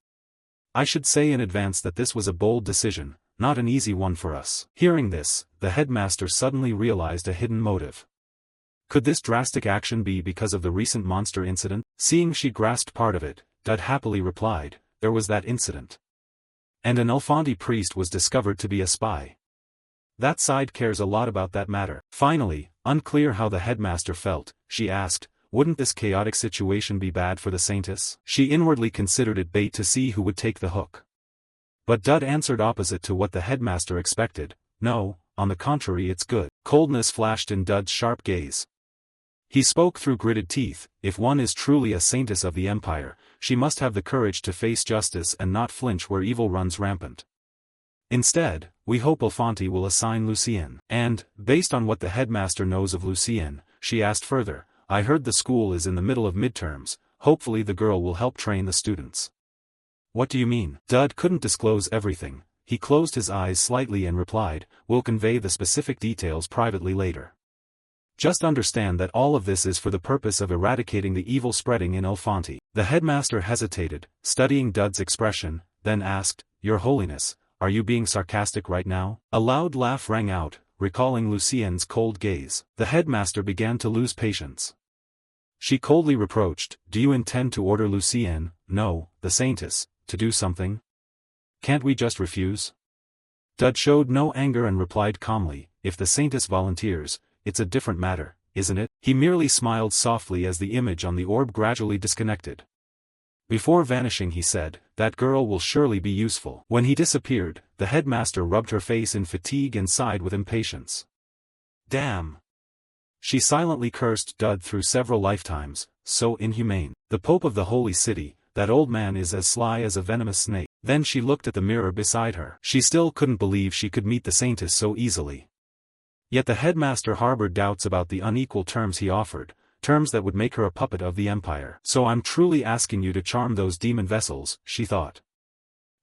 I should say in advance that this was a bold decision, not an easy one for us." Hearing this, the headmaster suddenly realized a hidden motive. Could this drastic action be because of the recent monster incident? Seeing she grasped part of it, Dud happily replied, "There was that incident. And an Alfonti priest was discovered to be a spy. That side cares a lot about that matter." Finally, unclear how the headmaster felt, she asked, "Wouldn't this chaotic situation be bad for the Saintess?" She inwardly considered it bait to see who would take the hook. But Dud answered opposite to what the headmaster expected, "No, on the contrary, it's good." Coldness flashed in Dud's sharp gaze. He spoke through gritted teeth, "If one is truly a Saintess of the Empire, she must have the courage to face justice and not flinch where evil runs rampant. Instead, we hope Alfonti will assign Lucienne." And, based on what the headmaster knows of Lucienne, she asked further, "I heard the school is in the middle of midterms, hopefully the girl will help train the students." "What do you mean?" Dud couldn't disclose everything. He closed his eyes slightly and replied, "We'll convey the specific details privately later. Just understand that all of this is for the purpose of eradicating the evil spreading in Alfonti." The headmaster hesitated, studying Dud's expression, then asked, "Your Holiness, are you being sarcastic right now?" A loud laugh rang out, recalling Lucienne's cold gaze. The headmaster began to lose patience. She coldly reproached, "Do you intend to order Lucienne, no, the Saintess, to do something? Can't we just refuse?" Dud showed no anger and replied calmly, "If the Saintess volunteers, it's a different matter, isn't it?" He merely smiled softly as the image on the orb gradually disconnected. Before vanishing he said, "That girl will surely be useful." When he disappeared, the headmaster rubbed her face in fatigue and sighed with impatience. "Damn!" She silently cursed Dud through several lifetimes, so inhumane. The Pope of the Holy City, that old man is as sly as a venomous snake. Then she looked at the mirror beside her. She still couldn't believe she could meet the Saintess so easily. Yet the headmaster harbored doubts about the unequal terms he offered, terms that would make her a puppet of the Empire. "So I'm truly asking you to charm those demon vessels," she thought.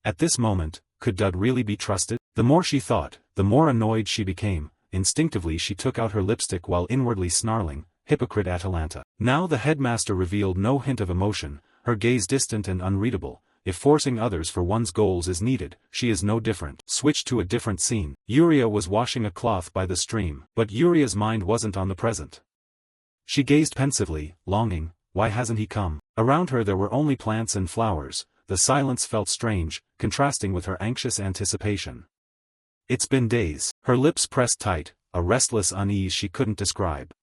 At this moment, could Dud really be trusted? The more she thought, the more annoyed she became. Instinctively she took out her lipstick while inwardly snarling, "Hypocrite Atalanta." Now the headmaster revealed no hint of emotion, her gaze distant and unreadable. If forcing others for one's goals is needed, she is no different. Switch to a different scene. Yuria was washing a cloth by the stream, but Yuria's mind wasn't on the present. She gazed pensively, longing, why hasn't he come? Around her there were only plants and flowers. The silence felt strange, contrasting with her anxious anticipation. "It's been days." Her lips pressed tight, a restless unease she couldn't describe.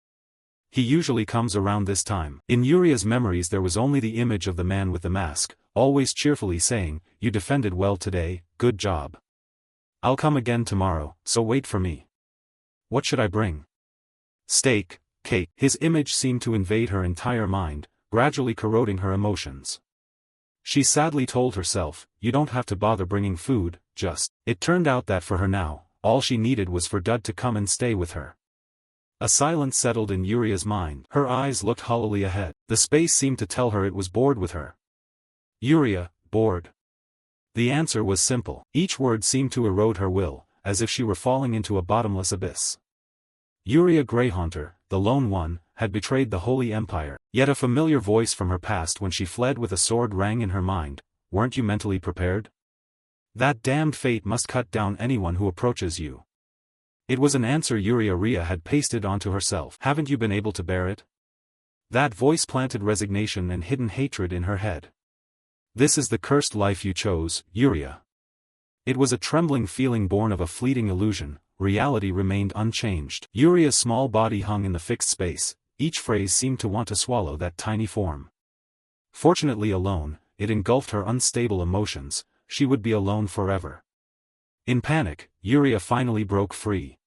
"He usually comes around this time." In Yuria's memories there was only the image of the man with the mask, always cheerfully saying, "You defended well today, good job. I'll come again tomorrow, so wait for me. What should I bring? Steak, cake." His image seemed to invade her entire mind, gradually corroding her emotions. She sadly told herself, "You don't have to bother bringing food, just." It turned out that for her now, all she needed was for Dud to come and stay with her. A silence settled in Yuria's mind. Her eyes looked hollowly ahead. The space seemed to tell her it was bored with her. "Yuria, bored?" The answer was simple. Each word seemed to erode her will, as if she were falling into a bottomless abyss. Yuria Greyhaunter, the lone one, had betrayed the Holy Empire. Yet a familiar voice from her past when she fled with a sword rang in her mind. Weren't you mentally prepared? That damned fate must cut down anyone who approaches you. It was an answer Yuria Ria had pasted onto herself. Haven't you been able to bear it? That voice planted resignation and hidden hatred in her head. This is the cursed life you chose, Yuria. It was a trembling feeling born of a fleeting illusion. Reality remained unchanged. Yuria's small body hung in the fixed space. Each phrase seemed to want to swallow that tiny form. Fortunately alone, it engulfed her unstable emotions. She would be alone forever. In panic, Yuria finally broke free.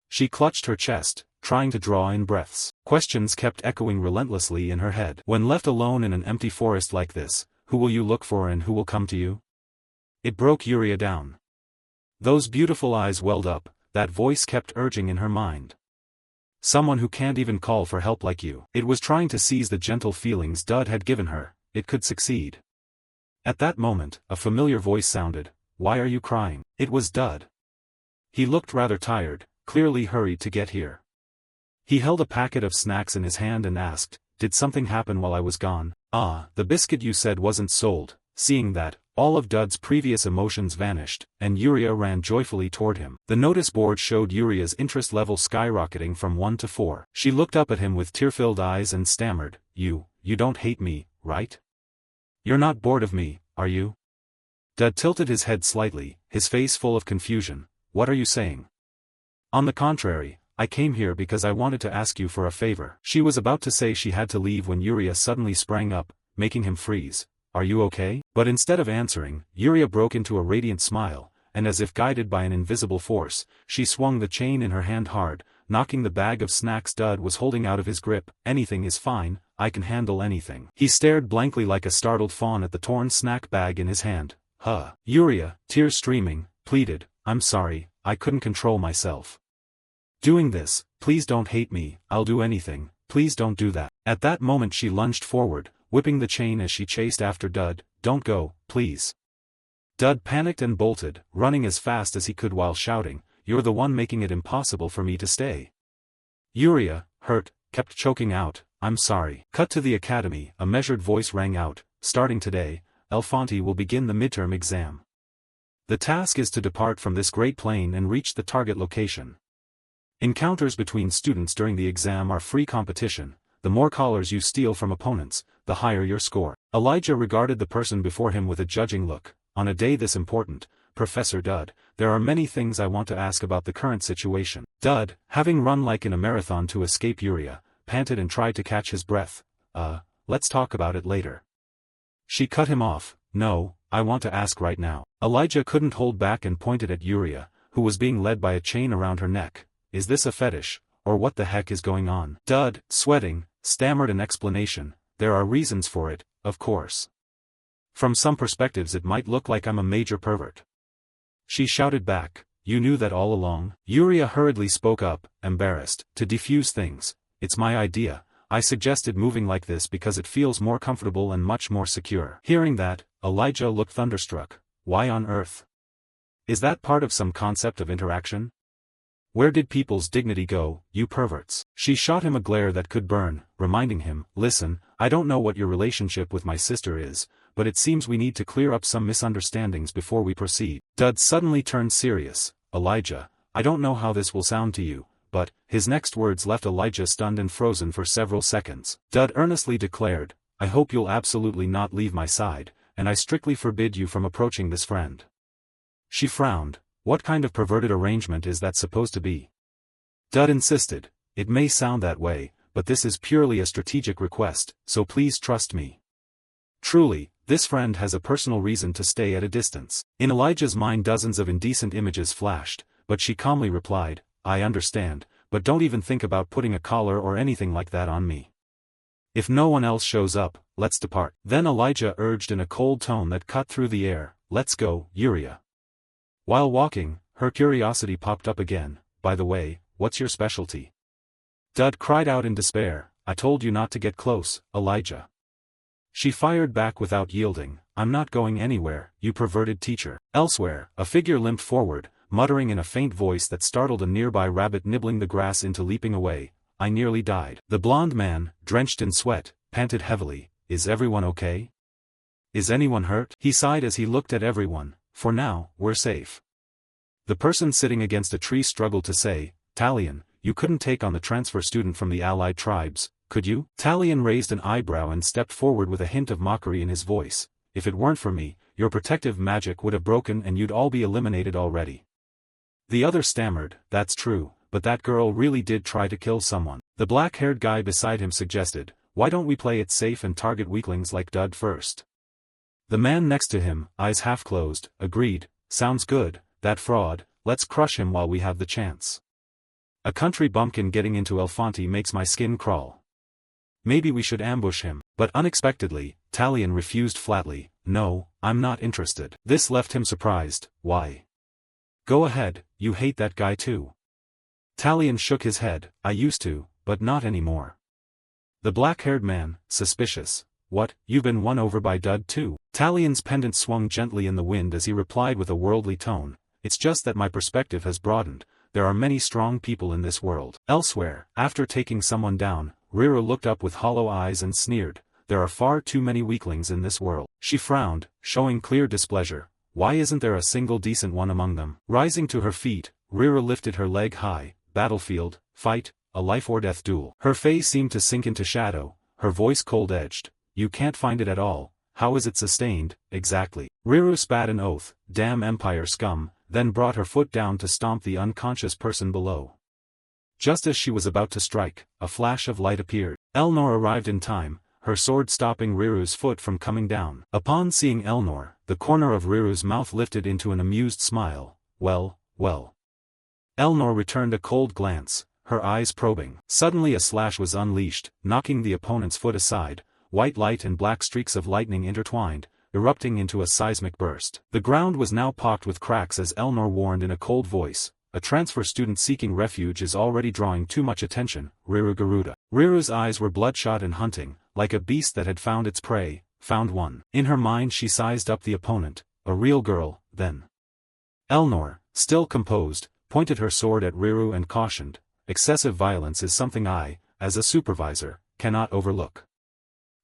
She clutched her chest, trying to draw in breaths. Questions kept echoing relentlessly in her head. When left alone in an empty forest like this, who will you look for and who will come to you? It broke Yuria down. Those beautiful eyes welled up, that voice kept urging in her mind. Someone who can't even call for help like you. It was trying to seize the gentle feelings Dud had given her. It could succeed. At that moment, a familiar voice sounded. Why are you crying? It was Dud. He looked rather tired, clearly hurried to get here. He held a packet of snacks in his hand and asked, did something happen while I was gone? Ah, the biscuit you said wasn't sold. Seeing that, all of Dud's previous emotions vanished, and Yuria ran joyfully toward him. The notice board showed Yuria's interest level skyrocketing from 1 to 4. She looked up at him with tear-filled eyes and stammered, You don't hate me, right? You're not bored of me, are you? Dud tilted his head slightly, his face full of confusion. What are you saying? On the contrary, I came here because I wanted to ask you for a favor. She was about to say she had to leave when Yuria suddenly sprang up, making him freeze. Are you okay? But instead of answering, Yuria broke into a radiant smile, and as if guided by an invisible force, she swung the chain in her hand hard, knocking the bag of snacks Dud was holding out of his grip. Anything is fine, I can handle anything. He stared blankly like a startled fawn at the torn snack bag in his hand. Yuria, tears streaming, pleaded, I'm sorry, I couldn't control myself. Doing this, please don't hate me, I'll do anything, please don't do that. At that moment she lunged forward, whipping the chain as she chased after Dud. Don't go, please. Dud panicked and bolted, running as fast as he could while shouting, You're the one making it impossible for me to stay. Yuria, hurt, kept choking out, I'm sorry. Cut to the academy, a measured voice rang out, starting today, Elfanti will begin the midterm exam. The task is to depart from this great plain and reach the target location. Encounters between students during the exam are free competition. The more collars you steal from opponents, the higher your score. Elijah regarded the person before him with a judging look. On a day this important, Professor Dud, there are many things I want to ask about the current situation. Dud, having run like in a marathon to escape Yuria, panted and tried to catch his breath. Let's talk about it later. She cut him off. No, I want to ask right now. Elijah couldn't hold back and pointed at Yuria, who was being led by a chain around her neck. Is this a fetish, or what the heck is going on? Dud, sweating, stammered an explanation. There are reasons for it, of course. From some perspectives it might look like I'm a major pervert. She shouted back, You knew that all along? Yuria hurriedly spoke up, embarrassed. To defuse things, it's my idea. I suggested moving like this because it feels more comfortable and much more secure. Hearing that, Elijah looked thunderstruck. Why on earth? Is that part of some concept of interaction? Where did people's dignity go, you perverts? She shot him a glare that could burn, reminding him, Listen, I don't know what your relationship with my sister is, but it seems we need to clear up some misunderstandings before we proceed. Dud suddenly turned serious. Elijah, I don't know how this will sound to you, but, his next words left Elijah stunned and frozen for several seconds. Dud earnestly declared, I hope you'll absolutely not leave my side, and I strictly forbid you from approaching this friend. She frowned. What kind of perverted arrangement is that supposed to be? Dud insisted, It may sound that way, but this is purely a strategic request, so please trust me. Truly, this friend has a personal reason to stay at a distance. In Elijah's mind dozens of indecent images flashed, but she calmly replied, I understand, but don't even think about putting a collar or anything like that on me. If no one else shows up, let's depart. Then Elijah urged in a cold tone that cut through the air, Let's go, Yuria. While walking, her curiosity popped up again. By the way, what's your specialty? Dud cried out in despair, I told you not to get close, Elijah. She fired back without yielding, I'm not going anywhere, you perverted teacher. Elsewhere, a figure limped forward, muttering in a faint voice that startled a nearby rabbit nibbling the grass into leaping away, "I nearly died." The blond man, drenched in sweat, panted heavily, "Is everyone okay? Is anyone hurt?" He sighed as he looked at everyone. "For now, we're safe." The person sitting against a tree struggled to say, "Talion, you couldn't take on the transfer student from the allied tribes, could you?" Talion raised an eyebrow and stepped forward with a hint of mockery in his voice. "If it weren't for me, your protective magic would have broken and you'd all be eliminated already." The other stammered, "That's true, but that girl really did try to kill someone." The black-haired guy beside him suggested, "Why don't we play it safe and target weaklings like Dud first?" The man next to him, eyes half closed, agreed, "Sounds good, that fraud, let's crush him while we have the chance. A country bumpkin getting into Elfanti makes my skin crawl. Maybe we should ambush him." But unexpectedly, Talion refused flatly, "No, I'm not interested." This left him surprised. "Why?" "Go ahead, you hate that guy too." Talion shook his head, "I used to, but not anymore." The black-haired man, suspicious, "What, you've been won over by Dud too?" Talion's pendant swung gently in the wind as he replied with a worldly tone, "It's just that my perspective has broadened. There are many strong people in this world." Elsewhere, after taking someone down, Riru looked up with hollow eyes and sneered, "There are far too many weaklings in this world." She frowned, showing clear displeasure. "Why isn't there a single decent one among them?" Rising to her feet, Riru lifted her leg high. "Battlefield, fight, a life or death duel." Her face seemed to sink into shadow, her voice cold-edged. "You can't find it at all. How is it sustained, exactly?" Riru spat an oath, "Damn Empire scum," then brought her foot down to stomp the unconscious person below. Just as she was about to strike, a flash of light appeared. Elnor arrived in time, her sword stopping Riru's foot from coming down. Upon seeing Elnor, the corner of Riru's mouth lifted into an amused smile. "Well, well." Elnor returned a cold glance, her eyes probing. Suddenly a slash was unleashed, knocking the opponent's foot aside. White light and black streaks of lightning intertwined, erupting into a seismic burst. The ground was now pocked with cracks as Elnor warned in a cold voice, "A transfer student seeking refuge is already drawing too much attention, Riru Garuda." Riru's eyes were bloodshot and hunting, like a beast that had found its prey, found one. In her mind she sized up the opponent, a real girl, then. Elnor, still composed, pointed her sword at Riru and cautioned, "Excessive violence is something I, as a supervisor, cannot overlook.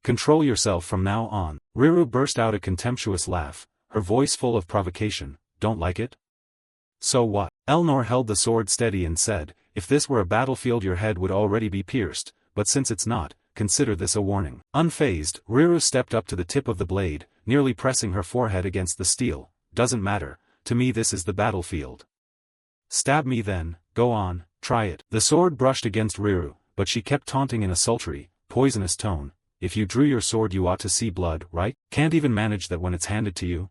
Control yourself from now on." Riru burst out a contemptuous laugh, her voice full of provocation. "Don't like it? So what?" Elnor held the sword steady and said, "If this were a battlefield your head would already be pierced, but since it's not, consider this a warning." Unfazed, Riru stepped up to the tip of the blade, nearly pressing her forehead against the steel. "Doesn't matter, to me this is the battlefield. Stab me then, go on, try it." The sword brushed against Riru, but she kept taunting in a sultry, poisonous tone, "If you drew your sword you ought to see blood, right? Can't even manage that when it's handed to you."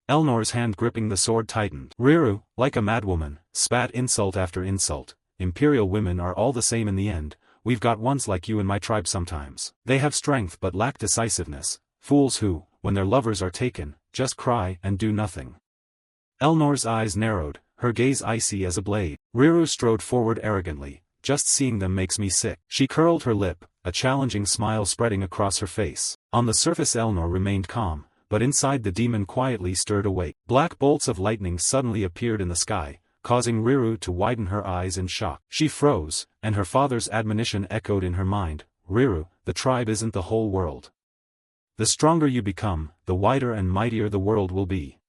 Elnor's hand gripping the sword tightened. Riru, like a madwoman, spat insult after insult. "Imperial women are all the same in the end, we've got ones like you in my tribe sometimes. They have strength but lack decisiveness, fools who, when their lovers are taken, just cry and do nothing." Elnor's eyes narrowed, her gaze icy as a blade. Riru strode forward arrogantly, "Just seeing them makes me sick." She curled her lip, a challenging smile spreading across her face. On the surface Elnor remained calm, but inside the demon quietly stirred awake. Black bolts of lightning suddenly appeared in the sky, causing Riru to widen her eyes in shock. She froze, and her father's admonition echoed in her mind, "Riru, the tribe isn't the whole world. The stronger you become, the wider and mightier the world will be."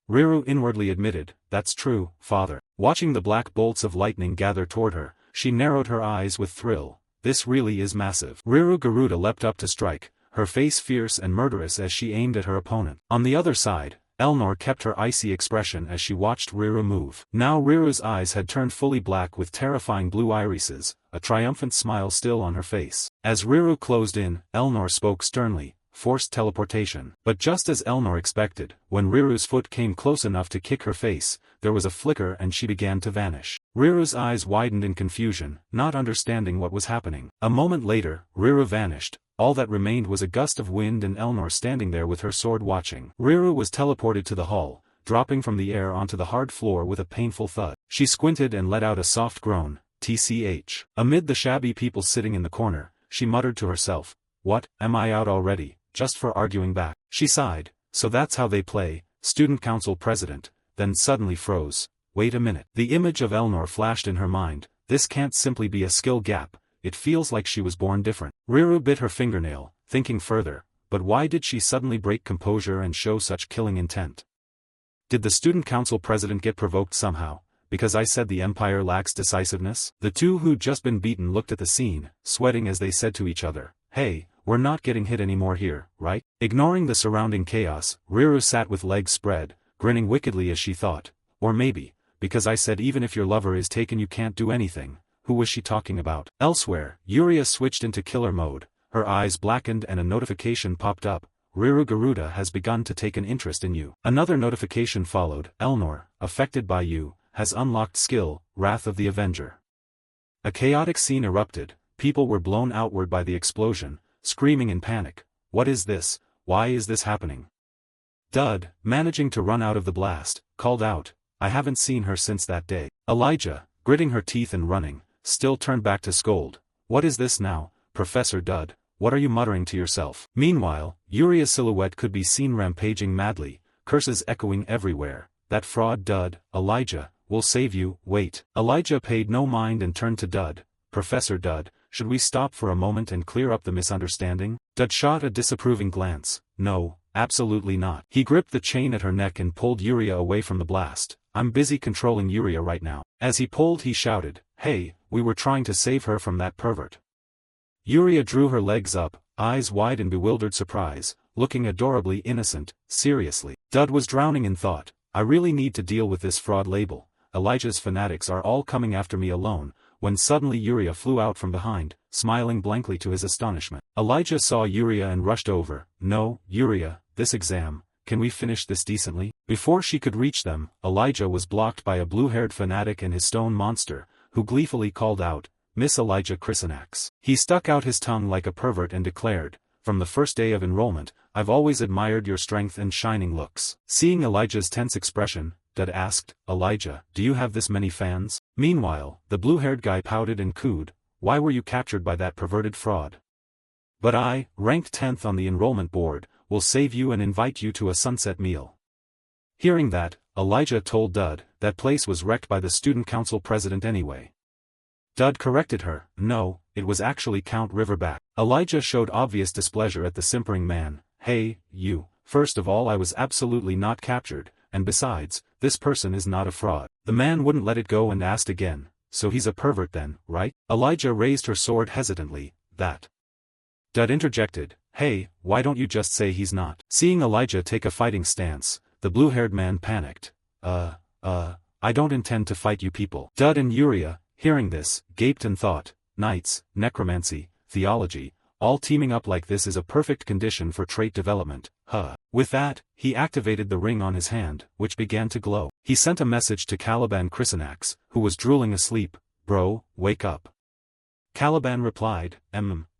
Riru inwardly admitted, "That's true, father." Watching the black bolts of lightning gather toward her, she narrowed her eyes with thrill. This really is massive. Riru Garuda leapt up to strike, her face fierce and murderous as she aimed at her opponent. On the other side, Elnor kept her icy expression as she watched Riru move. Now Riru's eyes had turned fully black with terrifying blue irises, a triumphant smile still on her face. As Riru closed in, Elnor spoke sternly, "Forced teleportation." But just as Elnor expected, when Riru's foot came close enough to kick her face, there was a flicker and she began to vanish. Riru's eyes widened in confusion, not understanding what was happening. A moment later, Riru vanished. All that remained was a gust of wind and Elnor standing there with her sword watching. Riru was teleported to the hall, dropping from the air onto the hard floor with a painful thud. She squinted and let out a soft groan, "TCH." Amid the shabby people sitting in the corner, she muttered to herself, "What, am I out already, just for arguing back?" She sighed, "So that's how they play, student council president," then suddenly froze. wait a minute. The image of Elnor flashed in her mind. This can't simply be a skill gap, it feels like she was born different. Riru bit her fingernail, thinking further, but why did she suddenly break composure and show such killing intent? Did the student council president get provoked somehow, because I said the empire lacks decisiveness? The two who'd just been beaten looked at the scene, sweating as they said to each other, "Hey, we're not getting hit anymore here, right?" Ignoring the surrounding chaos, Riru sat with legs spread, grinning wickedly as she thought, or maybe, because I said even if your lover is taken you can't do anything, who was she talking about? Elsewhere, Yuria switched into killer mode, her eyes blackened and a notification popped up. Riru Garuda has begun to take an interest in you. Another notification followed. Elnor, affected by you, has unlocked skill, Wrath of the Avenger. A chaotic scene erupted, people were blown outward by the explosion, screaming in panic. What is this? Why is this happening? Dud, managing to run out of the blast, called out, I haven't seen her since that day. Elijah, gritting her teeth and running, still turned back to scold. What is this now, Professor Dud? What are you muttering to yourself? Meanwhile, Yuria's silhouette could be seen rampaging madly, curses echoing everywhere. That fraud Dud, Elijah, will save you. Wait. Elijah paid no mind and turned to Dud. Professor Dud, should we stop for a moment and clear up the misunderstanding? Dud shot a disapproving glance. No, absolutely not. He gripped the chain at her neck and pulled Yuria away from the blast. I'm busy controlling Yuria right now. As he pulled he shouted, hey, we were trying to save her from that pervert. Yuria drew her legs up, eyes wide in bewildered surprise, looking adorably innocent. Seriously. Dud was drowning in thought. I really need to deal with this fraud label. Elijah's fanatics are all coming after me alone, when suddenly Yuria flew out from behind, smiling blankly to his astonishment. Elijah saw Yuria and rushed over. No, Yuria, this exam, can we finish this decently? Before she could reach them, Elijah was blocked by a blue-haired fanatic and his stone monster, who gleefully called out, Miss Elijah Chrysanax. He stuck out his tongue like a pervert and declared, from the first day of enrollment, I've always admired your strength and shining looks. Seeing Elijah's tense expression, Dud asked, Elijah, do you have this many fans? Meanwhile, the blue-haired guy pouted and cooed, why were you captured by that perverted fraud? But I, ranked 10th on the enrollment board, will save you and invite you to a sunset meal. Hearing that, Elijah told Dud, that place was wrecked by the student council president anyway. Dud corrected her, no, it was actually Count Riverback. Elijah showed obvious displeasure at the simpering man. Hey, you, first of all I was absolutely not captured, and besides, this person is not a fraud. The man wouldn't let it go and asked again, so he's a pervert then, right? Elijah raised her sword hesitantly, that. Dud interjected, hey, why don't you just say he's not? Seeing Elijah take a fighting stance, the blue-haired man panicked. I don't intend to fight you people. Dud and Yuria, hearing this, gaped and thought, knights, necromancy, theology, all teaming up like this is a perfect condition for trait development, huh. With that, he activated the ring on his hand, which began to glow. He sent a message to Caliban Chrysanax, who was drooling asleep, bro, wake up. Caliban replied,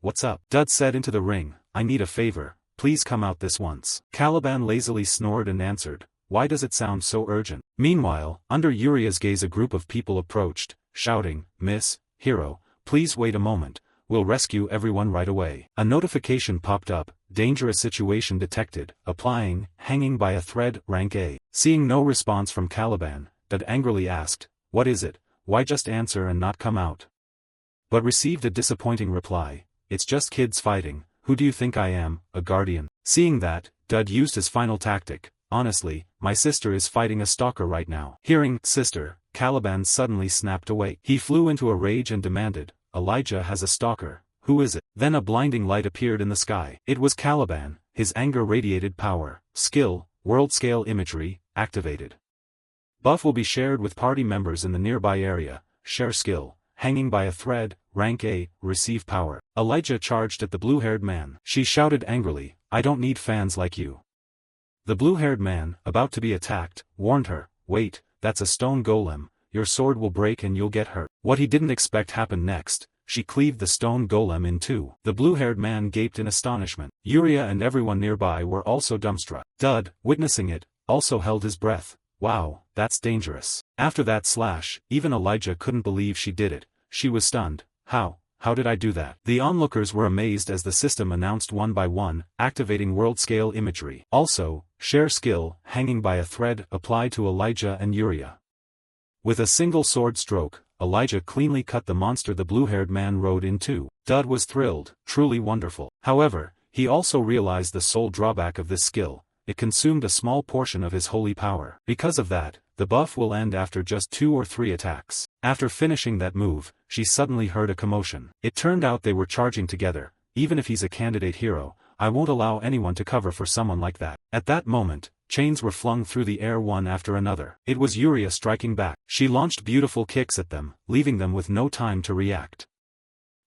what's up? Dud said into the ring, I need a favor, please come out this once. Caliban lazily snored and answered, why does it sound so urgent? Meanwhile, under Yuria's gaze a group of people approached, shouting, Miss, Hero, please wait a moment, we'll rescue everyone right away. A notification popped up, dangerous situation detected, applying, hanging by a thread, rank A. Seeing no response from Caliban, Dud angrily asked, what is it, why just answer and not come out? But received a disappointing reply, it's just kids fighting, who do you think I am, a guardian? Seeing that, Dud used his final tactic, honestly, my sister is fighting a stalker right now. Hearing, sister, Caliban suddenly snapped awake. He flew into a rage and demanded, Elijah has a stalker, who is it? Then a blinding light appeared in the sky. It was Caliban, his anger radiated power, skill, world-scale imagery, activated. Buff will be shared with party members in the nearby area, share skill, hanging by a thread, rank A, receive power. Elijah charged at the blue-haired man. She shouted angrily, I don't need fans like you. The blue-haired man, about to be attacked, warned her, wait, that's a stone golem, your sword will break and you'll get hurt. What he didn't expect happened next, she cleaved the stone golem in two. The blue-haired man gaped in astonishment. Yuria and everyone nearby were also dumbstruck. Dud, witnessing it, also held his breath. Wow, that's dangerous. After that slash, even Elijah couldn't believe she did it. She was stunned. How did I do that? The onlookers were amazed as the system announced one by one, activating world-scale imagery. Also, share skill, hanging by a thread, applied to Elijah and Yuria. With a single sword stroke, Elijah cleanly cut the monster the blue-haired man rode in two. Dud was thrilled, truly wonderful. However, he also realized the sole drawback of this skill: it consumed a small portion of his holy power. Because of that, the buff will end after just 2 or 3 attacks. After finishing that move, she suddenly heard a commotion. It turned out they were charging together. Even if he's a candidate hero, I won't allow anyone to cover for someone like that. At that moment, chains were flung through the air one after another. It was Yuria striking back. She launched beautiful kicks at them, leaving them with no time to react.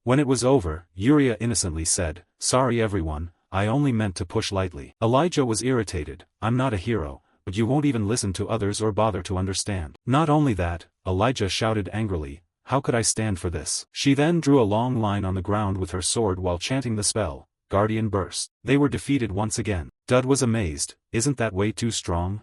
When it was over, Yuria innocently said, "Sorry everyone, I only meant to push lightly." Elijah was irritated. "I'm not a hero, but you won't even listen to others or bother to understand." Not only that, Elijah shouted angrily, "How could I stand for this?" She then drew a long line on the ground with her sword while chanting the spell, Guardian Burst. They were defeated once again. Dud was amazed. "Isn't that way too strong?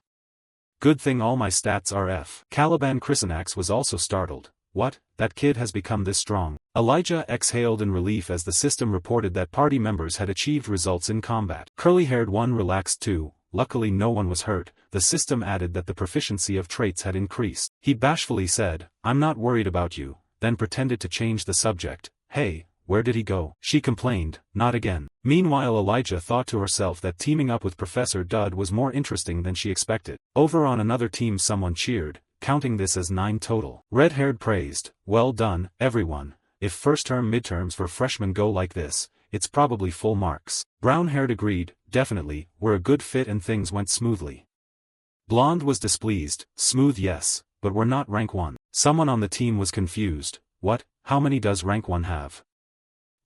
Good thing all my stats are F." Caliban Chrysanax was also startled. "What? That kid has become this strong." Elijah exhaled in relief as the system reported that party members had achieved results in combat. Curly-haired one relaxed too. Luckily no one was hurt. The system added that the proficiency of traits had increased. He bashfully said, "I'm not worried about you," then pretended to change the subject. "Hey, where did he go?" She complained, "Not again." Meanwhile Elijah thought to herself that teaming up with Professor Dud was more interesting than she expected. Over on another team someone cheered, counting this as 9 total. Red-haired praised, "Well done, everyone. If first-term midterms for freshmen go like this, it's probably full marks." Brown-haired agreed, "Definitely, we're a good fit and things went smoothly." Blonde was displeased, "Smooth yes, but we're not rank 1. Someone on the team was confused. "What? How many does rank 1 have?"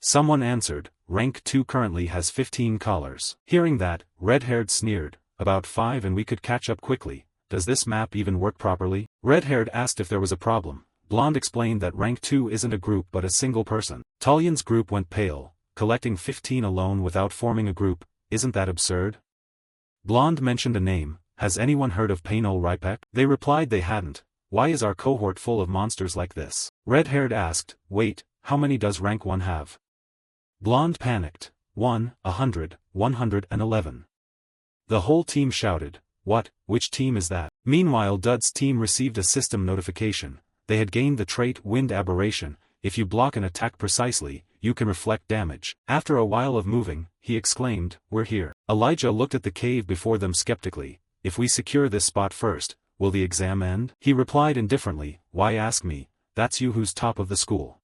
Someone answered, "Rank 2 currently has 15 collars." Hearing that, red-haired sneered, "About 5 and we could catch up quickly. Does this map even work properly?" Red-haired asked if there was a problem. Blonde explained that rank 2 isn't a group but a single person. Talyan's group went pale, collecting 15 alone without forming a group. "Isn't that absurd?" Blonde mentioned a name. "Has anyone heard of Painol Ripek?" They replied they hadn't. "Why is our cohort full of monsters like this?" Red-haired asked, "Wait, how many does rank 1 have?" Blonde panicked. 1, 100, 111. The whole team shouted, "What? Which team is that?" Meanwhile Dud's team received a system notification. They had gained the trait Wind Aberration. If you block an attack precisely, you can reflect damage. After a while of moving, he exclaimed, "We're here." Elijah looked at the cave before them skeptically. "If we secure this spot first, will the exam end?" He replied indifferently, "Why ask me? That's you who's top of the school."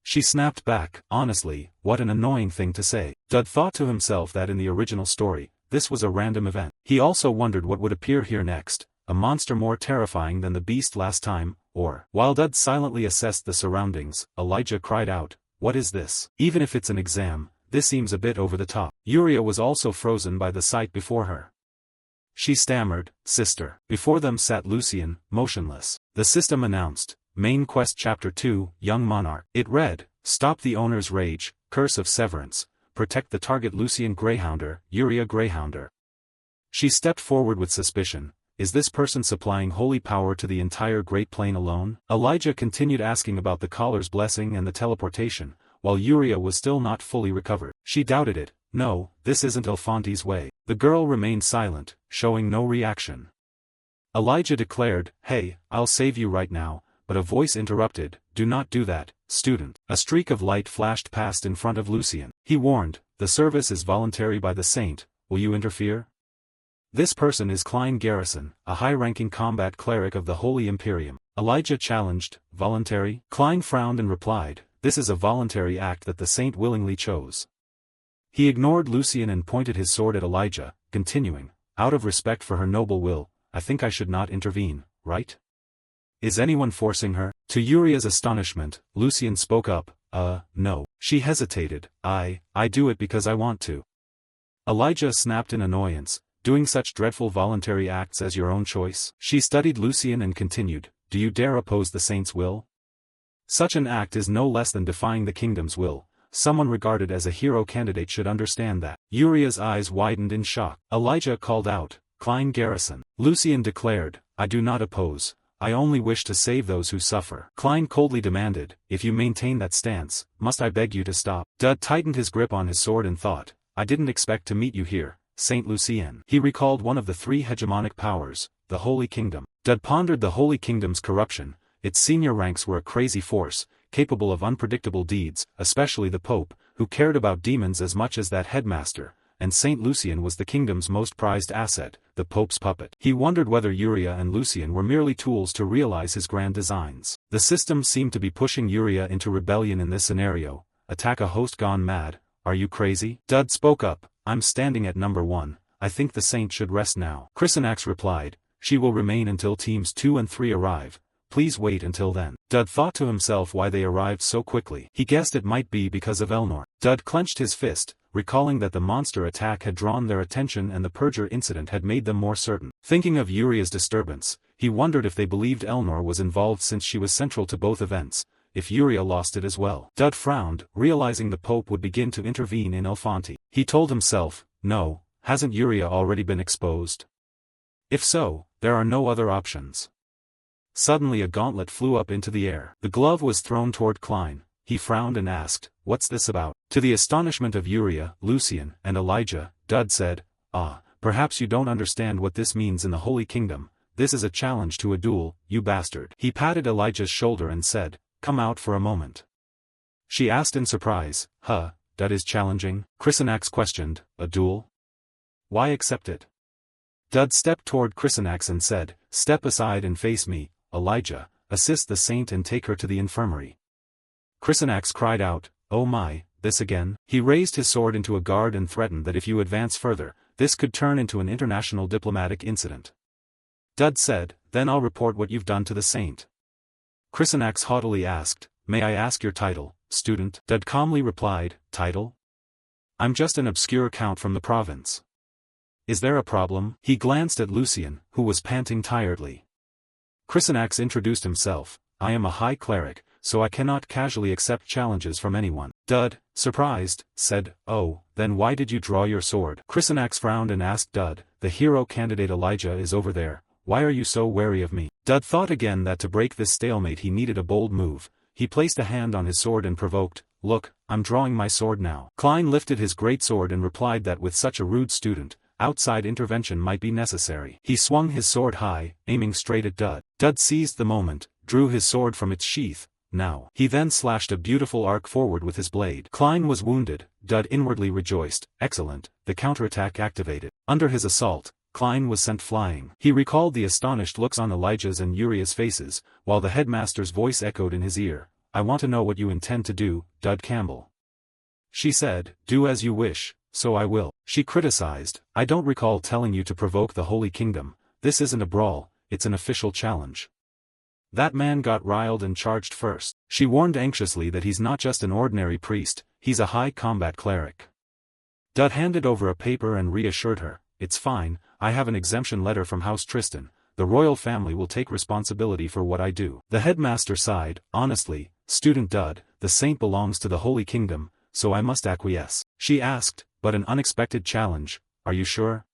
She snapped back, "Honestly, what an annoying thing to say." Dud thought to himself that in the original story, this was a random event. He also wondered what would appear here next, a monster more terrifying than the beast last time, or... While Dud silently assessed the surroundings, Elijah cried out, "What is this? Even if it's an exam, this seems a bit over the top." Yuria was also frozen by the sight before her. She stammered, "Sister." Before them sat Lucian, motionless. The system announced, Main Quest Chapter 2, Young Monarch. It read, "Stop the owner's rage, Curse of Severance. Protect the target Lucian Greyhounder, Yuria Greyhounder." She stepped forward with suspicion. Is this person supplying holy power to the entire Great Plain alone? Elijah continued asking about the Collar's blessing and the teleportation, while Yuria was still not fully recovered. She doubted it. "No, this isn't Elfante's way." The girl remained silent, showing no reaction. Elijah declared, "Hey, I'll save you right now," but a voice interrupted, "Do not do that, student." A streak of light flashed past in front of Lucian. He warned, "The service is voluntary by the saint, will you interfere?" This person is Klein Garrison, a high-ranking combat cleric of the Holy Imperium. Elijah challenged, "Voluntary?" Klein frowned and replied, "This is a voluntary act that the saint willingly chose." He ignored Lucian and pointed his sword at Elijah, continuing, "Out of respect for her noble will, I think I should not intervene, right? Is anyone forcing her?" To Yuria's astonishment, Lucian spoke up, No." She hesitated, I do it because I want to." Elijah snapped in annoyance, "Doing such dreadful voluntary acts as your own choice?" She studied Lucian and continued, "Do you dare oppose the saint's will? Such an act is no less than defying the kingdom's will. Someone regarded as a hero candidate should understand that." Yuria's eyes widened in shock. Elijah called out, "Klein Garrison." Lucian declared, "I do not oppose. I only wish to save those who suffer." Klein coldly demanded, "If you maintain that stance, must I beg you to stop?" Dud tightened his grip on his sword and thought, "I didn't expect to meet you here, Saint Lucien." He recalled one of the 3 hegemonic powers, the Holy Kingdom. Dud pondered the Holy Kingdom's corruption. Its senior ranks were a crazy force, capable of unpredictable deeds, especially the Pope, who cared about demons as much as that headmaster, and Saint Lucian was the kingdom's most prized asset, the Pope's puppet. He wondered whether Uriah and Lucian were merely tools to realize his grand designs. The system seemed to be pushing Uriah into rebellion in this scenario. Attack a host gone mad? Are you crazy? Dud spoke up. I'm standing at number 1, I think the saint should rest now. Chrysonax replied, she will remain until teams 2 and 3 arrive. Please wait until then. Dud thought to himself why they arrived so quickly. He guessed it might be because of Elnor. Dud clenched his fist, recalling that the monster attack had drawn their attention and the Purger incident had made them more certain. Thinking of Uriah's disturbance, he wondered if they believed Elnor was involved since she was central to both events, if Uriah lost it as well. Dud frowned, realizing the Pope would begin to intervene in Elfanti. He told himself, no, hasn't Uriah already been exposed? If so, there are no other options. Suddenly a gauntlet flew up into the air. The glove was thrown toward Klein. He frowned and asked, what's this about? To the astonishment of Uriah, Lucian, and Elijah, Dud said, perhaps you don't understand what this means in the Holy Kingdom. This is a challenge to a duel, you bastard. He patted Elijah's shoulder and said, come out for a moment. She asked in surprise, Dud is challenging? Chrysonax questioned, a duel? Why accept it? Dud stepped toward Chrysonax and said, step aside and face me, Elijah, assist the saint and take her to the infirmary. Chrysonax cried out, oh my, this again? He raised his sword into a guard and threatened that if you advance further, this could turn into an international diplomatic incident. Dud said, then I'll report what you've done to the saint. Chrysonax haughtily asked, may I ask your title, student? Dud calmly replied, title? I'm just an obscure count from the province. Is there a problem? He glanced at Lucian, who was panting tiredly. Chrysonax introduced himself, I am a high cleric, so I cannot casually accept challenges from anyone. Dud, surprised, said, oh, then why did you draw your sword? Chrysonax frowned and asked Dud, the hero candidate Elijah is over there, why are you so wary of me? Dud thought again that to break this stalemate he needed a bold move. He placed a hand on his sword and provoked, look, I'm drawing my sword now. Klein lifted his great sword and replied that with such a rude student, outside intervention might be necessary. He swung his sword high, aiming straight at Dud. Dud seized the moment, drew his sword from its sheath. Now. He then slashed a beautiful arc forward with his blade. Klein was wounded. Dud inwardly rejoiced. Excellent, the counterattack activated. Under his assault, Klein was sent flying. He recalled the astonished looks on Elijah's and Uriah's faces, while the headmaster's voice echoed in his ear. I want to know what you intend to do, Dud Campbell. She said, do as you wish, so I will. She criticized, I don't recall telling you to provoke the Holy Kingdom. This isn't a brawl, it's an official challenge. That man got riled and charged first. She warned anxiously that he's not just an ordinary priest, he's a high combat cleric. Dud handed over a paper and reassured her, it's fine, I have an exemption letter from House Tristan, the royal family will take responsibility for what I do. The headmaster sighed, honestly, student Dud, the saint belongs to the Holy Kingdom, so I must acquiesce. She asked, but an unexpected challenge, are you sure?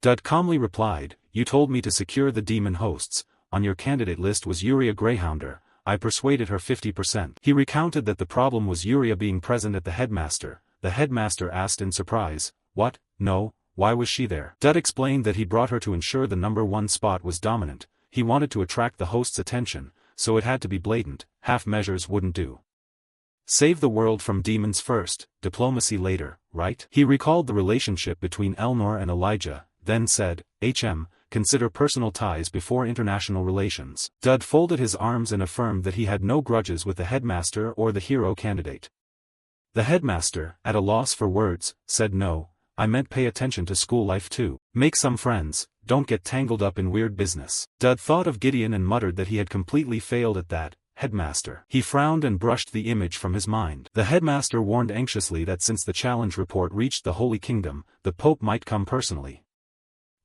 Dud calmly replied, you told me to secure the demon hosts. On your candidate list was Uriah Greyhounder, I persuaded her 50%. He recounted that the problem was Uriah being present at the headmaster. The headmaster asked in surprise, what, no, why was she there? Dud explained that he brought her to ensure the number 1 spot was dominant. He wanted to attract the host's attention, so it had to be blatant, half measures wouldn't do. Save the world from demons first, diplomacy later, right? He recalled the relationship between Elnor and Elijah, then said, consider personal ties before international relations. Dud folded his arms and affirmed that he had no grudges with the headmaster or the hero candidate. The headmaster, at a loss for words, said no, I meant pay attention to school life too. Make some friends, don't get tangled up in weird business. Dud thought of Gideon and muttered that he had completely failed at that. Headmaster. He frowned and brushed the image from his mind. The headmaster warned anxiously that since the challenge report reached the Holy Kingdom, the Pope might come personally.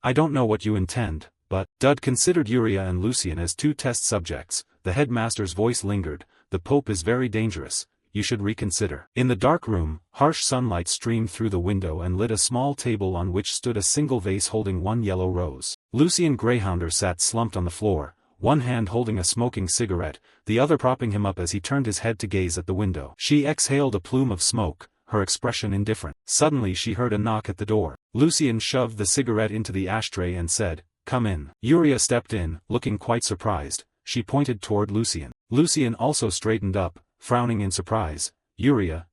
I don't know what you intend, but, Dud considered Uriah and Lucian as 2 test subjects. The headmaster's voice lingered, the Pope is very dangerous, you should reconsider. In the dark room, harsh sunlight streamed through the window and lit a small table on which stood a single vase holding 1 yellow rose. Lucian Greyhounder sat slumped on the floor, one hand holding a smoking cigarette, the other propping him up as he turned his head to gaze at the window. She exhaled a plume of smoke, her expression indifferent. Suddenly she heard a knock at the door. Lucian shoved the cigarette into the ashtray and said, come in. Yuria stepped in, looking quite surprised. She pointed toward Lucian. Lucian also straightened up, frowning in surprise. Yuria,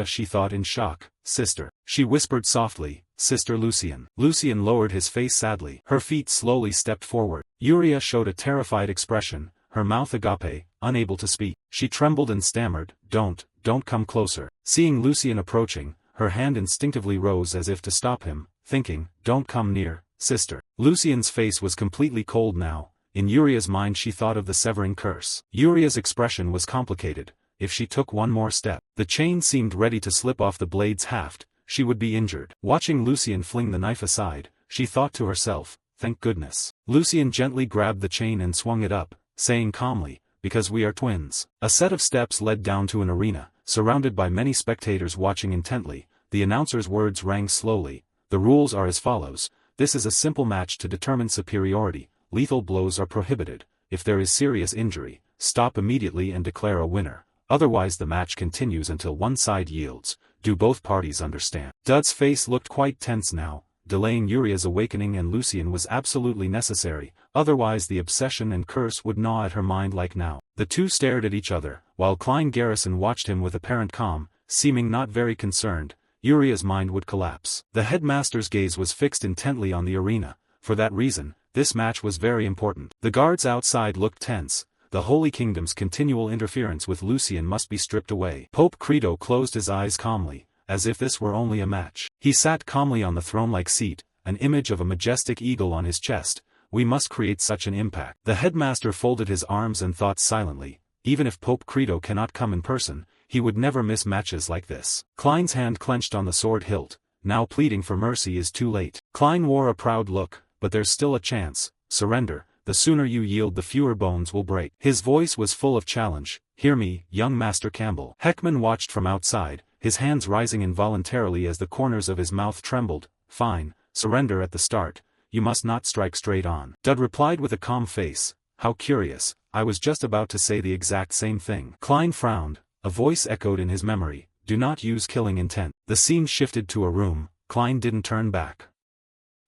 she thought in shock. Sister. She whispered softly, Sister Lucian. Lucian lowered his face sadly. Her feet slowly stepped forward. Yuria showed a terrified expression, her mouth agape, unable to speak. She trembled and stammered, don't come closer. Seeing Lucian approaching, her hand instinctively rose as if to stop him, thinking, don't come near, sister. Lucian's face was completely cold now. In Yuria's mind she thought of the severing curse. Yuria's expression was complicated. If she took one more step, the chain seemed ready to slip off the blade's haft, she would be injured. Watching Lucian fling the knife aside, she thought to herself, thank goodness. Lucian gently grabbed the chain and swung it up, saying calmly, because we are twins. A set of steps led down to an arena, surrounded by many spectators watching intently. The announcer's words rang slowly. The rules are as follows. This is a simple match to determine superiority. Lethal blows are prohibited. If there is serious injury, stop immediately and declare a winner. Otherwise the match continues until one side yields. Do both parties understand? Dud's face looked quite tense now. Delaying Yuria's awakening and Lucian was absolutely necessary, otherwise the obsession and curse would gnaw at her mind like now. The two stared at each other, while Klein Garrison watched him with apparent calm, seeming not very concerned. Yuria's mind would collapse. The headmaster's gaze was fixed intently on the arena. For that reason, this match was very important. The guards outside looked tense. The Holy Kingdom's continual interference with Lucian must be stripped away. Pope Credo closed his eyes calmly, as if this were only a match. He sat calmly on the throne-like seat, an image of a majestic eagle on his chest. We must create such an impact. The headmaster folded his arms and thought silently. Even if Pope Credo cannot come in person, he would never miss matches like this. Klein's hand clenched on the sword hilt. Now pleading for mercy is too late. Klein wore a proud look, but there's still a chance. Surrender. The sooner you yield the fewer bones will break. His voice was full of challenge. Hear me, young Master Campbell. Heckman watched from outside, his hands rising involuntarily as the corners of his mouth trembled. Fine, surrender at the start. You must not strike straight on. Dud replied with a calm face. How curious, I was just about to say the exact same thing. Klein frowned. A voice echoed in his memory. Do not use killing intent. The scene shifted to a room. Klein didn't turn back.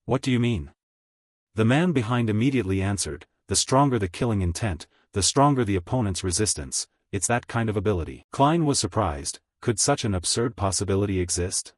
What do you mean? The man behind immediately answered, the stronger the killing intent, the stronger the opponent's resistance. It's that kind of ability. Klein was surprised. Could such an absurd possibility exist?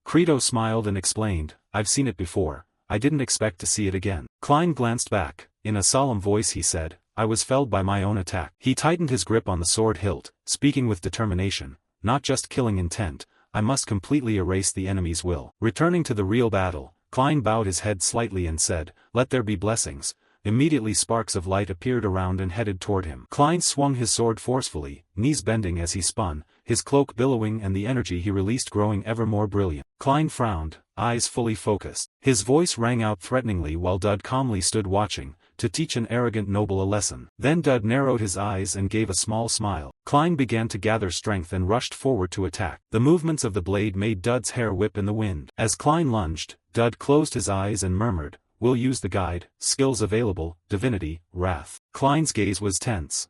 Credo smiled and explained, I've seen it before. I didn't expect to see it again. Klein glanced back. In a solemn voice he said, I was felled by my own attack. He tightened his grip on the sword hilt, speaking with determination. Not just killing intent, I must completely erase the enemy's will. Returning to the real battle, Klein bowed his head slightly and said, let there be blessings. Immediately sparks of light appeared around and headed toward him. Klein swung his sword forcefully, knees bending as he spun, his cloak billowing and the energy he released growing ever more brilliant. Klein frowned, eyes fully focused. His voice rang out threateningly while Dud calmly stood watching, to teach an arrogant noble a lesson. Then Dud narrowed his eyes and gave a small smile. Klein began to gather strength and rushed forward to attack. The movements of the blade made Dud's hair whip in the wind. As Klein lunged, Dud closed his eyes and murmured, we'll use the guide, skills available, divinity, wrath. Klein's gaze was tense.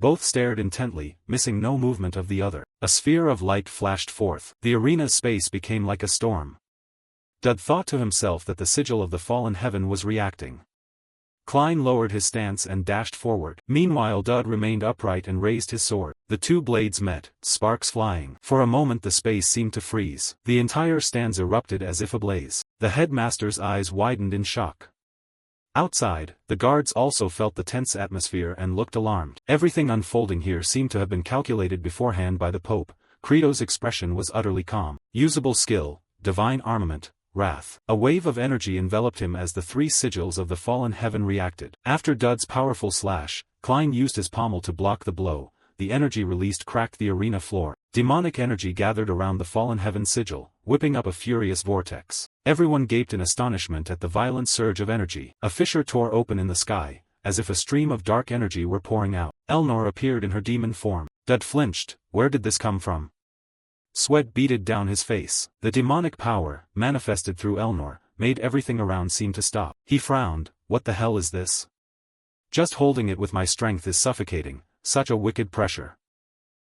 Both stared intently, missing no movement of the other. A sphere of light flashed forth. The arena's space became like a storm. Dud thought to himself that the sigil of the fallen heaven was reacting. Klein lowered his stance and dashed forward. Meanwhile Dud remained upright and raised his sword. The two blades met, sparks flying. For a moment the space seemed to freeze. The entire stand erupted as if ablaze. The headmaster's eyes widened in shock. Outside, the guards also felt the tense atmosphere and looked alarmed. Everything unfolding here seemed to have been calculated beforehand by the Pope. Credo's expression was utterly calm. Usable skill, divine armament, wrath. A wave of energy enveloped him as the three sigils of the fallen heaven reacted. After Dud's powerful slash, Klein used his pommel to block the blow. The energy released cracked the arena floor. Demonic energy gathered around the fallen heaven sigil, whipping up a furious vortex. Everyone gaped in astonishment at the violent surge of energy. A fissure tore open in the sky, as if a stream of dark energy were pouring out. Elnor appeared in her demon form. Dud flinched. Where did this come from? Sweat beaded down his face. The demonic power, manifested through Elnor, made everything around seem to stop. He frowned. What the hell is this? Just holding it with my strength is suffocating. Such a wicked pressure.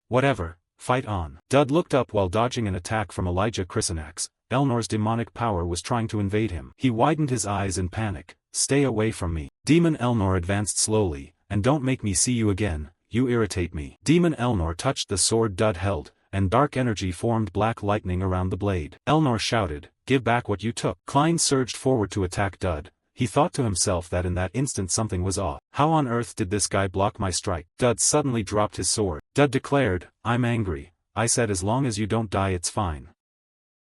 Whatever, fight on. Dud looked up while dodging an attack from Elijah Chrysanax. Elnor's demonic power was trying to invade him. He widened his eyes in panic, stay away from me. Demon Elnor advanced slowly, and don't make me see you again, you irritate me. Demon Elnor touched the sword Dud held, and dark energy formed black lightning around the blade. Elnor shouted, give back what you took. Klein surged forward to attack Dud. He thought to himself that in that instant something was off. How on earth did this guy block my strike? Dud suddenly dropped his sword. Dud declared, I'm angry. I said as long as you don't die it's fine.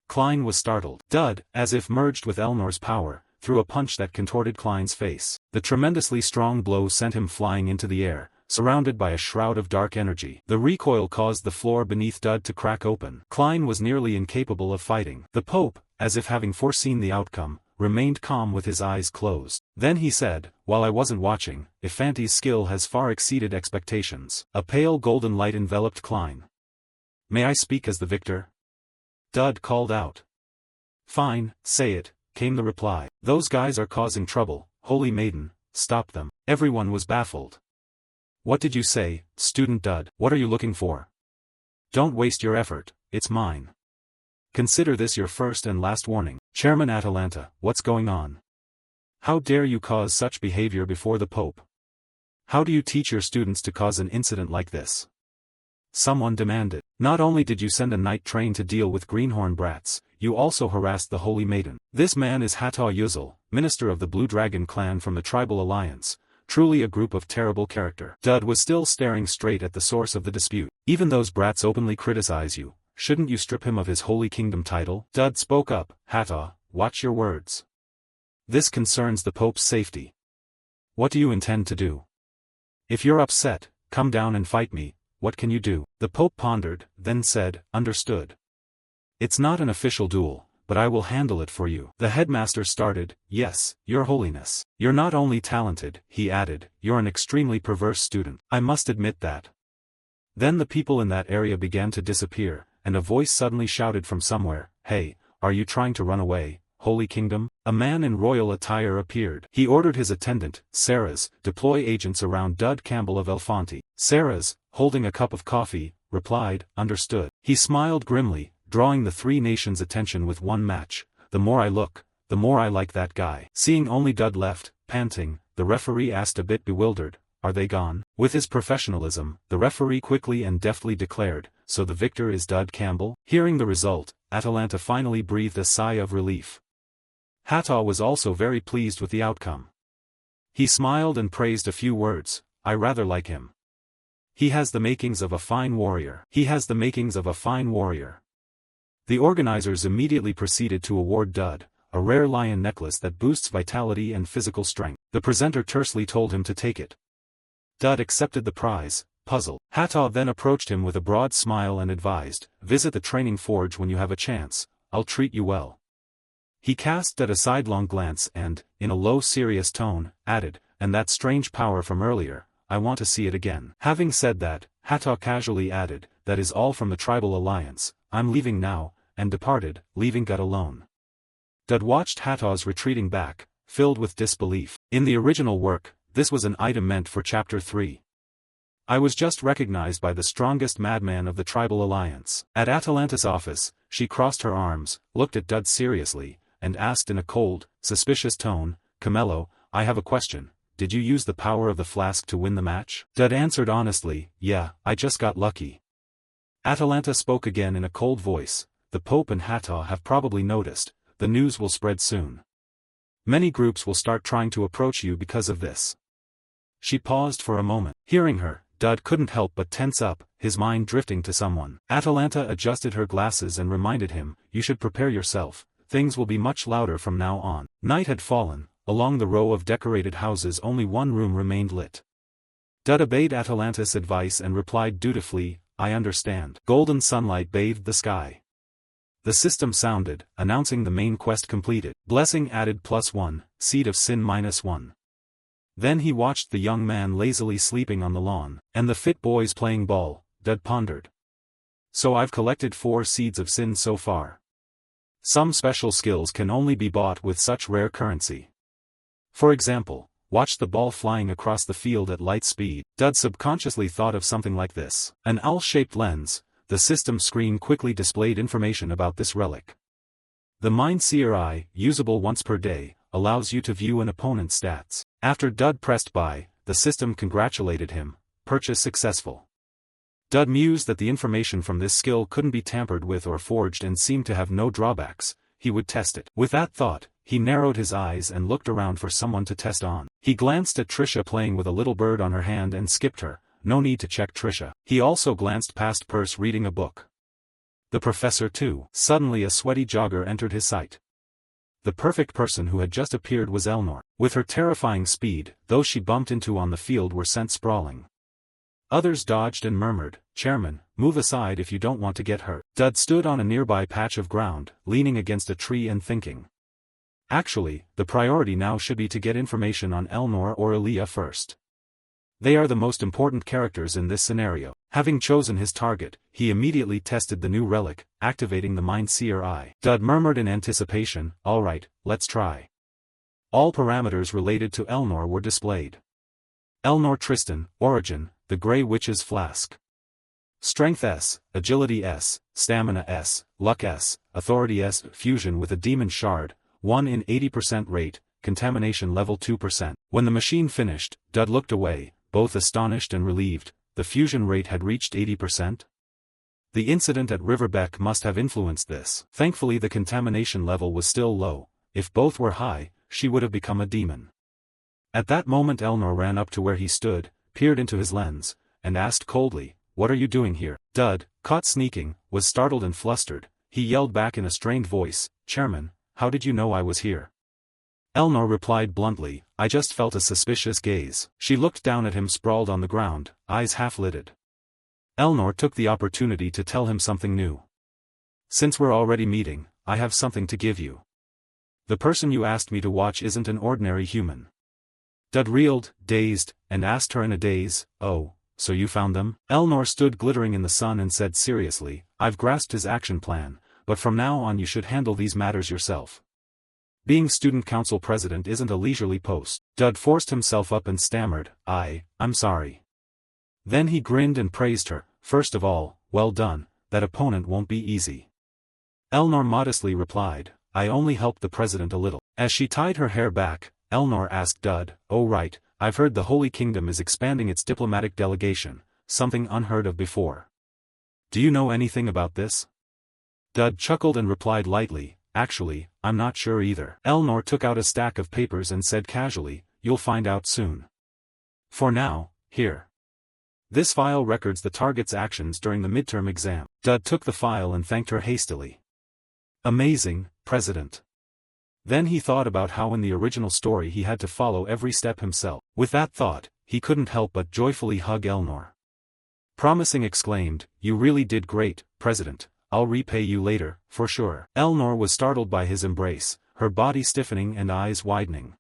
Klein was startled. Dud, as if merged with Elnor's power, threw a punch that contorted Klein's face. The tremendously strong blow sent him flying into the air, surrounded by a shroud of dark energy. The recoil caused the floor beneath Dud to crack open. Klein was nearly incapable of fighting. The Pope, as if having foreseen the outcome, remained calm with his eyes closed. Then he said, while I wasn't watching, Ifanti's skill has far exceeded expectations. A pale golden light enveloped Klein. May I speak as the victor? Dud called out. Fine, say it, came the reply. Those guys are causing trouble, Holy Maiden, stop them. Everyone was baffled. What did you say, student Dud? What are you looking for? Don't waste your effort, it's mine. Consider this your first and last warning. Chairman Atalanta, what's going on? How dare you cause such behavior before the Pope? How do you teach your students to cause an incident like this? Someone demanded. Not only did you send a night train to deal with greenhorn brats, you also harassed the Holy Maiden. This man is Hata Yuzul, minister of the Blue Dragon clan from the Tribal Alliance, truly a group of terrible character. Dud was still staring straight at the source of the dispute. Even those brats openly criticize you. Shouldn't you strip him of his Holy Kingdom title? Dud spoke up. Hata, watch your words. This concerns the Pope's safety. What do you intend to do? If you're upset, come down and fight me, what can you do? The Pope pondered, then said, understood. It's not an official duel, but I will handle it for you. The headmaster started, yes, your holiness. You're not only talented, he added, you're an extremely perverse student. I must admit that. Then the people in that area began to disappear, and a voice suddenly shouted from somewhere, hey, are you trying to run away, Holy Kingdom? A man in royal attire appeared. He ordered his attendant, Sarah's, deploy agents around Dud Campbell of Elfanti. Sarah's, holding a cup of coffee, replied, understood. He smiled grimly, drawing the three nations' attention with one match. The more I look, the more I like that guy. Seeing only Dud left, panting, the referee asked a bit bewildered, are they gone? With his professionalism, the referee quickly and deftly declared, so the victor is Dud Campbell? Hearing the result, Atalanta finally breathed a sigh of relief. Hata was also very pleased with the outcome. He smiled and praised a few words, I rather like him. He has the makings of a fine warrior. He has the makings of a fine warrior. The organizers immediately proceeded to award Dud a rare lion necklace that boosts vitality and physical strength. The presenter tersely told him to take it. Dud accepted the prize, puzzled. Hata then approached him with a broad smile and advised, visit the training forge when you have a chance, I'll treat you well. He cast Dud a sidelong glance and, in a low serious tone, added, and that strange power from earlier, I want to see it again. Having said that, Hata casually added, that is all from the Tribal Alliance, I'm leaving now, and departed, leaving Dud alone. Dud watched Hata's retreating back, filled with disbelief. In the original work, this was an item meant for Chapter 3. I was just recognized by the strongest madman of the Tribal Alliance. At Atalanta's office, she crossed her arms, looked at Dud seriously, and asked in a cold, suspicious tone, Camelo, I have a question, did you use the power of the flask to win the match? Dud answered honestly, yeah, I just got lucky. Atalanta spoke again in a cold voice, the Pope and Hata have probably noticed, the news will spread soon. Many groups will start trying to approach you because of this. She paused for a moment. Hearing her, Dud couldn't help but tense up, his mind drifting to someone. Atalanta adjusted her glasses and reminded him, you should prepare yourself, things will be much louder from now on. Night had fallen, along the row of decorated houses only one room remained lit. Dud obeyed Atalanta's advice and replied dutifully, I understand. Golden sunlight bathed the sky. The system sounded, announcing the main quest completed. Blessing added +1, seed of sin -1. Then he watched the young man lazily sleeping on the lawn, and the fit boys playing ball. Dud pondered. So I've collected 4 seeds of sin so far. Some special skills can only be bought with such rare currency. For example, watch the ball flying across the field at light speed. Dud subconsciously thought of something like this. An owl-shaped lens, the system screen quickly displayed information about this relic. The Mind Seer Eye, usable once per day, allows you to view an opponent's stats. After Dud pressed buy, the system congratulated him, purchase successful. Dud mused that the information from this skill couldn't be tampered with or forged and seemed to have no drawbacks. He would test it. With that thought, he narrowed his eyes and looked around for someone to test on. He glanced at Trisha playing with a little bird on her hand and skipped her. No need to check Trisha. He also glanced past Perse reading a book. The professor too. Suddenly a sweaty jogger entered his sight. The perfect person who had just appeared was Elnor. With her terrifying speed, those she bumped into on the field were sent sprawling. Others dodged and murmured, "Chairman, move aside if you don't want to get hurt." Dud stood on a nearby patch of ground, leaning against a tree and thinking. Actually, the priority now should be to get information on Elnor or Elia first. They are the most important characters in this scenario. Having chosen his target, he immediately tested the new relic, activating the Mind Seer Eye. Dud murmured in anticipation, "Alright, let's try." All parameters related to Elnor were displayed. Elnor Tristan, Origin, the Grey Witch's Flask. Strength S, Agility S, Stamina S, Luck S, Authority S, Fusion with a Demon Shard, 1 in 80% rate, Contamination level 2%. When the machine finished, Dud looked away, both astonished and relieved. The fusion rate had reached 80%? The incident at Riverbeck must have influenced this. Thankfully the contamination level was still low. If both were high, she would have become a demon. At that moment Elnor ran up to where he stood, peered into his lens, and asked coldly, "What are you doing here?" Dud, caught sneaking, was startled and flustered. He yelled back in a strained voice, "Chairman, how did you know I was here?" Elnor replied bluntly, "I just felt a suspicious gaze." She looked down at him sprawled on the ground, eyes half-lidded. Elnor took the opportunity to tell him something new. "Since we're already meeting, I have something to give you. The person you asked me to watch isn't an ordinary human." Dud reeled, dazed, and asked her in a daze, "Oh, so you found them?" Elnor stood glittering in the sun and said seriously, "I've grasped his action plan, but from now on you should handle these matters yourself. Being student council president isn't a leisurely post." Dud forced himself up and stammered, I'm sorry." Then he grinned and praised her, "First of all, well done, that opponent won't be easy." Elnor modestly replied, "I only helped the president a little." As she tied her hair back, Elnor asked Dud, "Oh right, I've heard the Holy Kingdom is expanding its diplomatic delegation, something unheard of before. Do you know anything about this?" Dud chuckled and replied lightly, "Actually, I'm not sure either." Elnor took out a stack of papers and said casually, "You'll find out soon. For now, here. This file records the target's actions during the midterm exam." Dud took the file and thanked her hastily. "Amazing, President." Then he thought about how in the original story he had to follow every step himself. With that thought, he couldn't help but joyfully hug Elnor. Promising exclaimed, "You really did great, President. I'll repay you later, for sure." Elnor was startled by his embrace, her body stiffening and eyes widening.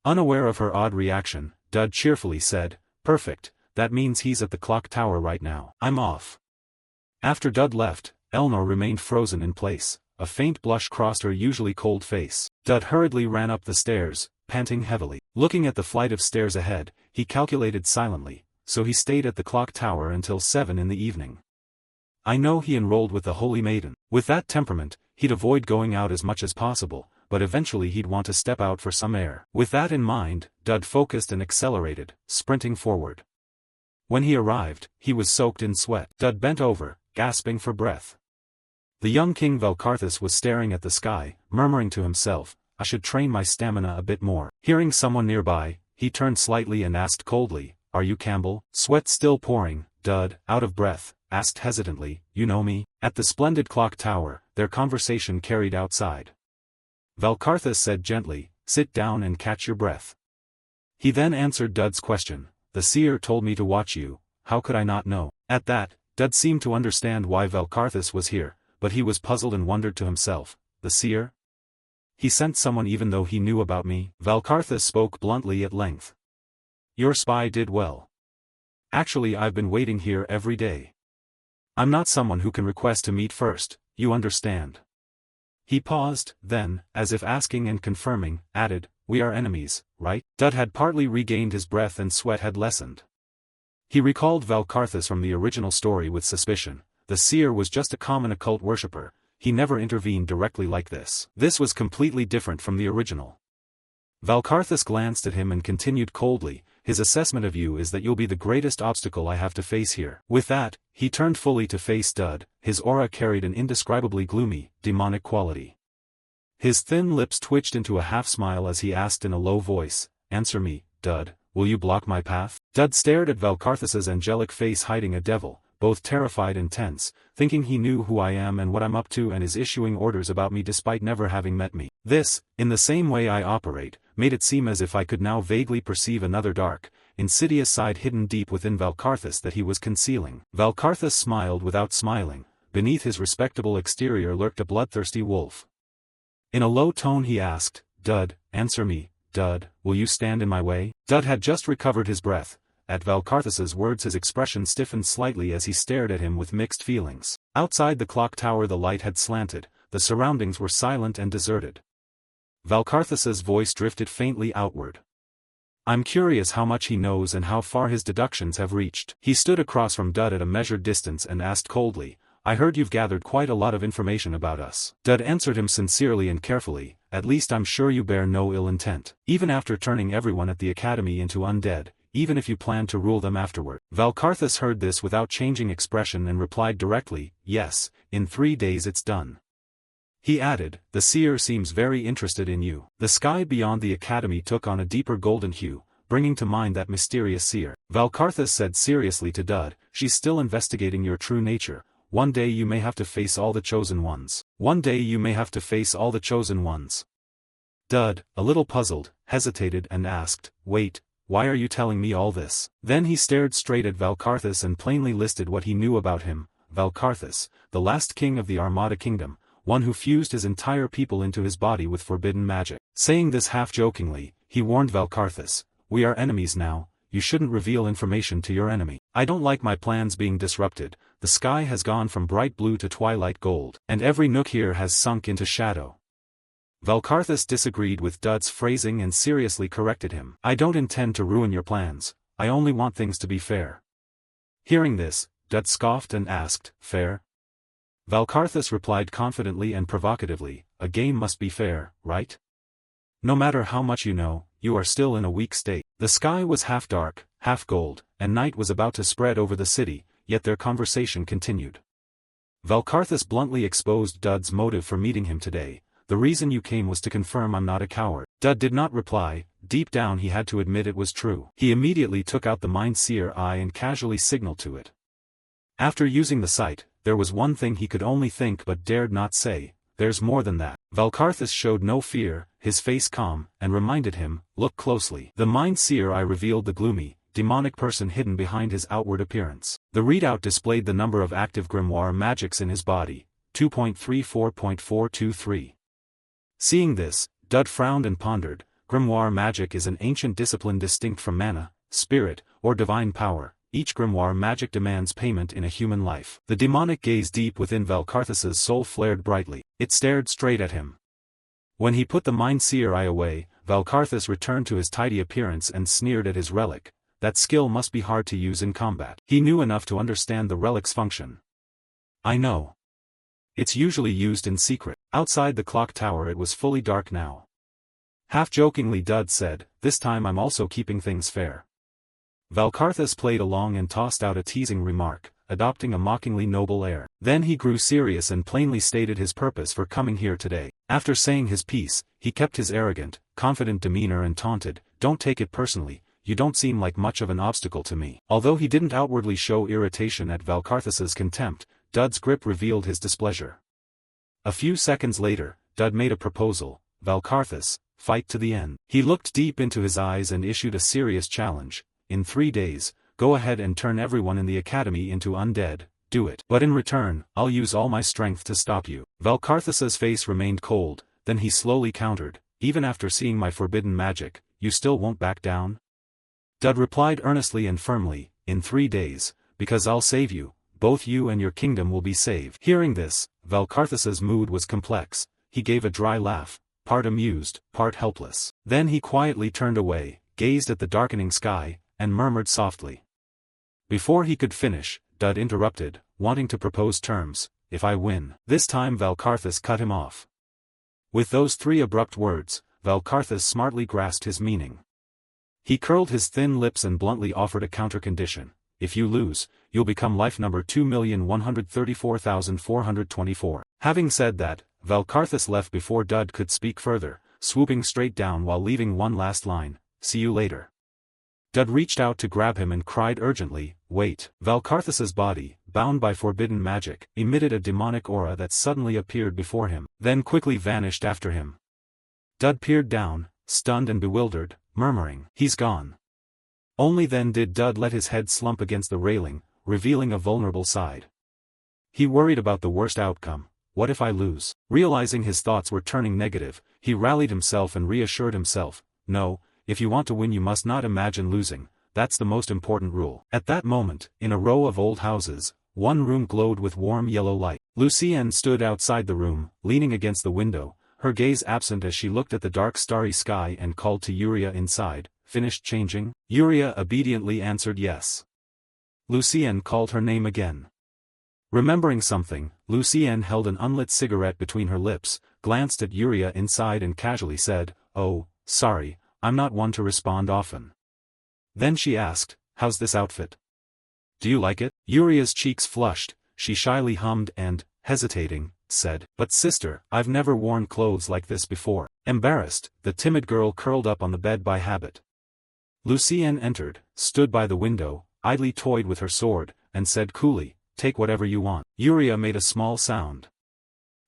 Unaware of her odd reaction, Dud cheerfully said, "Perfect, that means he's at the clock tower right now. I'm off." After Dud left, Elnor remained frozen in place. A faint blush crossed her usually cold face. Dud hurriedly ran up the stairs, panting heavily. Looking at the flight of stairs ahead, he calculated silently, so he stayed at the clock tower until 7 in the evening. I know he enrolled with the Holy Maiden. With that temperament, he'd avoid going out as much as possible, but eventually he'd want to step out for some air. With that in mind, Dud focused and accelerated, sprinting forward. When he arrived, he was soaked in sweat. Dud bent over, gasping for breath. The young King Velkarthus was staring at the sky, murmuring to himself, "I should train my stamina a bit more." Hearing someone nearby, he turned slightly and asked coldly, "Are you Campbell?" Sweat still pouring, Dud, out of breath, asked hesitantly, "You know me?" At the splendid clock tower, their conversation carried outside. Velkarthus said gently, "Sit down and catch your breath." He then answered Dud's question, "The seer told me to watch you, how could I not know?" At that, Dud seemed to understand why Velkarthus was here, but he was puzzled and wondered to himself, "The seer? He sent someone even though he knew about me?" Velkarthus spoke bluntly at length. "Your spy did well. Actually I've been waiting here every day. I'm not someone who can request to meet first, you understand." He paused, then, as if asking and confirming, added, "We are enemies, right?" Dud had partly regained his breath and sweat had lessened. He recalled Velkarthus from the original story with suspicion. The seer was just a common occult worshipper, he never intervened directly like this. This was completely different from the original. Valkarthus glanced at him and continued coldly, his assessment of you is that you'll be the greatest obstacle I have to face here. With that, he turned fully to face Dud, his aura carried an indescribably gloomy, demonic quality. His thin lips twitched into a half-smile as he asked in a low voice, "Answer me, Dud, will you block my path?" Dud stared at Valkarthus's angelic face hiding a devil, both terrified and tense, thinking he knew who I am and what I'm up to and is issuing orders about me despite never having met me. This, in the same way I operate, made it seem as if I could now vaguely perceive another dark, insidious side hidden deep within Valkarthus that he was concealing. Valkarthus smiled without smiling. Beneath his respectable exterior lurked a bloodthirsty wolf. In a low tone he asked, "Dud, answer me, Dud, will you stand in my way?" Dud had just recovered his breath. At Valkarthus's words his expression stiffened slightly as he stared at him with mixed feelings. Outside the clock tower the light had slanted, the surroundings were silent and deserted. Valkarthus's voice drifted faintly outward. "I'm curious how much he knows and how far his deductions have reached." He stood across from Dud at a measured distance and asked coldly, "I heard you've gathered quite a lot of information about us." Dud answered him sincerely and carefully, "At least I'm sure you bear no ill intent. Even after turning everyone at the academy into undead, even if you plan to rule them afterward." Valkarthus heard this without changing expression and replied directly, "Yes, in 3 days it's done." He added, "The seer seems very interested in you." The sky beyond the academy took on a deeper golden hue, bringing to mind that mysterious seer. Valkarthus said seriously to Dud, "She's still investigating your true nature. One day you may have to face all the chosen ones. One day you may have to face all the chosen ones." Dud, a little puzzled, hesitated and asked, "Wait, why are you telling me all this?" Then he stared straight at Valkarthus and plainly listed what he knew about him. Valkarthus, the last king of the Armada Kingdom, one who fused his entire people into his body with forbidden magic. Saying this half-jokingly, he warned Valkarthus, "We are enemies now, you shouldn't reveal information to your enemy. I don't like my plans being disrupted. The sky has gone from bright blue to twilight gold, and every nook here has sunk into shadow." Valkarthus disagreed with Dud's phrasing and seriously corrected him. "I don't intend to ruin your plans, I only want things to be fair." Hearing this, Dud scoffed and asked, "Fair?" Valkarthus replied confidently and provocatively, "A game must be fair, right? No matter how much you know, you are still in a weak state." The sky was half dark, half gold, and night was about to spread over the city, yet their conversation continued. Valkarthus bluntly exposed Dud's motive for meeting him today. "The reason you came was to confirm I'm not a coward." Dud did not reply. Deep down he had to admit it was true. He immediately took out the Mind-Seer eye and casually signaled to it. After using the sight, there was one thing he could only think but dared not say, "There's more than that." Valkarthus showed no fear, his face calm, and reminded him, "Look closely." The Mind-Seer eye revealed the gloomy, demonic person hidden behind his outward appearance. The readout displayed the number of active grimoire magics in his body, 2.34.423. Seeing this, Dud frowned and pondered. Grimoire magic is an ancient discipline distinct from mana, spirit, or divine power. Each grimoire magic demands payment in a human life. The demonic gaze deep within Valkarthus's soul flared brightly. It stared straight at him. When he put the Mind-Seer eye away, Valkarthus returned to his tidy appearance and sneered at his relic. That skill must be hard to use in combat. He knew enough to understand the relic's function. "I know. It's usually used in secret." Outside the clock tower it was fully dark now. Half-jokingly Dud said, "This time I'm also keeping things fair." Valkarthus played along and tossed out a teasing remark, adopting a mockingly noble air. Then he grew serious and plainly stated his purpose for coming here today. After saying his piece, he kept his arrogant, confident demeanor and taunted, "Don't take it personally, you don't seem like much of an obstacle to me." Although he didn't outwardly show irritation at Valkarthus's contempt, Dud's grip revealed his displeasure. A few seconds later, Dud made a proposal, "Valkarthus, fight to the end." He looked deep into his eyes and issued a serious challenge. "In 3 days, go ahead and turn everyone in the academy into undead, do it. But in return, I'll use all my strength to stop you." Valkarthus's face remained cold, then he slowly countered, "Even after seeing my forbidden magic, you still won't back down?" Dud replied earnestly and firmly, "In 3 days, because I'll save you, both you and your kingdom will be saved." Hearing this, Valkarthus's mood was complex. He gave a dry laugh, part amused, part helpless. Then he quietly turned away, gazed at the darkening sky, and murmured softly. Before he could finish, Dud interrupted, wanting to propose terms. "If I win." This time Valkarthus cut him off. With those 3 abrupt words, Valkarthus smartly grasped his meaning. He curled his thin lips and bluntly offered a counter-condition. If you lose, you'll become life number 2,134,424. Having said that, Valkarthus left before Dud could speak further, swooping straight down while leaving one last line, "See you later." Dud reached out to grab him and cried urgently, "Wait." Valkarthus's body, bound by forbidden magic, emitted a demonic aura that suddenly appeared before him, then quickly vanished after him. Dud peered down, stunned and bewildered, murmuring, "He's gone." Only then did Dud let his head slump against the railing, revealing a vulnerable side. He worried about the worst outcome. What if I lose? Realizing his thoughts were turning negative, he rallied himself and reassured himself, "No, if you want to win you must not imagine losing, that's the most important rule." At that moment, in a row of old houses, one room glowed with warm yellow light. Lucienne stood outside the room, leaning against the window, her gaze absent as she looked at the dark starry sky and called to Yuria inside. "Finished changing?" Yuria obediently answered yes. Lucienne called her name again. Remembering something, Lucienne held an unlit cigarette between her lips, glanced at Yuria inside and casually said, "Oh, sorry, I'm not one to respond often." Then she asked, "How's this outfit? Do you like it?" Yuria's cheeks flushed, she shyly hummed and, hesitating, said, "But sister, I've never worn clothes like this before." Embarrassed, the timid girl curled up on the bed by habit. Lucienne entered, stood by the window, idly toyed with her sword, and said coolly, "Take whatever you want." Yuria made a small sound.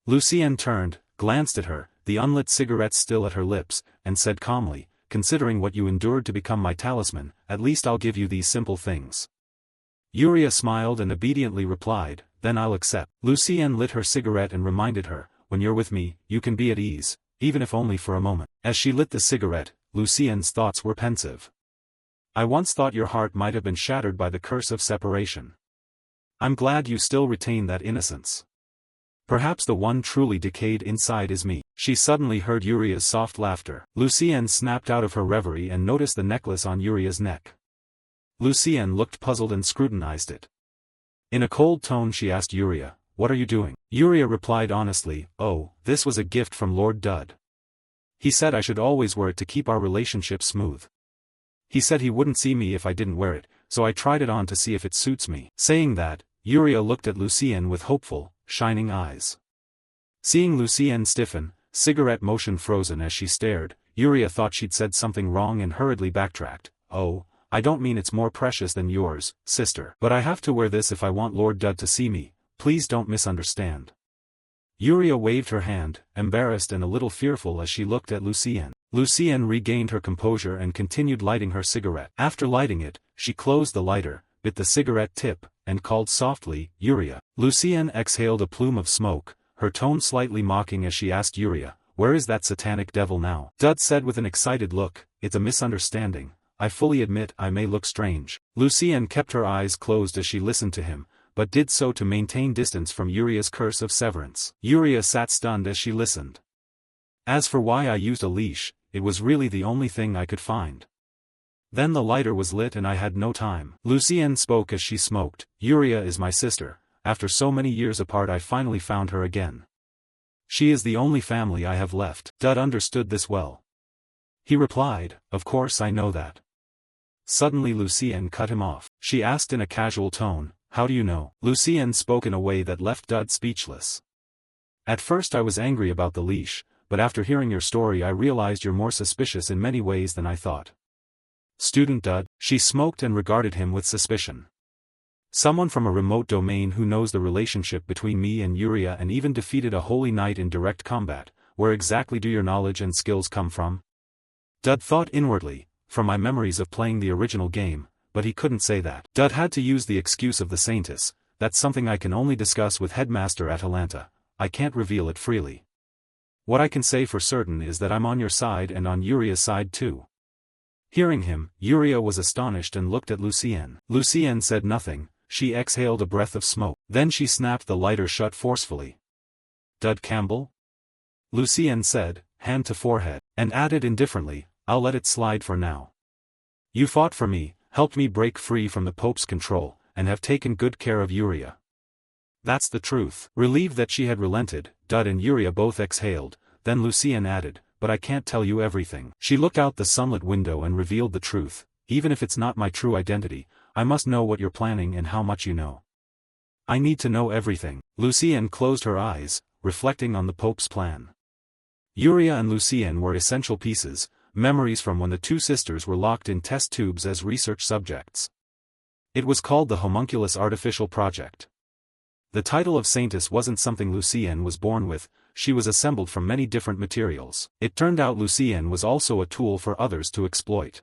Lucienne turned, glanced at her, the unlit cigarette still at her lips, and said calmly, "Considering what you endured to become my talisman, at least I'll give you these simple things." Yuria smiled and obediently replied, "Then I'll accept." Lucienne lit her cigarette and reminded her, "When you're with me, you can be at ease, even if only for a moment." As she lit the cigarette, Lucienne's thoughts were pensive. "I once thought your heart might have been shattered by the curse of separation. I'm glad you still retain that innocence. Perhaps the one truly decayed inside is me." She suddenly heard Yuria's soft laughter. Lucienne snapped out of her reverie and noticed the necklace on Yuria's neck. Lucienne looked puzzled and scrutinized it. In a cold tone she asked Yuria, "What are you doing?" Yuria replied honestly, "Oh, this was a gift from Lord Dud. He said I should always wear it to keep our relationship smooth. He said he wouldn't see me if I didn't wear it, so I tried it on to see if it suits me." Saying that, Yuria looked at Lucienne with hopeful, shining eyes. Seeing Lucienne stiffen, cigarette motion frozen as she stared, Yuria thought she'd said something wrong and hurriedly backtracked. "Oh, I don't mean it's more precious than yours, sister. But I have to wear this if I want Lord Dud to see me, please don't misunderstand." Yuria waved her hand, embarrassed and a little fearful as she looked at Lucienne. Lucienne regained her composure and continued lighting her cigarette. After lighting it, she closed the lighter, bit the cigarette tip, and called softly, "Yuria." Lucienne exhaled a plume of smoke, her tone slightly mocking as she asked Yuria, "Where is that satanic devil now?" Dud said with an excited look, "It's a misunderstanding. I fully admit I may look strange." Lucienne kept her eyes closed as she listened to him, but did so to maintain distance from Yuria's curse of severance. Yuria sat stunned as she listened. As for why I used a leash, it was really the only thing I could find. Then the lighter was lit and I had no time. Lucienne spoke as she smoked, "Yuria is my sister. After so many years apart I finally found her again. She is the only family I have left." Dud understood this well. He replied, "Of course I know that." Suddenly Lucienne cut him off. She asked in a casual tone, "How do you know?" Lucienne spoke in a way that left Dud speechless. "At first I was angry about the leash, but after hearing your story I realized you're more suspicious in many ways than I thought." "Student Dud." She smoked and regarded him with suspicion. "Someone from a remote domain who knows the relationship between me and Yuria and even defeated a holy knight in direct combat. Where exactly do your knowledge and skills come from?" Dud thought inwardly, "From my memories of playing the original game," but he couldn't say that. Dud had to use the excuse of the Saintess, "That's something I can only discuss with Headmaster Atalanta. I can't reveal it freely. What I can say for certain is that I'm on your side and on Yuria's side too." Hearing him, Yuria was astonished and looked at Lucienne. Lucienne said nothing, she exhaled a breath of smoke. Then she snapped the lighter shut forcefully. "Dud Campbell?" Lucienne said, hand to forehead, and added indifferently, "I'll let it slide for now. You fought for me, helped me break free from the Pope's control, and have taken good care of Yuria. That's the truth." Relieved that she had relented, Dud and Yuria both exhaled, then Lucienne added, but I can't tell you everything. She looked out the sunlit window and revealed the truth. Even if it's not my true identity, I must know what you're planning and how much you know. I need to know everything. Lucienne closed her eyes, reflecting on the Pope's plan. Yuria and Lucienne were essential pieces, memories from when the two sisters were locked in test tubes as research subjects. It was called the Homunculus Artificial Project. The title of Saintess wasn't something Lucienne was born with, she was assembled from many different materials. It turned out Lucienne was also a tool for others to exploit.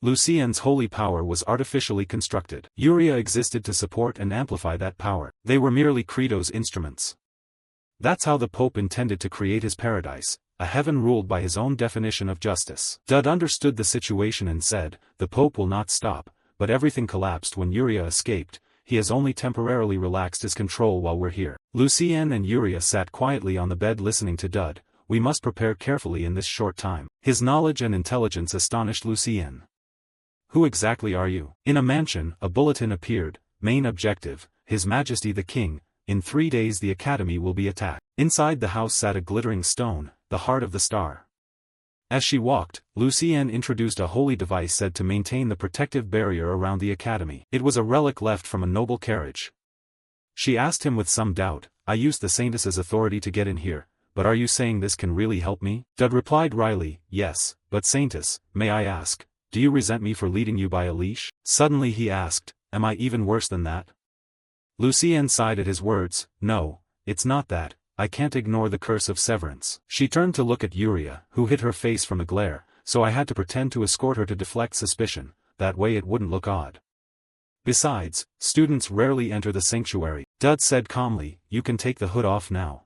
Lucienne's holy power was artificially constructed. Yuria existed to support and amplify that power. They were merely Credo's instruments. That's how the Pope intended to create his paradise, a heaven ruled by his own definition of justice. Dud understood the situation and said, the Pope will not stop, but everything collapsed when Yuria escaped. He has only temporarily relaxed his control while we're here. Lucienne and Yuria sat quietly on the bed listening to Dud. We must prepare carefully in this short time. His knowledge and intelligence astonished Lucienne. Who exactly are you? In a mansion, a bulletin appeared. Main objective, His Majesty the King. In 3 days the Academy will be attacked. Inside the house sat a glittering stone, the heart of the star. As she walked, Lucienne introduced a holy device said to maintain the protective barrier around the Academy. It was a relic left from a noble carriage. She asked him with some doubt, I used the Saintess's authority to get in here, but are you saying this can really help me? Dud replied wryly, yes, but Saintess, may I ask, do you resent me for leading you by a leash? Suddenly he asked, am I even worse than that? Lucienne sighed at his words, no, it's not that, I can't ignore the curse of severance. She turned to look at Yuria, who hid her face from the glare, so I had to pretend to escort her to deflect suspicion, that way it wouldn't look odd. Besides, students rarely enter the sanctuary. Dud said calmly, you can take the hood off now.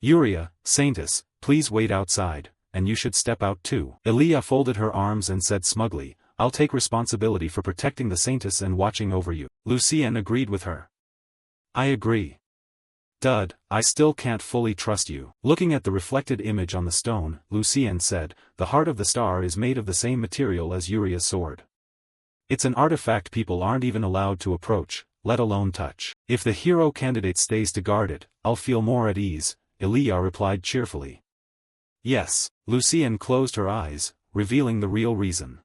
Yuria, Saintess, please wait outside, and you should step out too. Elia folded her arms and said smugly, I'll take responsibility for protecting the Saintess and watching over you. Lucienne agreed with her. I agree. Dud, I still can't fully trust you. Looking at the reflected image on the stone, Lucienne said, the heart of the star is made of the same material as Yuria's sword. It's an artifact people aren't even allowed to approach, let alone touch. If the hero candidate stays to guard it, I'll feel more at ease, Elia replied cheerfully. Yes. Lucienne closed her eyes, revealing the real reason.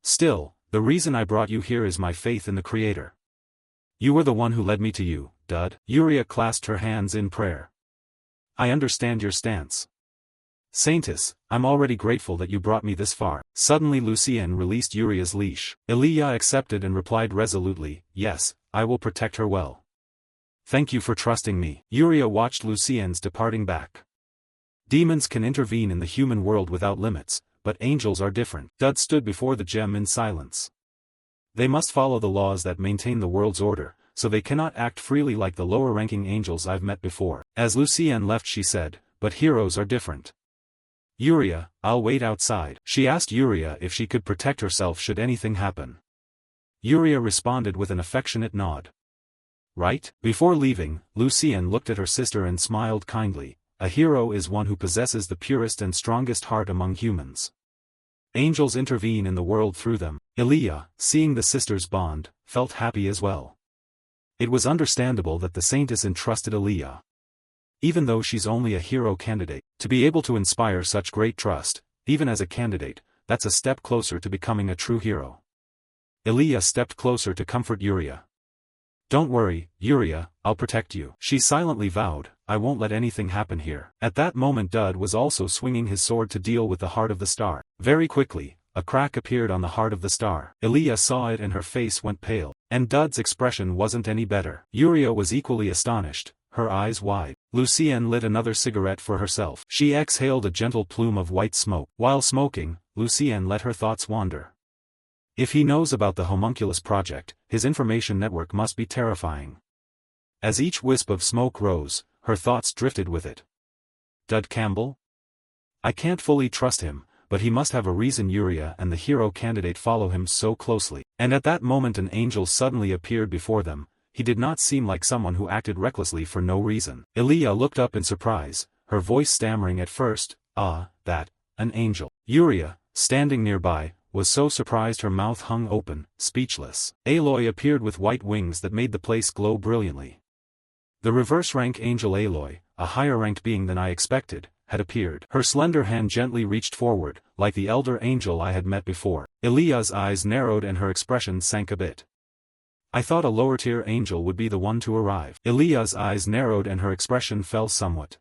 Still, the reason I brought you here is my faith in the Creator. You were the one who led me to you, Dud. Yuria clasped her hands in prayer. I understand your stance. Saintess, I'm already grateful that you brought me this far. Suddenly Lucienne released Yuria's leash. Elia accepted and replied resolutely, yes, I will protect her well. Thank you for trusting me. Yuria watched Lucienne's departing back. Demons can intervene in the human world without limits, but angels are different. Dud stood before the gem in silence. They must follow the laws that maintain the world's order, so they cannot act freely like the lower-ranking angels I've met before. As Lucienne left she said, but heroes are different. Yuria, I'll wait outside. She asked Yuria if she could protect herself should anything happen. Yuria responded with an affectionate nod. Right? Before leaving, Lucienne looked at her sister and smiled kindly. A hero is one who possesses the purest and strongest heart among humans. Angels intervene in the world through them. Elia, seeing the sisters' bond, felt happy as well. It was understandable that the Saintess entrusted Elia. Even though she's only a hero candidate, to be able to inspire such great trust, even as a candidate, that's a step closer to becoming a true hero. Elia stepped closer to comfort Yuria. Don't worry, Yuria, I'll protect you. She silently vowed, I won't let anything happen here. At that moment Dud was also swinging his sword to deal with the heart of the star. Very quickly, a crack appeared on the heart of the star. Elia saw it and her face went pale, and Dud's expression wasn't any better. Yuria was equally astonished, her eyes wide. Lucienne lit another cigarette for herself. She exhaled a gentle plume of white smoke. While smoking, Lucienne let her thoughts wander. If he knows about the Homunculus project, his information network must be terrifying. As each wisp of smoke rose, her thoughts drifted with it. Dud Campbell? I can't fully trust him, but he must have a reason Yuria and the hero candidate follow him so closely. And at that moment an angel suddenly appeared before them. He did not seem like someone who acted recklessly for no reason. Elia looked up in surprise, her voice stammering at first, an angel. Yuria, standing nearby, was so surprised her mouth hung open, speechless. Aloy appeared with white wings that made the place glow brilliantly. The reverse-rank angel Aloy, a higher-ranked being than I expected, had appeared. Her slender hand gently reached forward, like the elder angel I had met before. Elia's eyes narrowed and her expression sank a bit. I thought a lower-tier angel would be the one to arrive. Elia's eyes narrowed and her expression fell somewhat.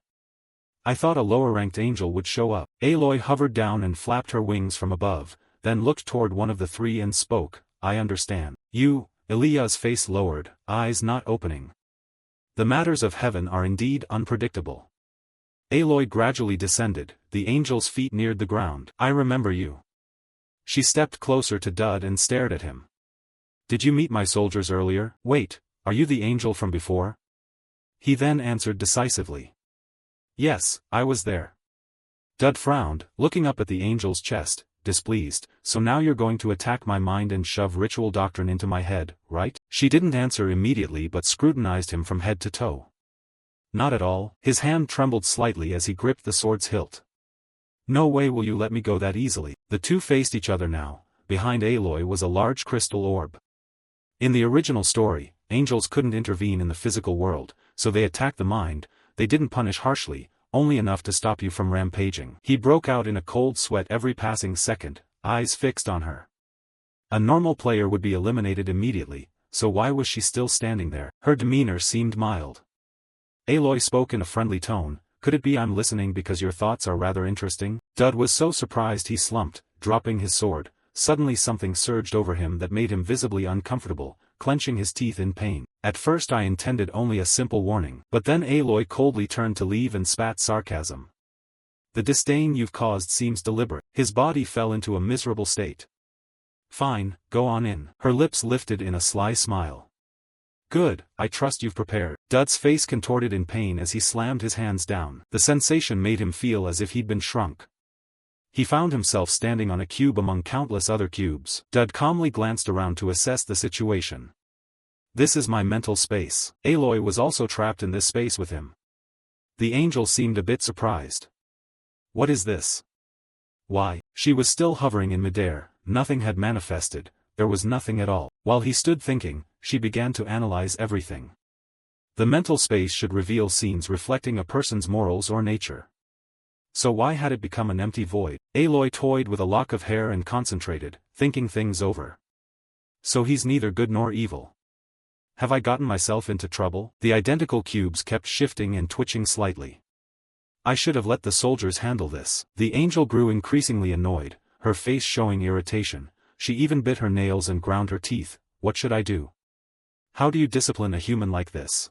I thought a lower-ranked angel would show up. Aloy hovered down and flapped her wings from above, then looked toward one of the three and spoke, I understand. You, Elia's face lowered, eyes not opening. The matters of heaven are indeed unpredictable. Aloy gradually descended, the angel's feet neared the ground. I remember you. She stepped closer to Dud and stared at him. Did you meet my soldiers earlier? Wait, are you the angel from before? He then answered decisively. Yes, I was there. Dud frowned, looking up at the angel's chest, displeased. So now you're going to attack my mind and shove ritual doctrine into my head, right? She didn't answer immediately but scrutinized him from head to toe. Not at all. His hand trembled slightly as he gripped the sword's hilt. No way will you let me go that easily. The two faced each other now. Behind Aloy was a large crystal orb. In the original story, angels couldn't intervene in the physical world, so they attacked the mind. They didn't punish harshly, only enough to stop you from rampaging. He broke out in a cold sweat every passing second, eyes fixed on her. A normal player would be eliminated immediately, so why was she still standing there? Her demeanor seemed mild. Aloy spoke in a friendly tone, could it be I'm listening because your thoughts are rather interesting? Dud was so surprised he slumped, dropping his sword. Suddenly something surged over him that made him visibly uncomfortable, clenching his teeth in pain. At first I intended only a simple warning, but then Aloy coldly turned to leave and spat sarcasm. The disdain you've caused seems deliberate. His body fell into a miserable state. Fine, go on in. Her lips lifted in a sly smile. Good, I trust you've prepared. Dud's face contorted in pain as he slammed his hands down. The sensation made him feel as if he'd been shrunk. He found himself standing on a cube among countless other cubes. Dud calmly glanced around to assess the situation. This is my mental space. Aloy was also trapped in this space with him. The angel seemed a bit surprised. What is this? Why? She was still hovering in midair, nothing had manifested, there was nothing at all. While he stood thinking, she began to analyze everything. The mental space should reveal scenes reflecting a person's morals or nature. So why had it become an empty void? Aloy toyed with a lock of hair and concentrated, thinking things over. So he's neither good nor evil. Have I gotten myself into trouble? The identical cubes kept shifting and twitching slightly. I should have let the soldiers handle this. The angel grew increasingly annoyed, her face showing irritation. She even bit her nails and ground her teeth. What should I do? How do you discipline a human like this?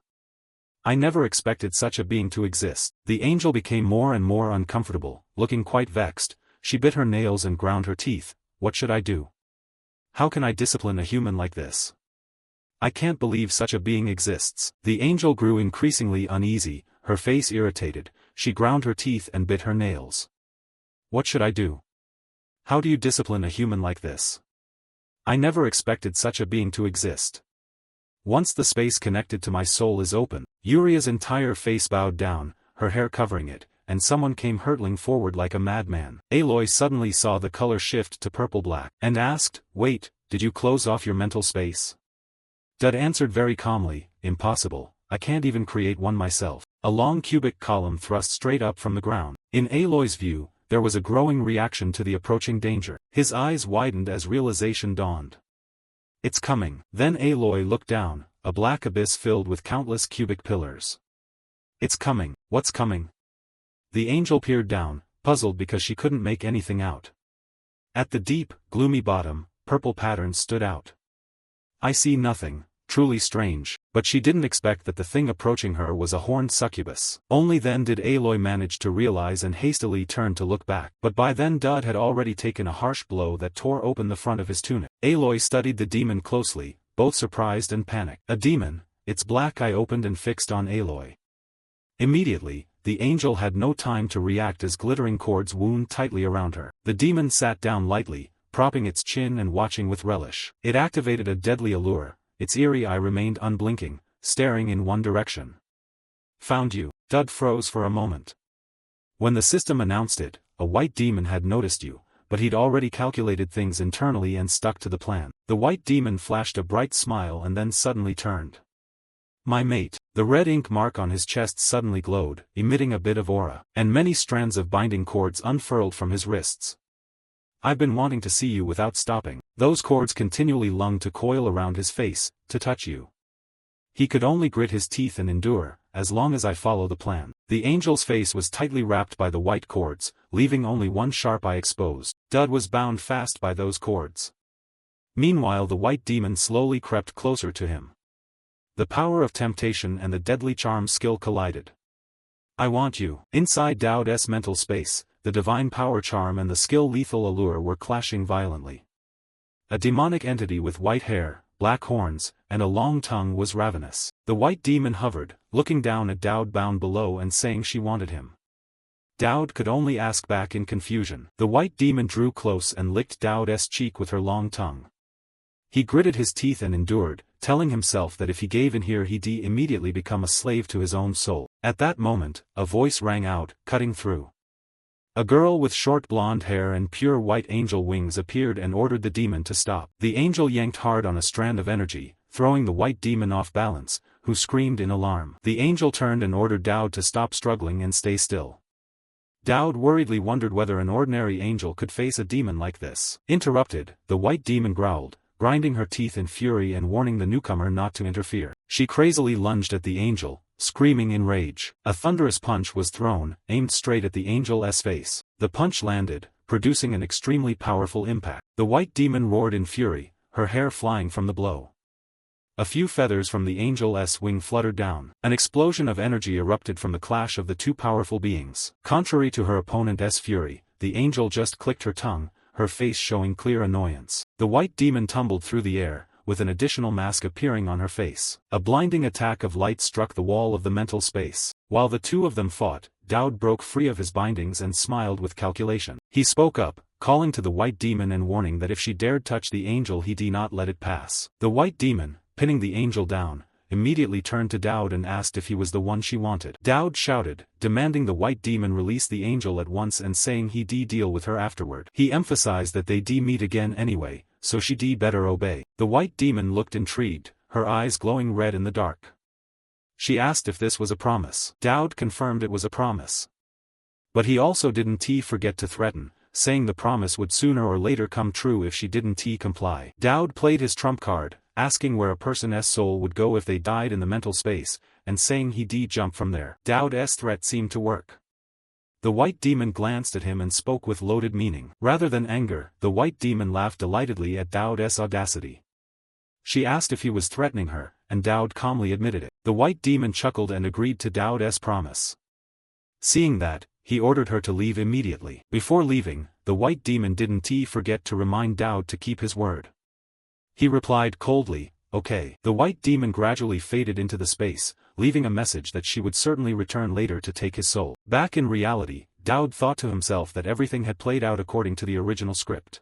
I never expected such a being to exist. The angel became more and more uncomfortable, looking quite vexed. She bit her nails and ground her teeth. What should I do? How can I discipline a human like this? I can't believe such a being exists. The angel grew increasingly uneasy, her face irritated. She ground her teeth and bit her nails. What should I do? How do you discipline a human like this? I never expected such a being to exist. Once the space connected to my soul is open. Uria's entire face bowed down, her hair covering it, and someone came hurtling forward like a madman. Aloy suddenly saw the color shift to purple-black, and asked, wait, did you close off your mental space? Dud answered very calmly, impossible, I can't even create one myself. A long cubic column thrust straight up from the ground. In Aloy's view, there was a growing reaction to the approaching danger. His eyes widened as realization dawned. It's coming. Then Aloy looked down, a black abyss filled with countless cubic pillars. It's coming. What's coming? The angel peered down, puzzled because she couldn't make anything out. At the deep, gloomy bottom, purple patterns stood out. I see nothing, truly strange, but she didn't expect that the thing approaching her was a horned succubus. Only then did Aloy manage to realize and hastily turn to look back. But by then Dud had already taken a harsh blow that tore open the front of his tunic. Aloy studied the demon closely, both surprised and panicked. A demon, its black eye opened and fixed on Aloy. Immediately, the angel had no time to react as glittering cords wound tightly around her. The demon sat down lightly, propping its chin and watching with relish. It activated a deadly allure. Its eerie eye remained unblinking, staring in one direction. Found you. Dud froze for a moment. When the system announced it, a white demon had noticed you, but he'd already calculated things internally and stuck to the plan. The white demon flashed a bright smile and then suddenly turned. My mate. The The red ink mark on his chest suddenly glowed, emitting a bit of aura, and many strands of binding cords unfurled from his wrists. I've been wanting to see you without stopping. Those cords continually longed to coil around his face, to touch you. He could only grit his teeth and endure, as long as I follow the plan. The angel's face was tightly wrapped by the white cords, leaving only one sharp eye exposed. Dud was bound fast by those cords. Meanwhile the white demon slowly crept closer to him. The power of temptation and the deadly charm skill collided. I want you. Inside Dowd's mental space, the divine power charm and the skill lethal allure were clashing violently. A demonic entity with white hair, black horns, and a long tongue was ravenous. The white demon hovered, looking down at Dowd bound below and saying she wanted him. Dowd could only ask back in confusion. The white demon drew close and licked Dowd's cheek with her long tongue. He gritted his teeth and endured, telling himself that if he gave in here he'd immediately become a slave to his own soul. At that moment, a voice rang out, cutting through. A girl with short blonde hair and pure white angel wings appeared and ordered the demon to stop. The angel yanked hard on a strand of energy, throwing the white demon off balance, who screamed in alarm. The angel turned and ordered Dowd to stop struggling and stay still. Dowd worriedly wondered whether an ordinary angel could face a demon like this. Interrupted, the white demon growled, grinding her teeth in fury and warning the newcomer not to interfere. She crazily lunged at the angel, screaming in rage. A thunderous punch was thrown, aimed straight at the angel's face. The punch landed, producing an extremely powerful impact. The white demon roared in fury, her hair flying from the blow. A few feathers from the angel's wing fluttered down. An explosion of energy erupted from the clash of the two powerful beings. Contrary to her opponent's fury, the angel just clicked her tongue, her face showing clear annoyance. The white demon tumbled through the air, with an additional mask appearing on her face. A blinding attack of light struck the wall of the mental space. While the two of them fought, Dowd broke free of his bindings and smiled with calculation. He spoke up, calling to the white demon and warning that if she dared touch the angel he'd not let it pass. The white demon, pinning the angel down, immediately turned to Dowd and asked if he was the one she wanted. Dowd shouted, demanding the white demon release the angel at once and saying he'd deal with her afterward. He emphasized that they'd meet again anyway, so she'd better obey. The white demon looked intrigued, her eyes glowing red in the dark. She asked if this was a promise. Dowd confirmed it was a promise. But he also didn't forget to threaten, saying the promise would sooner or later come true if she didn't comply. Dowd played his trump card, asking where a person's soul would go if they died in the mental space, and saying he'd jump from there. Dowd's threat seemed to work. The white demon glanced at him and spoke with loaded meaning. Rather than anger, the white demon laughed delightedly at Dowd's audacity. She asked if he was threatening her, and Dowd calmly admitted it. The white demon chuckled and agreed to Dowd's promise. Seeing that, he ordered her to leave immediately. Before leaving, the white demon didn't forget to remind Dowd to keep his word. He replied coldly, okay. The white demon gradually faded into the space, leaving a message that she would certainly return later to take his soul. Back in reality, Dowd thought to himself that everything had played out according to the original script.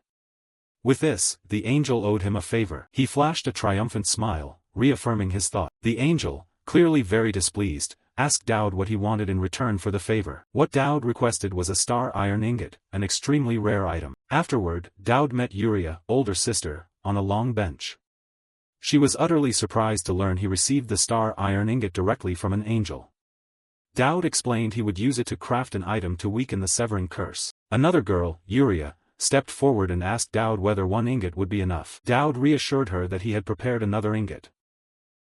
With this, the angel owed him a favor. He flashed a triumphant smile, reaffirming his thought. The angel, clearly very displeased, asked Dowd what he wanted in return for the favor. What Dowd requested was a star iron ingot, an extremely rare item. Afterward, Dowd met Yuria, older sister, on a long bench. She was utterly surprised to learn he received the star iron ingot directly from an angel. Dowd explained he would use it to craft an item to weaken the severing curse. Another girl, Yuria, stepped forward and asked Dowd whether one ingot would be enough. Dowd reassured her that he had prepared another ingot.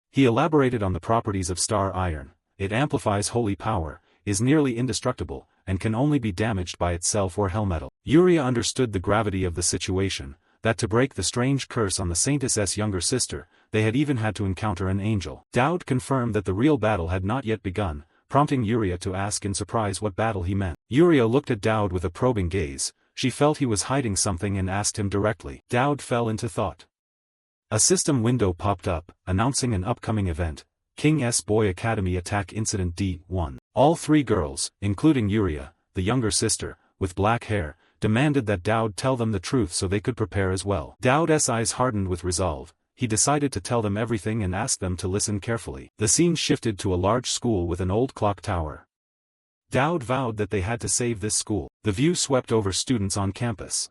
He elaborated on the properties of star iron. It amplifies holy power, is nearly indestructible, and can only be damaged by itself or hellmetal. Yuria understood the gravity of the situation, that to break the strange curse on the saintess's younger sister, they had even had to encounter an angel. Dowd confirmed that the real battle had not yet begun, prompting Yuria to ask in surprise what battle he meant. Yuria looked at Dowd with a probing gaze. She felt he was hiding something and asked him directly. Dowd fell into thought. A system window popped up, announcing an upcoming event, King's Boy Academy Attack Incident D1. All three girls, including Yuria, the younger sister, with black hair, demanded that Dowd tell them the truth so they could prepare as well. Dowd's eyes hardened with resolve. He decided to tell them everything and asked them to listen carefully. The scene shifted to a large school with an old clock tower. Dowd vowed that they had to save this school. The view swept over students on campus.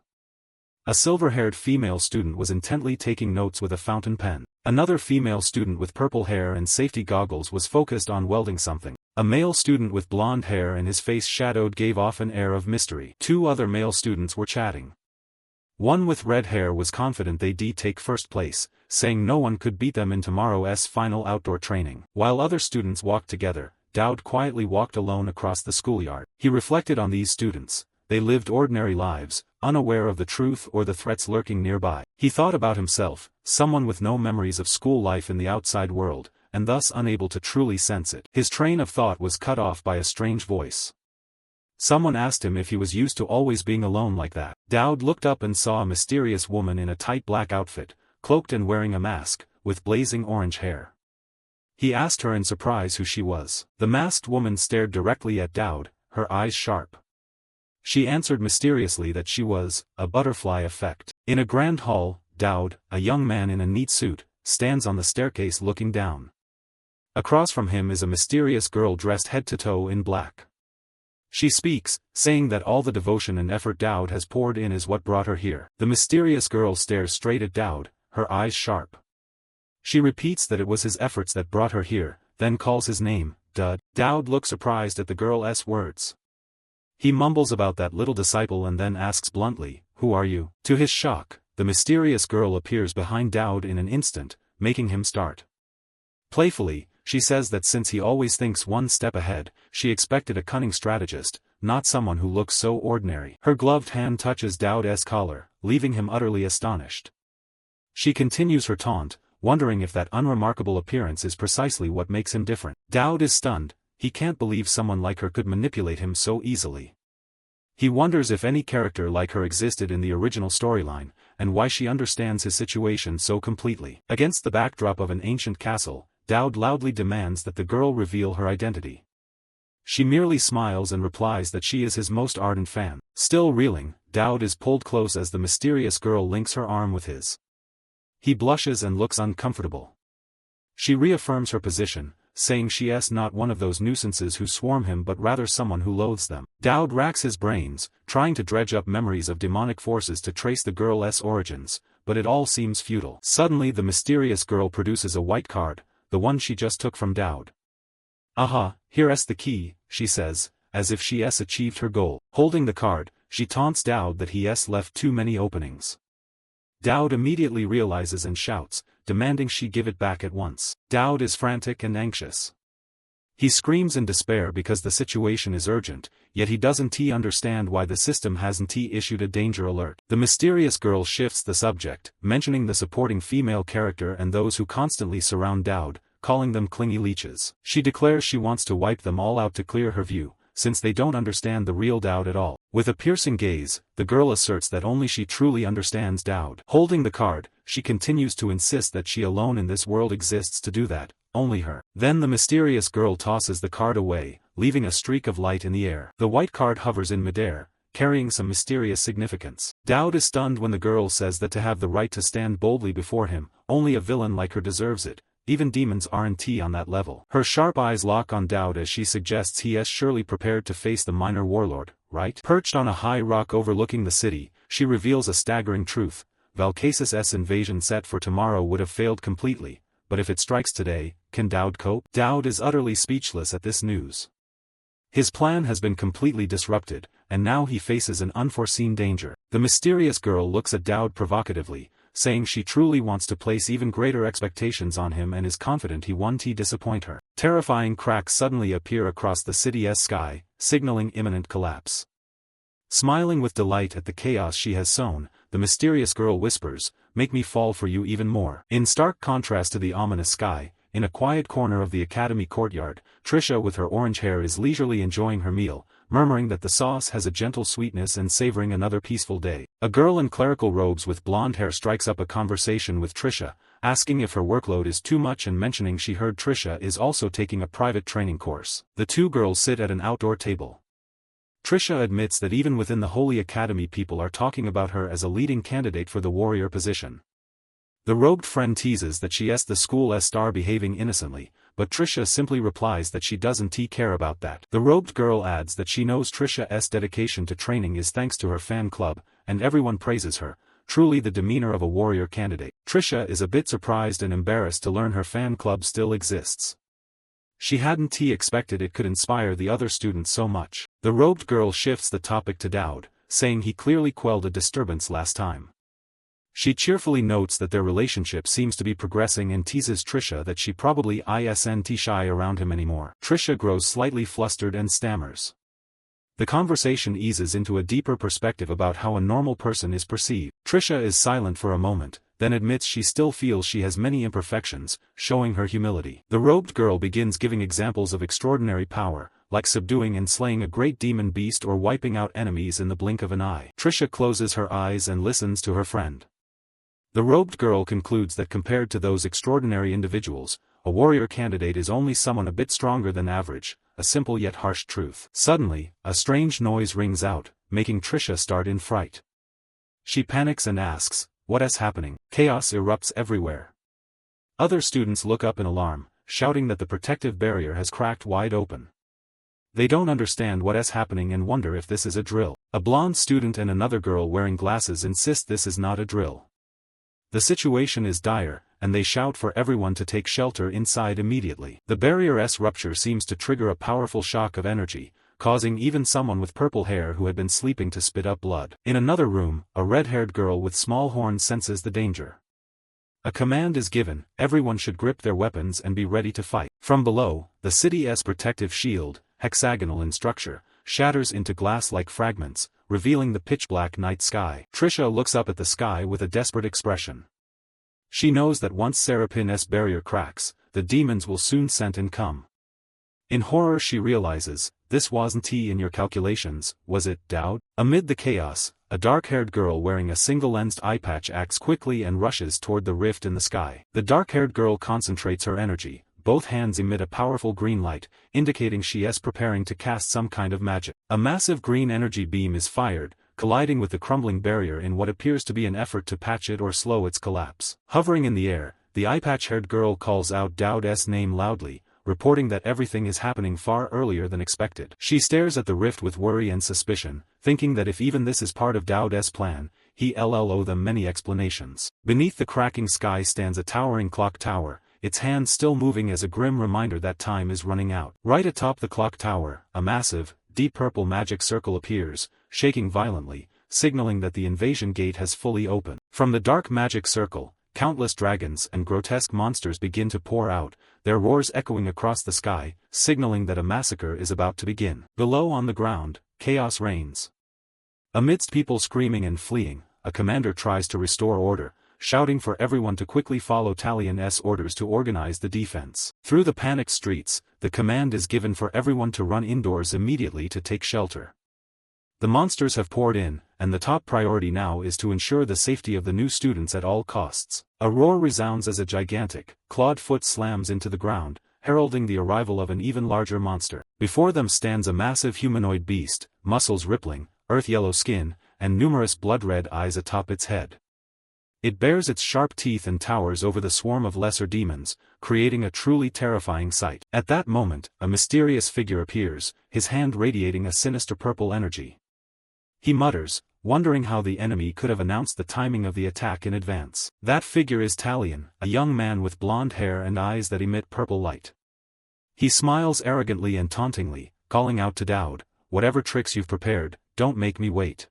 A silver-haired female student was intently taking notes with a fountain pen. Another female student with purple hair and safety goggles was focused on welding something. A male student with blonde hair and his face shadowed gave off an air of mystery. Two other male students were chatting. One with red hair was confident they'd take first place, saying no one could beat them in tomorrow's final outdoor training. While other students walked together, Dowd quietly walked alone across the schoolyard. He reflected on these students. They lived ordinary lives, unaware of the truth or the threats lurking nearby. He thought about himself, someone with no memories of school life in the outside world, and thus unable to truly sense it. His train of thought was cut off by a strange voice. Someone asked him if he was used to always being alone like that. Dowd looked up and saw a mysterious woman in a tight black outfit, cloaked and wearing a mask, with blazing orange hair. He asked her in surprise who she was. The masked woman stared directly at Dowd, her eyes sharp. She answered mysteriously that she was a butterfly effect. In a grand hall, Dowd, a young man in a neat suit, stands on the staircase looking down. Across from him is a mysterious girl dressed head to toe in black. She speaks, saying that all the devotion and effort Dowd has poured in is what brought her here. The mysterious girl stares straight at Dowd, her eyes sharp. She repeats that it was his efforts that brought her here, then calls his name, Dud. Dowd looks surprised at the girl's words. He mumbles about that little disciple and then asks bluntly, "Who are you?" To his shock, the mysterious girl appears behind Dowd in an instant, making him start. Playfully, she says that since he always thinks one step ahead, she expected a cunning strategist, not someone who looks so ordinary. Her gloved hand touches Dowd's collar, leaving him utterly astonished. She continues her taunt, wondering if that unremarkable appearance is precisely what makes him different. Dowd is stunned. He can't believe someone like her could manipulate him so easily. He wonders if any character like her existed in the original storyline, and why she understands his situation so completely. Against the backdrop of an ancient castle, Dowd loudly demands that the girl reveal her identity. She merely smiles and replies that she is his most ardent fan. Still reeling, Dowd is pulled close as the mysterious girl links her arm with his. He blushes and looks uncomfortable. She reaffirms her position, saying she is not one of those nuisances who swarm him but rather someone who loathes them. Dowd racks his brains, trying to dredge up memories of demonic forces to trace the girl's origins, but it all seems futile. Suddenly the mysterious girl produces a white card, the one she just took from Dowd. "Aha, here's the key," she says, as if she has achieved her goal. Holding the card, she taunts Dowd that he has left too many openings. Dowd immediately realizes and shouts, demanding she give it back at once. Dowd is frantic and anxious. He screams in despair because the situation is urgent, yet he doesn't understand why the system hasn't issued a danger alert. The mysterious girl shifts the subject, mentioning the supporting female character and those who constantly surround Dowd, calling them clingy leeches. She declares she wants to wipe them all out to clear her view, since they don't understand the real Dowd at all. With a piercing gaze, the girl asserts that only she truly understands Dowd. Holding the card, she continues to insist that she alone in this world exists to do that, only her. Then the mysterious girl tosses the card away, leaving a streak of light in the air. The white card hovers in midair, carrying some mysterious significance. Dowd is stunned when the girl says that to have the right to stand boldly before him, only a villain like her deserves it. Even demons aren't on that level. Her sharp eyes lock on Dowd as she suggests he is surely prepared to face the minor warlord, right? Perched on a high rock overlooking the city, she reveals a staggering truth. Valkasis's invasion set for tomorrow would have failed completely, but if it strikes today, can Dowd cope? Dowd is utterly speechless at this news. His plan has been completely disrupted, and now he faces an unforeseen danger. The mysterious girl looks at Dowd provocatively, saying she truly wants to place even greater expectations on him and is confident he won't disappoint her. Terrifying cracks suddenly appear across the city's sky, signaling imminent collapse. Smiling with delight at the chaos she has sown, the mysterious girl whispers, "Make me fall for you even more." In stark contrast to the ominous sky, in a quiet corner of the academy courtyard, Trisha with her orange hair is leisurely enjoying her meal, murmuring that the sauce has a gentle sweetness and savoring another peaceful day. A girl in clerical robes with blonde hair strikes up a conversation with Trisha, asking if her workload is too much and mentioning she heard Trisha is also taking a private training course. The two girls sit at an outdoor table. Trisha admits that even within the Holy Academy people are talking about her as a leading candidate for the warrior position. The robed friend teases that she is the school's star behaving innocently, but Trisha simply replies that she doesn't care about that. The robed girl adds that she knows Trisha's dedication to training is thanks to her fan club, and everyone praises her, truly the demeanor of a warrior candidate. Trisha is a bit surprised and embarrassed to learn her fan club still exists. She hadn't expected it could inspire the other students so much. The robed girl shifts the topic to Dowd, saying he clearly quelled a disturbance last time. She cheerfully notes that their relationship seems to be progressing and teases Trisha that she probably isn't shy around him anymore. Trisha grows slightly flustered and stammers. The conversation eases into a deeper perspective about how a normal person is perceived. Trisha is silent for a moment, then admits she still feels she has many imperfections, showing her humility. The robed girl begins giving examples of extraordinary power, like subduing and slaying a great demon beast or wiping out enemies in the blink of an eye. Trisha closes her eyes and listens to her friend. The robed girl concludes that compared to those extraordinary individuals, a warrior candidate is only someone a bit stronger than average, a simple yet harsh truth. Suddenly, a strange noise rings out, making Trisha start in fright. She panics and asks, "What is happening?" Chaos erupts everywhere. Other students look up in alarm, shouting that the protective barrier has cracked wide open. They don't understand what is happening and wonder if this is a drill. A blonde student and another girl wearing glasses insist this is not a drill. The situation is dire, and they shout for everyone to take shelter inside immediately. The barrier's rupture seems to trigger a powerful shock of energy, causing even someone with purple hair who had been sleeping to spit up blood. In another room, a red-haired girl with small horns senses the danger. A command is given: everyone should grip their weapons and be ready to fight. From below, the city's protective shield, hexagonal in structure, shatters into glass-like fragments, revealing the pitch-black night sky. Trisha looks up at the sky with a desperate expression. She knows that once Serapin's barrier cracks, the demons will soon send and come. In horror she realizes, this wasn't in your calculations, was it, Dowd? Amid the chaos, a dark-haired girl wearing a single-lensed eye patch acts quickly and rushes toward the rift in the sky. The dark-haired girl concentrates her energy. Both hands emit a powerful green light, indicating she is preparing to cast some kind of magic. A massive green energy beam is fired, colliding with the crumbling barrier in what appears to be an effort to patch it or slow its collapse. Hovering in the air, the eye-patch-haired girl calls out Dowd's name loudly, reporting that everything is happening far earlier than expected. She stares at the rift with worry and suspicion, thinking that if even this is part of Dowd's plan, he'll owe them many explanations. Beneath the cracking sky stands a towering clock tower, its hands still moving as a grim reminder that time is running out. Right atop the clock tower, a massive, deep purple magic circle appears, shaking violently, signaling that the invasion gate has fully opened. From the dark magic circle, countless dragons and grotesque monsters begin to pour out, their roars echoing across the sky, signaling that a massacre is about to begin. Below on the ground, chaos reigns. Amidst people screaming and fleeing, a commander tries to restore order, shouting for everyone to quickly follow Talian's orders to organize the defense. Through the panicked streets, the command is given for everyone to run indoors immediately to take shelter. The monsters have poured in, and the top priority now is to ensure the safety of the new students at all costs. A roar resounds as a gigantic, clawed foot slams into the ground, heralding the arrival of an even larger monster. Before them stands a massive humanoid beast, muscles rippling, earth-yellow skin, and numerous blood-red eyes atop its head. It bares its sharp teeth and towers over the swarm of lesser demons, creating a truly terrifying sight. At that moment, a mysterious figure appears, his hand radiating a sinister purple energy. He mutters, wondering how the enemy could have announced the timing of the attack in advance. That figure is Talion, a young man with blonde hair and eyes that emit purple light. He smiles arrogantly and tauntingly, calling out to Dowd, "Whatever tricks you've prepared, don't make me wait.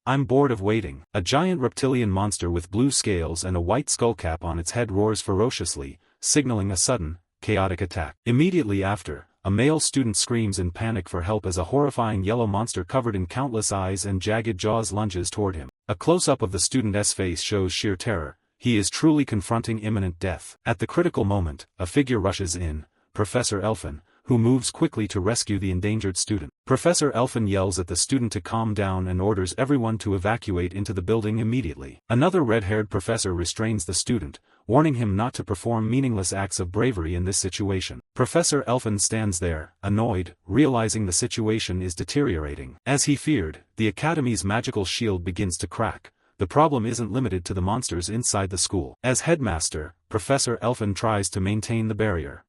I'm bored of waiting." A giant reptilian monster with blue scales and a white skullcap on its head roars ferociously, signaling a sudden, chaotic attack. Immediately after, a male student screams in panic for help as a horrifying yellow monster covered in countless eyes and jagged jaws lunges toward him. A close-up of the student's face shows sheer terror. He is truly confronting imminent death. At the critical moment, a figure rushes in, Professor Elfin, who moves quickly to rescue the endangered student. Professor Elfin yells at the student to calm down and orders everyone to evacuate into the building immediately. Another red-haired professor restrains the student, warning him not to perform meaningless acts of bravery in this situation. Professor Elfin stands there, annoyed, realizing the situation is deteriorating. As he feared, the Academy's magical shield begins to crack. The problem isn't limited to the monsters inside the school. As headmaster, Professor Elfin tries to maintain the barrier.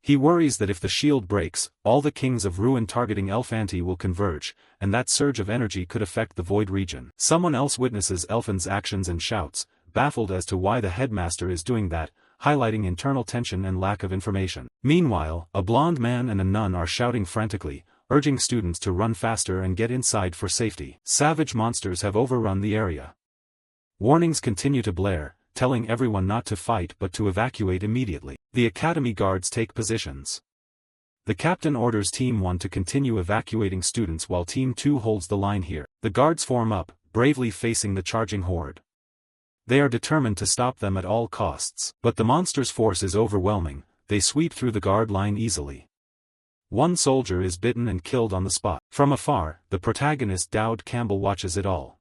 He worries that if the shield breaks, all the kings of ruin targeting Elfanti will converge, and that surge of energy could affect the void region. Someone else witnesses Elfan's actions and shouts, baffled as to why the headmaster is doing that, highlighting internal tension and lack of information. Meanwhile, a blonde man and a nun are shouting frantically, urging students to run faster and get inside for safety. Savage monsters have overrun the area. Warnings continue to blare, telling everyone not to fight but to evacuate immediately. The academy guards take positions. The captain orders Team 1 to continue evacuating students while Team 2 holds the line here. The guards form up, bravely facing the charging horde. They are determined to stop them at all costs. But the monster's force is overwhelming, they sweep through the guard line easily. One soldier is bitten and killed on the spot. From afar, the protagonist Dowd Campbell watches it all.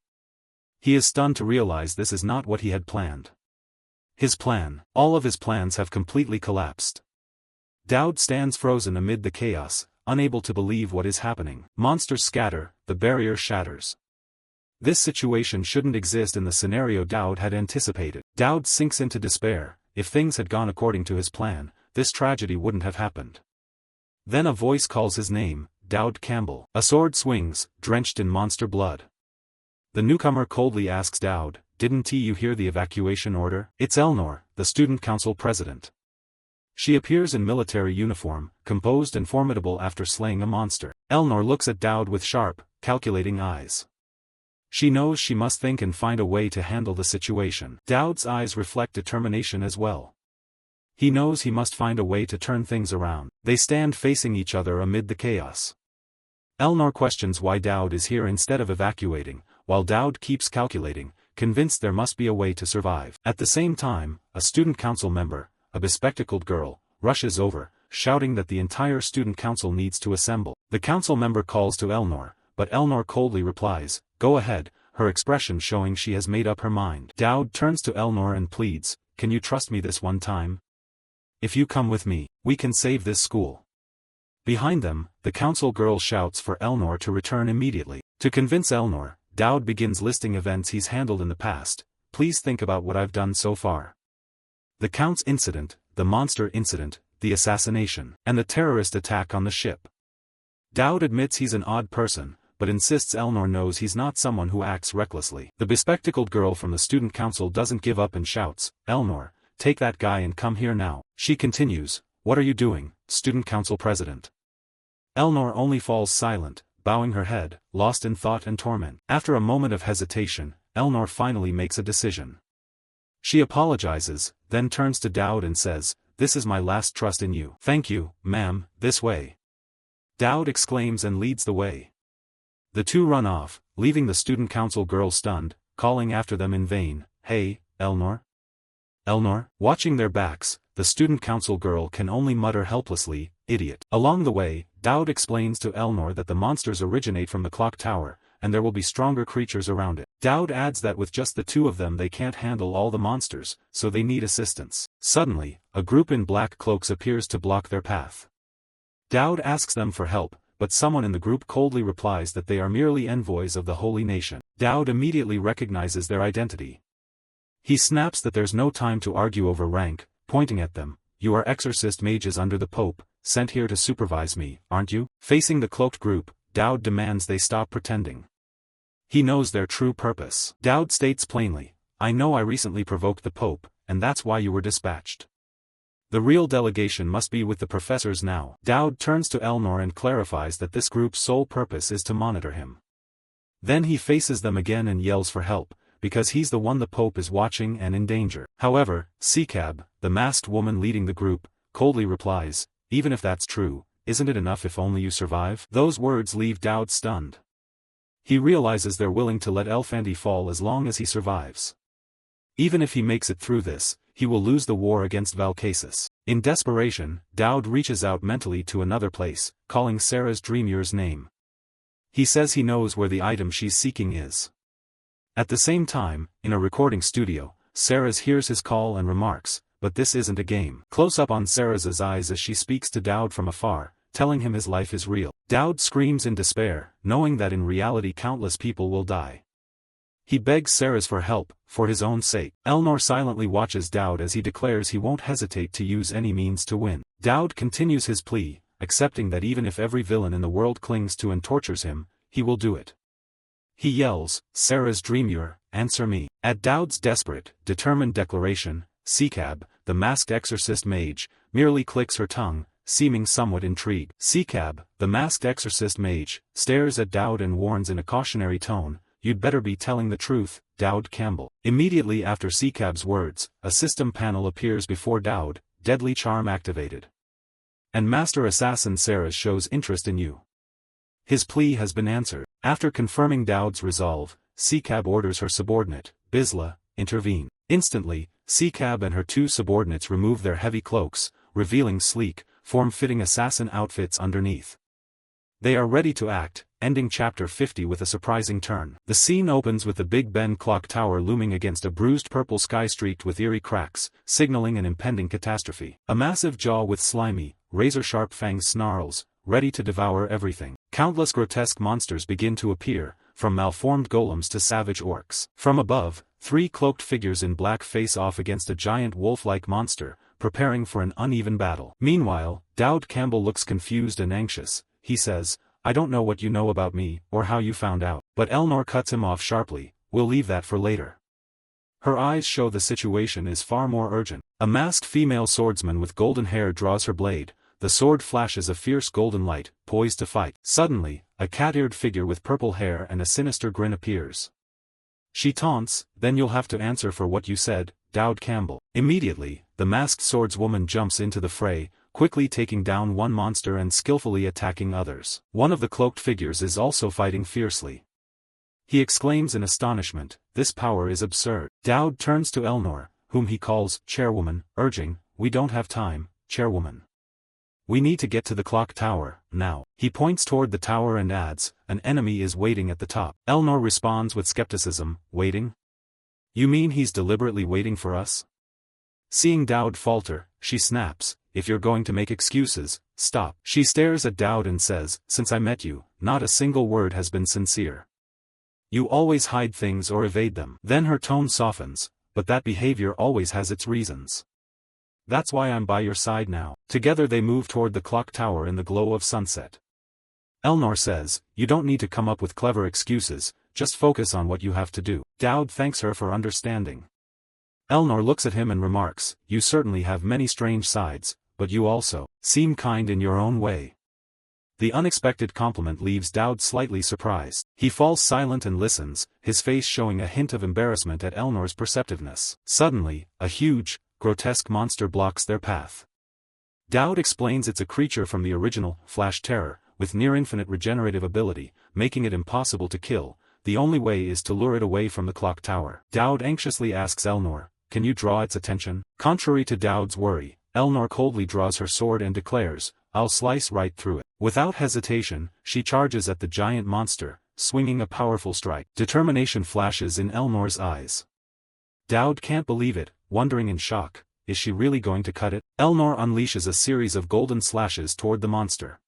He is stunned to realize this is not what he had planned. All of his plans have completely collapsed. Dowd stands frozen amid the chaos, unable to believe what is happening. Monsters scatter, the barrier shatters. This situation shouldn't exist in the scenario Dowd had anticipated. Dowd sinks into despair. If things had gone according to his plan, this tragedy wouldn't have happened. Then a voice calls his name, Dowd Campbell. A sword swings, drenched in monster blood. The newcomer coldly asks Dowd, "Didn't you hear the evacuation order?" It's Elnor, the student council president. She appears in military uniform, composed and formidable after slaying a monster. Elnor looks at Dowd with sharp, calculating eyes. She knows she must think and find a way to handle the situation. Dowd's eyes reflect determination as well. He knows he must find a way to turn things around. They stand facing each other amid the chaos. Elnor questions why Dowd is here instead of evacuating, while Dowd keeps calculating, convinced there must be a way to survive. At the same time, a student council member, a bespectacled girl, rushes over, shouting that the entire student council needs to assemble. The council member calls to Elnor, but Elnor coldly replies, "Go ahead," her expression showing she has made up her mind. Dowd turns to Elnor and pleads, "Can you trust me this one time? If you come with me, we can save this school." Behind them, the council girl shouts for Elnor to return immediately. To convince Elnor, Dowd begins listing events he's handled in the past. "Please think about what I've done so far. The Count's incident, the monster incident, the assassination, and the terrorist attack on the ship." Dowd admits he's an odd person, but insists Elnor knows he's not someone who acts recklessly. The bespectacled girl from the student council doesn't give up and shouts, "Elnor, take that guy and come here now." She continues, "What are you doing, student council president?" Elnor only falls silent, bowing her head, lost in thought and torment. After a moment of hesitation, Elnor finally makes a decision. She apologizes, then turns to Dowd and says, "This is my last trust in you." "Thank you, ma'am, this way." Dowd exclaims and leads the way. The two run off, leaving the student council girl stunned, calling after them in vain, "Hey, Elnor? Elnor?" Watching their backs, the student council girl can only mutter helplessly, "Idiot." Along the way, Dowd explains to Elnor that the monsters originate from the clock tower, and there will be stronger creatures around it. Dowd adds that with just the two of them they can't handle all the monsters, so they need assistance. Suddenly, a group in black cloaks appears to block their path. Dowd asks them for help, but someone in the group coldly replies that they are merely envoys of the holy nation. Dowd immediately recognizes their identity. He snaps that there's no time to argue over rank, pointing at them, "You are exorcist mages under the Pope, sent here to supervise me, aren't you?" Facing the cloaked group, Dowd demands they stop pretending. He knows their true purpose. Dowd states plainly, "I know I recently provoked the Pope, and that's why you were dispatched. The real delegation must be with the professors now." Dowd turns to Elnor and clarifies that this group's sole purpose is to monitor him. Then he faces them again and yells for help, because he's the one the Pope is watching and in danger. However, Cab, the masked woman leading the group, coldly replies, "Even if that's true, isn't it enough if only you survive?" Those words leave Dowd stunned. He realizes they're willing to let Elfanti fall as long as he survives. Even if he makes it through this, he will lose the war against Valcasus. In desperation, Dowd reaches out mentally to another place, calling Sarah's Dreamur's name. He says he knows where the item she's seeking is. At the same time, in a recording studio, Sarah's hears his call and remarks, "But this isn't a game." Close up on Sarah's eyes as she speaks to Dowd from afar, telling him his life is real. Dowd screams in despair, knowing that in reality countless people will die. He begs Sarah's for help, for his own sake. Elnor silently watches Dowd as he declares he won't hesitate to use any means to win. Dowd continues his plea, accepting that even if every villain in the world clings to and tortures him, he will do it. He yells, "Sarah's dreamier, answer me." At Dowd's desperate, determined declaration, Sekab, the masked exorcist mage, merely clicks her tongue, seeming somewhat intrigued. Sekab, the masked exorcist mage, stares at Dowd and warns in a cautionary tone, "You'd better be telling the truth, Dowd Campbell." Immediately after Sekab's words, a system panel appears before Dowd, deadly charm activated. "And Master Assassin Sarah shows interest in you." His plea has been answered. After confirming Dowd's resolve, Sekab orders her subordinate, Bisla, intervene. Instantly, Sekab and her two subordinates remove their heavy cloaks, revealing sleek, form-fitting assassin outfits underneath. They are ready to act, ending Chapter 50 with a surprising turn. The scene opens with the Big Ben clock tower looming against a bruised purple sky streaked with eerie cracks, signaling an impending catastrophe. A massive jaw with slimy, razor-sharp fangs snarls, ready to devour everything. Countless grotesque monsters begin to appear, from malformed golems to savage orcs. From above, three cloaked figures in black face off against a giant wolf-like monster, preparing for an uneven battle. Meanwhile, Dowd Campbell looks confused and anxious. He says, "I don't know what you know about me, or how you found out." But Elnor cuts him off sharply, "We'll leave that for later." Her eyes show the situation is far more urgent. A masked female swordsman with golden hair draws her blade. The sword flashes a fierce golden light, poised to fight. Suddenly, a cat-eared figure with purple hair and a sinister grin appears. She taunts, "Then you'll have to answer for what you said, Dowd Campbell." Immediately, the masked swordswoman jumps into the fray, quickly taking down one monster and skillfully attacking others. One of the cloaked figures is also fighting fiercely. He exclaims in astonishment, "This power is absurd." Dowd turns to Elnor, whom he calls Chairwoman, urging, "We don't have time, Chairwoman. We need to get to the clock tower, now." He points toward the tower and adds, "An enemy is waiting at the top." Elnor responds with skepticism, "Waiting? You mean he's deliberately waiting for us?" Seeing Dowd falter, she snaps, "If you're going to make excuses, stop." She stares at Dowd and says, "Since I met you, not a single word has been sincere. You always hide things or evade them." Then her tone softens, "But that behavior always has its reasons. That's why I'm by your side now." Together they move toward the clock tower in the glow of sunset. Elnor says, "You don't need to come up with clever excuses, just focus on what you have to do." Dowd thanks her for understanding. Elnor looks at him and remarks, "You certainly have many strange sides, but you also seem kind in your own way." The unexpected compliment leaves Dowd slightly surprised. He falls silent and listens, his face showing a hint of embarrassment at Elnor's perceptiveness. Suddenly, a huge, grotesque monster blocks their path. Dowd explains it's a creature from the original Flash Terror, with near-infinite regenerative ability, making it impossible to kill. The only way is to lure it away from the clock tower. Dowd anxiously asks Elnor, "Can you draw its attention?" Contrary to Dowd's worry, Elnor coldly draws her sword and declares, "I'll slice right through it." Without hesitation, she charges at the giant monster, swinging a powerful strike. Determination flashes in Elnor's eyes. Dowd can't believe it, wondering in shock, is she really going to cut it? Elnor unleashes a series of golden slashes toward the monster.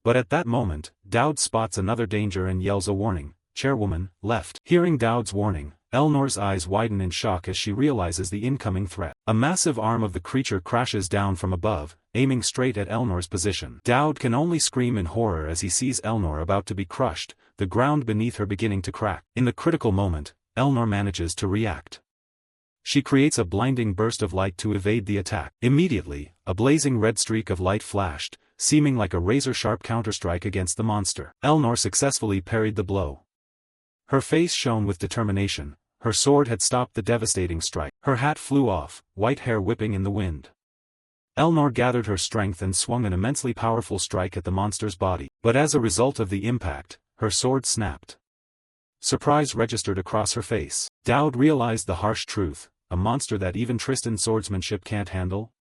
But at that moment, Dowd spots another danger and yells a warning, "Chairwoman, left." Hearing Dowd's warning, Elnor's eyes widen in shock as she realizes the incoming threat. A massive arm of the creature crashes down from above, aiming straight at Elnor's position. Dowd can only scream in horror as he sees Elnor about to be crushed, the ground beneath her beginning to crack. In the critical moment, Elnor manages to react. She creates a blinding burst of light to evade the attack. Immediately, a blazing red streak of light flashed, seeming like a razor-sharp counterstrike against the monster. Elnor successfully parried the blow. Her face shone with determination. Her sword had stopped the devastating strike. Her hat flew off, white hair whipping in the wind. Elnor gathered her strength and swung an immensely powerful strike at the monster's body. But as a result of the impact, her sword snapped. Surprise registered across her face. Dowd realized the harsh truth, a monster that even Tristan's swordsmanship can't handle?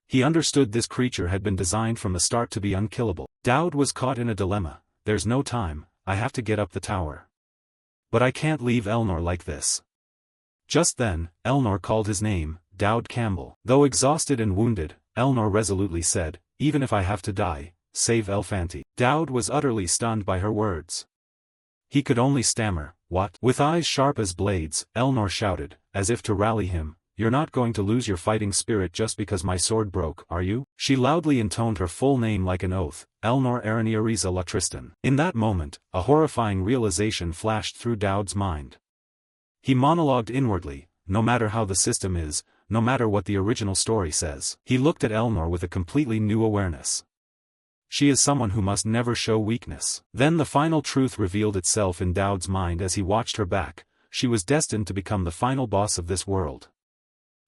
He understood this creature had been designed from the start to be unkillable. Dowd was caught in a dilemma. There's no time, I have to get up the tower. But I can't leave Elnor like this. Just then, Elnor called his name, Dowd Campbell. Though exhausted and wounded, Elnor resolutely said, "Even if I have to die, save Elfanti." Dowd was utterly stunned by her words. He could only stammer, "What?" With eyes sharp as blades, Elnor shouted, as if to rally him, you're not going to lose your fighting spirit just because my sword broke, are you? She loudly intoned her full name like an oath, Elnor Araniariza La Tristan. In that moment, a horrifying realization flashed through Dowd's mind. He monologued inwardly, no matter how the system is, no matter what the original story says. He looked at Elnor with a completely new awareness. She is someone who must never show weakness. Then the final truth revealed itself in Dowd's mind as he watched her back. She was destined to become the final boss of this world.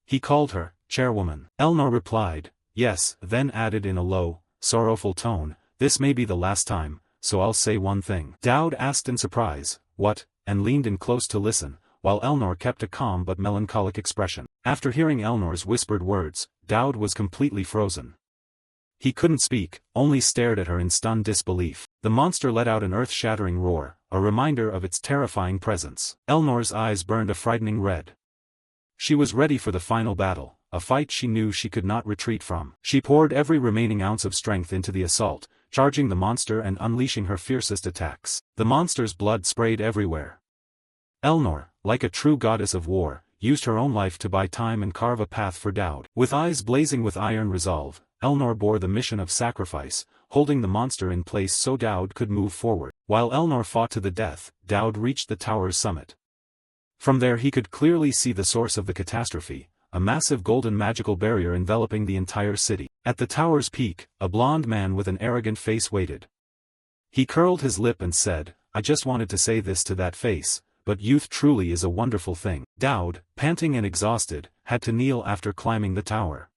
He called her, Chairwoman. Elnor replied, yes, then added in a low, sorrowful tone, this may be the last time, so I'll say one thing. Dowd asked in surprise, what, and leaned in close to listen, while Elnor kept a calm but melancholic expression. After hearing Elnor's whispered words, Dowd was completely frozen. He couldn't speak, only stared at her in stunned disbelief. The monster let out an earth-shattering roar, a reminder of its terrifying presence. Elnor's eyes burned a frightening red. She was ready for the final battle, a fight she knew she could not retreat from. She poured every remaining ounce of strength into the assault, charging the monster and unleashing her fiercest attacks. The monster's blood sprayed everywhere. Elnor, like a true goddess of war, used her own life to buy time and carve a path for Dowd. With eyes blazing with iron resolve, Elnor bore the mission of sacrifice, holding the monster in place so Dowd could move forward. While Elnor fought to the death, Dowd reached the tower's summit. From there he could clearly see the source of the catastrophe, a massive golden magical barrier enveloping the entire city. At the tower's peak, a blond man with an arrogant face waited. He curled his lip and said, I just wanted to say this to that face, but youth truly is a wonderful thing. Dowd, panting and exhausted, had to kneel after climbing the tower.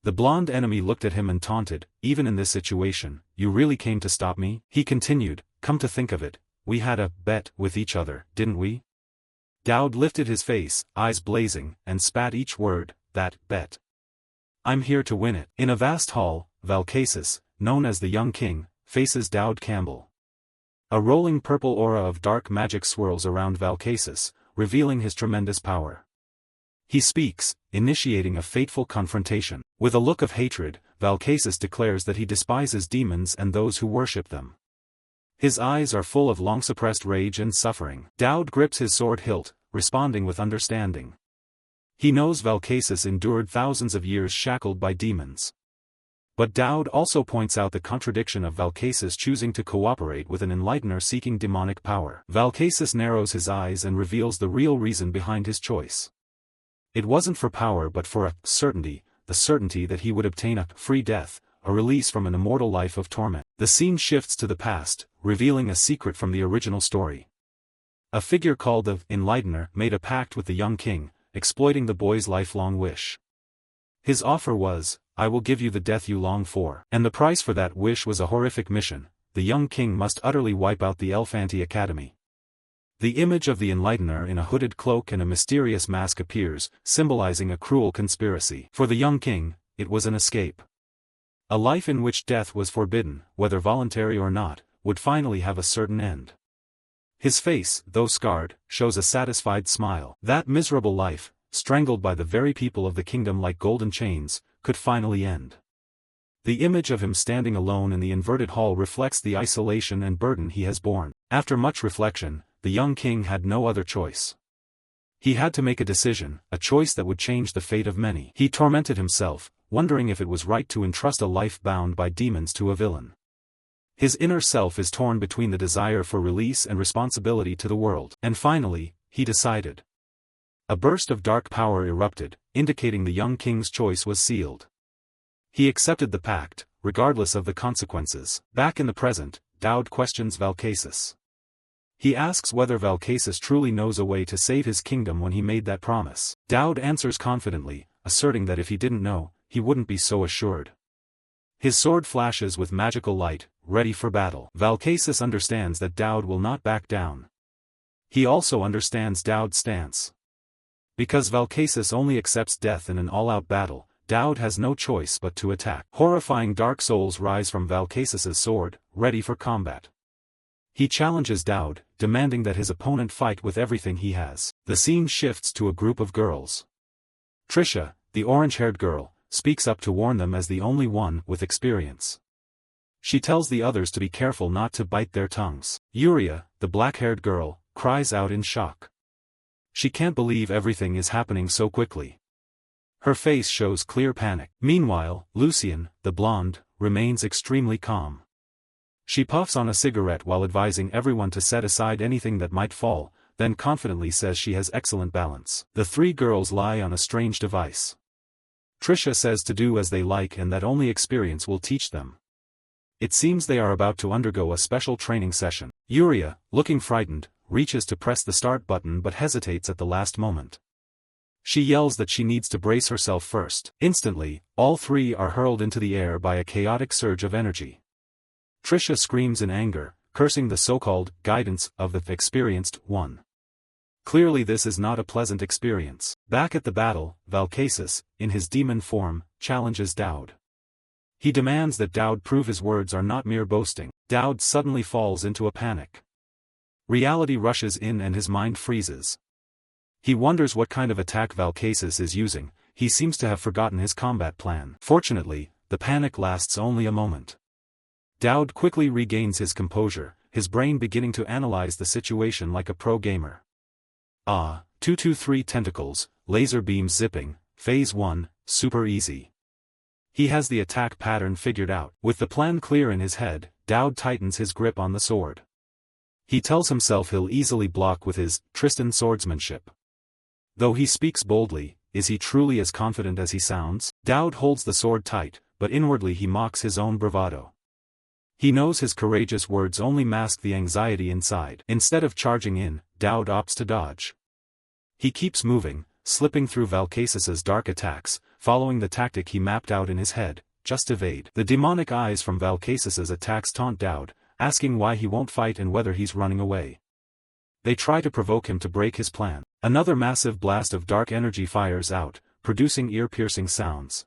The blonde enemy looked at him and taunted, even in this situation, you really came to stop me? He continued, come to think of it, we had a bet with each other, didn't we? Dowd lifted his face, eyes blazing, and spat each word, that bet. I'm here to win it. In a vast hall, Valcasus, known as the Young King, faces Dowd Campbell. A rolling purple aura of dark magic swirls around Valcasus, revealing his tremendous power. He speaks, initiating a fateful confrontation. With a look of hatred, Valcasus declares that he despises demons and those who worship them. His eyes are full of long-suppressed rage and suffering. Dowd grips his sword hilt, responding with understanding. He knows Valcasus endured thousands of years shackled by demons. But Dowd also points out the contradiction of Valcasus choosing to cooperate with an enlightener seeking demonic power. Valcasus narrows his eyes and reveals the real reason behind his choice. It wasn't for power but for a certainty, the certainty that he would obtain a free death, a release from an immortal life of torment. The scene shifts to the past, revealing a secret from the original story. A figure called the Enlightener made a pact with the young king, exploiting the boy's lifelong wish. His offer was, I will give you the death you long for. And the price for that wish was a horrific mission. The young king must utterly wipe out the Elfanti Academy. The image of the Enlightener in a hooded cloak and a mysterious mask appears, symbolizing a cruel conspiracy. For the young king, it was an escape. A life in which death was forbidden, whether voluntary or not, would finally have a certain end. His face, though scarred, shows a satisfied smile. That miserable life, strangled by the very people of the kingdom like golden chains, could finally end. The image of him standing alone in the inverted hall reflects the isolation and burden he has borne. After much reflection, the young king had no other choice. He had to make a decision, a choice that would change the fate of many. He tormented himself, wondering if it was right to entrust a life bound by demons to a villain. His inner self is torn between the desire for release and responsibility to the world. And finally, he decided. A burst of dark power erupted, indicating the young king's choice was sealed. He accepted the pact, regardless of the consequences. Back in the present, Dowd questions Valcasus. He asks whether Valcasus truly knows a way to save his kingdom when he made that promise. Dowd answers confidently, asserting that if he didn't know, he wouldn't be so assured. His sword flashes with magical light, ready for battle. Valcasus understands that Dowd will not back down. He also understands Dowd's stance. Because Valcasus only accepts death in an all-out battle, Dowd has no choice but to attack. Horrifying dark souls rise from Valcasus's sword, ready for combat. He challenges Dowd, demanding that his opponent fight with everything he has. The scene shifts to a group of girls. Trisha, the orange-haired girl, speaks up to warn them as the only one with experience. She tells the others to be careful not to bite their tongues. Yuria, the black-haired girl, cries out in shock. She can't believe everything is happening so quickly. Her face shows clear panic. Meanwhile, Lucien, the blonde, remains extremely calm. She puffs on a cigarette while advising everyone to set aside anything that might fall, then confidently says she has excellent balance. The three girls lie on a strange device. Trisha says to do as they like and that only experience will teach them. It seems they are about to undergo a special training session. Yuria, looking frightened, reaches to press the start button but hesitates at the last moment. She yells that she needs to brace herself first. Instantly, all three are hurled into the air by a chaotic surge of energy. Trisha screams in anger, cursing the so-called guidance of the experienced one. Clearly this is not a pleasant experience. Back at the battle, Valkasis, in his demon form, challenges Dowd. He demands that Dowd prove his words are not mere boasting. Dowd suddenly falls into a panic. Reality rushes in and his mind freezes. He wonders what kind of attack Valkasis is using. He seems to have forgotten his combat plan. Fortunately, the panic lasts only a moment. Dowd quickly regains his composure, his brain beginning to analyze the situation like a pro gamer. 223 tentacles, laser beams zipping, phase 1, super easy. He has the attack pattern figured out. With the plan clear in his head, Dowd tightens his grip on the sword. He tells himself he'll easily block with his Tristan swordsmanship. Though he speaks boldly, is he truly as confident as he sounds? Dowd holds the sword tight, but inwardly he mocks his own bravado. He knows his courageous words only mask the anxiety inside. Instead of charging in, Dowd opts to dodge. He keeps moving, slipping through Valkasis's dark attacks, following the tactic he mapped out in his head, just evade. The demonic eyes from Valkasis's attacks taunt Dowd, asking why he won't fight and whether he's running away. They try to provoke him to break his plan. Another massive blast of dark energy fires out, producing ear-piercing sounds.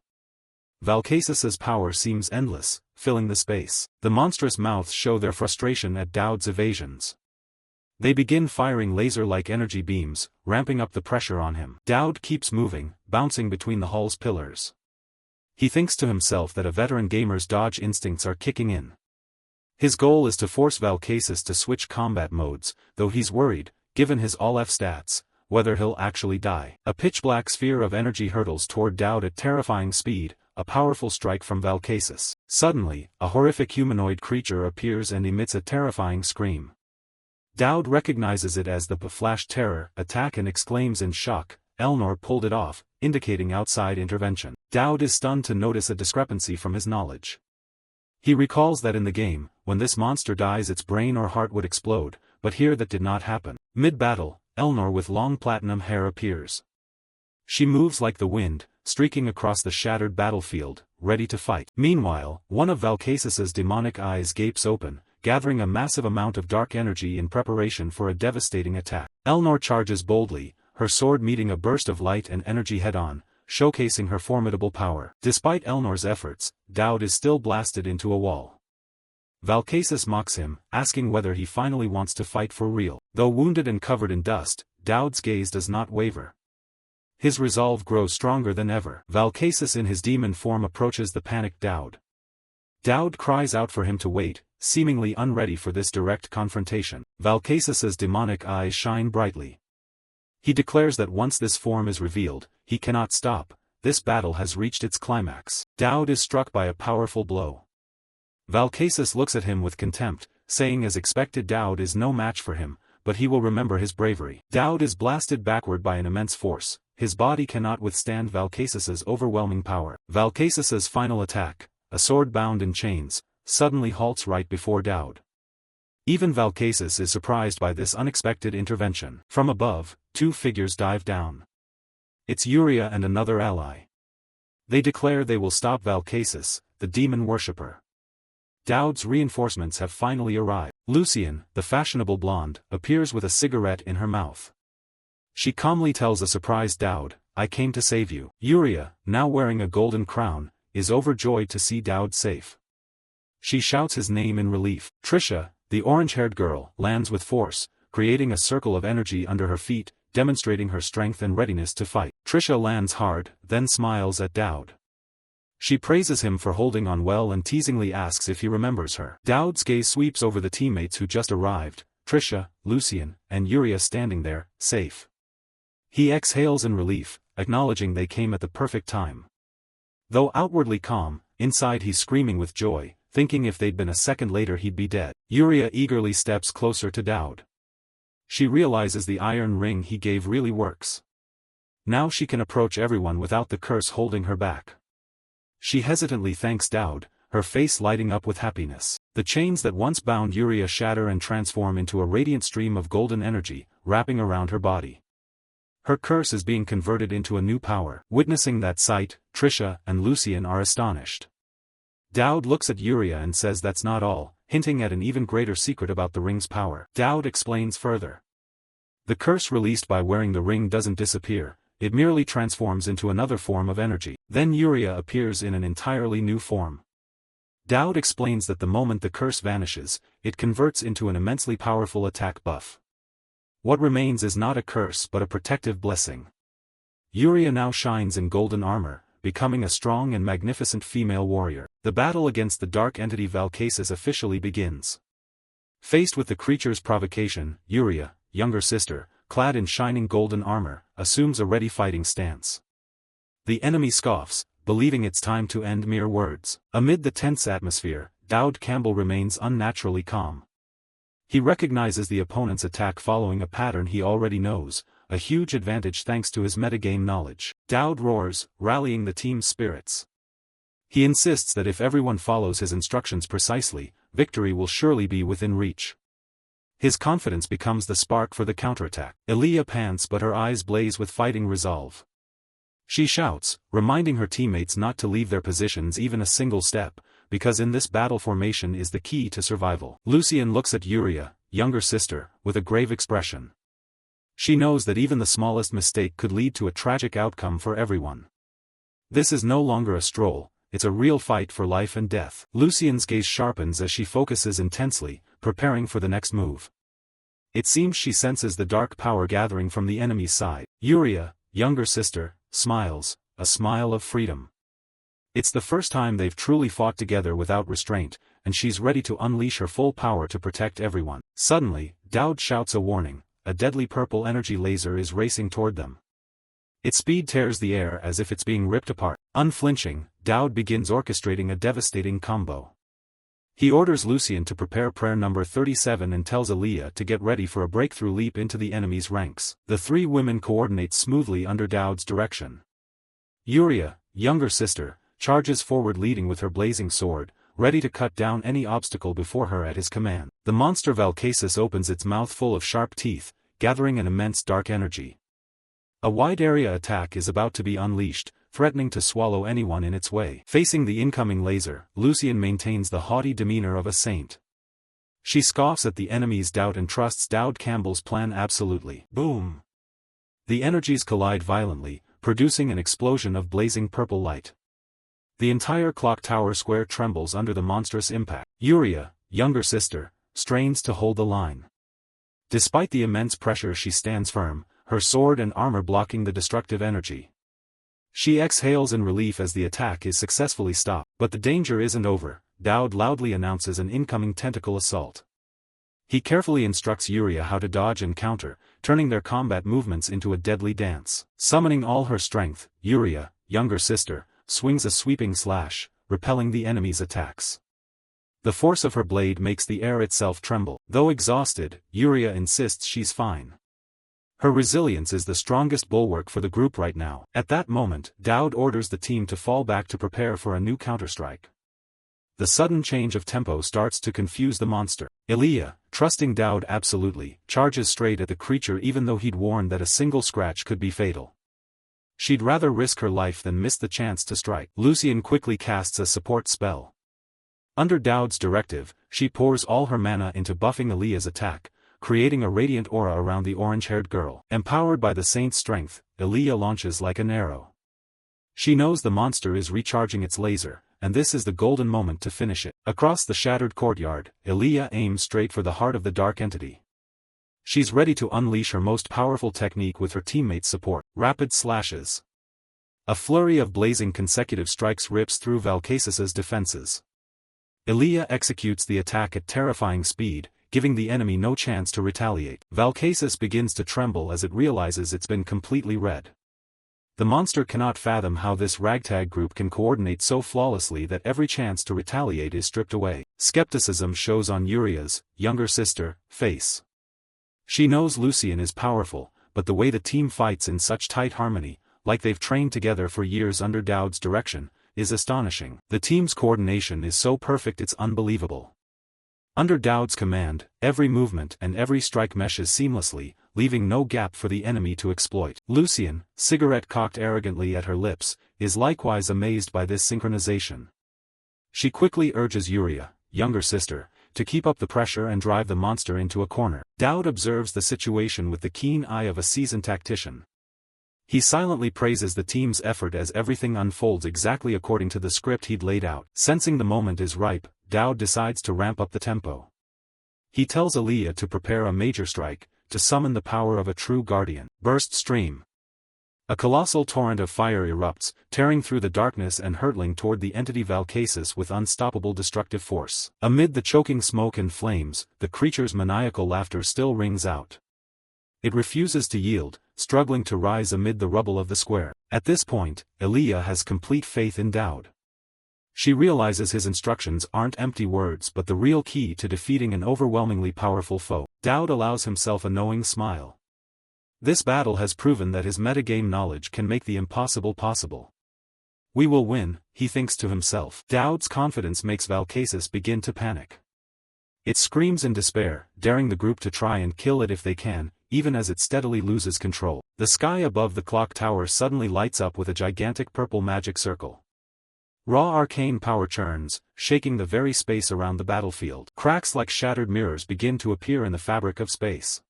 Valkasis's power seems endless, filling the space. The monstrous mouths show their frustration at Dowd's evasions. They begin firing laser-like energy beams, ramping up the pressure on him. Dowd keeps moving, bouncing between the hull's pillars. He thinks to himself that a veteran gamer's dodge instincts are kicking in. His goal is to force Valkasis to switch combat modes, though he's worried, given his all-F stats, whether he'll actually die. A pitch-black sphere of energy hurtles toward Dowd at terrifying speed, a powerful strike from Valkasis. Suddenly, a horrific humanoid creature appears and emits a terrifying scream. Dowd recognizes it as the Flash Terror attack and exclaims in shock, Elnor pulled it off, indicating outside intervention. Dowd is stunned to notice a discrepancy from his knowledge. He recalls that in the game, when this monster dies its brain or heart would explode, but here that did not happen. Mid-battle, Elnor with long platinum hair appears. She moves like the wind, streaking across the shattered battlefield, ready to fight. Meanwhile, one of Valkasis's demonic eyes gapes open, gathering a massive amount of dark energy in preparation for a devastating attack. Elnor charges boldly, her sword meeting a burst of light and energy head-on, showcasing her formidable power. Despite Elnor's efforts, Dowd is still blasted into a wall. Valkasis mocks him, asking whether he finally wants to fight for real. Though wounded and covered in dust, Dowd's gaze does not waver. His resolve grows stronger than ever. Valkasis in his demon form approaches the panicked Dowd. Dowd cries out for him to wait, seemingly unready for this direct confrontation. Valkasis's demonic eyes shine brightly. He declares that once this form is revealed, he cannot stop. This battle has reached its climax. Dowd is struck by a powerful blow. Valkasis looks at him with contempt, saying as expected Dowd is no match for him, but he will remember his bravery. Dowd is blasted backward by an immense force. His body cannot withstand Valkasis's overwhelming power. Valkasis's final attack, a sword bound in chains, suddenly halts right before Dowd. Even Valkasis is surprised by this unexpected intervention. From above, two figures dive down. It's Yuria and another ally. They declare they will stop Valkasis, the demon worshipper. Dowd's reinforcements have finally arrived. Lucien, the fashionable blonde, appears with a cigarette in her mouth. She calmly tells a surprised Dowd, I came to save you. Yuria, now wearing a golden crown, is overjoyed to see Dowd safe. She shouts his name in relief. Trisha, the orange-haired girl, lands with force, creating a circle of energy under her feet, demonstrating her strength and readiness to fight. Trisha lands hard, then smiles at Dowd. She praises him for holding on well and teasingly asks if he remembers her. Dowd's gaze sweeps over the teammates who just arrived, Trisha, Lucien, and Yuria standing there, safe. He exhales in relief, acknowledging they came at the perfect time. Though outwardly calm, inside he's screaming with joy, thinking if they'd been a second later he'd be dead. Yuria eagerly steps closer to Dowd. She realizes the iron ring he gave really works. Now she can approach everyone without the curse holding her back. She hesitantly thanks Dowd, her face lighting up with happiness. The chains that once bound Yuria shatter and transform into a radiant stream of golden energy, wrapping around her body. Her curse is being converted into a new power. Witnessing that sight, Trisha and Lucian are astonished. Dowd looks at Yuria and says that's not all, hinting at an even greater secret about the ring's power. Dowd explains further. The curse released by wearing the ring doesn't disappear, it merely transforms into another form of energy. Then Yuria appears in an entirely new form. Dowd explains that the moment the curse vanishes, it converts into an immensely powerful attack buff. What remains is not a curse but a protective blessing. Yuria now shines in golden armor, becoming a strong and magnificent female warrior. The battle against the dark entity Valkasis officially begins. Faced with the creature's provocation, Yuria, younger sister, clad in shining golden armor, assumes a ready fighting stance. The enemy scoffs, believing it's time to end mere words. Amid the tense atmosphere, Dowd Campbell remains unnaturally calm. He recognizes the opponent's attack following a pattern he already knows, a huge advantage thanks to his metagame knowledge. Dowd roars, rallying the team's spirits. He insists that if everyone follows his instructions precisely, victory will surely be within reach. His confidence becomes the spark for the counterattack. Aaliyah pants but her eyes blaze with fighting resolve. She shouts, reminding her teammates not to leave their positions even a single step, because in this battle formation is the key to survival. Lucian looks at Yuria, younger sister, with a grave expression. She knows that even the smallest mistake could lead to a tragic outcome for everyone. This is no longer a stroll, it's a real fight for life and death. Lucian's gaze sharpens as she focuses intensely, preparing for the next move. It seems she senses the dark power gathering from the enemy's side. Yuria, younger sister, smiles, a smile of freedom. It's the first time they've truly fought together without restraint, and she's ready to unleash her full power to protect everyone. Suddenly, Dowd shouts a warning, a deadly purple energy laser is racing toward them. Its speed tears the air as if it's being ripped apart. Unflinching, Dowd begins orchestrating a devastating combo. He orders Lucian to prepare prayer number 37 and tells Aaliyah to get ready for a breakthrough leap into the enemy's ranks. The three women coordinate smoothly under Dowd's direction. Yuria, younger sister, charges forward leading with her blazing sword, ready to cut down any obstacle before her at his command. The monster Valkasis opens its mouth full of sharp teeth, gathering an immense dark energy. A wide-area attack is about to be unleashed, threatening to swallow anyone in its way. Facing the incoming laser, Lucian maintains the haughty demeanor of a saint. She scoffs at the enemy's doubt and trusts Dowd Campbell's plan absolutely. Boom! The energies collide violently, producing an explosion of blazing purple light. The entire clock tower square trembles under the monstrous impact. Yuria, younger sister, strains to hold the line. Despite the immense pressure she stands firm, her sword and armor blocking the destructive energy. She exhales in relief as the attack is successfully stopped. But the danger isn't over. Dowd loudly announces an incoming tentacle assault. He carefully instructs Yuria how to dodge and counter, turning their combat movements into a deadly dance. Summoning all her strength, Yuria, younger sister, swings a sweeping slash, repelling the enemy's attacks. The force of her blade makes the air itself tremble. Though exhausted, Yuria insists she's fine. Her resilience is the strongest bulwark for the group right now. At that moment, Dowd orders the team to fall back to prepare for a new counterstrike. The sudden change of tempo starts to confuse the monster. Aaliyah, trusting Dowd absolutely, charges straight at the creature even though he'd warned that a single scratch could be fatal. She'd rather risk her life than miss the chance to strike. Lucian quickly casts a support spell. Under Dowd's directive, she pours all her mana into buffing Aaliyah's attack, creating a radiant aura around the orange-haired girl. Empowered by the saint's strength, Aaliyah launches like an arrow. She knows the monster is recharging its laser, and this is the golden moment to finish it. Across the shattered courtyard, Aaliyah aims straight for the heart of the dark entity. She's ready to unleash her most powerful technique with her teammates' support. Rapid slashes. A flurry of blazing consecutive strikes rips through Valkasis's defenses. Aaliyah executes the attack at terrifying speed, giving the enemy no chance to retaliate. Valkasis begins to tremble as it realizes it's been completely read. The monster cannot fathom how this ragtag group can coordinate so flawlessly that every chance to retaliate is stripped away. Skepticism shows on Yuria's, younger sister, face. She knows Lucian is powerful, but the way the team fights in such tight harmony, like they've trained together for years under Dowd's direction, is astonishing. The team's coordination is so perfect it's unbelievable. Under Dowd's command, every movement and every strike meshes seamlessly, leaving no gap for the enemy to exploit. Lucian, cigarette cocked arrogantly at her lips, is likewise amazed by this synchronization. She quickly urges Yuria, younger sister, to keep up the pressure and drive the monster into a corner. Dowd observes the situation with the keen eye of a seasoned tactician. He silently praises the team's effort as everything unfolds exactly according to the script he'd laid out. Sensing the moment is ripe, Dowd decides to ramp up the tempo. He tells Aaliyah to prepare a major strike, to summon the power of a true guardian. Burst stream. A colossal torrent of fire erupts, tearing through the darkness and hurtling toward the entity Valcasus with unstoppable destructive force. Amid the choking smoke and flames, the creature's maniacal laughter still rings out. It refuses to yield, struggling to rise amid the rubble of the square. At this point, Aaliyah has complete faith in Dowd. She realizes his instructions aren't empty words but the real key to defeating an overwhelmingly powerful foe. Dowd allows himself a knowing smile. This battle has proven that his metagame knowledge can make the impossible possible. We will win, he thinks to himself. Dowd's confidence makes Valcasus begin to panic. It screams in despair, daring the group to try and kill it if they can, even as it steadily loses control. The sky above the clock tower suddenly lights up with a gigantic purple magic circle. Raw arcane power churns, shaking the very space around the battlefield. Cracks like shattered mirrors begin to appear in the fabric of space.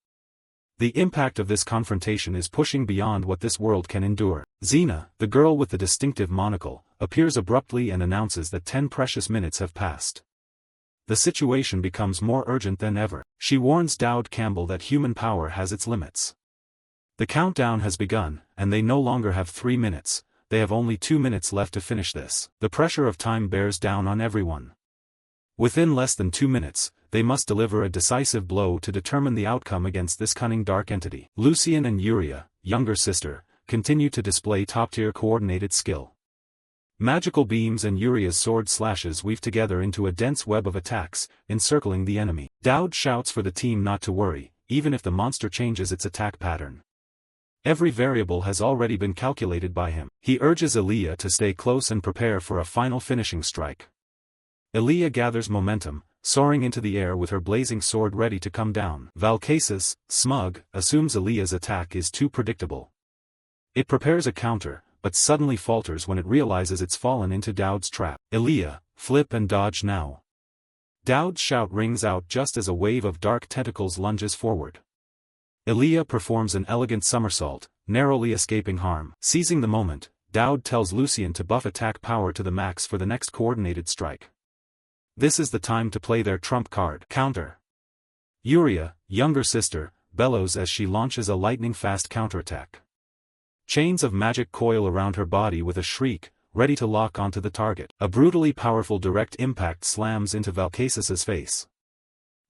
The impact of this confrontation is pushing beyond what this world can endure. Xena, the girl with the distinctive monocle, appears abruptly and announces that 10 precious minutes have passed. The situation becomes more urgent than ever. She warns Dowd Campbell that human power has its limits. The countdown has begun, and they no longer have 3 minutes, they have only 2 minutes left to finish this. The pressure of time bears down on everyone. Within less than 2 minutes, they must deliver a decisive blow to determine the outcome against this cunning dark entity. Lucian and Yuria, younger sister, continue to display top-tier coordinated skill. Magical beams and Yuria's sword slashes weave together into a dense web of attacks, encircling the enemy. Dowd shouts for the team not to worry, even if the monster changes its attack pattern. Every variable has already been calculated by him. He urges Aaliyah to stay close and prepare for a final finishing strike. Aaliyah gathers momentum, soaring into the air with her blazing sword ready to come down. Valcasus, smug, assumes Aaliyah's attack is too predictable. It prepares a counter, but suddenly falters when it realizes it's fallen into Dowd's trap. Aaliyah, flip and dodge now. Dowd's shout rings out just as a wave of dark tentacles lunges forward. Aaliyah performs an elegant somersault, narrowly escaping harm. Seizing the moment, Dowd tells Lucian to buff attack power to the max for the next coordinated strike. This is the time to play their trump card. Counter. Yuria, younger sister, bellows as she launches a lightning-fast counterattack. Chains of magic coil around her body with a shriek, ready to lock onto the target. A brutally powerful direct impact slams into Valcasus's face.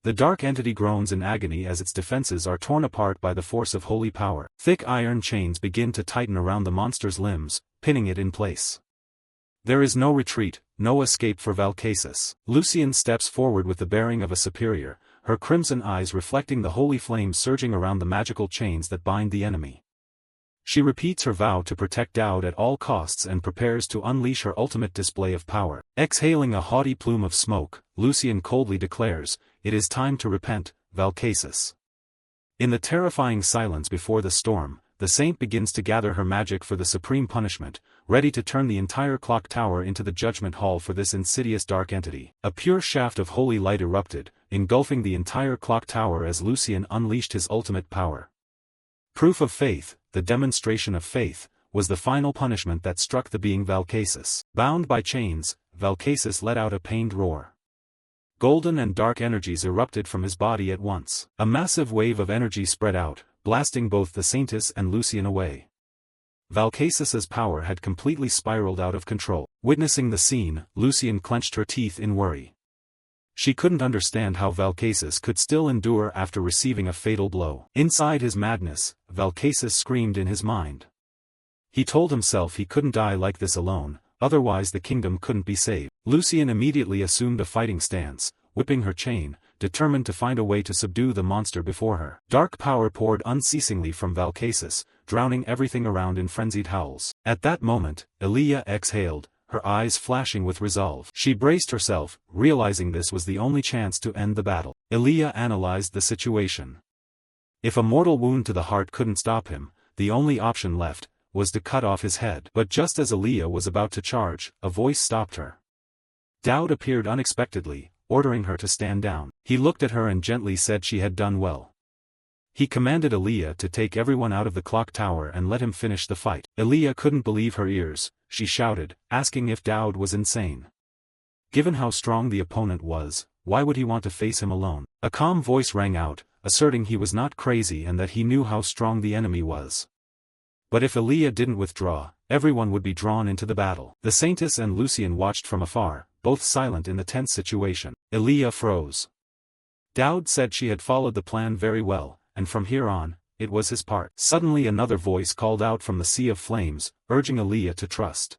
The dark entity groans in agony as its defenses are torn apart by the force of holy power. Thick iron chains begin to tighten around the monster's limbs, pinning it in place. There is no retreat, no escape for Valcasus. Lucian steps forward with the bearing of a superior, her crimson eyes reflecting the holy flame surging around the magical chains that bind the enemy. She repeats her vow to protect Dowd at all costs and prepares to unleash her ultimate display of power. Exhaling a haughty plume of smoke, Lucian coldly declares, "It is time to repent, Valcasus." In the terrifying silence before the storm, the saint begins to gather her magic for the supreme punishment, ready to turn the entire clock tower into the judgment hall for this insidious dark entity. A pure shaft of holy light erupted, engulfing the entire clock tower as Lucian unleashed his ultimate power. Proof of faith, the demonstration of faith, was the final punishment that struck the being Valcasus. Bound by chains, Valcasus let out a pained roar. Golden and dark energies erupted from his body at once. A massive wave of energy spread out, blasting both the Saintess and Lucian away. Valcasus's power had completely spiraled out of control. Witnessing the scene, Lucian clenched her teeth in worry. She couldn't understand how Valcasus could still endure after receiving a fatal blow. Inside his madness, Valcasus screamed in his mind. He told himself he couldn't die like this alone, otherwise the kingdom couldn't be saved. Lucian immediately assumed a fighting stance, whipping her chain, determined to find a way to subdue the monster before her. Dark power poured unceasingly from Valcasus, drowning everything around in frenzied howls. At that moment, Aaliyah exhaled, her eyes flashing with resolve. She braced herself, realizing this was the only chance to end the battle. Aaliyah analyzed the situation. If a mortal wound to the heart couldn't stop him, the only option left was to cut off his head. But just as Aaliyah was about to charge, a voice stopped her. Dowd appeared unexpectedly, ordering her to stand down. He looked at her and gently said she had done well. He commanded Aaliyah to take everyone out of the clock tower and let him finish the fight. Aaliyah couldn't believe her ears. She shouted, asking if Dowd was insane. Given how strong the opponent was, why would he want to face him alone? A calm voice rang out, asserting he was not crazy and that he knew how strong the enemy was. But if Aaliyah didn't withdraw, everyone would be drawn into the battle. The Saintess and Lucian watched from afar, both silent in the tense situation. Aaliyah froze. Dowd said she had followed the plan very well, and from here on, it was his part. Suddenly another voice called out from the sea of flames, urging Aaliyah to trust.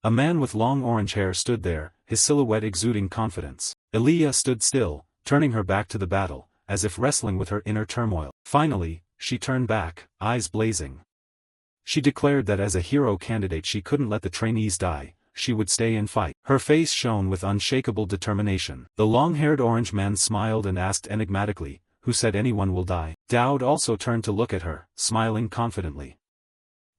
A man with long orange hair stood there, his silhouette exuding confidence. Aaliyah stood still, turning her back to the battle, as if wrestling with her inner turmoil. Finally, she turned back, eyes blazing. She declared that as a hero candidate she couldn't let the trainees die, she would stay and fight. Her face shone with unshakable determination. The long-haired orange man smiled and asked enigmatically, "Who said anyone will die?" Dowd also turned to look at her, smiling confidently.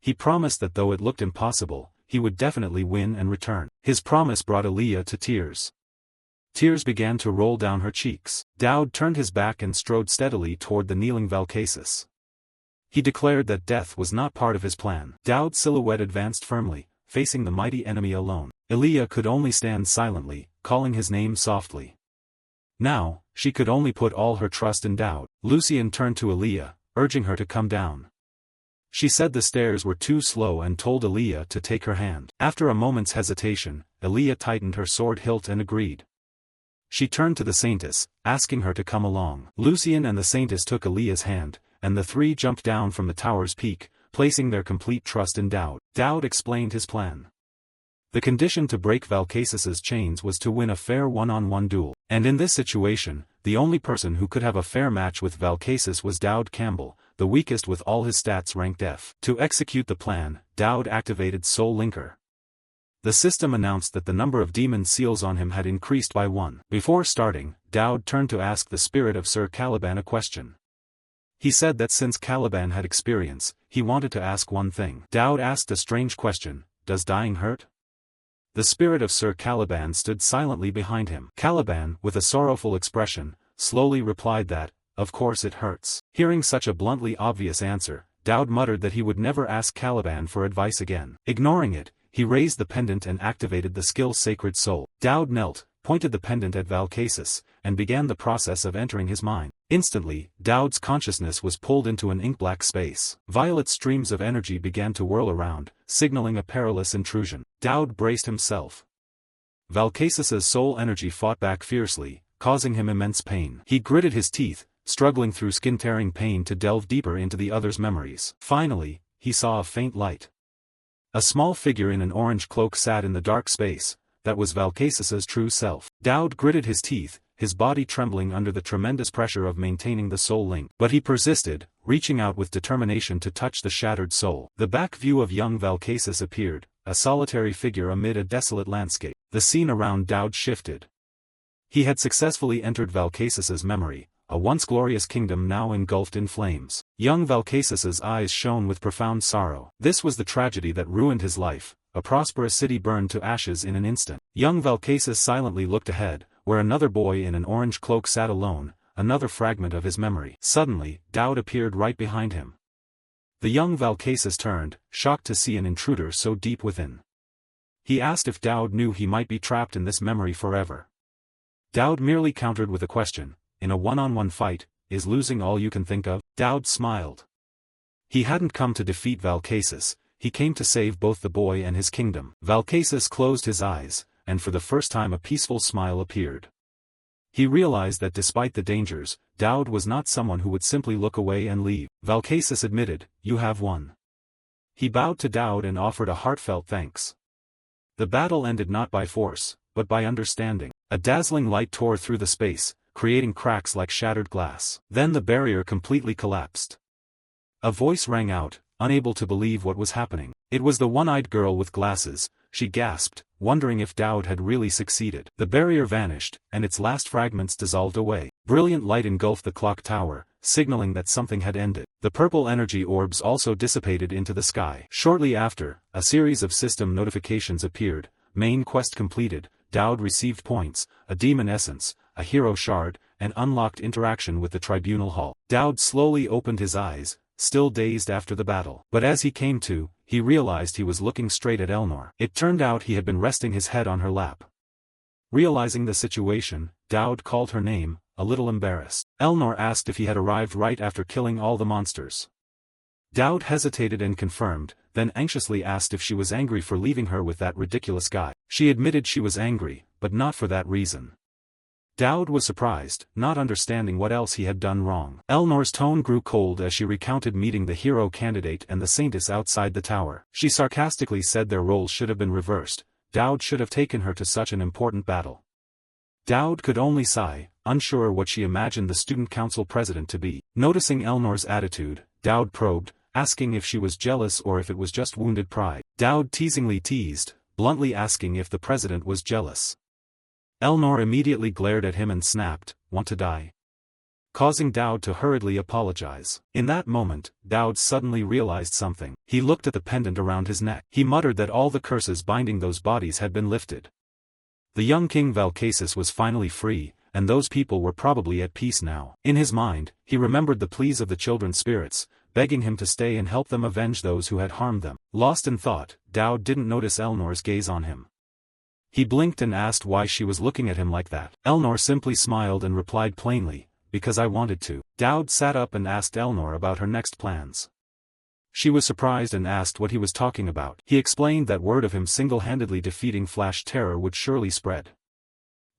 He promised that though it looked impossible, he would definitely win and return. His promise brought Aaliyah to tears. Tears began to roll down her cheeks. Dowd turned his back and strode steadily toward the kneeling Valcasus. He declared that death was not part of his plan. Dowd's silhouette advanced firmly, facing the mighty enemy alone. Aaliyah could only stand silently, calling his name softly. Now, she could only put all her trust in Dowd. Lucian turned to Aaliyah, urging her to come down. She said the stairs were too slow and told Aaliyah to take her hand. After a moment's hesitation, Aaliyah tightened her sword hilt and agreed. She turned to the Saintess, asking her to come along. Lucian and the Saintess took Aaliyah's hand, and the three jumped down from the tower's peak, placing their complete trust in Dowd. Dowd explained his plan. The condition to break Valcasus's chains was to win a fair one-on-one duel, and in this situation, the only person who could have a fair match with Valcasus was Dowd Campbell, the weakest with all his stats ranked F. To execute the plan, Dowd activated Soul Linker. The system announced that the number of demon seals on him had increased by 1. Before starting, Dowd turned to ask the spirit of Sir Caliban a question. He said that since Caliban had experience, he wanted to ask one thing. Dowd asked a strange question: "Does dying hurt?" The spirit of Sir Caliban stood silently behind him. Caliban, with a sorrowful expression, slowly replied that, "Of course it hurts." Hearing such a bluntly obvious answer, Dowd muttered that he would never ask Caliban for advice again. Ignoring it, he raised the pendant and activated the skill Sacred Soul. Dowd knelt, pointed the pendant at Valcasus, and began the process of entering his mind. Instantly, Dowd's consciousness was pulled into an ink-black space. Violet streams of energy began to whirl around, signaling a perilous intrusion. Dowd braced himself. Valcasus's soul energy fought back fiercely, causing him immense pain. He gritted his teeth, struggling through skin-tearing pain to delve deeper into the other's memories. Finally, he saw a faint light. A small figure in an orange cloak sat in the dark space. That was Valcasus's true self. Dowd gritted his teeth, his body trembling under the tremendous pressure of maintaining the soul link. But he persisted, reaching out with determination to touch the shattered soul. The back view of young Valcasus appeared, a solitary figure amid a desolate landscape. The scene around Dowd shifted. He had successfully entered Valcasus's memory, a once glorious kingdom now engulfed in flames. Young Valcasus's eyes shone with profound sorrow. This was the tragedy that ruined his life. A prosperous city burned to ashes in an instant. Young Valcasus silently looked ahead, where another boy in an orange cloak sat alone, another fragment of his memory. Suddenly, Dowd appeared right behind him. The young Valcasus turned, shocked to see an intruder so deep within. He asked if Dowd knew he might be trapped in this memory forever. Dowd merely countered with a question: "In a one-on-one fight, is losing all you can think of?" Dowd smiled. He hadn't come to defeat Valcasus. He came to save both the boy and his kingdom. Valcasus closed his eyes, and for the first time a peaceful smile appeared. He realized that despite the dangers, Dowd was not someone who would simply look away and leave. Valcasus admitted, "You have won." He bowed to Dowd and offered a heartfelt thanks. The battle ended not by force, but by understanding. A dazzling light tore through the space, creating cracks like shattered glass. Then the barrier completely collapsed. A voice rang out, unable to believe what was happening. It was the one-eyed girl with glasses. She gasped, wondering if Dowd had really succeeded. The barrier vanished, and its last fragments dissolved away. Brilliant light engulfed the clock tower, signaling that something had ended. The purple energy orbs also dissipated into the sky. Shortly after, a series of system notifications appeared. Main quest completed, Dowd received points, a demon essence, a hero shard, and unlocked interaction with the tribunal hall. Dowd slowly opened his eyes, still dazed after the battle. But as he came to, he realized he was looking straight at Elnor. It turned out he had been resting his head on her lap. Realizing the situation, Dowd called her name, a little embarrassed. Elnor asked if he had arrived right after killing all the monsters. Dowd hesitated and confirmed, then anxiously asked if she was angry for leaving her with that ridiculous guy. She admitted she was angry, but not for that reason. Dowd was surprised, not understanding what else he had done wrong. Elnor's tone grew cold as she recounted meeting the hero candidate and the saintess outside the tower. She sarcastically said their roles should have been reversed. Dowd should have taken her to such an important battle. Dowd could only sigh, unsure what she imagined the student council president to be. Noticing Elnor's attitude, Dowd probed, asking if she was jealous or if it was just wounded pride. Dowd teasingly teased, bluntly asking if the president was jealous. Elnor immediately glared at him and snapped, "Want to die?" causing Dowd to hurriedly apologize. In that moment, Dowd suddenly realized something. He looked at the pendant around his neck. He muttered that all the curses binding those bodies had been lifted. The young King Valcasus was finally free, and those people were probably at peace now. In his mind, he remembered the pleas of the children's spirits, begging him to stay and help them avenge those who had harmed them. Lost in thought, Dowd didn't notice Elnor's gaze on him. He blinked and asked why she was looking at him like that. Elnor simply smiled and replied plainly, "Because I wanted to." Dowd sat up and asked Elnor about her next plans. She was surprised and asked what he was talking about. He explained that word of him single-handedly defeating Flash Terror would surely spread.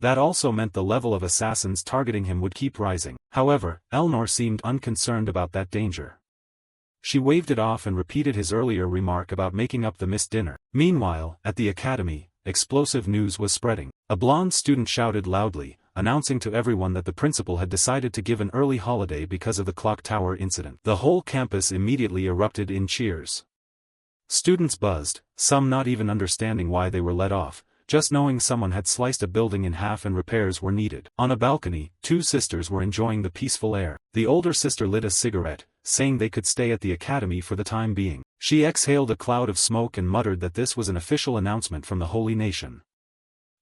That also meant the level of assassins targeting him would keep rising. However, Elnor seemed unconcerned about that danger. She waved it off and repeated his earlier remark about making up the missed dinner. Meanwhile, at the academy, explosive news was spreading. A blonde student shouted loudly, announcing to everyone that the principal had decided to give an early holiday because of the clock tower incident. The whole campus immediately erupted in cheers. Students buzzed, some not even understanding why they were let off, just knowing someone had sliced a building in half and repairs were needed. On a balcony, two sisters were enjoying the peaceful air. The older sister lit a cigarette, saying they could stay at the academy for the time being. She exhaled a cloud of smoke and muttered that this was an official announcement from the Holy Nation.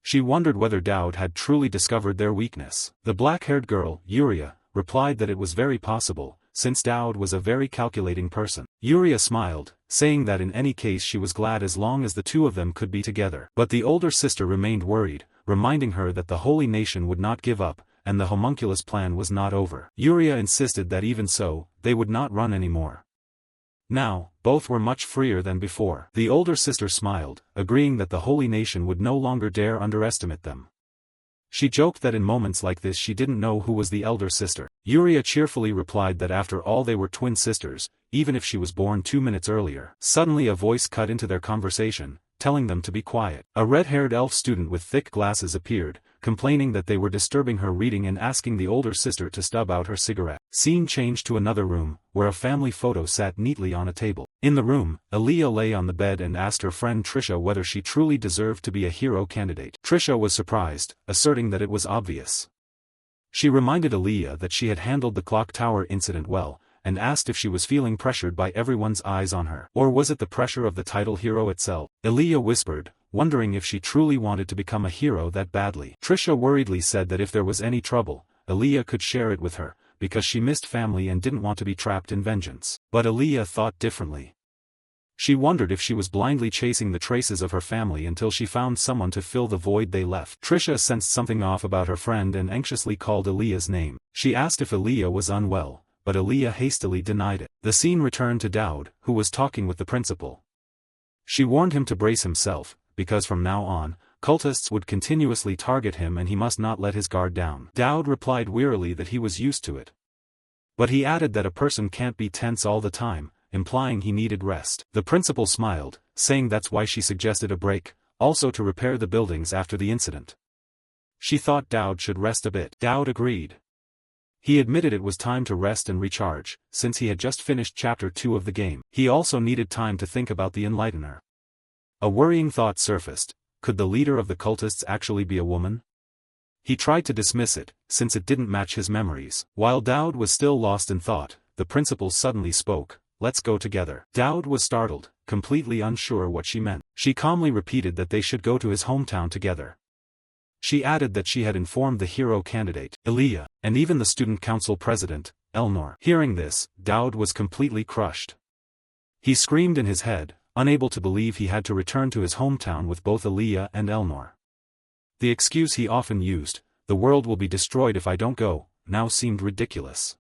She wondered whether Dowd had truly discovered their weakness. The black-haired girl, Yuria, replied that it was very possible, since Dowd was a very calculating person. Yuria smiled, saying that in any case she was glad as long as the two of them could be together. But the older sister remained worried, reminding her that the Holy Nation would not give up, and the homunculus plan was not over. Yuria insisted that even so, they would not run anymore. Now, both were much freer than before. The older sister smiled, agreeing that the Holy Nation would no longer dare underestimate them. She joked that in moments like this she didn't know who was the elder sister. Yuria cheerfully replied that after all they were twin sisters, even if she was born 2 minutes earlier. Suddenly a voice cut into their conversation, telling them to be quiet. A red-haired elf student with thick glasses appeared, complaining that they were disturbing her reading and asking the older sister to stub out her cigarette. Scene changed to another room, where a family photo sat neatly on a table. In the room, Aaliyah lay on the bed and asked her friend Trisha whether she truly deserved to be a hero candidate. Trisha was surprised, asserting that it was obvious. She reminded Aaliyah that she had handled the clock tower incident well, and asked if she was feeling pressured by everyone's eyes on her. Or was it the pressure of the title hero itself? Aaliyah whispered, wondering if she truly wanted to become a hero that badly. Trisha worriedly said that if there was any trouble, Aaliyah could share it with her, because she missed family and didn't want to be trapped in vengeance. But Aaliyah thought differently. She wondered if she was blindly chasing the traces of her family until she found someone to fill the void they left. Trisha sensed something off about her friend and anxiously called Aaliyah's name. She asked if Aaliyah was unwell, but Aaliyah hastily denied it. The scene returned to Dowd, who was talking with the principal. She warned him to brace himself, because from now on, cultists would continuously target him and he must not let his guard down. Dowd replied wearily that he was used to it. But he added that a person can't be tense all the time, implying he needed rest. The principal smiled, saying that's why she suggested a break, also to repair the buildings after the incident. She thought Dowd should rest a bit. Dowd agreed. He admitted it was time to rest and recharge, since he had just finished Chapter 2 of the game. He also needed time to think about the Enlightener. A worrying thought surfaced: could the leader of the cultists actually be a woman? He tried to dismiss it, since it didn't match his memories. While Dowd was still lost in thought, the principal suddenly spoke, "Let's go together." Dowd was startled, completely unsure what she meant. She calmly repeated that they should go to his hometown together. She added that she had informed the hero candidate, Elia, and even the student council president, Elnor. Hearing this, Dowd was completely crushed. He screamed in his head, unable to believe he had to return to his hometown with both Elia and Elnor. The excuse he often used, "the world will be destroyed if I don't go," now seemed ridiculous.